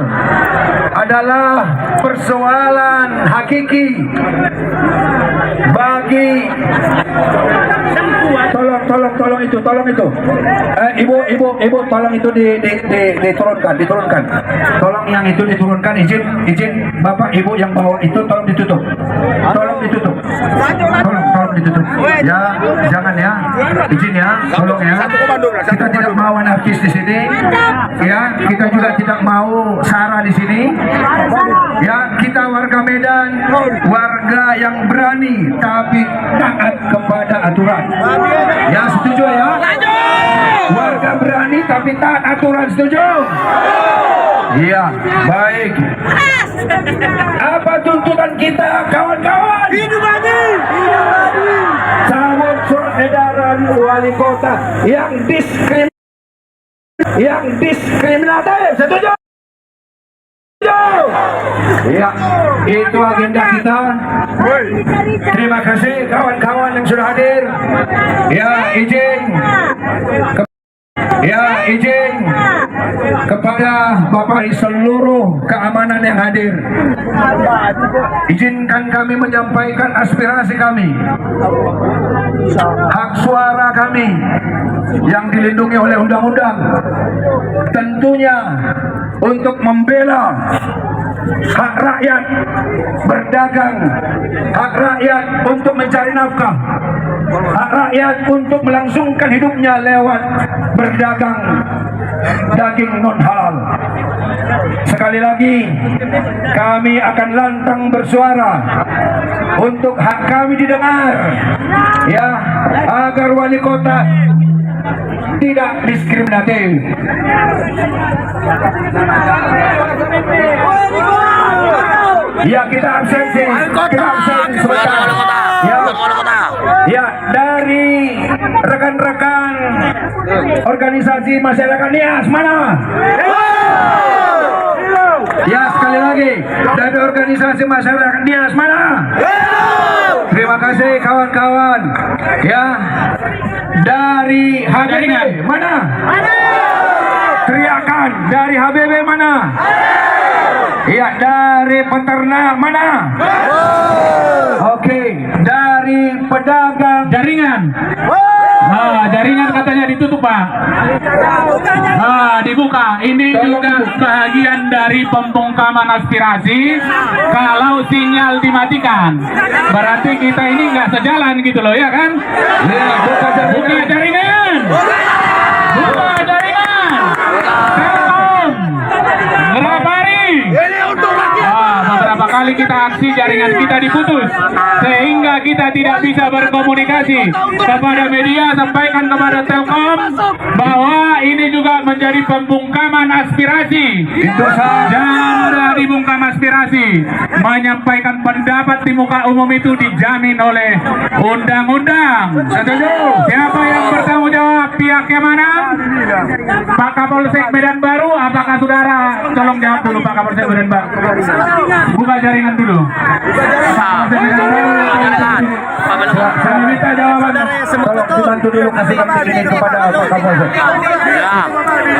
adalah persoalan hakiki bagi tolong itu ibu tolong itu diturunkan tolong yang itu diturunkan, izin bapak ibu yang bawa itu tolong ditutup tolong ditutup ya, jangan ya, izin ya, tolong ya, kita tidak mau anarkis di sini ya, kita juga tidak mau sara di sini ya, kita warga Medan, warga yang berani tapi taat kepada aturan ya, setuju ya, warga berani tapi taat aturan, setuju? Iya, baik. Apa tuntutan kita, kawan-kawan? Hidup Adi! Cabut surat edaran wali kota yang diskriminatif, setuju? Ya, itu agenda kita. Terima kasih kawan-kawan yang sudah hadir. Ya, izin Ya, izin kepada Bapak seluruh keamanan yang hadir, izinkan kami menyampaikan aspirasi kami, hak suara kami yang dilindungi oleh undang-undang, tentunya untuk membela hak rakyat berdagang, hak rakyat untuk mencari nafkah, hak rakyat untuk melangsungkan hidupnya lewat berdagang daging non halal. Sekali lagi, kami akan lantang bersuara untuk hak kami didengar, ya, agar wali kota tidak diskriminatif. Ya, kita absensi sebentar. Ya, dari rekan-rekan organisasi masyarakat Nias mana? Ya, sekali lagi, dari organisasi masyarakat Nias mana? Terima kasih kawan-kawan. Ya, dari HBB mana? Teriakan dari HBB mana? Ya, dari peternak mana? Oke, dari pedagang jaringan. Jaringan katanya ditutup, Pak. Dibuka. Ini juga bagian dari pembungkaman aspirasi. Kalau sinyal dimatikan, berarti kita ini nggak sejalan gitu loh, ya kan? Buka jaringan. Buka jaringan. Telkom. Ngerapari. Beberapa kali kita aksi, jaringan kita diputus sehingga kita tidak bisa berkomunikasi kepada media. Sampaikan kepada Telkom bahwa ini juga menjadi pembungkaman aspirasi. Jangan mudah dibungkam aspirasi. Menyampaikan pendapat di muka umum itu dijamin oleh undang-undang. Siapa yang bertanggung jawab? Pihaknya mana? Pak Kapolsek Medan Baru. Apakah saudara? Tolong jawab dulu, Pak Kapolsek Medan Baru. Buka jaringan dulu. Saya minta jawaban. Tolong dibantu dulu kasihkan ini kepada Pak Kapolsek.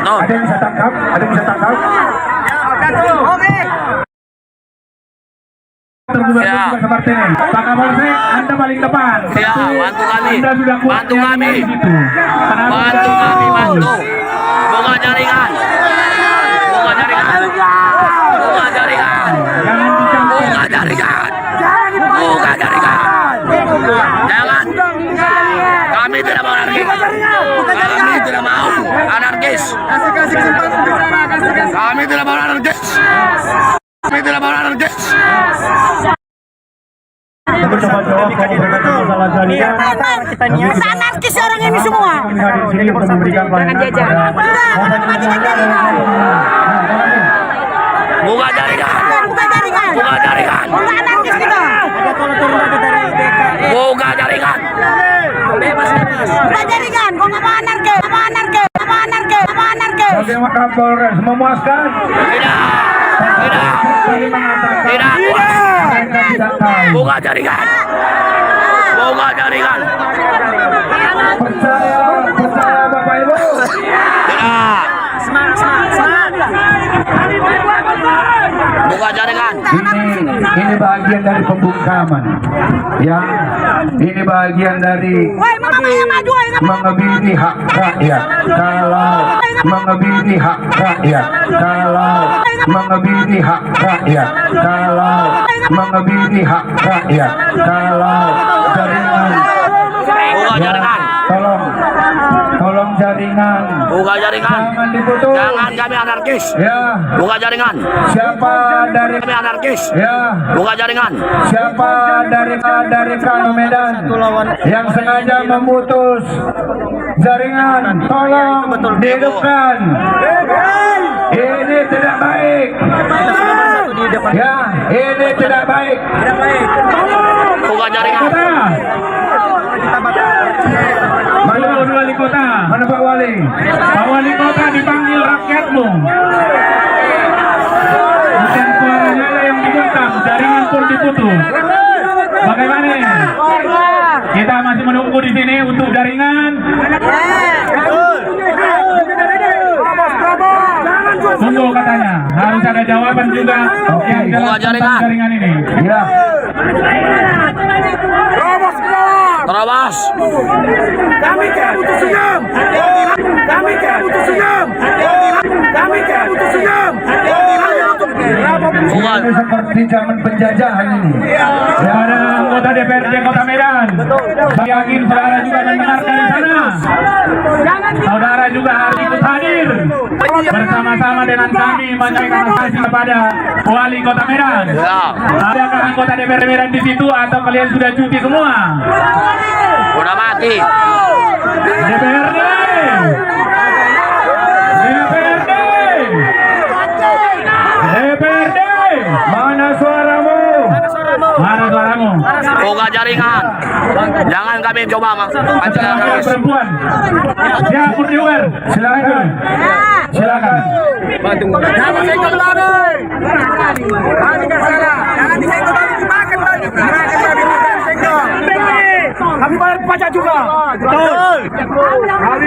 Ada yang bisa tangkap? Ada yang bisa tangkap? Pak Kapolsek, Anda paling depan. Bantu kami. Anda sudah kuat. Bantu kami. Bantu kami, bantu. Buka jaringan. Buka jaringan. Buka jaringan. Buka jaringan. Buka jaringan. Jangan. Kami tidak mau anarkis. Kami tidak mau anarkis. Kami tidak mau anarkis. Kami tidak mau anarkis. Anarkis orang ini semua. Jangan jajan. Buka jaringan. Buka jaringan. Buka jaringan. Buka anarkis kita. Buka jaringan. Buka jaringan. Kok nggak mau anarkis? Apa anarkis? Apa anarkis? Apa anarkis? Bagaimana Kapolres memuaskan? Tidak. Tidak. Tidak. Buka jaringan. Buka jaringan. Percaya Bapak Ibu. Tidak. Buka jaringan. Ini bagian dari pembungkaman. Ya, ini bagian dari mengebiri hak rakyat. Kalau mengebiri hak rakyat. Kalau mengebiri hak rakyat. Kalau mengebiri hak rakyat. Kalau jaringan. Buka jaringan. Tolong jaringan. Buka jaringan. Jangan diputus. Jangan kami anarkis. Ya. Buka jaringan. Siapa dari kami anarkis? Ya. Buka jaringan. Siapa dari Kano Medan yang sengaja memutus jaringan, tolong dihidupkan. Ini tidak baik. Ya, ini tidak baik. Buka jaringan. Mana wali kota? Mana Pak Wali? Pak Wali kota dipanggil rakyatmu. Bukan suaranya yang dibungkam, jaringan pun diputus. Bagaimana? Kita masih menunggu di sini untuk jaringan. Tunggu katanya, harus ada jawaban juga yang jelas tentang jaringan ini. Ya. Terobos. Kami tidak butuh senyum. Kami tidak butuh senyum. Kami tidak butuh senyum. Ini seperti zaman penjajahan ini. Kepada anggota DPRD Kota Medan, saya yakin saudara juga mendengarkan di sana. Saudara juga harus ikut hadir bersama-sama dengan kami menyampaikan kasih kepada Wali Kota Medan. Adakah anggota DPRD Medan di situ atau kalian sudah cuti semua? Udah mati. DPRD. DPRD. Mana suaramu? Mana suaramu? Buka jaringan. Jangan kami coba pancasila perempuan. Ya, Putri Uwer. Silakan. Silakan. Jangan disenggol lagi. Kami gak salah. Jangan disenggol lagi. Dimakan lagi. Dimakan lagi. Disenggol. Kami bayar pajak juga. Betul. Kami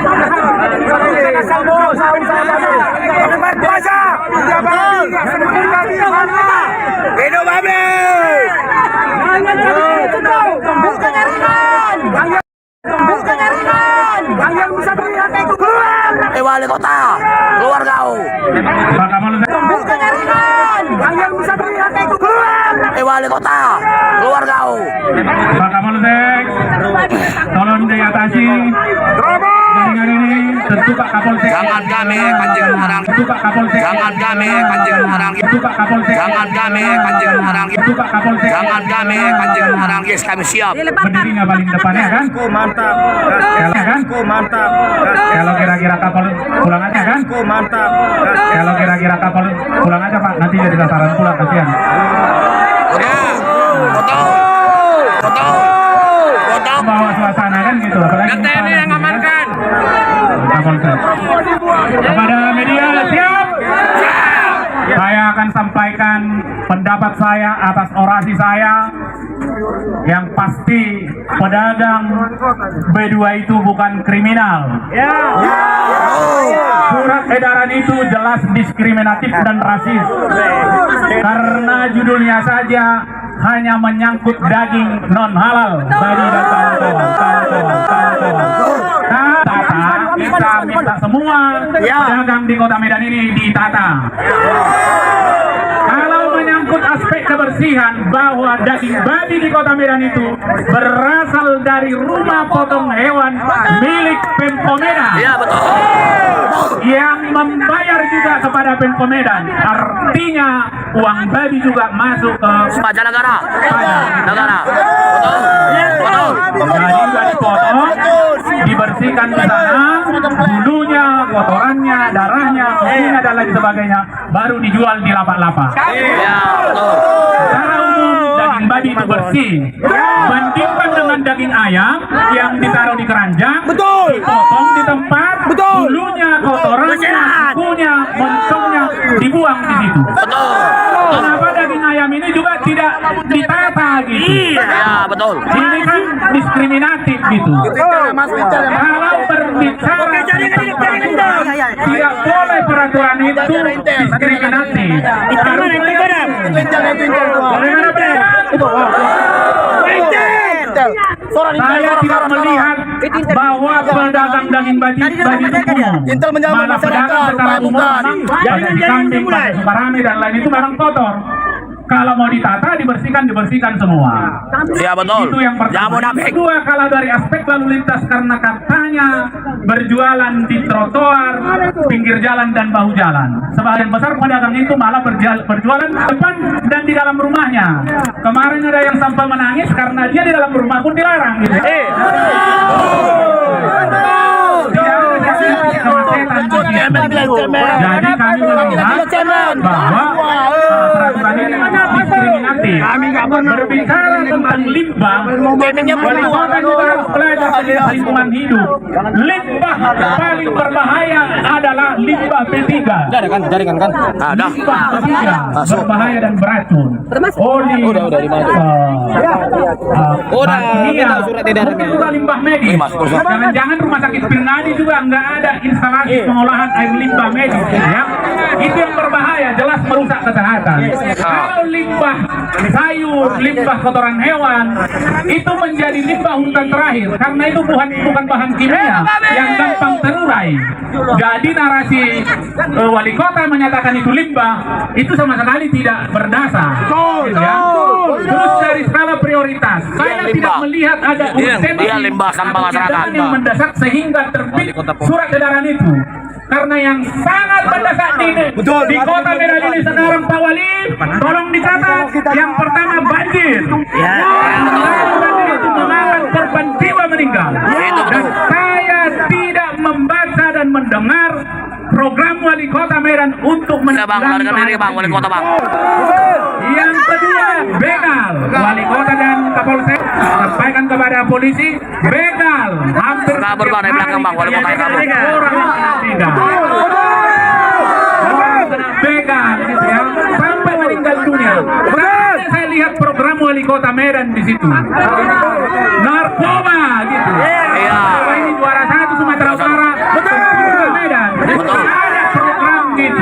bayar pajak. Hidup Babe. Buka jaringan. Buka jaringan. Yang bisa berpihak itu keluar. Wali kota, keluar kau. Buka jaringan. Yang bisa berpihak itu keluar. Wali kota, keluar kau. Pak Kapolsek, tolong diatasi jaringan ini. Tentu Pak Kapolsek. Jangan kami pancing melarang. Tentu Pak Kapolsek. Jangan kami pancing melarang. Tentu Pak Kapolsek. Jangan kami pancing melarang. Tentu Pak Kapolsek. Jangan kami pancing melarang. Yes, kami siap. Berdiri nggak paling depannya kan? Mantap. Kan? Mantap. Kalau kira-kira kapal pulang aja kan? Mantap. Kalau kira-kira kapal pulang aja Pak, nanti jadi sasaran pulang kasihan. Bawa suasana kan gitu, apalagi TNI yang amankan. Kapolsek. Kepada media siap. Saya akan sampaikan pendapat saya atas orasi saya. Yang pasti pedagang B2 itu bukan kriminal. Surat edaran itu jelas diskriminatif dan rasis. Karena judulnya saja hanya menyangkut daging non halal bagi dan kawan-kawan. Kita minta semua pedagang di Kota Medan ini ditata. Kalau menyangkut aspek kebersihan, bahwa daging babi di Kota Medan itu berasal dari rumah potong hewan milik Pemko Medan. Iya, betul. Yang membayar juga kepada Pemko Medan. Artinya uang babi juga masuk ke pajak negara. Negara. Betul. Jadi juga dipotong, dibersihkan di sana, bulunya, kotorannya, darahnya, kopinya dan lain sebagainya, baru dijual di lapak-lapak. Iya, betul. Secara umum daging babi itu bersih. Bandingkan dengan daging ayam yang ditaruh di keranjang, dipotong di tempat, bulunya, kotorannya, kukunya, moncongnya dibuang di situ. Kenapa daging ayam ini juga tidak ditata gitu? Iya, betul. Ini kan diskriminatif gitu. Kalau berbicara tidak boleh peraturan itu diskriminatif. Saya tidak melihat bahwa pedagang daging babi itu umum. Malah pedagang secara umum memang daging kambing, Sukarame dan lain itu barang kotor. Kalau mau ditata, dibersihkan semua. Iya, betul. Itu yang pertama. Yang kedua, kalau dari aspek lalu lintas, karena katanya berjualan di trotoar, pinggir jalan dan bahu jalan. Sebagian besar pedagang itu malah berjualan depan dan di dalam rumahnya. Kemarin ada yang sampai menangis karena dia di dalam rumah pun dilarang. Gitu. Jadi kami melihat bahwa peraturan ini diskriminatif. Berbicara tentang limbah, wali kota juga harus belajar lingkungan hidup. Limbah paling berbahaya adalah limbah B3. Jaringan kan? Ada. Limbah B3 berbahaya dan beracun. Oli. Mungkin juga limbah medis. Jangan-jangan rumah sakit Pirnadi juga nggak ada instalasi pengolahan air limbah medis. Ya, itu yang berbahaya, jelas merusak kesehatan. Kalau limbah sayur, limbah kotoran hewan, itu menjadi limbah hutan terakhir karena itu bukan bahan kimia yang gampang terurai. Jadi narasi wali kota menyatakan itu limbah itu sama sekali tidak berdasar. Ya. Terus dari skala prioritas, saya tidak melihat ada urgensi yang mendesak sehingga terbit surat edaran itu. Karena yang sangat mendesak di kota Medan ini sekarang Pak Wali, tolong dicatat. Yang pertama banjir. Banjir itu memakan korban jiwa meninggal. Dan saya tidak membaca dan mendengar program wali kota Medan untuk menangani wali kota, Bang. Yang kedua, begal. Wali kota dan Kapolsek sampaikan kepada polisi, begal. Hampir kabur Bang, dari belakang Bang, wali kota kabur. Orang tidak. Begal gitu ya, sampai meninggal dunia. Saya lihat program wali kota Medan di situ. Narkoba gitu. Ini juara 1 Sumatera Utara. Medan. Ada program gitu.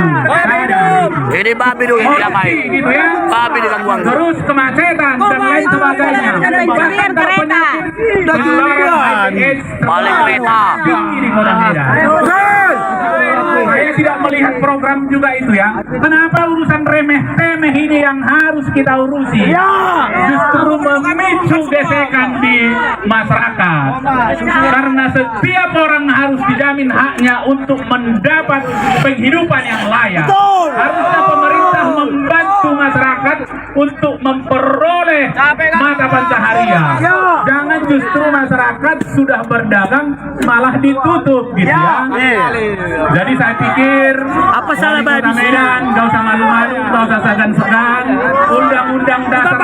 Ini babi dulu yang diapain? Gitu ya. Babi digangguan. Terus kemacetan dan lain sebagainya. Bahkan terpenyakit. Balik kereta. Di kota Medan. Saya tidak melihat program juga itu ya. Kenapa urusan remeh-temeh ini yang harus kita urusi? Justru memicu gesekan di masyarakat. Karena setiap orang harus dijamin haknya untuk mendapat penghidupan yang layak. Harusnya pemerintah membantu masyarakat untuk memperoleh mata pencaharian. Jangan justru masyarakat sudah berdagang malah ditutup gitu ya. Jadi saya pikir apa salah Medan, nggak usah malu-malu, nggak usah segan-segan. Undang-undang dasar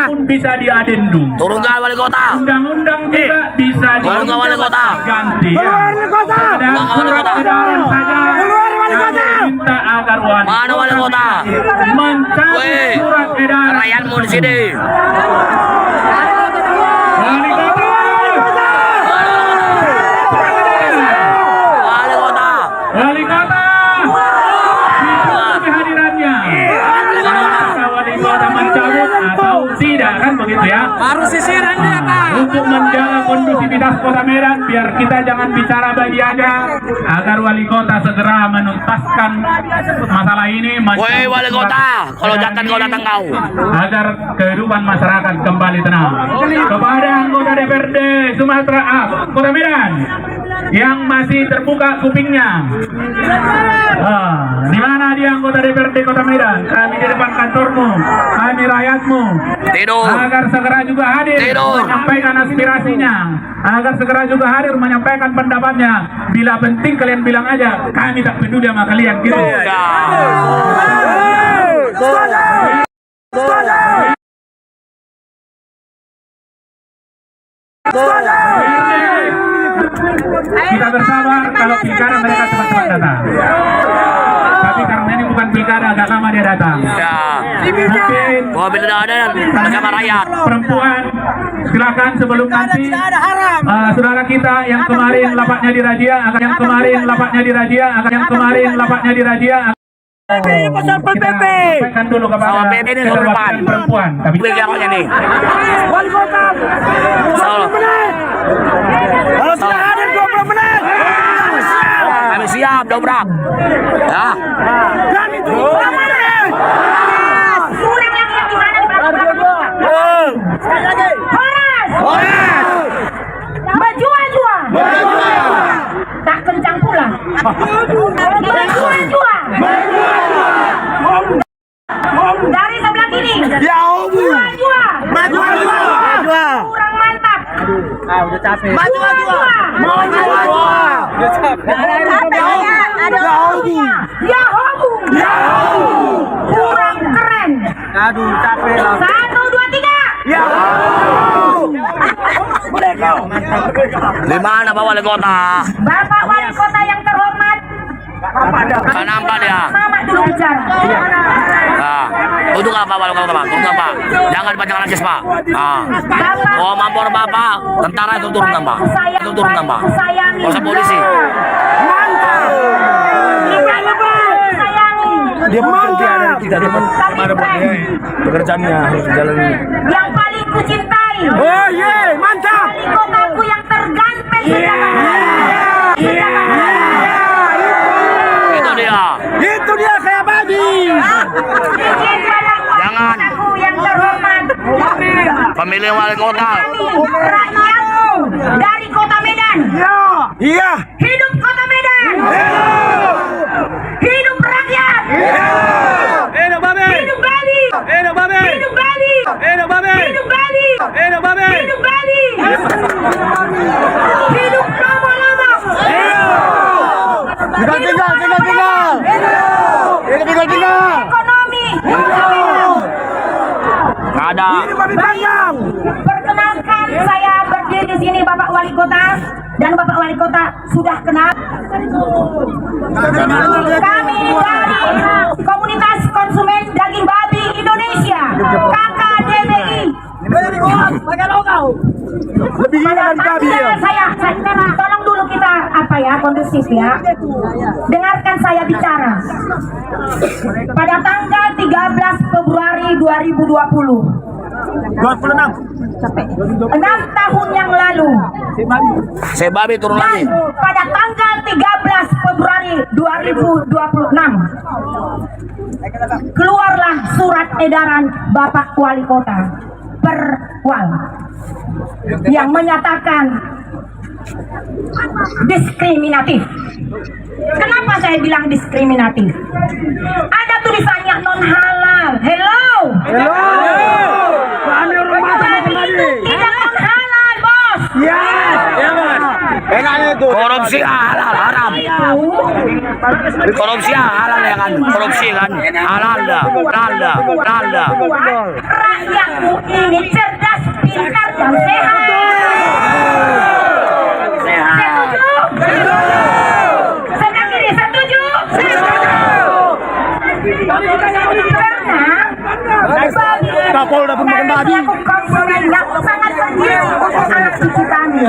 pun bisa diadendum. Turunkan wali kota. Undang-undang juga bisa diganti. Dan surat edaran saja minta agar mana wali kota? mencari surat edaran. Rakyatmu di sini. Wali kota. Wali kota. Kehadirannya. Wali kota mencabut atau tidak kan begitu ya? Harus sisiran dia Pak. Untuk menjaga kondusivitas kota Medan biar kita jangan bicara bagi aja agar wali kota segera menuntaskan masalah ini. Woi wali kota, kalau datang kau datang kau. Agar kehidupan masyarakat kembali tenang. Kepada anggota DPRD Sumatera Kota Medan yang masih terbuka kupingnya. Di mana dia anggota DPRD Kota Medan? Kami di depan kantormu, kami rakyatmu. Tidur. Agar segera juga hadir menyampaikan aspirasinya. Agar segera juga hadir menyampaikan pendapatnya. Bila penting kalian bilang aja, kami tak peduli sama kalian gitu. Kita bersabar kalau pilkada mereka cepat-cepat datang. Tapi karena ini bukan pilkada, agak lama dia datang. Mungkin mobil ada bersama rakyat. Perempuan silakan sebelum nanti saudara kita yang kemarin lapaknya dirajia, yang kemarin lapaknya dirajia, yang kemarin lapaknya dirajia. Pasal PPP. Sampaikan dulu kepada keterwakilan perempuan. Tapi yang ini. Wali kota. 20 menit. Kalau sudah hadir 20 menit. Kami siap dobrak. Ya. Kami tunggu. Surat yang di mana? Sekali lagi. Horas. Berjua-jua. Tak kencang pula. Berjua-jua. Dari sebelah kiri. Berjua-jua. Kurang mantap. Udah capek. Berjua-jua. Udah capek. Yahobu. Kurang keren. Aduh capek lah. 1, 2, 3. Yahobu. Di mana Pak Wali Kota? Bapak Wali Kota yang terhormat. Nggak nampak dia. Mama dulu bicara. Nah, tunduk apa Wali Kota Pak? Tunduk apa? Jangan dipanjang najis Pak. Nah, mau mampor Bapak, tentara itu turun Pak. Itu turun Pak. Polisi polisi. Dia bekerja dari kita, dia mana dia pekerjaannya jalan ini. Yang paling ku cintai. Oh ye, mantap. Wali kotaku yang terganteng. Itu dia. Itu dia kayak babi. Jangan. Aku yang terhormat. Pemilih Wali Kota. Rakyatmu dari Kota Medan. Iya. Hidup Kota Medan. Hidup rakyat. Hidup babi. Hidup Bali. Hidup babi. Hidup Bali. Hidup babi. Hidup Bali. Hidup babi. Hidup Bali. Hidup lama-lama. Tinggal. Tinggal. Ekonomi. Nggak ada. Perkenalkan, saya berdiri di sini Bapak Wali Kota dan Bapak Wali Kota sudah kenal. Kami dari Komunitas Konsumen Daging Babi Indonesia, KKDBI. Pada tanggal saya tolong dulu kita kondusif ya. Dengarkan saya bicara. Pada tanggal 13 Februari 2020. 6 tahun yang lalu. Saya babi turun lagi. Dan pada tanggal 13 Februari 2026 keluarlah surat edaran Bapak Wali Kota Perwal yang menyatakan diskriminatif. Kenapa saya bilang diskriminatif? Ada tulisannya non halal. Hello. Tidak non halal, bos. Korupsi halal haram. Korupsi halal ya kan? Korupsi kan halal dah. Rakyatku ini cerdas, pintar dan sehat. Sebelah kiri setuju. Karena Kapolda pun makan babi. konsumen yang sangat penting untuk anak cucu kami.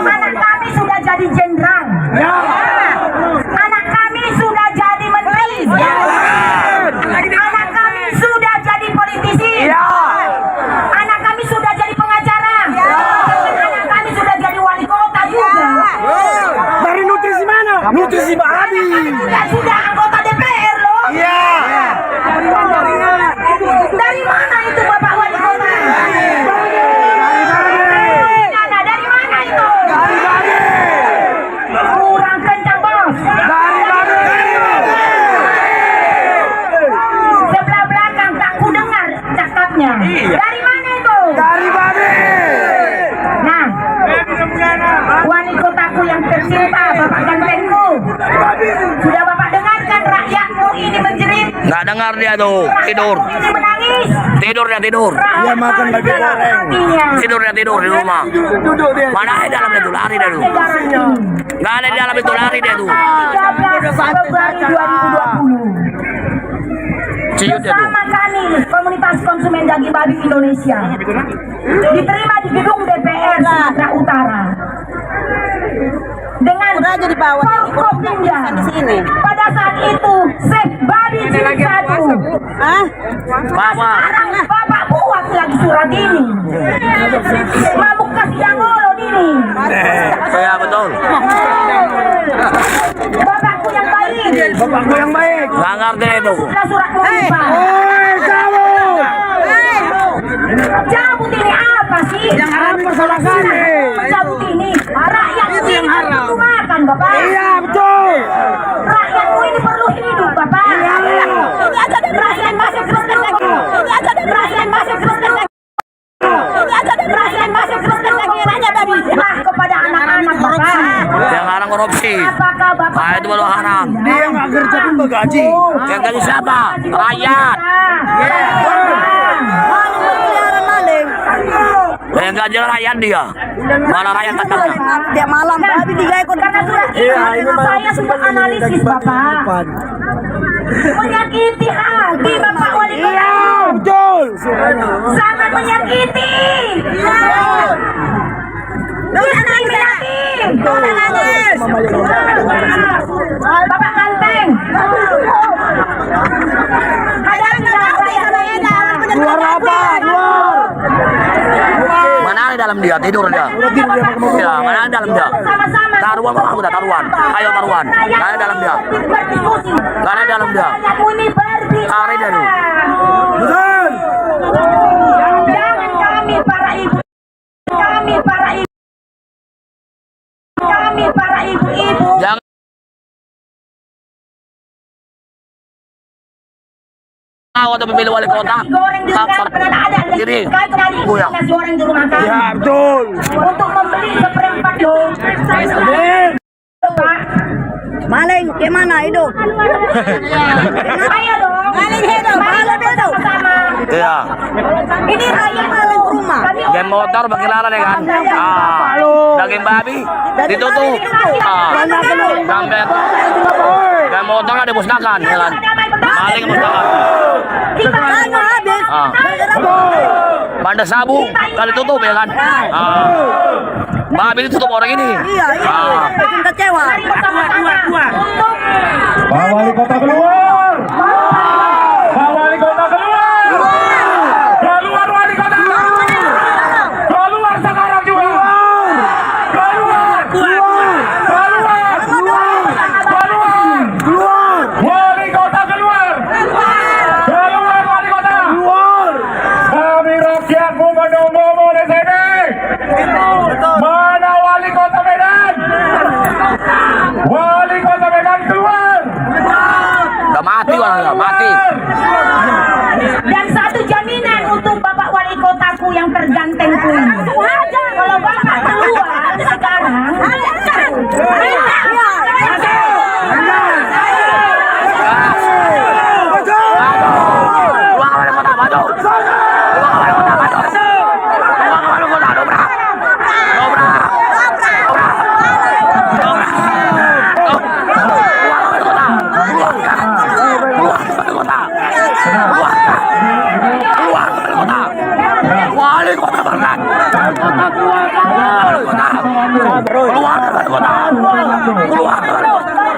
Anak kami sudah jadi jenderal. Anak kami sudah jadi menteri. Anak kami sudah jadi politisi. Anak kami sudah jadi pengacara. Anak kami sudah jadi wali kota juga. Dari nutrisi mana? Nutrisi babi. Sudah anggota DPR loh. Dari mana itu Bapak Wali Kota? Dari mana itu? Kurang kencang bos. Sebelah belakang tak ku dengar cakapnya. Dari mana itu? Dari babi. Nah, wali kotaku yang tercinta, Bapak Gantengku. Sudah Bapak dengarkan rakyatmu ini menjerit. Nggak dengar dia tuh, tidur. Ini menangis. Tidur dia tidur. Dia makan babi goreng. Tidur dia tidur di rumah. Duduk dia. Mana ada dalam itu lari dia tuh. Nggak ada di dalam itu lari dia tuh. 13 Februari 2020. Ciut dia tuh. Bersama kami Komunitas Konsumen Daging Babi Indonesia diterima di gedung DPR Sumatera Utara dengan Forkopimda. Pada saat itu Sep Babi Jilid 1. Sekarang Bapak buat lagi surat ini. Mabuk kasih dangolo ini. Ya betul. Bapakku yang baik. Bapakku yang baik. Nggak ngerti itu. Surat Pak. Cabut ini apa sih? Yang haram masalah kami. Cabut ini rakyat Itu yang haram. perlu makan Bapak. Iya betul. Rakyatku ini perlu hidup Bapak. Ini aja ada rakyat masuk Kristen lagi. Ini aja ada rakyat masuk Kristen lagi. Ini aja ada rakyat masuk Kristen lagi. Nanya babi. Nah kepada anak-anak Bapak. Yang haram korupsi. Apakah Bapak? Nah itu baru haram. Dia nggak kerja pun bergaji. Yang gaji siapa? Rakyat. Mengganjal rakyat dia. Mana rakyat tentangnya? Tiap malam babi 3 ekor karena sudah saya sudah analisis Bapak. Menyakiti hati Bapak Wali Kota. Iya, betul. Sangat menyakiti. Tidak nangis. Tidak nangis. Bapak Kanteng. Keluar apa? Keluar. Mana ada dalam dia? Tidur dia. Ya, mana ada dalam dia? Taruhan apa udah taruhan? Ayo taruhan. Mana dalam dia? Mana dalam dia? Tarik dia dulu. Betul. Jangan kami para ibu, kami para ibu-ibu. Jangan untuk memilih wali kota. Jadi, goyang. Goreng di rumah kami. Ya, betul. Untuk membeli seperempat dong. Maling, gimana hidup? Ayo dong. Maling hidup, maling hidup. Sama. Iya. Ini rakyat maling rumah. Game motor bagaimana nih kan? Daging babi ditutup. Sampai game motor kan dimusnahkan, ya kan? Maling musnahkan. Kita habis. Bandar sabu kali tutup ya kan? Babi ditutup orang ini. Iya, bikin kecewa. Pak Wali Kota keluar. Pak Wali Kota keluar. Keluar Wali Kota. Keluar sekarang juga. Keluar. Wali Kota keluar. Keluar Wali Kota. Kami rakyatmu menunggumu di sini. Mana Wali Kota Medan? Wali Kota Medan keluar. Udah mati orang, mati. Dan satu jaminan untuk Bapak Wali Kotaku yang tergantengku ini. Kalau Bapak keluar sekarang, Wali kota berkat. Keluar dari kota.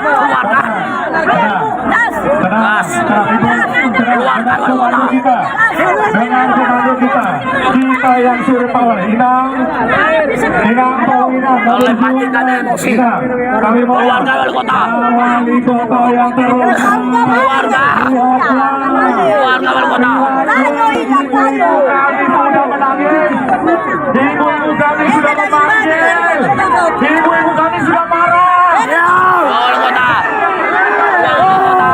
Keluarkan. Gas. Keluarkan dari kota. Dengan komando kita yang surpower Inang Inang Oleh pancikan emosi. kami mau Keluarga wali kota. Wali Kota yang terus Keluarga wali kota. kami sudah menangis, ibu-ibu kami sudah memanggil, ibu-ibu kami sudah marah. Wali kota. Ibu-ibu kami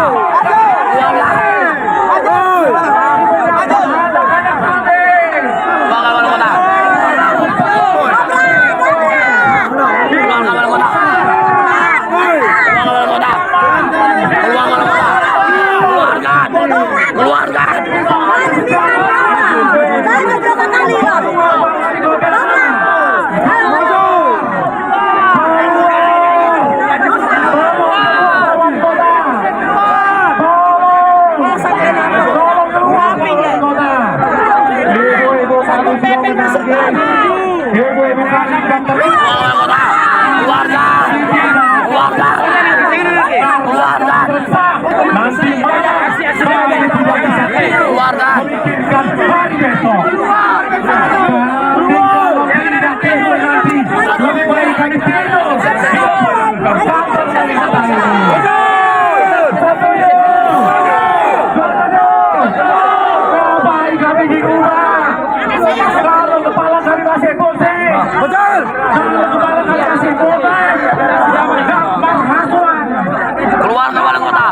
sudah nanti memikirkan hari besok. Lebih baik kami tidur. Baik kami di rumah. Kalau kepala kami masih pusing. Betul. Kalau kepala kami masih pusing. Keluar ke wali kota.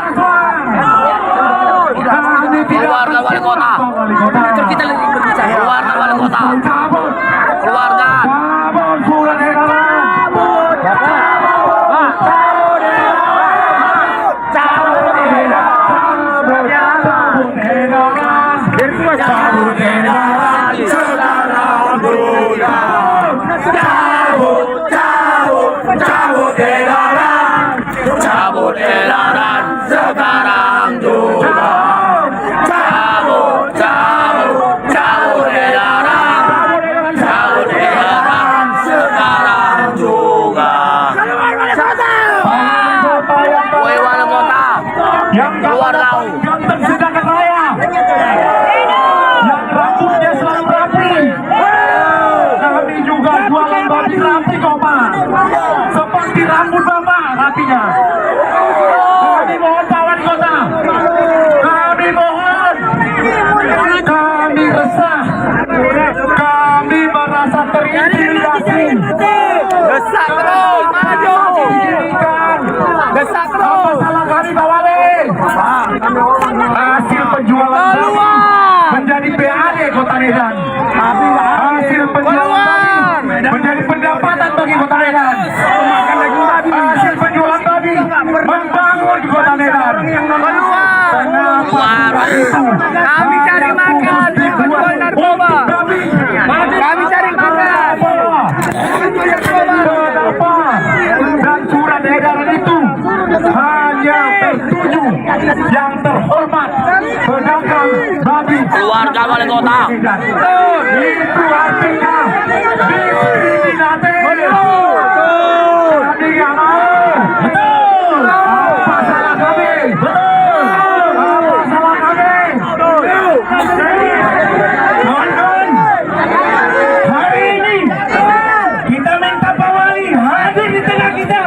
Keluar ke wali kota. Keluar ke wali kota. Keluarkan. Saudara rapi kok Pak. Seperti rambut Bapak rapinya. Kami mohon Pak Wali Kota. Kami mohon. Kami resah. Kami merasa terintimidasi. Desak terus, maju. Desak terus. Apa salah kami Pak Wali? Hasil penjualan kami menjadi PAD Kota Medan. Hasil penjualan kami menjadi pendapatan bagi Kota Medan. Hasil penjualan kami membangun Kota Medan. Kenapa itu? Kami cari makan, penjual narkoba. Kami cari makan. Kenapa? Dan surat edaran itu hanya tertuju yang terhormat pedagang babi. Keluarga wali kota. Itu artinya diskriminasi. Kami nggak mau. Betul. Apa salah kami? Betul. Apa salah kami? Betul. Kawan-kawan, hari ini kita minta Pak Wali hadir di tengah kita.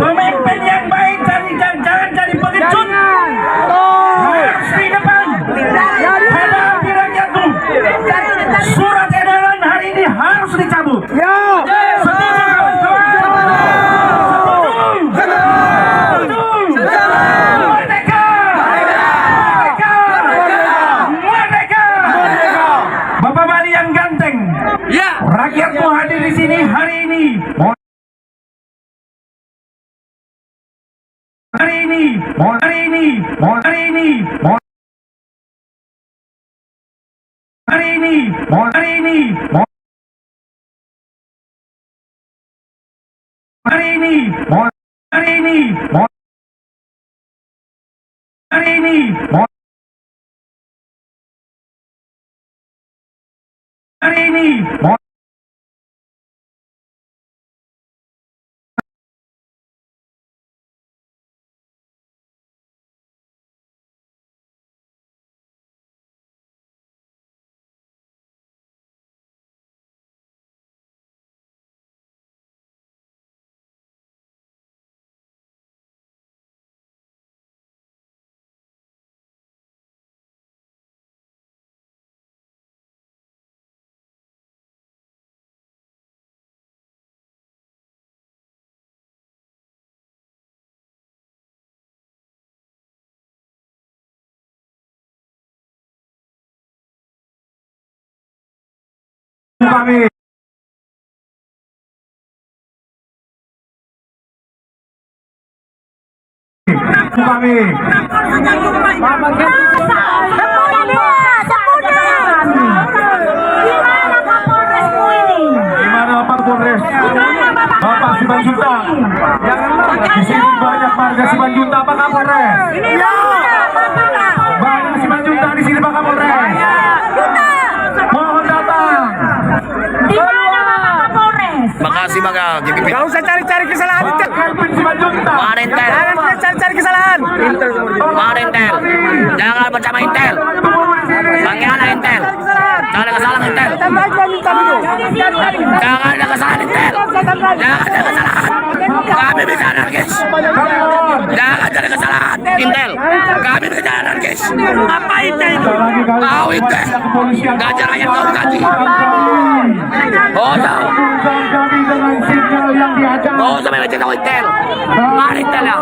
Pemimpin yang baik, jangan jadi pengecut. Harus di depan. Hadapi rakyatku. Surat edaran hari ini harus dicabut. Setuju kawan-kawan? Setuju. Merdeka. Merdeka. Bapak Wali yang ganteng. Rakyatmu hadir di sini hari ini. Hari ini, hari ini, hari ini, hari ini, hari ini, hari ini, hari ini, hari ini, hari ini, kami. Kami. Gimana Pak Polres? Bapak Simanjunta. Di sini banyak warga Simanjunta Pak Kapolres. Banyak Simanjunta di sini Pak Kapolres. Mohon datang. Makasih Bang. Gak usah cari-cari kesalahan. Mana Intel? Jangan cari-cari kesalahan. Mana Intel? Jangan bersama Intel. Bagaimana Intel? Jangan ada kesalahan Intel. Jangan ada kesalahan Intel. Jangan ada kesalahan. Kami bisa anarkis. Jangan ada kesalahan Intel. Kami bisa anarkis. Apa Intel? Tahu Intel? Gajar rakyat kau gaji. Oh tahu. Oh sampai baca tahu Intel. Mana Intel ya?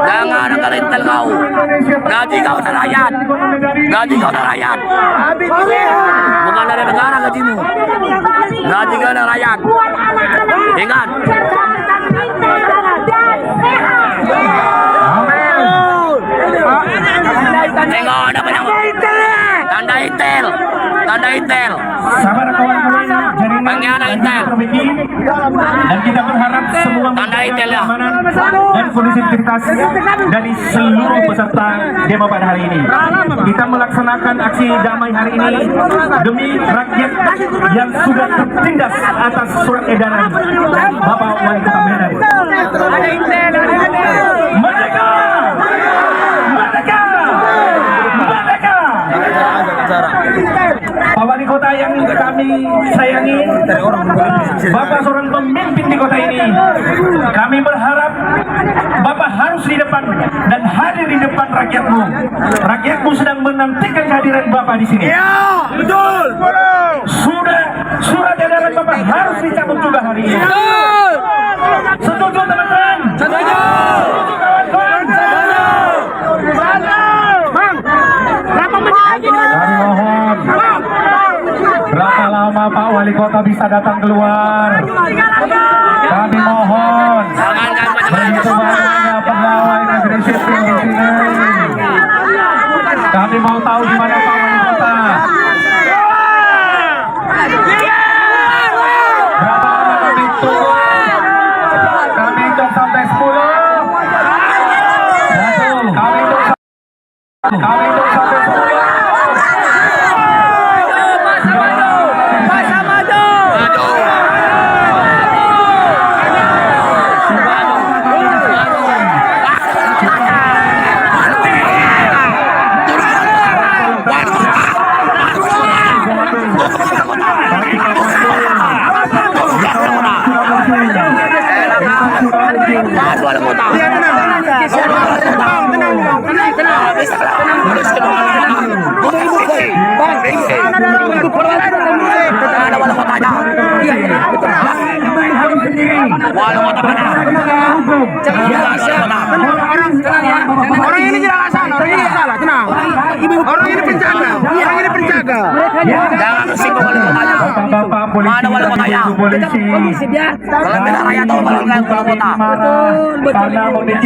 Jangan ada Intel kau. Gaji kau dari rakyat. Gaji kau dari rakyat. Bukan dari negara gajimu. Gaji kau dari rakyat. Ingat. Tengok ada banyak tanda Intel. Tanda Intel. Sabar kawan-kawan, Bagaimana Intel? dan kita berharap semua Tanda Intel ya. dan kondisivitas dari seluruh peserta demo pada hari ini. Kita melaksanakan aksi damai hari ini demi rakyat yang sudah tertindas atas surat edaran Bapak Wali Kota Medan. Merdeka! Merdeka! Merdeka! Pak Wali Kota yang yang kami sayangi, Bapak seorang pemimpin di kota ini. Kami berharap Bapak harus di depan dan hadir di depan rakyatmu. Rakyatmu sedang menantikan kehadiran Bapak di sini. Iya, betul. Surat edaran Bapak harus dicabut juga hari ini. Setuju teman-teman? Setuju. Kami mohon, berapa lama Pak Wali Kota bisa datang keluar? Kami mohon, begitu banyaknya pegawai negeri sipil di sini. Kami mau tahu di mana Pak Wali Kota. Berapa lama kami tunggu? Kami hitung sampai 10. Kami hitung sampai 10. Orang ini tidak salah, orang ini salah, tenang. Orang ini penjaga, orang ini penjaga. Jangan tersinggung oleh kotanya. Bapak polisi, Mana wali kotanya? polisi. Kalau bela rakyat atau bela kota?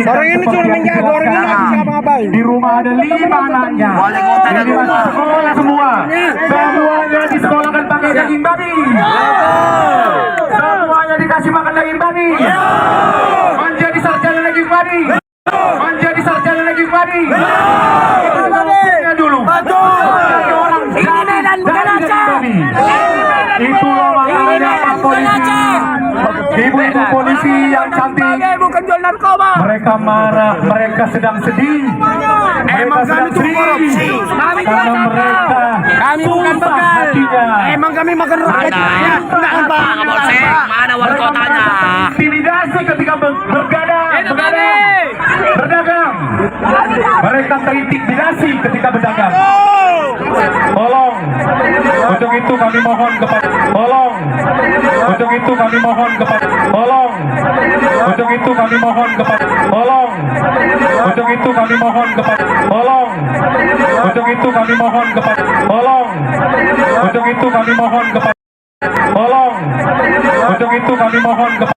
Orang ini cuma menjaga, orang ini nggak bisa apa-apain. Di rumah ada 5 anaknya. Wali kota dan Jadi masuk sekolah semua. Semuanya disekolahkan pakai daging babi. Semuanya dikasih makan daging babi. Menjadi sarjana daging babi. Menjadi sarjana daging babi. Itu buktinya dulu. Jadi orang dari daging babi. Itulah makanya Pak polisi. Ibu-ibu polisi yang cantik. Bukan jual narkoba. Mereka marah, mereka sedang sedih. Emang kami itu korupsi. Karena mereka Kami bukan susah begal. hatinya. Emang kami makan rakyat. Ya, enggak apa. Mana wali kotanya? Intimidasi ketika berdagang. Mereka terintimidasi ketika berdagang. Tolong, untuk itu kami mohon kepada. Tolong, untuk itu kami mohon kepada. Tolong, untuk itu kami mohon kepada. Tolong, untuk itu kami mohon kepada. Tolong, untuk itu kami mohon kepada. Tolong, untuk itu kami mohon kepada. Tolong, untuk itu kami mohon kepada.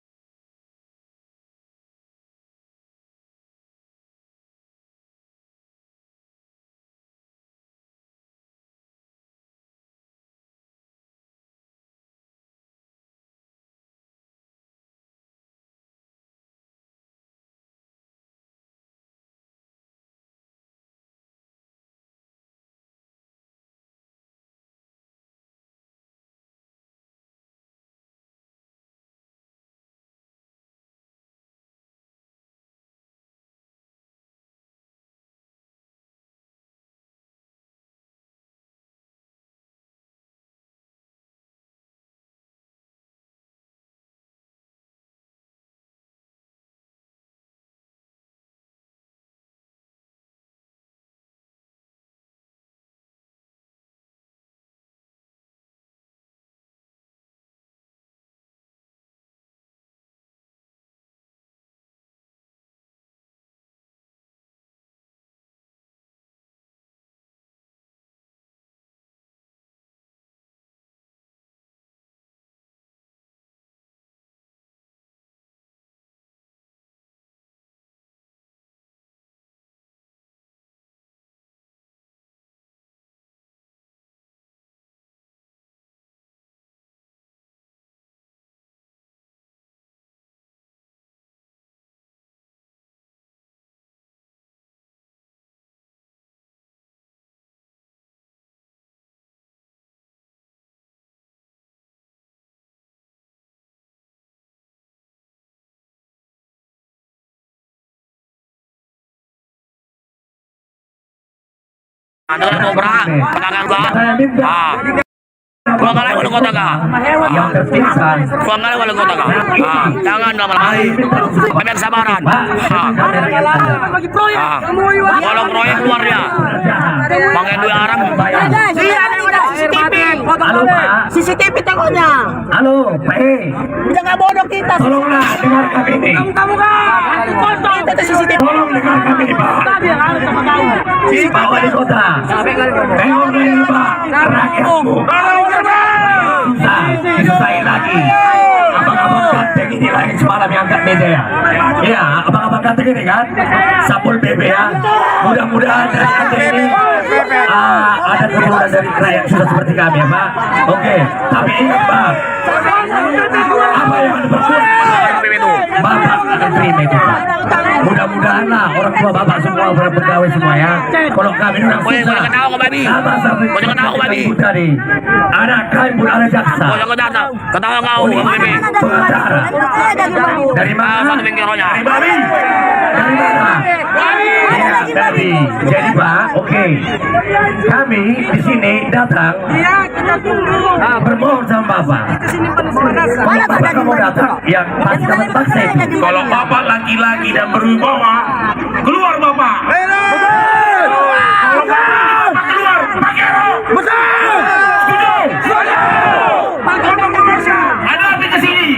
Anda mau berang, pedagang gua. Suangkali wala kota ka. yang tertibkan. Suangkali wala kota ka. Jangan lama-lama. Kami kesabaran. Kalau proyek keluar dia. Pakai duit haram. CCTV tengoknya. Halo, Pak E. Jangan bodoh kita. Tolonglah dengar kami ini. Kamu kan. Kita tuh CCTV. Tolong dengar kami ini, Pak. Pak Wali Kota. Tengok ini, Pak. Rakyatku. Susah, disusahin lagi. Abang-abang ganteng ini lagi semalam yang angkat meja ya. Iya, abang-abang ganteng ini kan. Sapul PP ya. Mudah-mudahan dari ganteng ini ada keturunan dari rakyat sudah seperti kami ya, Pak. Oke, tapi ingat, Pak. Apa yang Anda berbuat? Bapak akan terima itu, Pak. Mudah-mudahan lah orang tua Bapak semua berpegawai semua ya. Kalau kami orang susah, sama-sama tadi. Ada kain pun ada jaksa. Ketawa kau, Babi. Pengacara. Dari mana? Dari Babi. Dari mana? Iya, Babi. Jadi Pak, oke. Kami di sini datang bermohon sama Bapak. Bapak kamu datang yang pasti dapat paksa itu. Kalau Bapak laki-laki dan berwibawa, keluar Bapak. Kalau Bapak keluar, pakai rok. Betul. Ada api ke sini.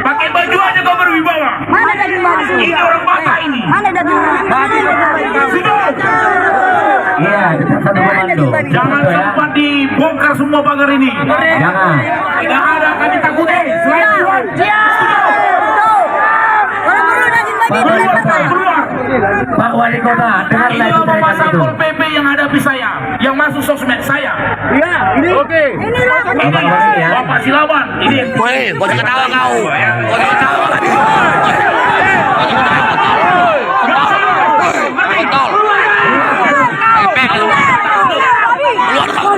Pakai baju aja kau berwibawa. Mana daging babi? Ini orang Batak ini. Mana daging babi? Iya, satu komando. Jangan sempat dibongkar semua pagar ini. Jangan. Tidak ada kami takut. Selain Tuhan. Pak Wali Kota, dengarlah Ini itu dari Bapak kami itu. Satpol PP yang hadapi saya, yang masuk sosmed saya. Iya, ini. Oke. Ini Bapak Silaban. Ini. Woi, kau jangan ketawa kau. Kau jangan ketawa. Kontol. Epek lu. Keluar kau.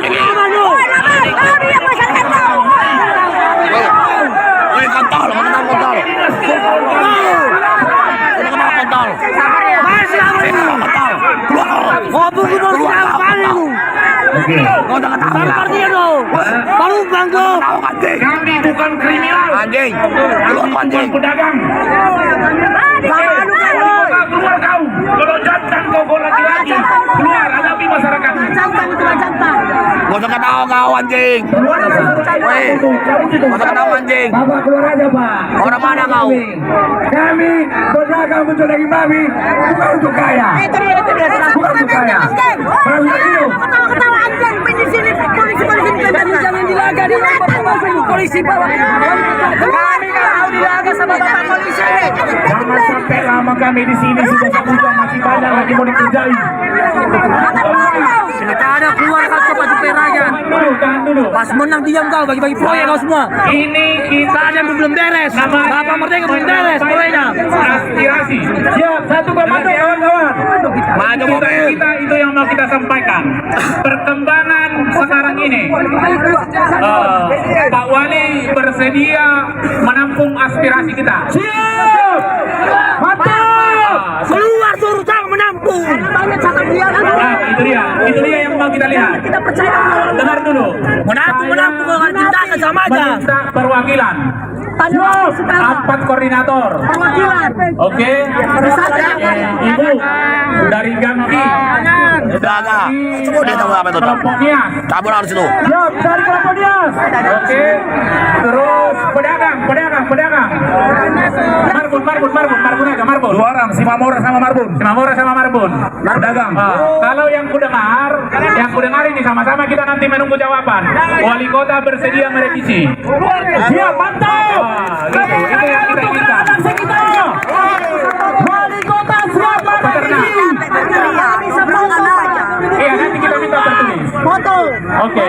Woi, kontol, kontol, kontol. Kontol. Kau jangan tahu. Baru bangga. Kami bukan kriminal. Anjing. Kami bukan pedagang. Keluar kau. Kalau jantan kau laki-laki. Keluar, hadapi masyarakat. Kau jangan tahu kau anjing. Woi, kau jangan tahu anjing. Bapak keluar aja, Pak. Orang mana kau? Kami berdagang untuk daging babi, bukan untuk kaya. Bukan untuk kaya. Paham tak itu? Ketawa anjing di sini polisi jangan dilaga di polisi bawa. Kami mau dilaga sama bapak polisi. Jangan sampai lama kami di sini sudah 1 jam masih banyak lagi mau dikerjain. Kita ada keluar kau cepat aja. Tahan dulu. Pas menang diam kau bagi-bagi proyek kau semua. Ini kita ada yang belum beres. Bapak Merdeka belum beres proyeknya. Aspirasi. Siap, satu komando kawan-kawan. Maju Kita itu yang mau kita sampaikan. Perkembangan sekarang ini, Pak Wali bersedia menampung aspirasi kita. Siap. Mantap. Keluar suruh jangan menampung. Nah, itu dia yang mau kita lihat. Kita percaya. Dengar dulu. Menampung kalau tindakan sama aja. Meminta perwakilan. 4 koordinator. Oke. Ibu dari Gampi. Daga. Semua dia tahu apa itu. Kelompok Nias. Cabur harus itu. Siap, dari kelompok Nias. Oke. Terus pedagang. Marbun. 2 orang, si Mamora sama Marbun. Pedagang. Kalau yang kudengar ini sama-sama kita nanti menunggu jawaban. Wali kota bersedia merevisi. Siap, mantap. Gitu. Itu yang kita inginkan. Wali kota siap Peternak. Iya, nanti kita minta tertulis. Foto. Oke.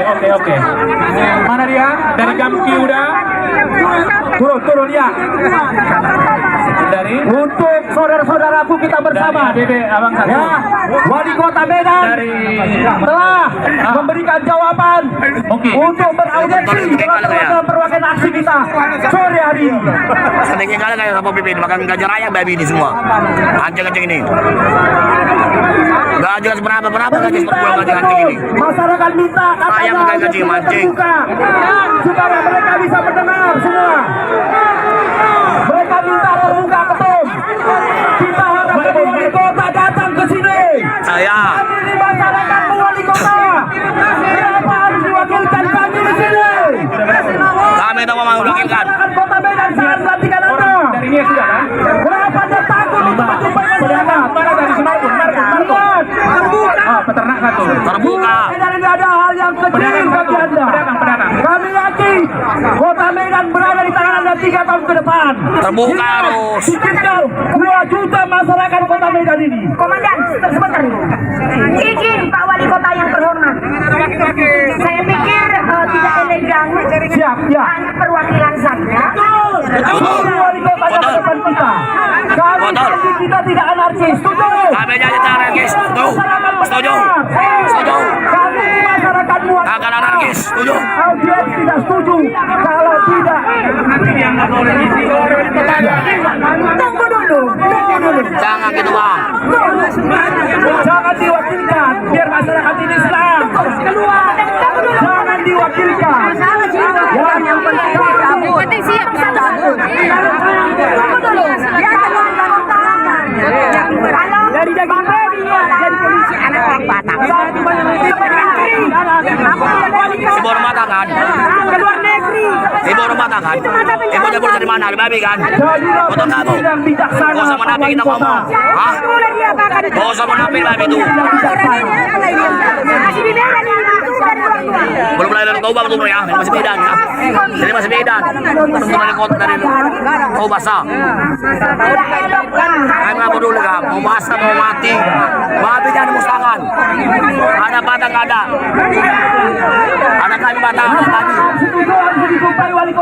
Mana dia? Dari Gampi udah. Turun dia. Dari untuk saudara-saudaraku kita bersama. Abang Satu. Ya, Wali Kota Medan telah memberikan jawaban untuk beraudiensi dalam perwakilan aksi kita. kita sore hari ini. Sedikit kali kayak Bapak Pimpin makan gajah raya babi ini semua. Anjing-anjing ini. Gak jelas berapa gaji seperti gaji anjing ini. Masyarakat minta Ayam makan gaji mancing. Supaya mereka bisa mendengar semua. Mereka minta terbuka ketum. Kita harap wali kota datang ke sini. Saya. Kami ini masyarakat wali kota. Kenapa harus diwakilkan kami di sini? Kami tak mau mewakilkan. Kota Medan sangat perhatikan Anda. Dari ini sudah kan? Kenapa Anda takut menjumpai masyarakat? Mana dari Semarang? Peternak satu. Terbuka. Medan ini ada hal yang kecil bagi Anda. Kami yakin Kota Medan berada di tangan Anda 3 tahun ke depan. Terbuka harus. Tinggal 2 juta masyarakat Kota Medan ini. Komandan, sebentar. Izin Pak Wali Kota yang terhormat. Saya pikir tidak elegan. Siap, ya. Hanya perwakilan saja. Betul. Wali Kota yang depan kita. Kami kita tidak anarkis. Setuju? Kami jadi anarkis. Setuju. Setuju. Kami masyarakat buat. Akan anarkis. Setuju. Audiens tidak setuju. Kalau tidak. Tunggu dulu. Jangan gitu Bang. Jangan diwakilkan. Biar masyarakat ini senang. Jangan diwakilkan. Yang penting siap. Tunggu dulu. Dari daging babi jadi polisi anak orang Batak. Ibu rumah tangga kan? Keluar negeri. Ibu rumah tangga kan? Ibu jabur dari mana? Dari babi kan? Betul nggak tuh? Gak usah menafik kita ngomong. Hah? Gak usah menafik babi tuh. Belum mulai dari Toba betul ya? Ini masih Medan ya? Ini masih Medan. Betul dari kota dari Toba sah. Kami nggak peduli kan? Mau basah mau mati. Babi jangan dimusnahkan. Ada Batak nggak ada. Anak kami Batak tadi.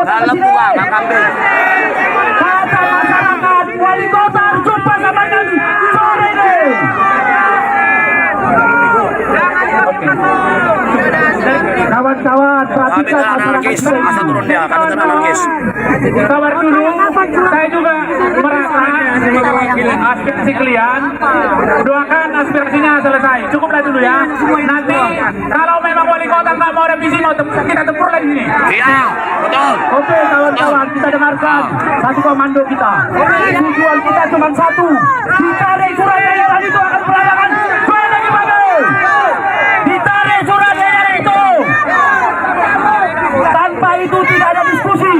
Dalam buah nggak kambing. Kata masyarakat wali kota harus jumpa sama kami sore ini. Kawan-kawan, perhatikan anarkis, asal turun dia, kami tidak anarkis. Sabar dulu, saya juga merasa aspirasi kalian. Doakan aspirasinya selesai. Cukuplah dulu ya. Nanti kalau memang wali kota nggak mau revisi, mau kita tempur lagi sini. Iya, betul. Oke kawan-kawan, kita dengarkan satu komando kita. Tujuan kita cuma satu. Ditarik surat edaran itu akan pelayanan. Suara lagi bagus. Ditarik surat edaran itu. Tanpa itu tidak ada diskusi.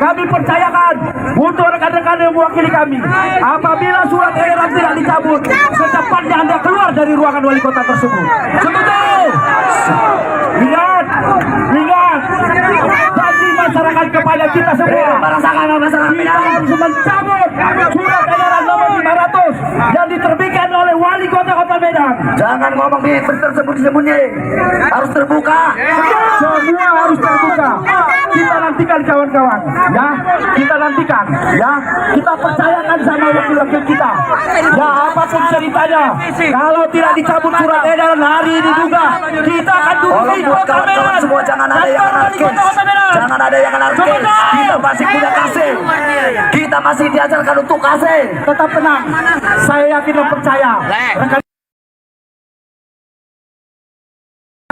Kami percayakan untuk rekan-rekan yang mewakili kami. Apabila surat edaran tidak dicabut, secepatnya Anda keluar dari ruangan wali kota tersebut. Setuju? Ingat, janji masyarakat kepada kita semua. Kita harus mencabut surat edaran nomor 500 yang diterbitkan oleh wali kota Kota Medan. Jangan ngomong di tersembunyi-sembunyi. Harus terbuka. Semua harus terbuka. Kita nantikan kawan-kawan, ya. Kita nantikan, ya. Kita percayakan sama wakil-wakil kita. Ya apapun ceritanya, kalau tidak dicabut surat edaran hari ini juga, kita akan duduki Kota Medan. Semua jangan ada yang anarkis. Jangan ada yang anarkis. Kita masih punya kasih. Kita masih diajarkan untuk kasih. Tetap tenang. Saya yakin dan percaya. Rekan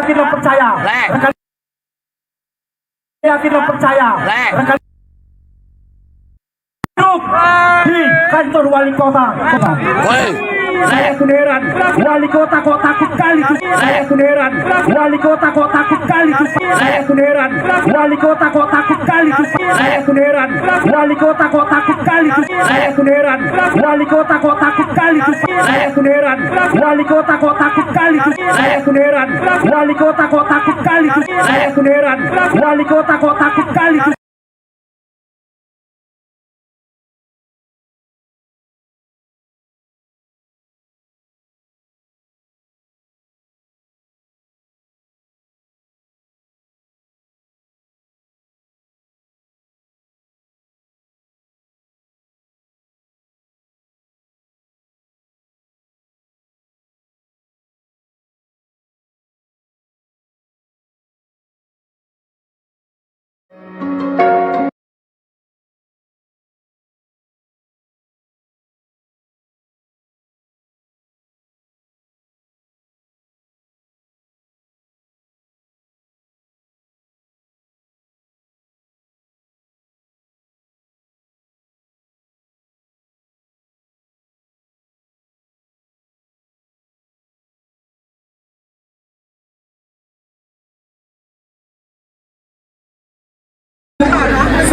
yakin dan percaya. Rekan yakin dan percaya. Rekan duduk di kantor wali kota. Saya pun heran, wali kota kok takut kali tuh. Saya pun heran, wali kota kok takut kali tuh. Saya pun heran, wali kota kok takut kali tuh. Saya pun heran, wali kota kok takut kali tuh. Saya pun heran, wali kota kok takut kali tuh. Saya pun heran, wali kota kok takut kali tuh. Saya pun heran, wali kota kok takut kali tuh. Saya pun heran, wali kota kok takut kali tuh.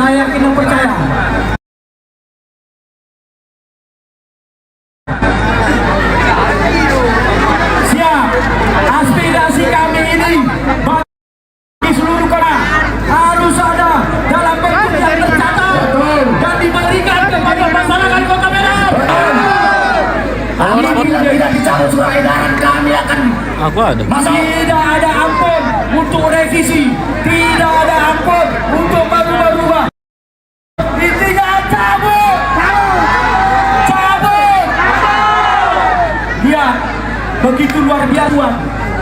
Saya yakin dan percaya. Siap. Aspirasi kami ini bagi seluruh kota harus ada dalam bentuk yang tercatat dan diberikan kepada masyarakat Kota Medan. Apabila tidak dicabut surat edaran, kami akan tidak ada ampun untuk revisi, tidak ada ampun untuk berubah-ubah. Intinya cabut. Ya, begitu luar biasa.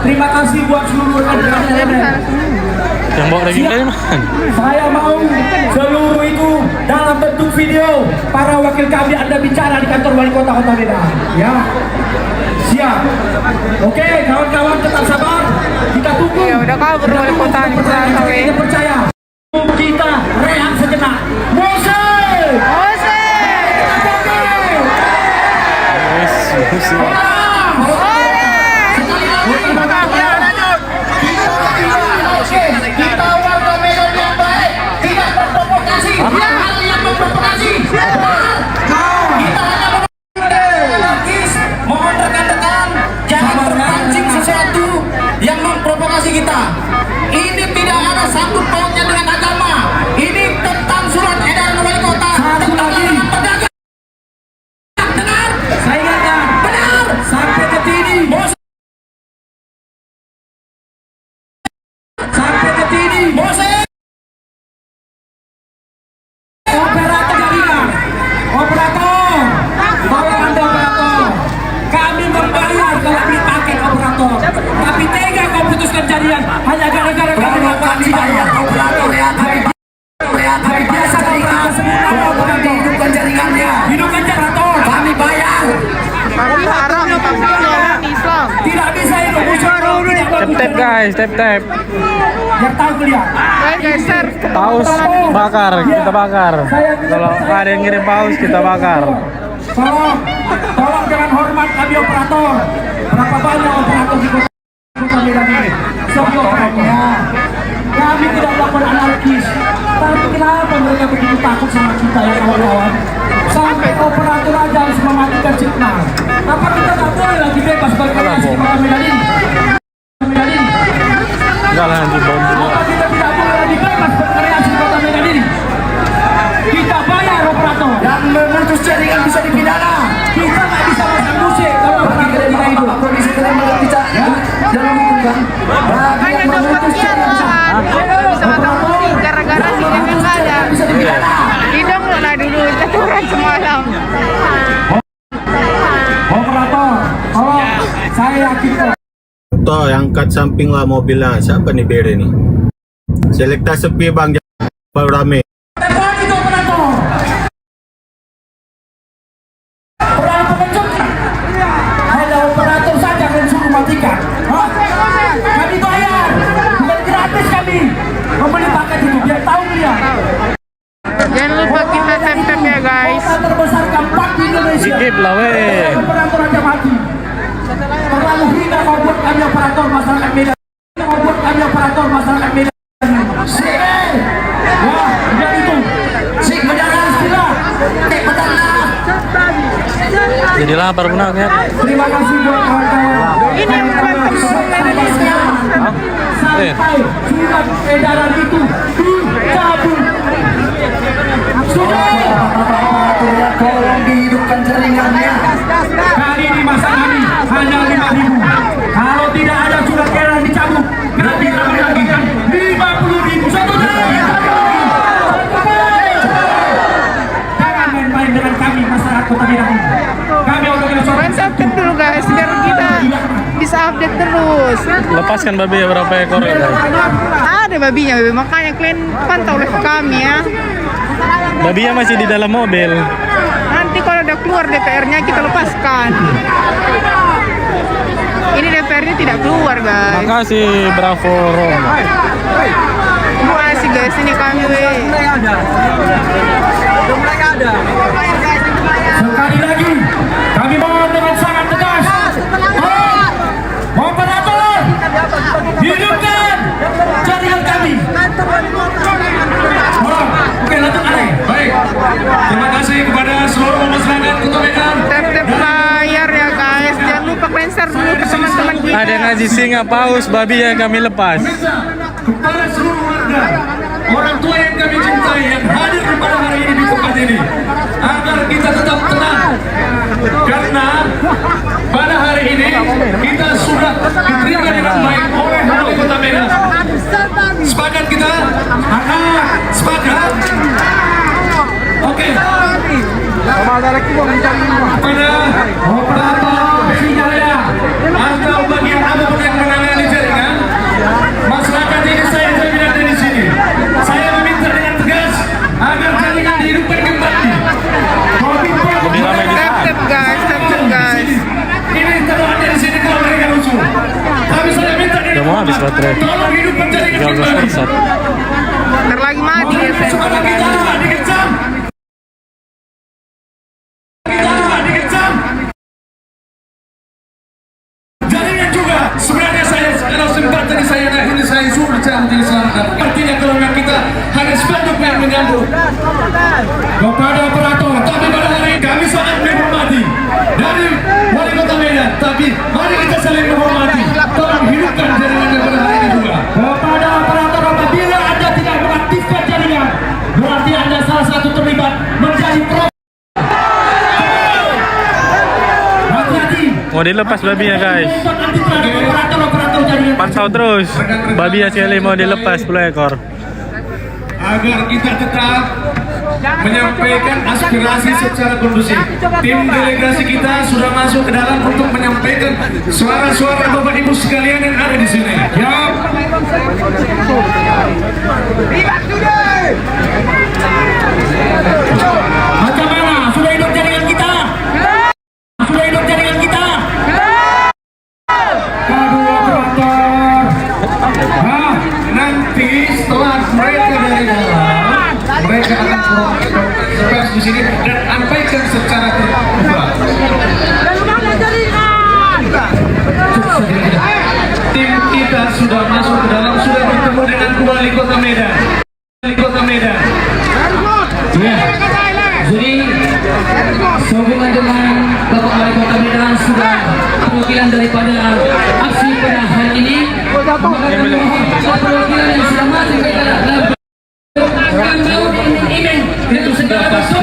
Terima kasih buat seluruh rekan-rekan yang bawa daging dari mana? Saya mau seluruh itu dalam bentuk video. Para wakil kami Anda bicara di kantor wali kota Kota Medan. Ya, siap. Oke, kawan-kawan tetap sabar. Kita tunggu. Ya udah kabur wali kota kita percaya. Kita rehat sejenak. Mose. Kita warga Medan yang baik, tidak berprovokasi, hal yang memprovokasi. Kita hanya mohon rekan-rekan jangan terpancing sesuatu yang memprovokasi kita. Ini tidak ada sangkut pautnya dengan agama. Ini tentang surat edaran wali kota tentang larangan pedagang. Dengar? Saya ingatkan. Benar. Sampai detik ini. Sampai detik ini, Mose. Operator jaringan, operator, tolong Anda operator. Kami membayar kalau beli paket operator, tapi tega kau putuskan jaringan hanya gara-gara kami melakukan bayar operator ya. Hari biasa jaringan, operator hidupkan jaringannya, hidupkan operator. Kami bayar. Haram Islam. Tidak bisa hidup. Tap guys, tap. Yang tahu kuliah. Paus bakar, kita bakar. Kalau ada yang ngirim paus, kita bakar. Tolong dengan hormat kami operator. Berapa banyak operator di Kota Medan ini? Semuanya. Kami tidak melakukan anarkis. Tapi kenapa mereka begitu takut sama kita ya kawan-kawan? Sampai operator aja harus mematikan signal. Apa kita tak boleh lagi bebas berkreasi di Kota Medan ini? Enggak lah, nanti bom. Apa kita tidak boleh lagi bebas berkreasi di Kota Medan ini? Kita bayar operator. Yang memutus jaringan bisa dipidana. Kita nggak bisa masang musik kalau operator tidak hidup. Kondisi kita mengerti dalam hukum kan? Bagi yang memutus jaringan bisa masang musik gara-gara sidang yang nggak ada. Sidang lah dulu caturan semalam. Operator, tolong. Saya yakin kok. Toh, angkat samping lah mobilnya. Siapa nih Bere nih? Selekta sepi bang, baru rame. Ada operator saja yang suruh matikan. Kami bayar, bukan gratis kami. Membeli paket itu, biar tahu dia. Jangan lupa kita tap-tap ya guys. Operator terbesar keempat di Indonesia. Sikit lah weh. Operator aja mati. Terlalu hina kau buat kami operator masyarakat Medan. Kau buat kami operator masyarakat Medan. Sik, wah, dia itu. Sik, menjaga istilah. Menjaga. Jadi lapar punaknya. Terima kasih buat kawan-kawan. Ini bukan Indonesia. Sampai surat edaran itu dicabut. Sudah. Tolong dihidupkan jaringannya. Kali ini masa kami hanya 5.000. Kalau tidak ada surat edaran dicabut, nanti kami lagi kan 50.000. Satu kali. Jangan main-main dengan kami masyarakat Kota Medan. Kami organisasi. Subscribe dulu guys biar kita bisa update terus. Lepaskan babi ya berapa ekor ya guys? Ada babinya, makanya kalian pantau live kami ya. Babinya masih di dalam mobil. Nanti kalau udah keluar DPR-nya kita lepaskan. Ini DPR-nya tidak keluar guys. Makasih Bravo Roma. Terima kasih guys, ini kami weh. Sekali lagi, kami mohon dengan sangat tegas. Operator, hidupkan jaringan kami. Oke, lanjut. kasih singa paus babi yang kami lepas. Kepada seluruh warga, orang tua yang kami cintai yang hadir pada hari ini di tempat ini, agar kita tetap tenang, karena pada hari ini kita sudah diterima dengan baik oleh Wali Kota Medan. Sepakat kita? Sepakat? Oke. Pada Bapak Sinjaya atau bagian apapun yang menangani jaringan masyarakat ini, saya bilang dari sini, saya meminta dengan tegas agar jaringan dihidupkan kembali. Tap guys. Ini terlalu dari sini kalau mereka lucu. Tapi saya minta Mau habis baterai. tolong hidupkan jaringan kembali. Ntar lagi mati ya saya. Supaya kita juga dikecam. Jaringan juga. Sebenarnya saya kalau sempat tadi saya ini saya suruh saya menjadi selamat. Artinya kalau memang kita hanya sepanduk yang menyambut kepada operator, tapi pada hari ini kami sangat menghormati dari Wali Kota Medan. Tapi mari kita saling menghormati. Tolong hidupkan jaringan pada hari ini juga. Kepada operator, apabila Anda tidak mengaktifkan jaringan, berarti Anda salah satu terlibat menjadi pro. Hati-hati. Mau dilepas babinya guys. Pantau terus. Babi sekali mau dilepas 10 ekor. Agar kita tetap menyampaikan aspirasi secara kondusif. Tim delegasi kita sudah masuk ke dalam untuk menyampaikan suara-suara Bapak Ibu sekalian yang ada di sini. Ya. Macam mana? Sudah hidup jaringan kita? Sudah hidup jaringan kita? Kedua operator. Nah, nanti setelah mereka dari dalam, mereka akan pers di sini dan sampaikan secara terbuka. Tim kita sudah masuk ke dalam, sudah bertemu dengan Wali Kota Medan. Wali Kota Medan. Ya. Jadi sehubungan dengan Bapak Wali Kota Medan sudah perwakilan daripada aksi pada hari ini. Perwakilan yang sudah masuk ke dalam itu segala pasti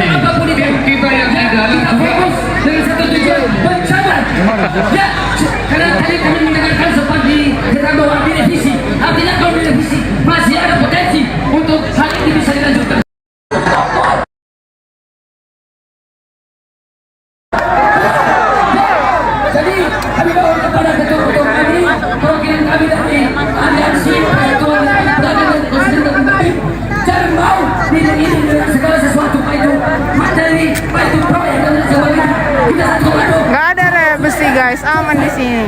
kita yang ada kita fokus dengan satu tujuan bersama ya, karena tadi kami mendengarkan sempat dikatakan bahwa direvisi, artinya kalau direvisi masih ada potensi untuk hal ini bisa dilanjutkan. Jadi kami bawa kepada ketua-ketua kami, perwakilan kami dari aliansi persatuan pedagang dan konsumen terbaik. Jangan mau ini dengan segala sesuatu, baik itu materi, baik itu proyek dan sebagainya. Kita satu padu. Nggak ada besi guys, aman di sini.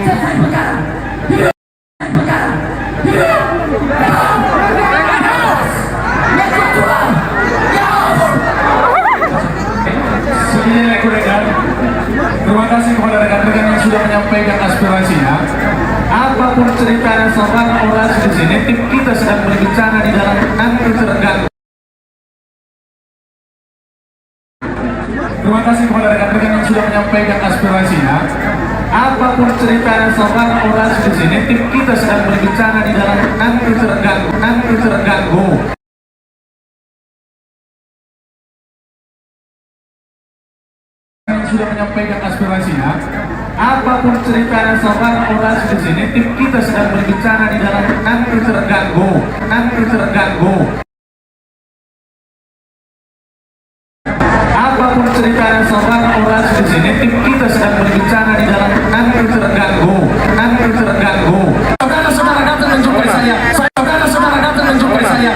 Begini rekan-rekan, terima kasih kepada rekan-rekan yang sudah menyampaikan aspirasinya. Apapun cerita dan saudara orasi di sini, tim kita sedang berbicara di dalam nanti terganggu. Terima kasih kepada rekan-rekan yang sudah menyampaikan aspirasinya. Apapun cerita dan saudara orasi di sini, tim kita sedang berbicara di dalam nanti terganggu. Nanti terganggu. Yang sudah menyampaikan aspirasinya, apapun cerita dan saudara orasi di sini, tim kita sedang berbicara di dalam nanti terganggu. Nanti terganggu. Apapun cerita dan saudara orasi di sini, tim kita sedang berbicara di dalam nanti terganggu. Nanti terganggu. Saudara-saudara datang menjumpai saya. Saudara-saudara datang menjumpai saya.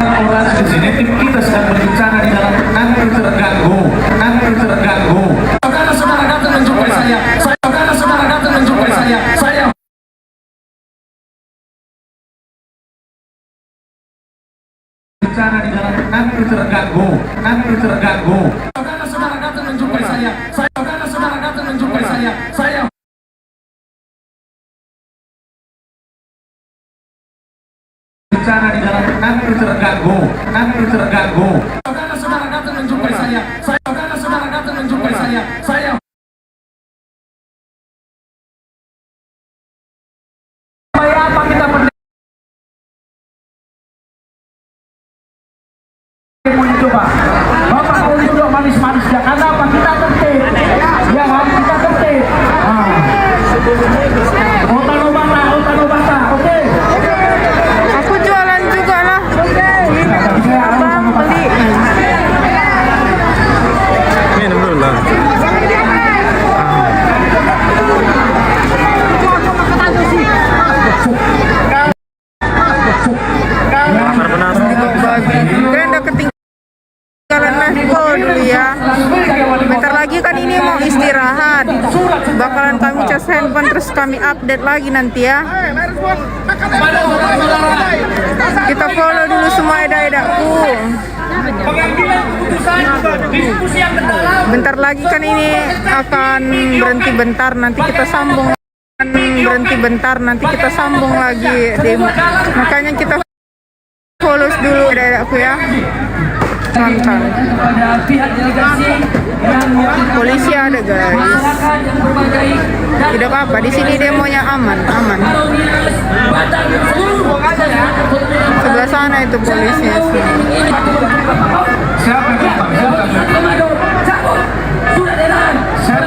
Orasi di sini, tim kita sedang berbicara di dalam nanti terganggu. Nanti terganggu. Saudara-saudara datang menjumpai saya. Saudara-saudara datang menjumpai saya. Saya bicara di dalam nanti terganggu. Nanti terganggu. Saudara-saudara datang menjumpai saya. Saudara-saudara datang menjumpai saya. Saya bicara di dalam nanti terganggu. Nanti terganggu. Saudara-saudara datang menjumpai saya. Saudara-saudara datang menjumpai saya. Saya coba. Bapak kalau duduk manis-manis ya, karena apa? Kita tertib. Ya kan, kita tertib. Otan-obata, oke? Aku jualan juga lah. Abang beli. Minum dulu lah. Kalian udah ketinggalan Nahko dulu ya. Bentar lagi kan ini mau istirahat. Bakalan kami cas handphone terus kami update lagi nanti ya. Kita follow dulu semua eda-edaku. Bentar lagi kan ini akan berhenti bentar, nanti kita sambung. Nanti kita sambung lagi demo. Makanya kita follow dulu eda-edaku ya. Mantap. Polisi ada guys. Tidak apa-apa, di sini demonya aman. Sebelah sana itu polisinya. Siapa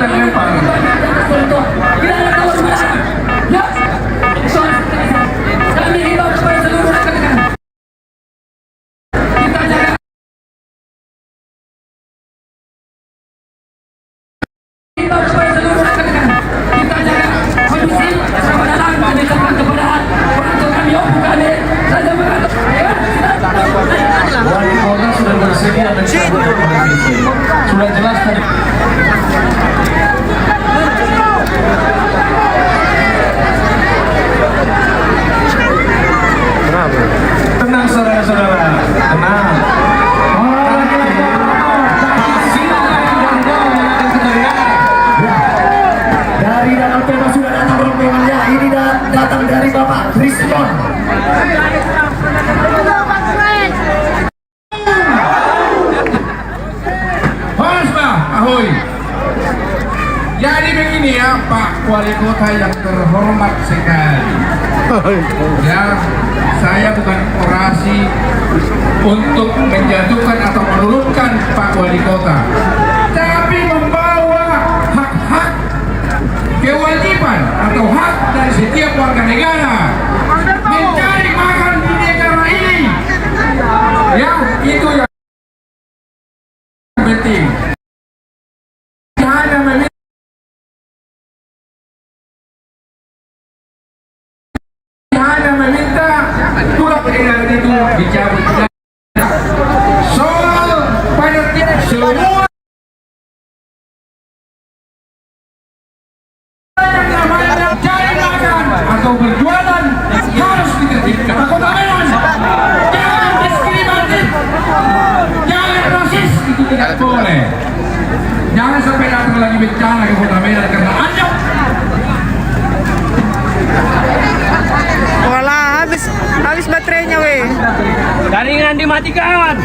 yang lempar? Wali kota sudah bersedia sudah jelas tadi. Tenang saudara-saudara, tenang. Dari dalam tema sudah datang rombongannya. Ini datang dari Bapak Kriston. Ahoy. Jadi begini ya Pak Wali Kota yang terhormat sekali. Ya, saya bukan orasi untuk menjatuhkan atau menurunkan Pak Wali Kota, tapi membawa hak-hak, kewajiban atau hak dari setiap warga negara mencari makan di negara ini. Ya, itu yang penting. Hanya meminta surat edaran itu dicabut. Soal panitia semua yang namanya cari makan atau berjualan harus ditertibkan. Kota Medan, jangan diskriminatif, jangan rasis, itu tidak boleh. Jangan sampai datang lagi bencana ke Kota Medan karena Anda. Walah, habis baterainya weh. Jaringan dimatikan.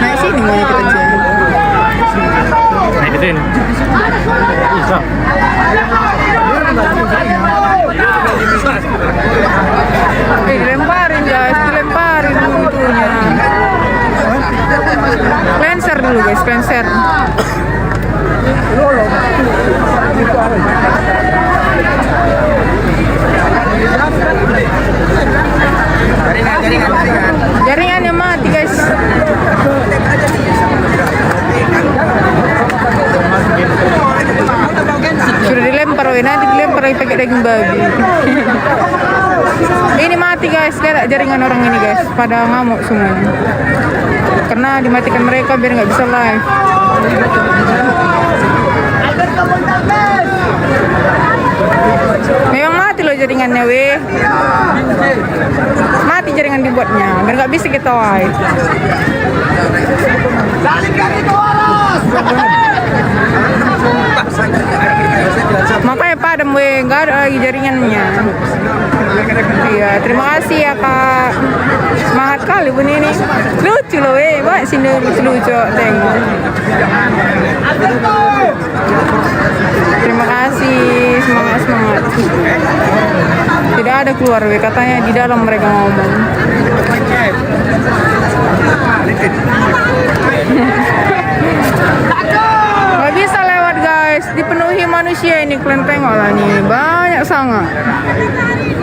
Naik sini mau kita cek. Naik ke sini. Bisa. Dilemparin guys, dilemparin tentunya. Cleanser dulu guys, cleanser. Jaringannya mati guys. Sudah dilempar weh, nanti dilempar lagi pakai daging babi. Ini mati guys, lihat jaringan orang ini guys, pada ngamuk semuanya. Karena dimatikan mereka biar nggak bisa live. Memang mati loh jaringannya weh. Mati jaringan dibuatnya, biar nggak bisa kita live. Makanya padam weh, nggak ada lagi jaringannya. Iya, terima kasih ya kak. Semangat kali pun ini. Lucu loh weh, banyak sini lucu-lucu tengok. Terima kasih, semangat. Tidak ada keluar weh, katanya di dalam mereka ngomong. Nggak bisa lewat guys, dipenuhi manusia ini, kalian tengok lah nih, banyak sangat.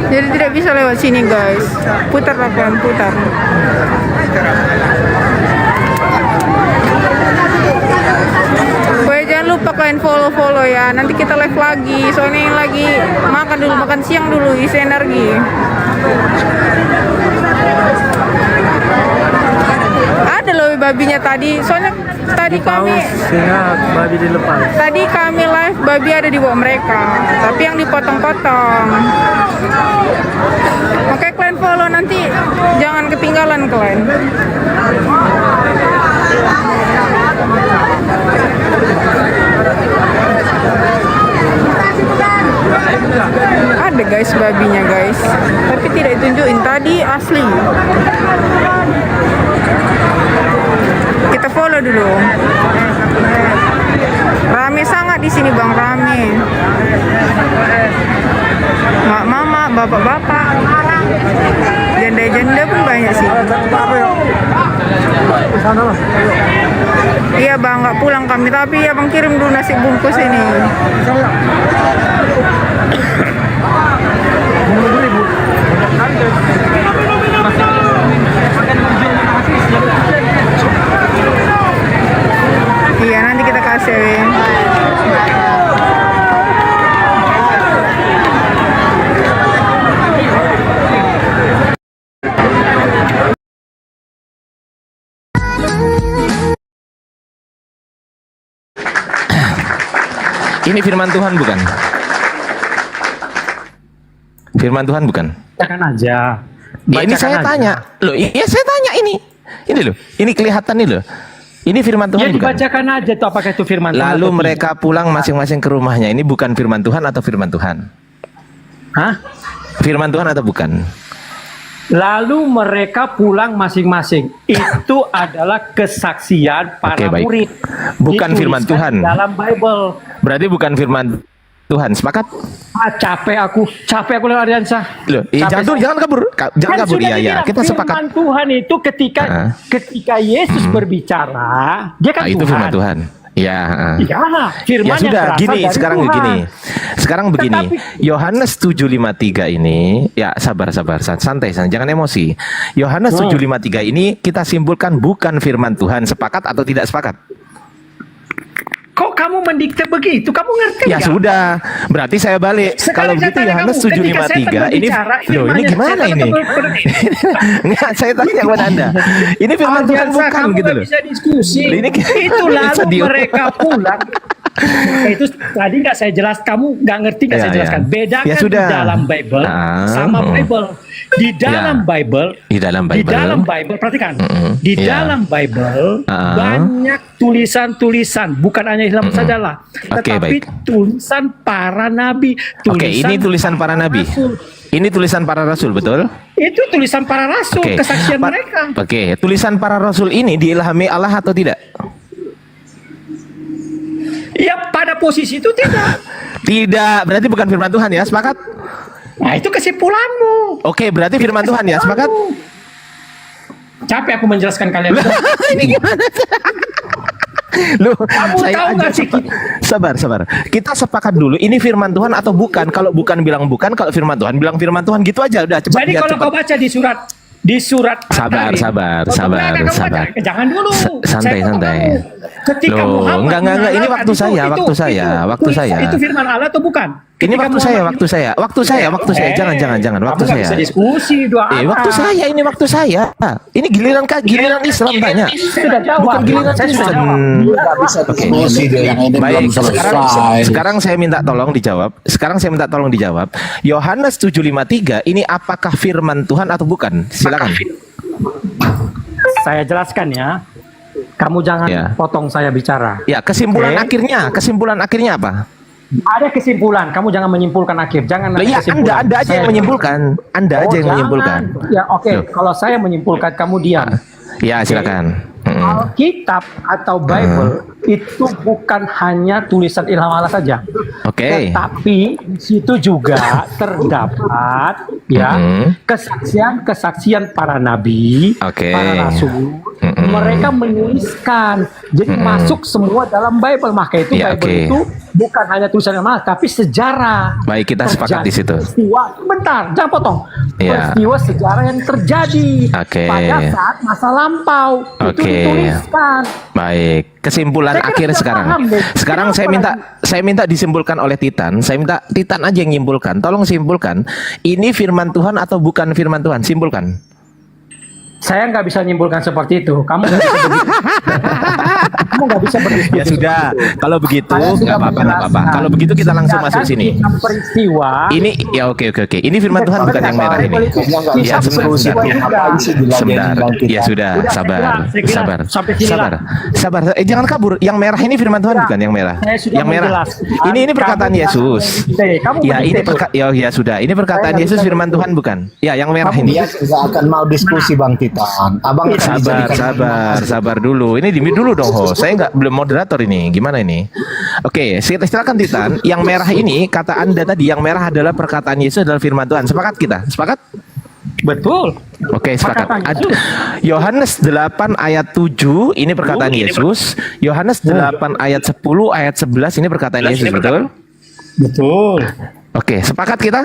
Jadi tidak bisa lewat sini guys. Putar lah kalian, putar. Pokoknya jangan lupa kalian follow ya. Nanti kita live lagi. Soalnya yang lagi makan dulu, makan siang dulu, isi energi. Ada loh babinya tadi. Soalnya tadi kami babi dilepas. Tadi kami live, babi ada di bawah mereka, tapi yang dipotong-potong. Oke, kalian follow nanti, jangan ketinggalan kalian. Ada guys babinya guys, tapi tidak ditunjukin, tadi asli. Kita follow dulu. Rame sangat di sini bang, rame. Mak mama, bapak-bapak, janda-janda pun banyak sih. Iya bang, nggak pulang kami, tapi ya bang kirim dulu nasi bungkus ini. Iya, nanti kita kasih. Ini firman Tuhan bukan? Firman Tuhan bukan? Bacakan aja. Ya, ini saya tanya. Loh, iya saya tanya ini. Ini loh, ini kelihatan nih loh. Ini firman Tuhan Ya bukan? dibacakan aja tuh apakah itu firman Tuhan. Lalu atau mereka pulang masing-masing ke rumahnya. Ini bukan firman Tuhan atau firman Tuhan? Hah? Firman Tuhan atau bukan? Lalu mereka pulang masing-masing. Itu adalah kesaksian para Oke, baik. murid. Bukan firman Dituliskan Tuhan. dalam Bible. Berarti bukan firman Tuhan. Sepakat? Capek aku lewat Aryansa. Loh, jangan kabur. Jangan kabur. Iya, iya. Kita sepakat. Firman Tuhan itu ketika Yesus berbicara, dia kan itu Tuhan. firman Tuhan. Ya, Iya, firman ya sudah, yang berasal gini dari sekarang Tuhan. begini. Sekarang begini. Yohanes 7:53 ini, ya sabar santai, jangan emosi. Yohanes 7:53 ini kita simpulkan bukan firman Tuhan. Sepakat atau tidak sepakat? Kok kamu mendikte begitu? Kamu ngerti Ya nggak? sudah, berarti saya balik. Kalau begitu Yohanes 7:53 ini, loh ini gimana ini? Enggak, saya tanya kepada Anda. Ini firman Tuhan bukan kamu gitu nggak loh. bisa diskusi. Ini Itu lalu sedih. mereka pulang. Itu tadi nggak saya jelas, kamu nggak ngerti nggak saya Ya, jelaskan. ya. Bedakan Ya sudah. di dalam Bible sama Bible. Di dalam Bible, Di dalam di Bible. dalam Bible, perhatikan. Di Ya. dalam Bible banyak tulisan-tulisan, bukan hanya Islam sajalah, Oke, tetapi baik. tulisan para nabi. Oke, ini tulisan para nabi. rasul. Ini tulisan para rasul, betul? Itu tulisan para rasul, Oke. kesaksian mereka. Oke, tulisan para rasul ini diilhami Allah atau tidak? Ya pada posisi itu tidak. Tidak, berarti bukan firman Tuhan ya, sepakat? Nah itu kesimpulanmu. Oke, berarti firman Tuhan ya, sepakat? Capek aku menjelaskan kalian. Ini gimana? Loh, Kamu saya tahu nggak aja sih? sabar. Kita sepakat dulu, ini firman Tuhan atau bukan? Kalau bukan bilang bukan, kalau firman Tuhan bilang firman Tuhan, gitu aja udah cepat. Jadi biar kalau cepat. kau baca di surat Sabar. jangan dulu. Santai. Saya mau kamu. Ketika Loh, Muhammad enggak, ini waktu itu- saya, itu- waktu saya, itu- waktu itu- saya. Itu firman Allah atau bukan? Ini Ketika waktu saya, Muhammad waktu saya. Jangan, Kamu waktu nggak saya. bisa diskusi dua Waktu saya, ini waktu saya. Ini giliran Islam tanya. Sudah jawab. Bukan giliran Saya sudah Kristen. jawab. Oke. Baik, sekarang saya minta tolong dijawab. Yohanes 7:53 ini apakah firman Tuhan atau bukan? Silakan. Saya jelaskan ya. Kamu jangan Ya. potong saya bicara. Ya, kesimpulan Oke. akhirnya apa? Ada kesimpulan. Kamu jangan menyimpulkan akhir. Jangan Loh, ada iya, kesimpulan. Anda aja yang menyimpulkan. Anda aja yang jangan. menyimpulkan. Ya oke. Loh. Kalau saya menyimpulkan, kamu diam. Ya, silakan. Alkitab atau Bible itu bukan hanya tulisan ilham Allah saja. Oke. Tetapi di situ juga terdapat ya kesaksian-kesaksian para nabi, para rasul. Mereka menuliskan. Jadi masuk semua dalam Bible. Maka itu Bible itu bukan hanya tulisan ilham Allah, tapi sejarah. Baik, kita sepakat di situ. Peristiwa, bentar, jangan potong. Peristiwa sejarah yang terjadi pada saat masa lampau itu dituliskan. Baik, kesimpulan akhir sekarang. Sekarang saya minta disimpulkan oleh Titan. Saya minta Titan aja yang nyimpulkan. Tolong simpulkan. Ini firman Tuhan atau bukan firman Tuhan? Simpulkan. Saya nggak bisa nyimpulkan seperti itu. Kamu nggak bisa begitu. Kamu nggak bisa berdiskusi. Ya sudah. Kalau begitu nggak apa-apa. Kalau begitu kita langsung masuk sini. Peristiwa. Ini ya oke. Ini firman Tuhan bukan yang merah ini. Ya sebentar. Ya sudah. Sabar. Jangan kabur. Yang merah ini firman Tuhan bukan yang merah. Yang merah. Ini perkataan Yesus. Ya ini ya sudah. Ini perkataan Yesus firman Tuhan bukan? Ya yang merah ini. Dia tidak akan mau diskusi Bang Titan. Abang sabar dulu. Ini dimit dulu dong, host. Saya belum moderator ini. Gimana ini? Oke, silakan Titan. Yang merah ini kata Anda tadi, yang merah adalah perkataan Yesus adalah firman Tuhan. Sepakat kita? Sepakat? Betul. Oke, sepakat. Yohanes 8 ayat 7 ini perkataan Yesus. Yohanes 8 ayat 10 ayat 11 ini perkataan Yesus, betul? Betul. Oke, sepakat kita?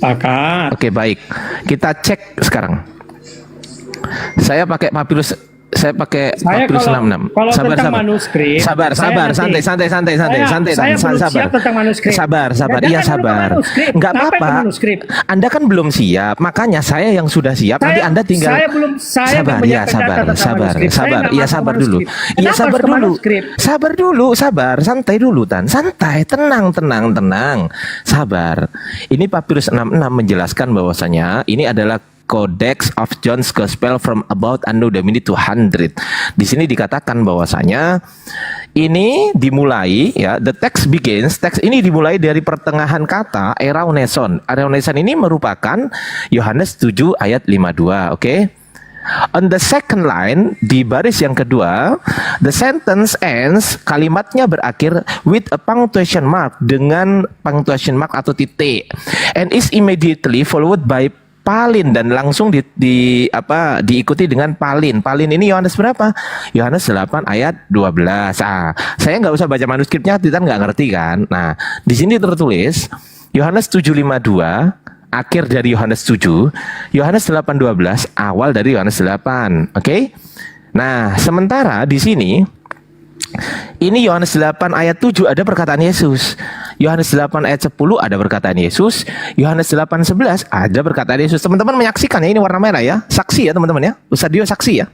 Sepakat. Oke, baik. Kita cek sekarang. Saya pakai papirus 66. Kalau tentang manuskrip, sabar, santai. Sabar. Iya, sabar. Enggak apa-apa. Anda kan belum siap, makanya saya yang sudah siap. Nanti Anda tinggal sabar. Iya, sabar dulu. Santai dulu, santai, tenang. Sabar. Ini papirus 66 menjelaskan bahwasanya ini adalah Codex of John's Gospel from about Anno Domini 200. Di sini dikatakan bahwasanya ini dimulai ya, the text begins, teks ini dimulai dari pertengahan kata Eraoneson. Eraoneson ini merupakan Yohanes 7 ayat 52, oke? On the second line, di baris yang kedua, the sentence ends, kalimatnya berakhir with a punctuation mark, dengan punctuation mark atau titik, and is immediately followed by palin, dan langsung diikuti dengan palin. Palin ini Yohanes berapa? Yohanes 8 ayat 12. Saya nggak usah baca manuskripnya, kita nggak ngerti kan? Nah, di sini tertulis Yohanes 7:52, akhir dari Yohanes 7, Yohanes 8:12, awal dari Yohanes 8. Oke? Nah, sementara di sini ini Yohanes 8 ayat 7 ada perkataan Yesus. Yohanes 8 ayat 10 ada perkataan Yesus. Yohanes 8:11 ada perkataan Yesus. Teman-teman menyaksikan ya, ini warna merah ya. Saksi ya teman-teman ya. Ustaz Dio saksi ya.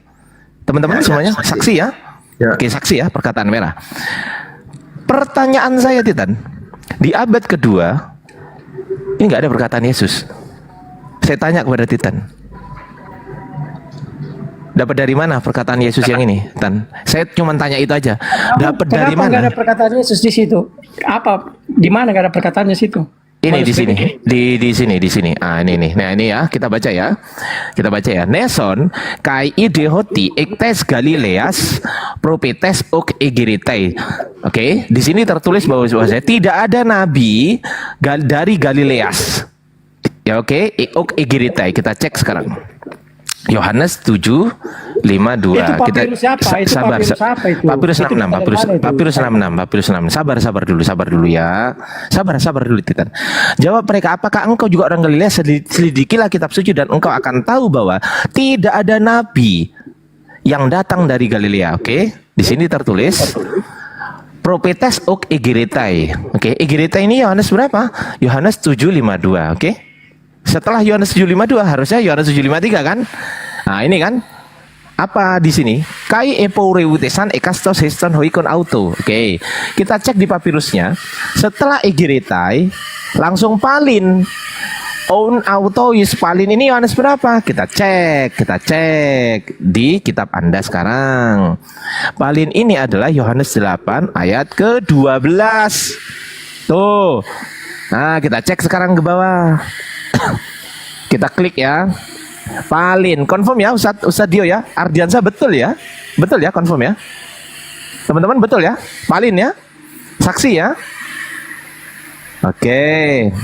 Teman-teman semuanya saksi ya. Oke, saksi ya, perkataan merah. Pertanyaan saya Titan, di abad kedua ini nggak ada perkataan Yesus. Saya tanya kepada Titan, dapat dari mana perkataan Yesus yang ini, Tan? Saya cuma tanya itu aja. Dapat dari mana? Kenapa nggak ada perkataan Yesus di situ? Apa? Di mana nggak ada perkataannya situ? Ini di sini, di sini. Ini nih. Nah, ini ya, kita baca ya. Neson kai idehoti ektes Galileas propetes ok egiritai. Oke, di sini tertulis bahwa tidak ada nabi dari Galileas. Ya oke, ok egiritai. Kita cek sekarang. Yohanes 7:52. Kita sabar. Papirus 66. Sabar dulu ya. Sabar dulu Titan. Jawab mereka, apakah engkau juga orang Galilea? Selidikilah kitab suci dan engkau akan tahu bahwa tidak ada nabi yang datang dari Galilea. Oke? Di sini tertulis Propetes ok egiretai. Oke, egiretai ini Yohanes berapa? Yohanes 7:52. Oke? Setelah Yohanes 7:52 harusnya Yohanes 7:53 kan? Nah, ini kan apa di sini? Kai epoureutesan ekastos heston hoikon auto. Oke. Kita cek di papirusnya. Setelah egiretai langsung palin. On auto is palin ini Yohanes berapa? Kita cek di kitab Anda sekarang. Palin ini adalah Yohanes 8 ayat ke-12. Tuh. Nah, kita cek sekarang ke bawah. Kita klik ya. Palin, confirm ya Ustadz Dio ya. Ardiansa betul ya? Betul ya, confirm ya. Teman-teman betul ya? Palin ya? Saksi ya? Oke.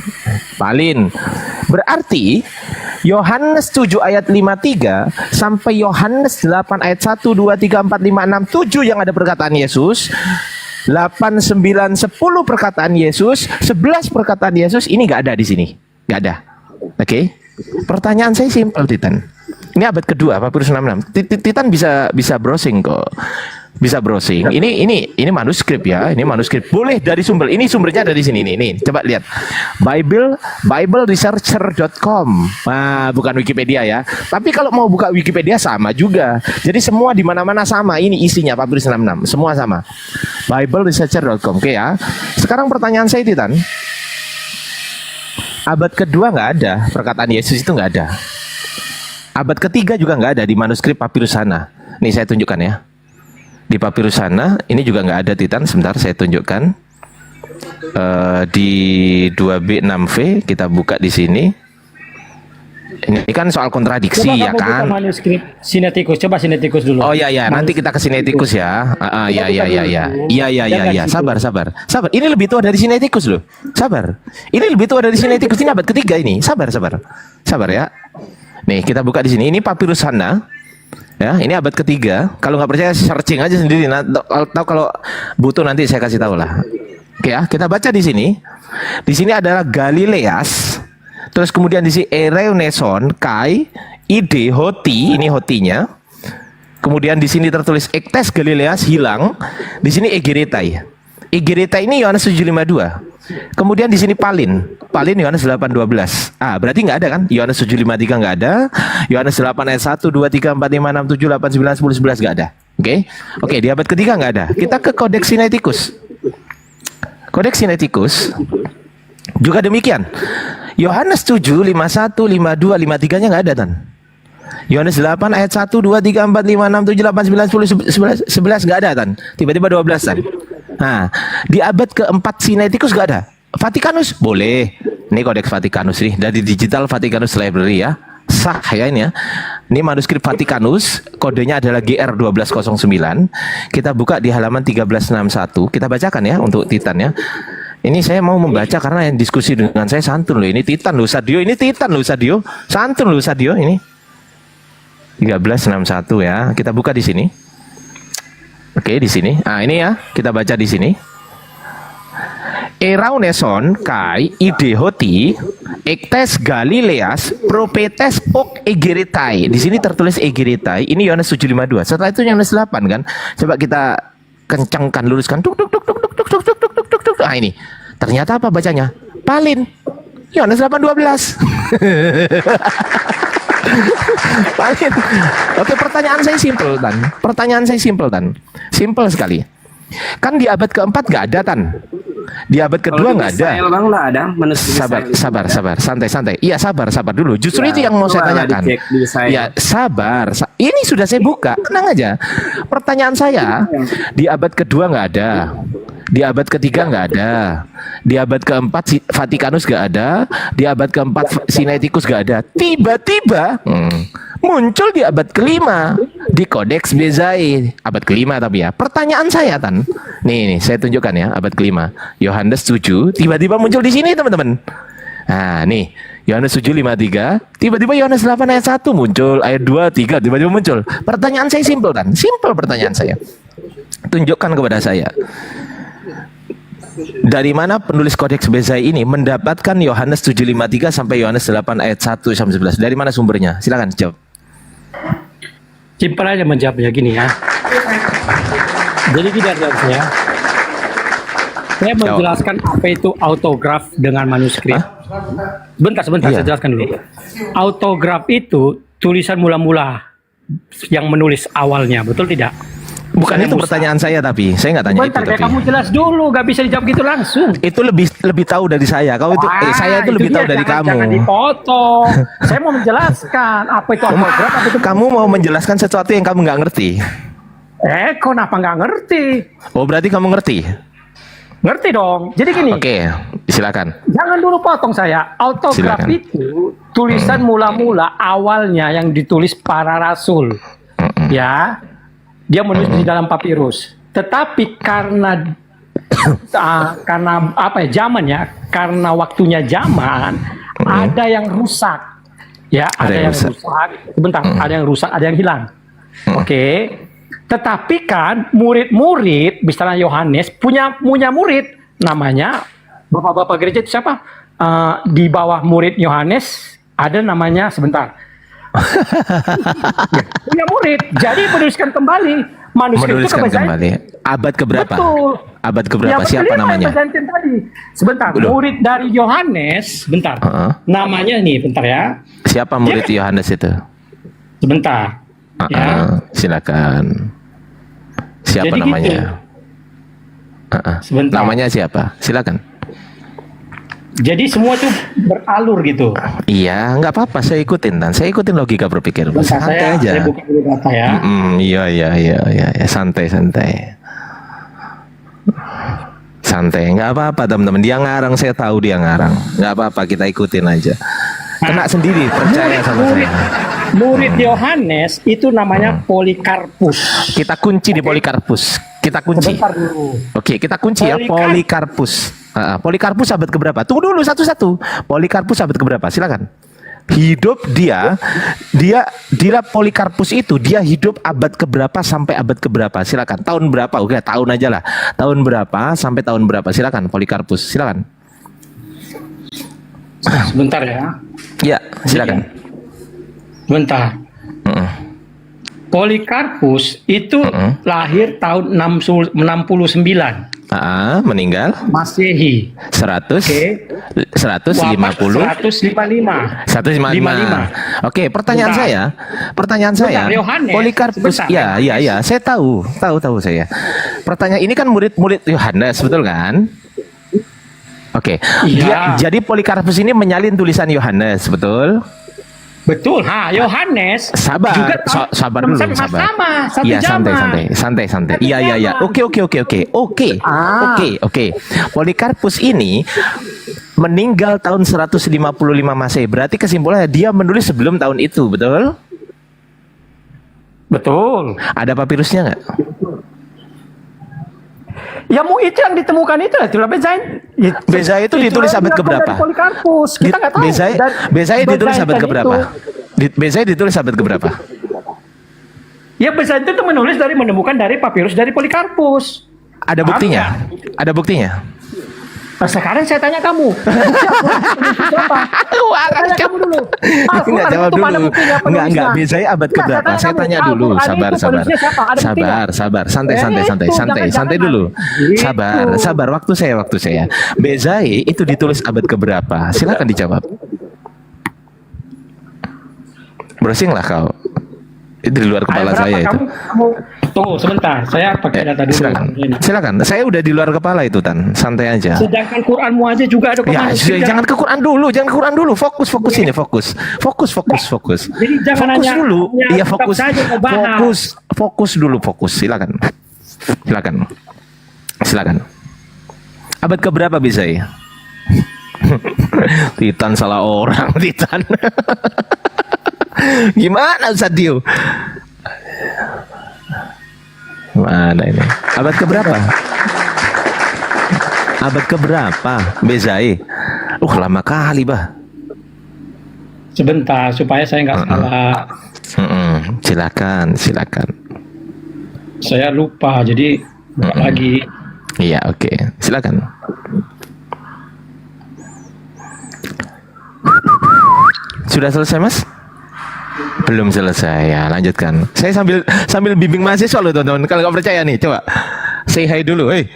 Palin. Berarti Yohanes 7 ayat 53 sampai Yohanes 8 ayat 1 2 3 4 5 6 7 yang ada perkataan Yesus, 8 9 10 perkataan Yesus, 11 perkataan Yesus ini nggak ada di sini. Nggak ada. Oke. Pertanyaan saya simpel, Titan. Ini abad kedua, Papyrus 66. Titan bisa browsing kok. Bisa browsing. Ini manuskrip ya. Ini manuskrip. Boleh dari sumber. Ini sumbernya dari sini nih. Coba lihat. Bibleresearcher.com. Nah, bukan Wikipedia ya. Tapi kalau mau buka Wikipedia sama juga. Jadi semua di mana-mana sama. Ini isinya Papyrus 66. Semua sama. Bibleresearcher.com. Oke ya. Sekarang pertanyaan saya, Titan. Abad kedua nggak ada. Perkataan Yesus itu nggak ada. Abad ketiga juga nggak ada di manuskrip Papyrus sana. Nih saya tunjukkan ya. Di Papyrus sana, ini juga nggak ada, Titan. Sebentar saya tunjukkan. Di 2B6V kita buka di sini. Ini kan soal kontradiksi ya kan. Buka manuskrip Sinaiticus. Coba Sinaiticus dulu. Oh ya, nanti kita ke Sinaiticus ya. Iya. Sabar. Ini lebih tua dari Sinaiticus loh. Sabar. Ini lebih tua dari Sinaiticus. Ini abad ketiga ini. Sabar ya. Nih kita buka di sini. Ini Papyrus sana. Ya, ini abad ketiga. Kalau nggak percaya searching aja sendiri. Tahu kalau butuh nanti saya kasih tahu lah. Oke ya, kita baca di sini. Di sini adalah Galileas. Terus kemudian di sini Ereuneson, Kai, Ide, Hoti. Ini Hotinya. Kemudian di sini tertulis Ektes Galileas hilang. Di sini Egeretai. Egeretai ini Yohanes 7:52. Kemudian di sini Palin Yohanes 8:12. Berarti nggak ada kan? Yohanes 7:53 nggak ada. Yohanes 8 ayat 1 2 3 4 5 6 7 8 9 10 11 nggak ada. Oke, di abad ketiga nggak ada. Kita ke Codex Sinaiticus. Codex Sinaiticus juga demikian. Yohanes 7 51 52 53-nya nggak ada, Tan. Yohanes 8 ayat 1 2 3 4 5 6 7 8 9 10 11 nggak ada, Tan. Tiba-tiba 12, Tan. Nah, di abad keempat Sinaiticus gak ada. Vatikanus boleh. Ini Kodeks Vatikanus nih dari Digital Vatikanus Library ya. Sah ya ini ya. Ini manuskrip Vatikanus, kodenya adalah GR1209. Kita buka di halaman 1361. Kita bacakan ya untuk Titan ya. Ini saya mau membaca karena yang diskusi dengan saya santun loh. Ini Titan loh Sadio, ini Titan loh Sadio. Santun loh Sadio ini. 1361 ya. Kita buka di sini. Oke, di sini. Ini ya, kita baca di sini. Erauneson kai idehoti ektes Galileas propetes ok egeretai. Di sini tertulis egeretai. Ini Yohanes 7:52. Setelah itu Yohanes 8 kan. Coba kita kencangkan, luruskan. Tuk. Ini. Ternyata apa bacanya? Palin. Yohanes 8:12. Palin. Oke, pertanyaan saya simpel, Tan. Simpel sekali. Kan di abad keempat nggak ada, Tan. Di abad kedua nggak ada. Sabar. Santai. Iya, sabar dulu. Justru itu yang mau saya tanyakan. Ya, sabar. Ini sudah saya buka. Tenang aja. Pertanyaan saya, di abad kedua nggak ada. Di abad ketiga nggak ada. Di abad keempat Vatikanus nggak ada. Di abad keempat Sinaiticus nggak ada. Tiba-tiba muncul di abad kelima di Codex Bezae. Abad kelima tapi ya. Pertanyaan saya, Tan. Nih, saya tunjukkan ya abad kelima. Yohanes 7 tiba-tiba muncul di sini, teman-teman. Nah, nih Yohanes 7:53, tiba-tiba Yohanes 8 ayat 1 muncul, ayat 2, 3 tiba-tiba muncul. Pertanyaan saya simpel, Tan. Simpel pertanyaan saya. Tunjukkan kepada saya. Dari mana penulis Kodeks Bezae ini mendapatkan Yohanes 7:53 sampai Yohanes 8 ayat 1 sampai 11? Dari mana sumbernya? Silakan jawab. Simpel aja menjawabnya gini ya. Jadi tidak ada saya. Saya menjelaskan apa itu autograf dengan manuskrip. Bentar, saya jelaskan dulu. Autograf itu tulisan mula-mula yang menulis awalnya, betul tidak? Bukan itu pertanyaan saya, tapi saya nggak tanya bentar, itu. Tapi kamu jelas dulu, nggak bisa dijawab gitu langsung. Itu lebih tahu dari saya. Kau itu, saya itu lebih tahu dari kamu. Jangan dipotong. Saya mau menjelaskan apa itu autograf. Kamu mau menjelaskan sesuatu yang kamu nggak ngerti. Kenapa nggak ngerti? Oh, berarti kamu ngerti? Ngerti dong. Jadi gini. Oke, silakan. Jangan dulu potong saya. Autograf Silakan. itu tulisan mula-mula awalnya yang ditulis para rasul. Ya. Dia menulis di dalam papirus. Tetapi karena karena apa ya, zamannya, karena waktunya zaman, ada yang rusak. Ya, ada yang rusak. Sebentar, ada yang rusak, ada yang hilang. Oke. Tetapi kan murid-murid, misalnya Yohanes punya murid namanya bapak-bapak gereja itu siapa? Di bawah murid Yohanes ada namanya sebentar. Punya murid, jadi menuliskan kembali manuskrip itu ke kembali. Abad keberapa? Betul. Abad keberapa? Ya, Siapa namanya? Byzantine tadi. Sebentar, murid dari Yohanes, bentar. Namanya nih, bentar ya. Siapa murid Yohanes itu? Sebentar. Silakan. Siapa Jadi namanya? gitu. Sebentar. Namanya siapa? Silakan. Jadi semua tuh beralur gitu. Iya, nggak apa-apa. Saya ikutin dan saya ikutin logika berpikir. Bentar, Santai aja. saya buka dulu data ya. Iya, santai. Santai, nggak apa-apa teman-teman. Dia ngarang, saya tahu dia ngarang. Nggak apa-apa, kita ikutin aja. Kena sendiri, percaya sama saya. Murid Yohanes itu namanya Polikarpus. Kita kunci di Polikarpus. Kita kunci. Sebentar dulu. Oke, kita kunci ya Polikarpus. Polikarpus abad keberapa? Tunggu dulu satu-satu. Polikarpus abad keberapa? Silakan. Hidup dia Polikarpus itu dia hidup abad keberapa sampai abad keberapa? Silakan. Tahun berapa? Oke, tahun aja lah. Tahun berapa sampai tahun berapa? Silakan Polikarpus. Silakan. Sebentar ya. Ya, silakan. Bentar. Polikarpus itu lahir tahun 69. Meninggal Masehi. 155. 155. Oke, pertanyaan saya. Yohanes, Polikarpus, sebentar. ya, saya tahu saya. Pertanyaan ini kan murid-murid Yohanes, betul kan? Oke. Iya. Jadi Polikarpus ini menyalin tulisan Yohanes, betul? Betul. Yohanes. Sabar, sabar dulu, sabar. Sama, satu Iya, zaman. santai. Iya. Oke. Polikarpus ini meninggal tahun 155 Masehi. Berarti kesimpulannya dia menulis sebelum tahun itu, betul? Betul. Ada papirusnya nggak? Ya mau itu yang ditemukan itulah Bezain. Bezain itu ditulis abad keberapa? Polikarpus. Kita nggak tahu. Bezain ditulis abad keberapa? Bezain ditulis abad keberapa? Ya Bezain itu menemukan dari papirus dari Polikarpus. Ada buktinya? Ada buktinya? Nah, sekarang saya tanya kamu. Tanya kamu dulu. Enggak, jawab dulu. Enggak. Bezain abad keberapa? Saya tanya dulu. Sabar. Santai dulu. Sabar. Waktu saya. Bezain itu ditulis abad keberapa? Silakan dijawab. Browsing lah kau. Itu di luar kepala saya itu. Tunggu sebentar, saya pakai data dulu. Silakan. Saya udah di luar kepala itu, Tan. Santai aja. Sedangkan Quranmu aja juga ada Ya, jangan ke Quran dulu. Fokus ini, fokus. Jadi jangan fokus hanya dulu. Iya, fokus. saja kau bahas. Fokus dulu. Silakan. Abad keberapa bisa ya? Titan salah orang, Titan. Gimana Sadio? Mana ini? Abad keberapa? Bezai. Lama kali, Bah. Sebentar supaya saya nggak salah. Silakan. Saya lupa, jadi lagi. Iya, oke. Silakan. Sudah selesai, Mas? Belum selesai ya, lanjutkan. Saya sambil bimbing mahasiswa loh, teman-teman. Kalau nggak percaya nih, coba say hi dulu. Hei,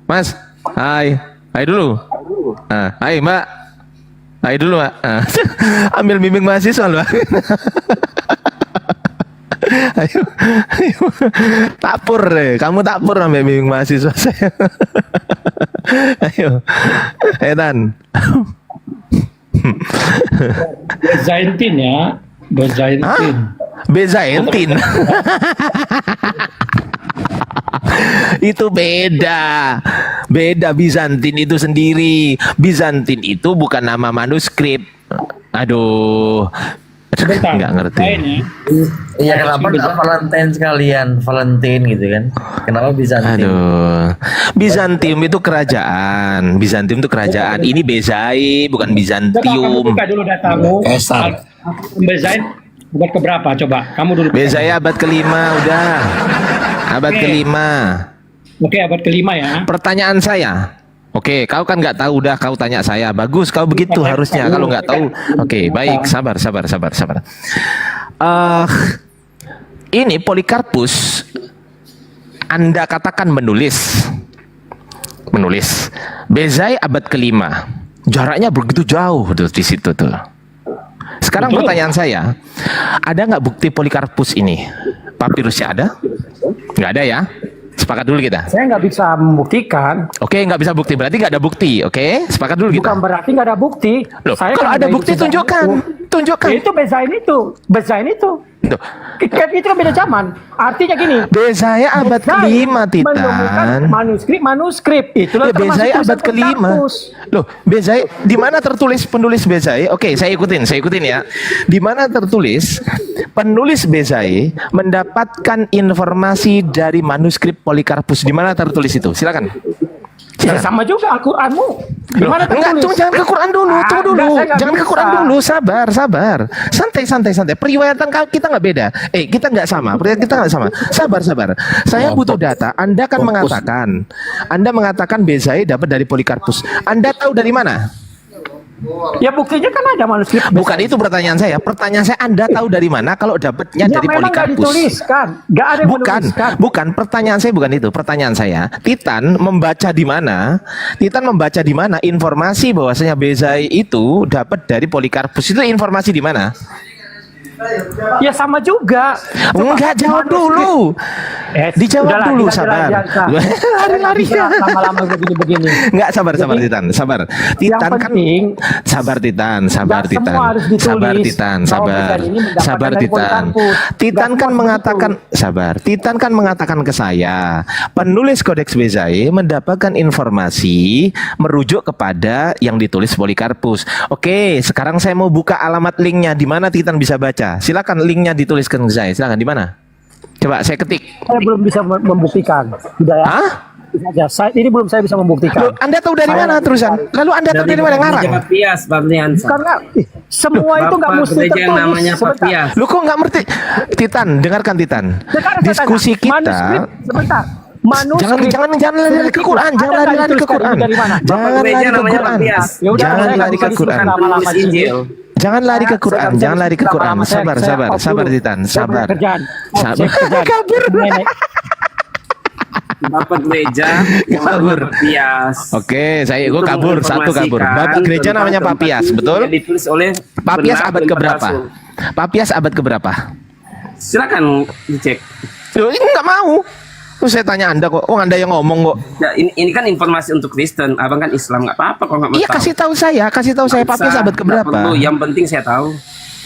Mas, hai dulu. Hai Mbak, hai dulu Mbak. Ambil bimbing mahasiswa loh. Ayo, tapur deh. Kamu tapur ambil bimbing mahasiswa saya. Ayo, Edan. Bezaintin ya. Bezaintin. Bezaintin. Itu beda. Beda, Bizantin itu sendiri. Bizantin itu bukan nama manuskrip. Aduh. Nggak ngerti. Iya, kenapa nggak Valentine sekalian? Valentine gitu kan? Kenapa Bizantin? Aduh. Bizantium itu kerajaan. Bizantium itu kerajaan. Ini Bezai, bukan Coba kamu Bizantium. buka dulu datamu. Bezai abad keberapa? Coba kamu dulu. Bezai abad kelima udah. Abad Oke. kelima. Oke, abad kelima ya. Pertanyaan saya. Oke, kau kan nggak tahu, udah kau tanya saya. Bagus, kau begitu harusnya. Kalau nggak tahu, oke, baik, sabar. Ini Polikarpus, Anda katakan menulis. Bezai abad kelima. Jaraknya begitu jauh tuh di situ tuh. Sekarang Betul. pertanyaan saya, ada nggak bukti Polikarpus ini? Papirusnya ada? Nggak ada ya? Sepakat dulu kita. Saya nggak bisa membuktikan. Oke, nggak bisa bukti. Berarti nggak ada bukti. Oke, sepakat dulu kita. Bukan berarti nggak ada bukti. Loh, Saya kalau kan ada hidup bukti di zaman tunjukkan. itu. Tunjukkan. Ya, itu Bezain itu. Loh, Kan itu kan beda zaman. Artinya gini. Bezai abad kelima, Titan. Menemukan manuskrip. Itulah Ya, Bezai termasuk abad tulisan kelima. Polikarpus. Loh, Bezai di mana tertulis penulis Bezai? Oke, saya ikutin ya. Di mana tertulis penulis Bezai mendapatkan informasi dari manuskrip Polikarpus? Di mana tertulis itu? Silakan. Ya, sama juga Al-Qur'anmu. Di mana Enggak, tertulis? jangan ke Quran dulu, tunggu dulu. Saya nggak Jangan ke bisa. Quran dulu, sabar. Santai. Periwayatan kita nggak beda. Kita nggak sama. Periwayatan kita nggak sama. Sabar. Saya butuh data. Anda kan mengatakan Bezai dapat dari Polikarpus. Anda tahu dari mana? Ya buktinya kan ada manuskrip. Bukan itu pertanyaan saya. Pertanyaan saya, Anda tahu dari mana kalau dapatnya Ya dari memang nggak Polikarpus? dituliskan. Nggak ada yang menuliskan. Bukan. Pertanyaan saya bukan itu. Pertanyaan saya, Titan membaca di mana? Titan membaca di mana informasi bahwasanya Bezai itu dapat dari Polikarpus? Itu informasi di mana? Ya sama juga. Enggak, jawab dulu. Dijawab udahlah, dulu, kita sabar. jalan-jalan. Lari-lari. Lama-lama begini-begini. Enggak, sabar Titan. Sabar. Titan kan sabar Titan. Nggak semua harus ditulis Sabar Titan, bahwa sabar. Bezai ini mendapatkan Sabar dari Titan. Polikarpus. Titan Nggak kan semua mengatakan sabar. Titan kan mengatakan ke saya, penulis Kodeks Bezai mendapatkan informasi merujuk kepada yang ditulis Polikarpus. Oke, sekarang saya mau buka alamat linknya. Di mana Titan bisa baca? Silakan, linknya dituliskan ke saya. Silakan, di mana? Coba saya ketik. Saya belum bisa membuktikan. Sudah ya? Hah? Ini belum saya bisa membuktikan. Loh, Anda tahu dari mana terusan? Lalu Anda tahu dari mana ngarang? Papias, Papiansa. Karena semua itu nggak Bapak mesti gereja yang tertulis. namanya Sebentar. Papias. Lu kok nggak ngerti? Titan, dengarkan Titan. Sekarang saya Diskusi tanya, kita. manuskrip, sebentar. Manuskrip. Jangan lari ke Quran, jangan lari ke Quran. Jangan lari ke Quran. Jangan lari ke Quran. Jangan lari ke Quran, jangan lari ke Quran. Sabar Titan, sabar. Kabur. Bapak gereja Kabur. Papias. Oke, gue kabur, satu kabur. Menginformasikan Bapak gereja tentang namanya Papias, betul? yang ditulis oleh Papias benar abad dan keberapa? palsu. Papias abad keberapa? Silakan dicek. Loh, ini nggak mau. Terus saya tanya Anda kok, Anda yang ngomong kok. Ya, ini kan informasi untuk Kristen, abang kan Islam, nggak apa-apa kok nggak mau Iya, tahu. kasih tahu saya Nggak Papias usah, abad nggak keberapa? perlu. Yang penting saya tahu.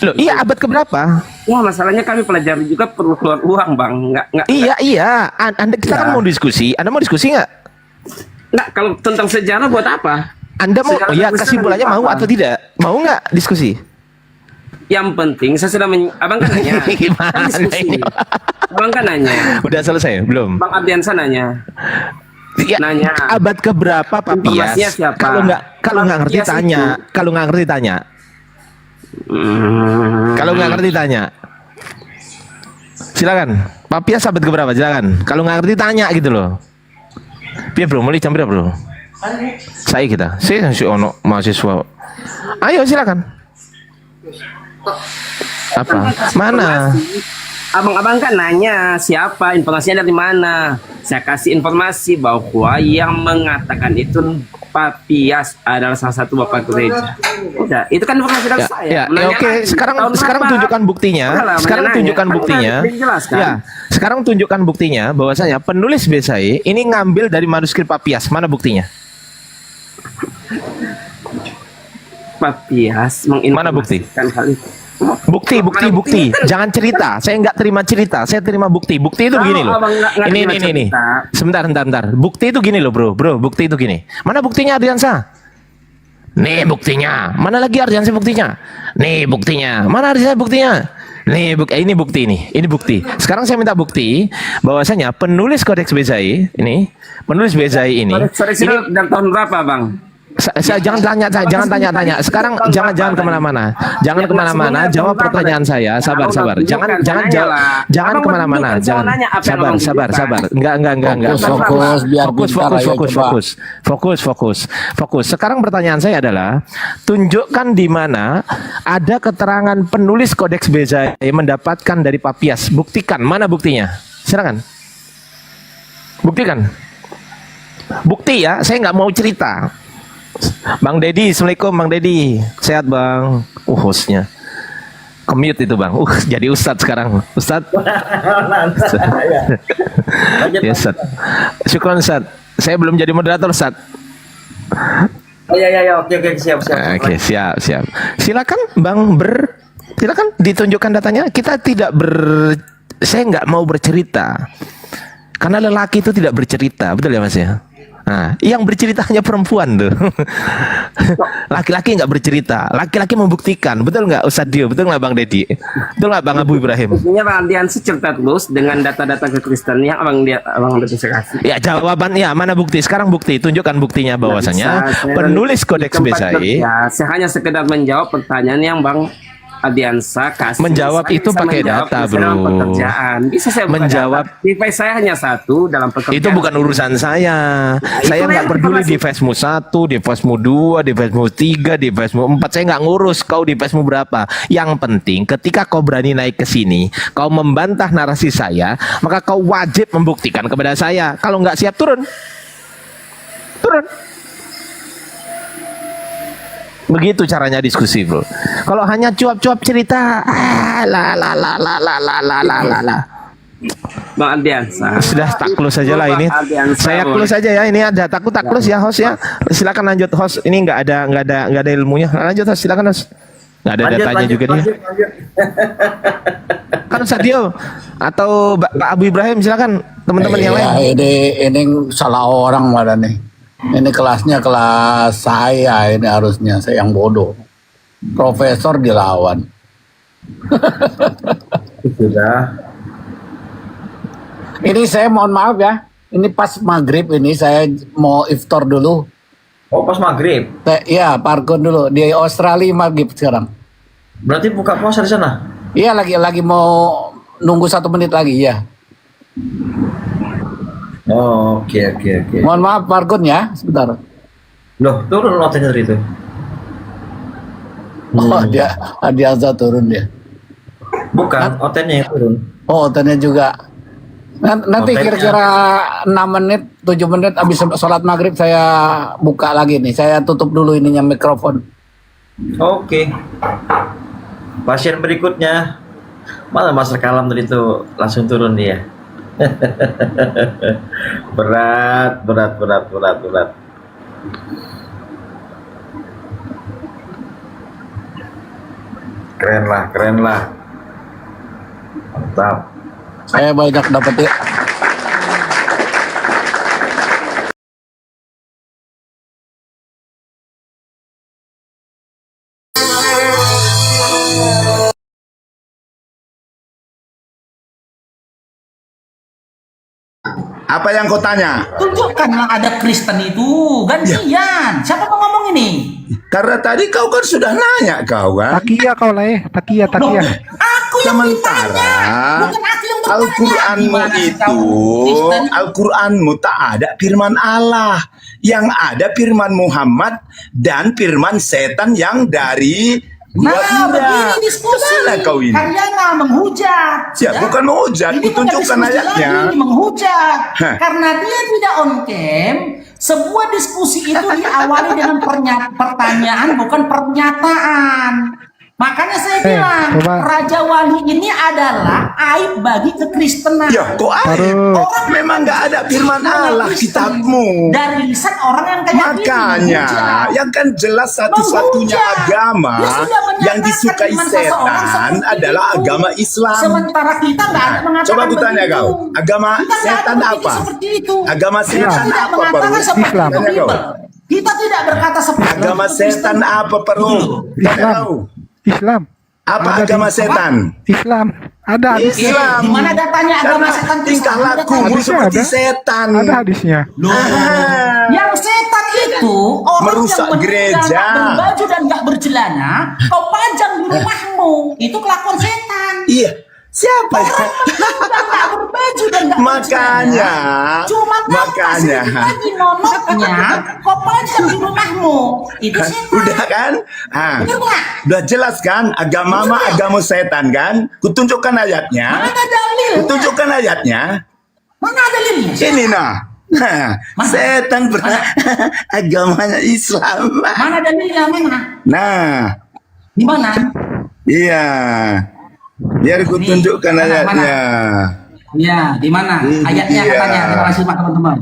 Loh, iya abad keberapa? Wah, masalahnya kami pelajari juga perlu keluar uang, bang. Nggak. Iya. Anda kita kan mau diskusi. Anda mau diskusi nggak? Nggak, kalau tentang sejarah buat apa? Anda mau, Sejarah ya Kristen kesimpulannya buat mau apa? atau tidak? Mau nggak diskusi? Yang penting saya sudah abang kan nanya. Gimana Kan diskusi. ini? Abang kan nanya. Udah selesai belum? Bang Ardiansa nanya. Ya, Nanya. abad keberapa Papias? Informasinya siapa? Kalau nggak ngerti Papias tanya. itu. Kalau nggak ngerti tanya. Kalau nggak ngerti tanya. Silakan. Papias abad keberapa? Silakan. Kalau nggak ngerti tanya gitu loh. Piye bro, mulai jam berapa bro? Saya kita. Saya si ono mahasiswa. Ayo silakan. Apa? Mana? Abang-abang kan nanya siapa, informasinya dari mana. Saya kasih informasi bahwa yang mengatakan itu Papias adalah salah satu bapak gereja. Udah, itu kan informasi dari saya. Menanyakan Oke. Sekarang tahun berapa? tunjukkan buktinya. Udahlah, Sekarang menanya. tunjukkan Kan buktinya. udah dijelaskan. Ya. Sekarang tunjukkan buktinya bahwasanya penulis Bezai ini ngambil dari manuskrip Papias. Mana buktinya? Papias Mana bukti? menginformasikan hal itu. Bukti. Jangan cerita. Saya nggak terima cerita. Saya terima bukti. Bukti itu begini loh. Ini. Sebentar. Bukti itu gini loh, bro. Bukti itu gini. Mana buktinya, Ardiansa? Nih buktinya. Mana lagi Ardiansa buktinya? Nih buktinya. Mana Ardiansa buktinya? Nih ini bukti nih. Ini bukti. Sekarang saya minta bukti bahwasanya penulis Kodeks Bezai ini, dari tahun berapa, Bang? Jangan tanya. Sekarang jangan kemana-mana. Jawab pertanyaan saya. Sabar. Jangan kemana-mana. Sabar. Enggak. Fokus. Sekarang pertanyaan saya adalah, tunjukkan di mana ada keterangan penulis Kodeks Bezai mendapatkan dari Papias. Buktikan. Mana buktinya? Silakan. Buktikan. Bukti ya. Saya nggak mau cerita. Bang Dedi, Assalamualaikum Bang Dedi. Sehat Bang. Hostnya commute itu Bang. Jadi Ustadz sekarang. Ustadz. Ya Ustadz. Syukron Ustadz. Saya belum jadi moderator Ustadz. Ya, oke, siap. Oke, siap. Silakan Bang silakan ditunjukkan datanya. Saya nggak mau bercerita. Karena lelaki itu tidak bercerita, betul ya Mas ya? Nah, yang bercerita hanya perempuan tuh. Laki-laki nggak bercerita, laki-laki membuktikan, betul nggak Ustadz Dio, betul nggak Bang Dedi, betul nggak Bang Abu Ibrahim? Maksudnya Bang Ardiansa cerita terus dengan data-data kekristenan yang abang bisa kasih. Ya jawaban ya, mana bukti? Sekarang bukti, tunjukkan buktinya bahwasanya penulis Kodeks Bezai. Saya hanya sekedar menjawab pertanyaan yang Bang Ardiansa kasih. Menjawab itu pakai data, bro. Pekerjaan. Bisa saya menjawab. Device saya hanya satu dalam pekerjaan. Itu bukan urusan saya. Saya nggak peduli device-mu 1, device-mu 2, device-mu 3, device-mu 4. Saya nggak ngurus kau device-mu berapa. Yang penting ketika kau berani naik ke sini, kau membantah narasi saya, maka kau wajib membuktikan kepada saya. Kalau nggak siap turun. Begitu caranya diskusi, bro. Kalau hanya cuap-cuap cerita, Bang Ardiansa. Sudah tak close saja lah ini. Saya close saja ya. Ini ada tak close ya host ya. Silakan lanjut host. Ini nggak ada ilmunya. Lanjut host, silakan host. Nggak ada datanya juga dia. Kan Ustadz Dio atau Pak Abu Ibrahim, silakan teman-teman yang lain. Ini salah orang malah nih. Ini kelasnya kelas saya, ini harusnya saya yang bodoh. Profesor dilawan. Sudah. Ini saya mohon maaf ya. Ini pas maghrib ini saya mau iftar dulu. Oh pas maghrib? Iya, parkun dulu. Di Australia maghrib sekarang. Berarti buka puasa di sana? Iya, lagi mau nunggu 1 menit lagi ya. Oh, oke. Mohon maaf Parkun ya, sebentar. Loh, turun notenya dari itu. Oh, dia Ardiansa turun dia. Bukan, otennya yang turun. Oh, otennya juga. Nanti kira-kira 6 menit, 7 menit habis sholat maghrib saya buka lagi nih. Saya tutup dulu ininya mikrofon. Oke. Pasien berikutnya. Malah Mas Kalam tadi itu langsung turun dia. berat. Keren lah. Mantap. Saya banyak dapat ya. Apa yang kau tanya? Tunjukkanlah ada Kristen itu gantian. Siapa mau ngomong ini? Karena tadi kau kan sudah nanya kau kan? Takia kau lah Takia. Aku yang sementara Al-Quranmu itu, Al-Quranmu tak ada firman Allah, yang ada firman Muhammad dan firman setan yang dari begini diskusi. Kau ini? Kalian menghujat. Ya, bukan menghujat, kutunjukkan ayatnya. Menghujat. Karena dia tidak on cam. Sebuah diskusi itu diawali dengan pertanyaan bukan pernyataan. Makanya saya bilang Raja Wali ini adalah aib bagi kekristenan. Ya, kok aib? Orang memang nggak ada firman Allah kitabmu. Dari lisan orang yang kayak Makanya, yang kan jelas satu-satunya agama yang disukai setan adalah agama Islam. Sementara kita nggak ada mengatakan Coba aku tanya begitu. kau, agama Kita nggak setan ada apa? seperti itu. Agama Kita setan tidak apa, mengatakan Paru? seperti Tanya kau. Bible. Kita tidak berkata seperti itu. Agama setan apa, Paru? Tanya kau. Islam. Apa agama setan? Islam. Ada hadisnya. Islam. Di mana datanya agama Karena setan? tingkah lakumu Hadisnya seperti ada. setan. Ada hadisnya. Yang setan itu orang Merusak yang gereja. nggak berbaju dan nggak bercelana, kau pajang di rumahmu. Itu kelakuan setan. Iya. Siapa ya? Yang nggak berbaju dan nggak Makanya, bercelana, cuma makanya. lagi nonoknya, kau pajang di rumahmu. Itu Kan, setan. udah kan? Ah, Bener nggak? udah jelas kan? Agama mah agama setan kan? Kutunjukkan ayatnya. Mana ada dalil? Kutunjukkan ayatnya. Mana ada dalilnya? Ini nah. Nah, setan agamanya Islam. Mana dalilnya? Mana? Nah, Di mana? iya. Biar kutunjukkan ayatnya. Ya, di mana? Ayatnya Iya. katanya. Terima kasih Pak teman-teman.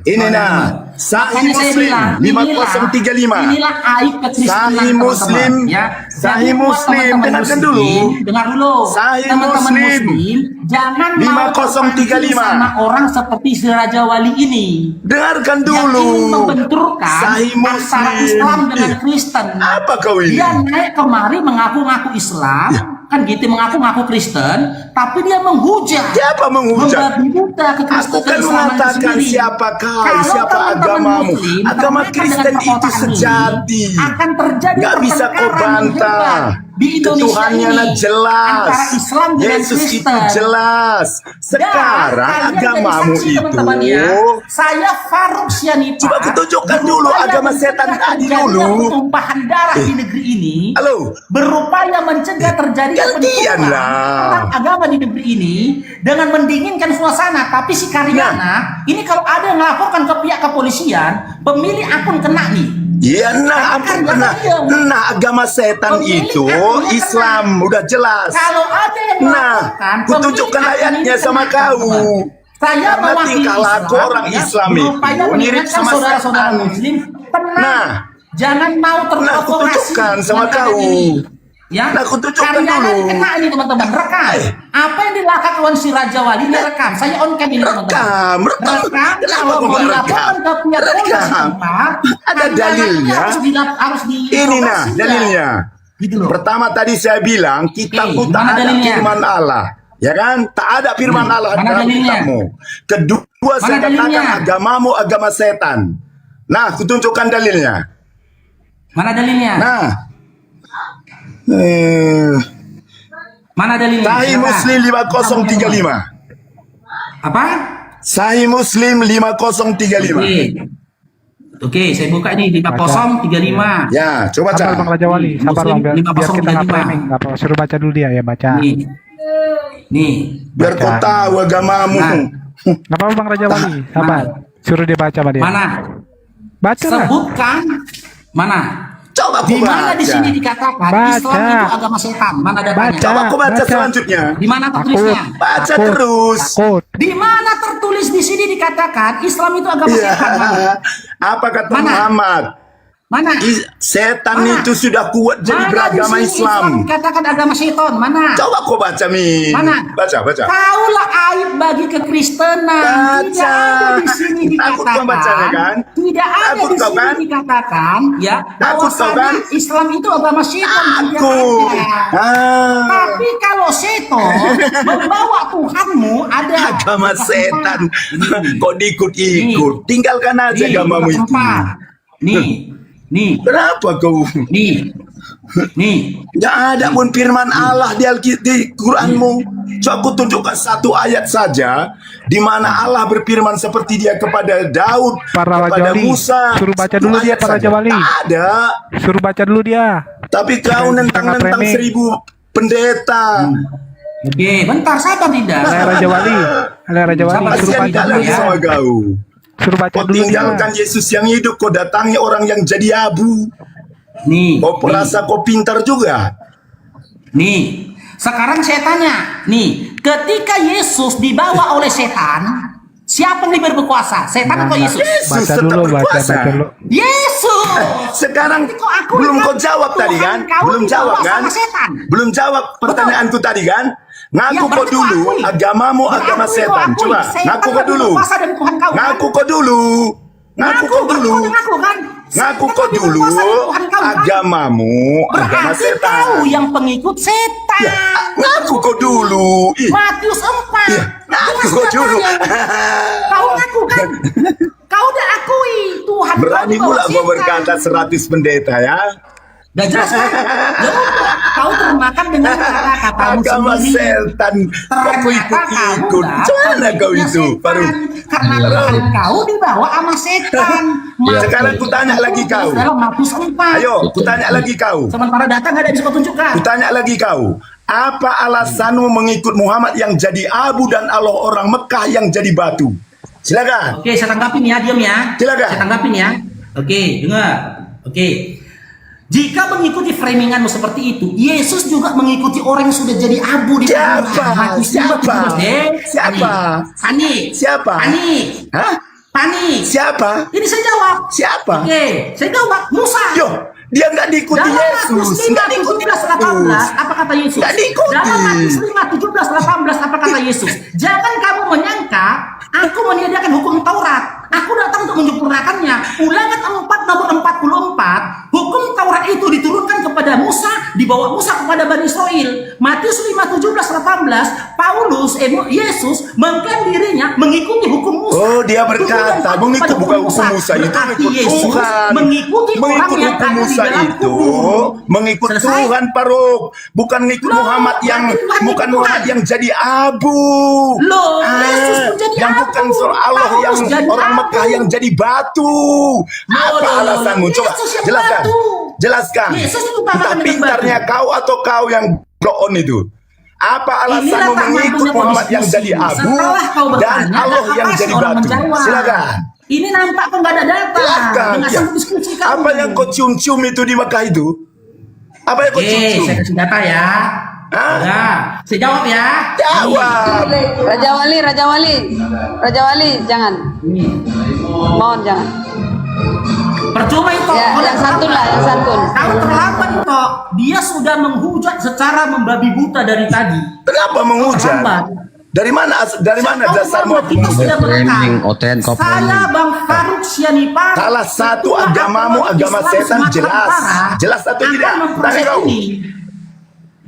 Ini nah, Sahih Makanya saya Muslim bilang, 5035. Inilah aib kekristenan, Sahih Muslim, teman-teman, ya. Sahih Jadi buat Muslim, teman-teman dengarkan Muslim, dulu. Dengar dulu. Sahih Teman-teman Muslim, jangan 5035. sama orang seperti si Raja Wali ini. Dengarkan Yang dulu. ingin membenturkan Sahih antara Muslim. Islam dengan Kristen. Apa kau ini? Dia naik kemari mengaku-ngaku Islam, kan gitu mengaku-ngaku Kristen, tapi dia menghujat. Siapa menghujat? Membabi buta Aku kekristenan kan itu mengatakan sendiri. siapa kau, Kalau siapa teman-teman agamamu. Muslim Agama terkait Kristen dengan itu perkotaan ini, sejati. akan terjadi Gak bisa kau pertengkaran yang bantah. hebat di Indonesia Ketuhannya ini nah jelas. antara Islam dengan Yesus Kristen. itu jelas. Sekarang Dan kalian agamamu jadi saksi, itu. teman-teman, ya. Saya Faruk Sianipar. Coba kutunjukkan dulu berupaya agama setan mencegah tadi terjadinya dulu. Pertumpahan darah di negeri ini. Halo. Berupaya mencegah terjadi Gantian lah. agama di negeri ini dengan mendinginkan suasana. Tapi si Karyana ini kalau ada yang melaporkan ke pihak kepolisian, pemilik akun kena nih. Iya, nah, ampun, nah, agama setan itu Islam, udah jelas. Kalau ada yang Nah, melaporkan, kutunjukkan pemilik akun ayatnya ini sama kena, kau. teman-teman. Saya Karena mewakili tingkah laku orang ya, Islam berupaya itu mirip mengingatkan sama saudara-saudara setan. Muslim, tenang. Nah, jangan mau terprovokasi. kutunjukkan sama dengan kau. keadaan ini. Ya, Nah, kutunjukkan Karyana dulu. kena ini teman-teman, rekam. Apa yang dilakukan si Raja Wali ini rekam. Saya on cam ini teman-teman. Rekam. Kalau mau dilaporkan ke pihak polisi setempat, Ada dalilnya. harus di Ini nah, dalilnya. Pertama tadi saya bilang kitabmu tak mana ada dalilnya? firman Allah. Ya kan? Tak ada firman Allah mana dalam dalilnya? kitabmu. Kedua saya Mana katakan dalilnya? agamamu agama setan. Nah, kutunjukkan dalilnya. Mana dalilnya? Nah. Mana dalilnya? Sahih Silakan. Muslim 5035. Apa? Sahih Muslim 5035. Oke, saya buka nih 5035. Ya, coba Sabar baca. Bang Raja Wali, sabar Bang, biar kita nggak 5035. framing, nggak apa, suruh baca dulu dia ya, baca. Nih. Biar kau tahu agamamu. Nggak apa-apa Bang Raja Wali, sabar. Suruh dia baca sama dia. Mana? Baca lah. Sebutkan mana? Coba di aku mana di baca. sini dikatakan Baca. Islam itu agama setan? Mana datanya? Coba aku baca Baca. selanjutnya. Di mana tertulisnya? Baca terus. Di mana tertulis di sini dikatakan Islam itu agama Iya. setan? Mana? Apa kata Mana? Muhammad? Mana? Setan Mana? itu sudah kuat jadi Mana beragama di sini Islam. dikatakan agama setan? Mana? Coba kau baca Min. Mana? Baca. Kaulah aib bagi kekristenan. Tidak ada di sini Takut kau dikatakan. bacanya kan? Tidak ada Takut di kau sini kan? dikatakan ya Takut kau kan? bahwasanya Islam itu agama setan. Tidak Takut. ada. Tapi kalau setan membawa Tuhanmu ada Agama setan. Kok diikut-ikut? Tinggalkan aja Nih, agamamu itu. tempat. Nih. Kenapa kau? Nih. Gak ada pun firman Allah di Quranmu. Coba aku tunjukkan satu ayat saja di mana Allah berfirman seperti dia kepada Daud, Para Raja kepada Wali, Musa. suruh baca Satu dulu dia ayat Para Raja saja. Wali. Tak ada. Suruh baca dulu dia. Tapi kau nentang-nentang framing. 1000 pendeta. Oke, bentar sabar tidak. Oleh Raja Wali, oleh Raja Wali, suruh Kasihan baca kalian dulu ya. sama kau. Suruh baca Kau dulu dia. tinggalkan Yesus yang hidup, kau datangi orang yang jadi abu. Nih. Kau merasa kau pintar juga. Nih, sekarang saya tanya, nih, ketika Yesus dibawa oleh setan, siapa yang lebih berkuasa? Setan atau Yesus? Yesus tetap berkuasa. Yesus. Sekarang Kok aku belum kan kau jawab tadi Tuhan kan? kau Belum dibawa jawab kan? sama setan. Belum jawab pertanyaanku tadi kan? Ngaku Ya, kau berarti kau dulu akui. agamamu Berarti agama akui, setan. akui. Coba Setan ngaku kau lebih dulu. berkuasa dari Tuhan kau, kan? Ngaku kau dulu. Ngaku kau dulu. Ngaku kan? Ngaku kau dulu agamamu agama Berarti setan. kau yang pengikut setan. Ya, ngaku kau dulu. Ih, Matius 4. ngaku kau dulu. Kau ngaku kan? Kau udah akui Tuhan kau Berani dibawa pula kau setan. berkata 100 pendeta ya. Gak jelas kan? Ya udah, kau termakan dengan kata-katamu Agama sendiri. setan. Kau ikut-ikut. Ternyata Mana kau itu? Baru. Karena Tuhan kau dibawa sama setan. Sekarang ku tanya lagi kau. Dalam Matius 4. Ayo, ku tanya lagi kau. Sementara data gak ada yang bisa kau tunjukkan. Ku tanya lagi kau. Apa alasanmu mengikut Muhammad yang jadi abu dan Allah orang Mekah yang jadi batu? Silakan. Oke, saya tanggapin ya, diam ya. Silakan. Saya tanggapin ya. Oke, dengar. Oke. Jika mengikuti framinganmu seperti itu, Yesus juga mengikuti orang yang sudah jadi abu di Siapa? Siapa? Siapa? Panik. Siapa? Panik. Hah? Panik. Siapa? Ini saya jawab. Siapa? Oke, saya jawab. Musa. Yo, dia nggak diikuti Dalam Yesus. Matius Nggak 5, diikuti 17, 18, apa kata Yesus? Nggak diikuti. Dalam Matius 5, 17, 18, apa kata Yesus? Jangan kamu menyangka aku menyediakan hukum Taurat. Aku datang untuk menyempurnakannya. Ulangan 4 nomor 44, hukum Taurat itu diturunkan kepada Musa, dibawa Musa kepada Bani Israel. Matius 5, 17, 18, Yesus mengklaim dirinya mengikuti hukum Musa. Oh, dia berkata mengikut bukan hukum Musa itu Berarti mengikut Yesus Tuhan. mengikuti orang Mengikut yang hukum ada di Musa dalam itu kubur. mengikut Selesai? Tuhan Faruk, bukan mengikut Muhammad yang bukan Muhammad yang jadi abu. Loh, Yesus pun jadi yang abu. bukan surah Allah Paulus yang jadi orang abu. Mekah yang jadi batu. Apa alasanmu? Coba Yesus yang jelaskan. batu. Jelaskan. Yesus itu Entah tangan dengan pintarnya kau atau kau yang blow on itu. Apa alasanmu tak mengikut mampunya Muhammad yang berdiskusi. jadi abu Setelah kau dan bertanya, Allah yang apa jadi seorang batu? menjawab? Silakan. Ini nampak kok nggak ada data. Silakan. Nggak Ya. sanggup diskusi kamu. Apa yang kau cium-cium itu di Mekah itu? Apa yang kau Oke, cium-cium? saya kasih data ya. Ya, saya jawab ya. Jawab. Raja Wali, jangan. Mohon jangan. Percuma itu. Ya, yang santun lah, yang santun. Kau terlambat kok. Dia sudah menghujat secara membabi buta dari tadi. Kenapa menghujat? Terlambat. Dari mana dasarmu aku Kita sudah merekam. kau Saya Bang Faruk Sianipar. Salah satu agamamu agama setan jelas. Jelas atau tidak? Tanya kau.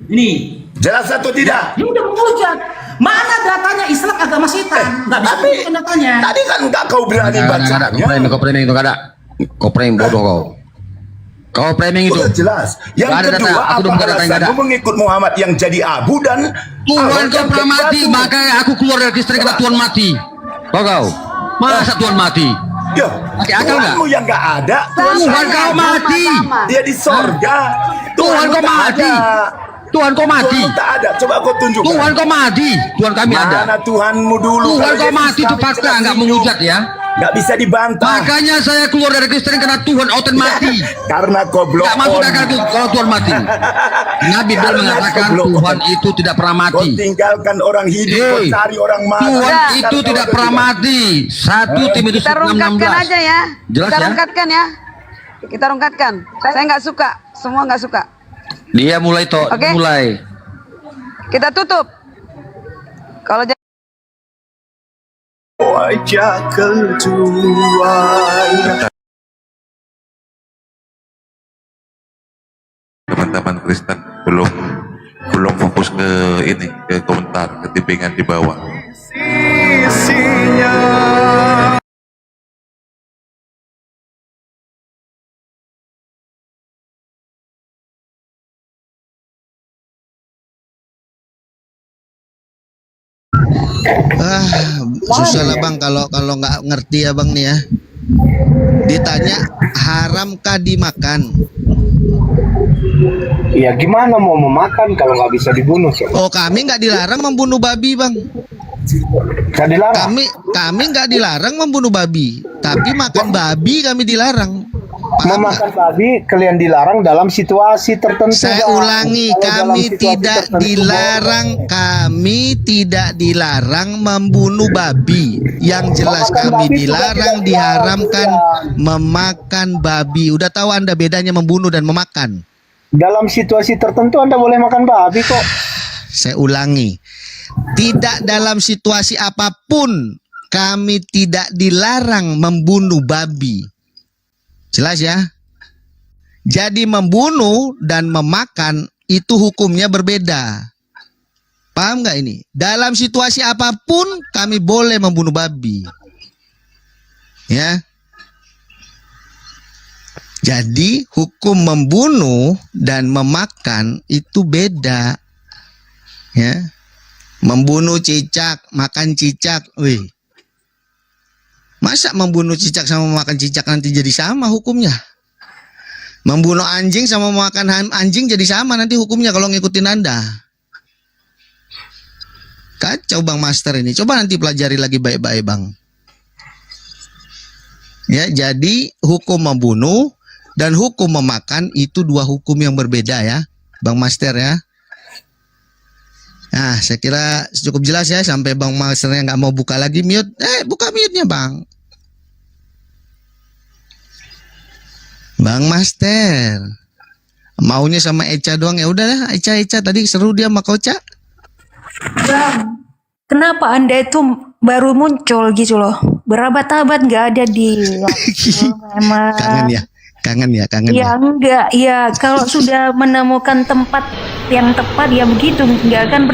Ini. Jelas atau tidak? Dia udah menghujat. Mana datanya Islam agama setan? Nggak bisa tunjukkan datanya. Tadi kan enggak kau berani baca. Kau framing itu nggak ada. Kau framing bodoh kau. Kau framing itu. Udah jelas. Yang Nggak ada kedua, data. Aku apa belum ada data, nggak ada. alasanmu mengikut Muhammad yang jadi abu dan Tuhan Allah kau yang pernah jadi mati, batu? makanya aku keluar dari Kristen karena Tuhan mati. Kau. Masa Tuhan mati? Yo, Pakai akal nggak? Tuhanmu yang nggak ada. Tuhan kau mati. Dia di sorga. Tuhan kau tak mati. ada. Tuhan kau mati. Tuhanmu tak ada. Coba kau tunjukkan. Tuhan kau mati. Tuhan kami ada. Mana Tuhanmu dulu? Tuhan Kalau kau Yesus mati itu kami fakta, jelas nggak hidup. menghujat ya. Nggak bisa dibantah. Makanya saya keluar dari Kristen karena Tuhan oten mati. Karena kau blok Nggak masuk on. akal itu kalau Tuhan mati. Nabi Bible Karena mengatakan kau blok Tuhan on. itu tidak pernah Kau mati. tinggalkan orang hidup, kau Hei, cari orang mati. Tuhan Benar itu kau tidak atau pernah tidak? mati. 1 Timotius Kita rungkatkan 6:16. aja ya. Jelas Kita ya? rungkatkan ya. Kita rungkatkan. Saya nggak suka. Semua nggak suka. Dia mulai toh, Oke. mulai. Kita tutup. Kalau Wajah kedua. Teman-teman Kristen belum fokus ke ini, ke komentar, ketimpingan di bawah. Susah lah bang kalau nggak ngerti ya bang nih ya. Ditanya haramkah dimakan? Ya gimana mau memakan kalau nggak bisa dibunuh? Oh kami nggak dilarang membunuh babi bang. Nggak dilarang. Kami nggak dilarang membunuh babi, tapi makan babi kami dilarang. Memakan babi kalian dilarang dalam situasi tertentu. Saya Bang. ulangi, Kalau dalam kami situasi tidak tertentu, dilarang, kami tidak dilarang membunuh babi. Yang jelas Memakan kami babi juga dilarang, tidak diharamkan dilarang. memakan babi. Udah tahu Anda bedanya membunuh dan memakan? Dalam situasi tertentu Anda boleh makan babi kok. Saya ulangi, tidak dalam situasi apapun kami tidak dilarang membunuh babi. Jelas ya? Jadi membunuh dan memakan itu hukumnya berbeda. Paham nggak ini? Dalam situasi apapun kami boleh membunuh babi. Ya. Jadi hukum membunuh dan memakan itu beda. Ya. Membunuh cicak, makan cicak. Wih. Masa membunuh cicak sama memakan cicak nanti jadi sama hukumnya? Membunuh anjing sama memakan anjing jadi sama nanti hukumnya kalau ngikutin Anda. Kacau Bang Master ini. Coba nanti pelajari lagi baik-baik Bang. Ya, jadi hukum membunuh dan hukum memakan itu dua hukum yang berbeda ya, Bang Master ya. Nah, saya kira cukup jelas ya sampai Bang Masternya nggak mau buka lagi mute. Buka mute-nya Bang. Bang Master. Maunya sama Eca doang ya udahlah, Eca tadi seru dia sama Koca. Bang, kenapa Anda itu baru muncul gitu loh? Berabad-abad nggak ada di memang. Kangen ya. Ya enggak, ya kalau sudah menemukan tempat yang tepat ya begitu, nggak akan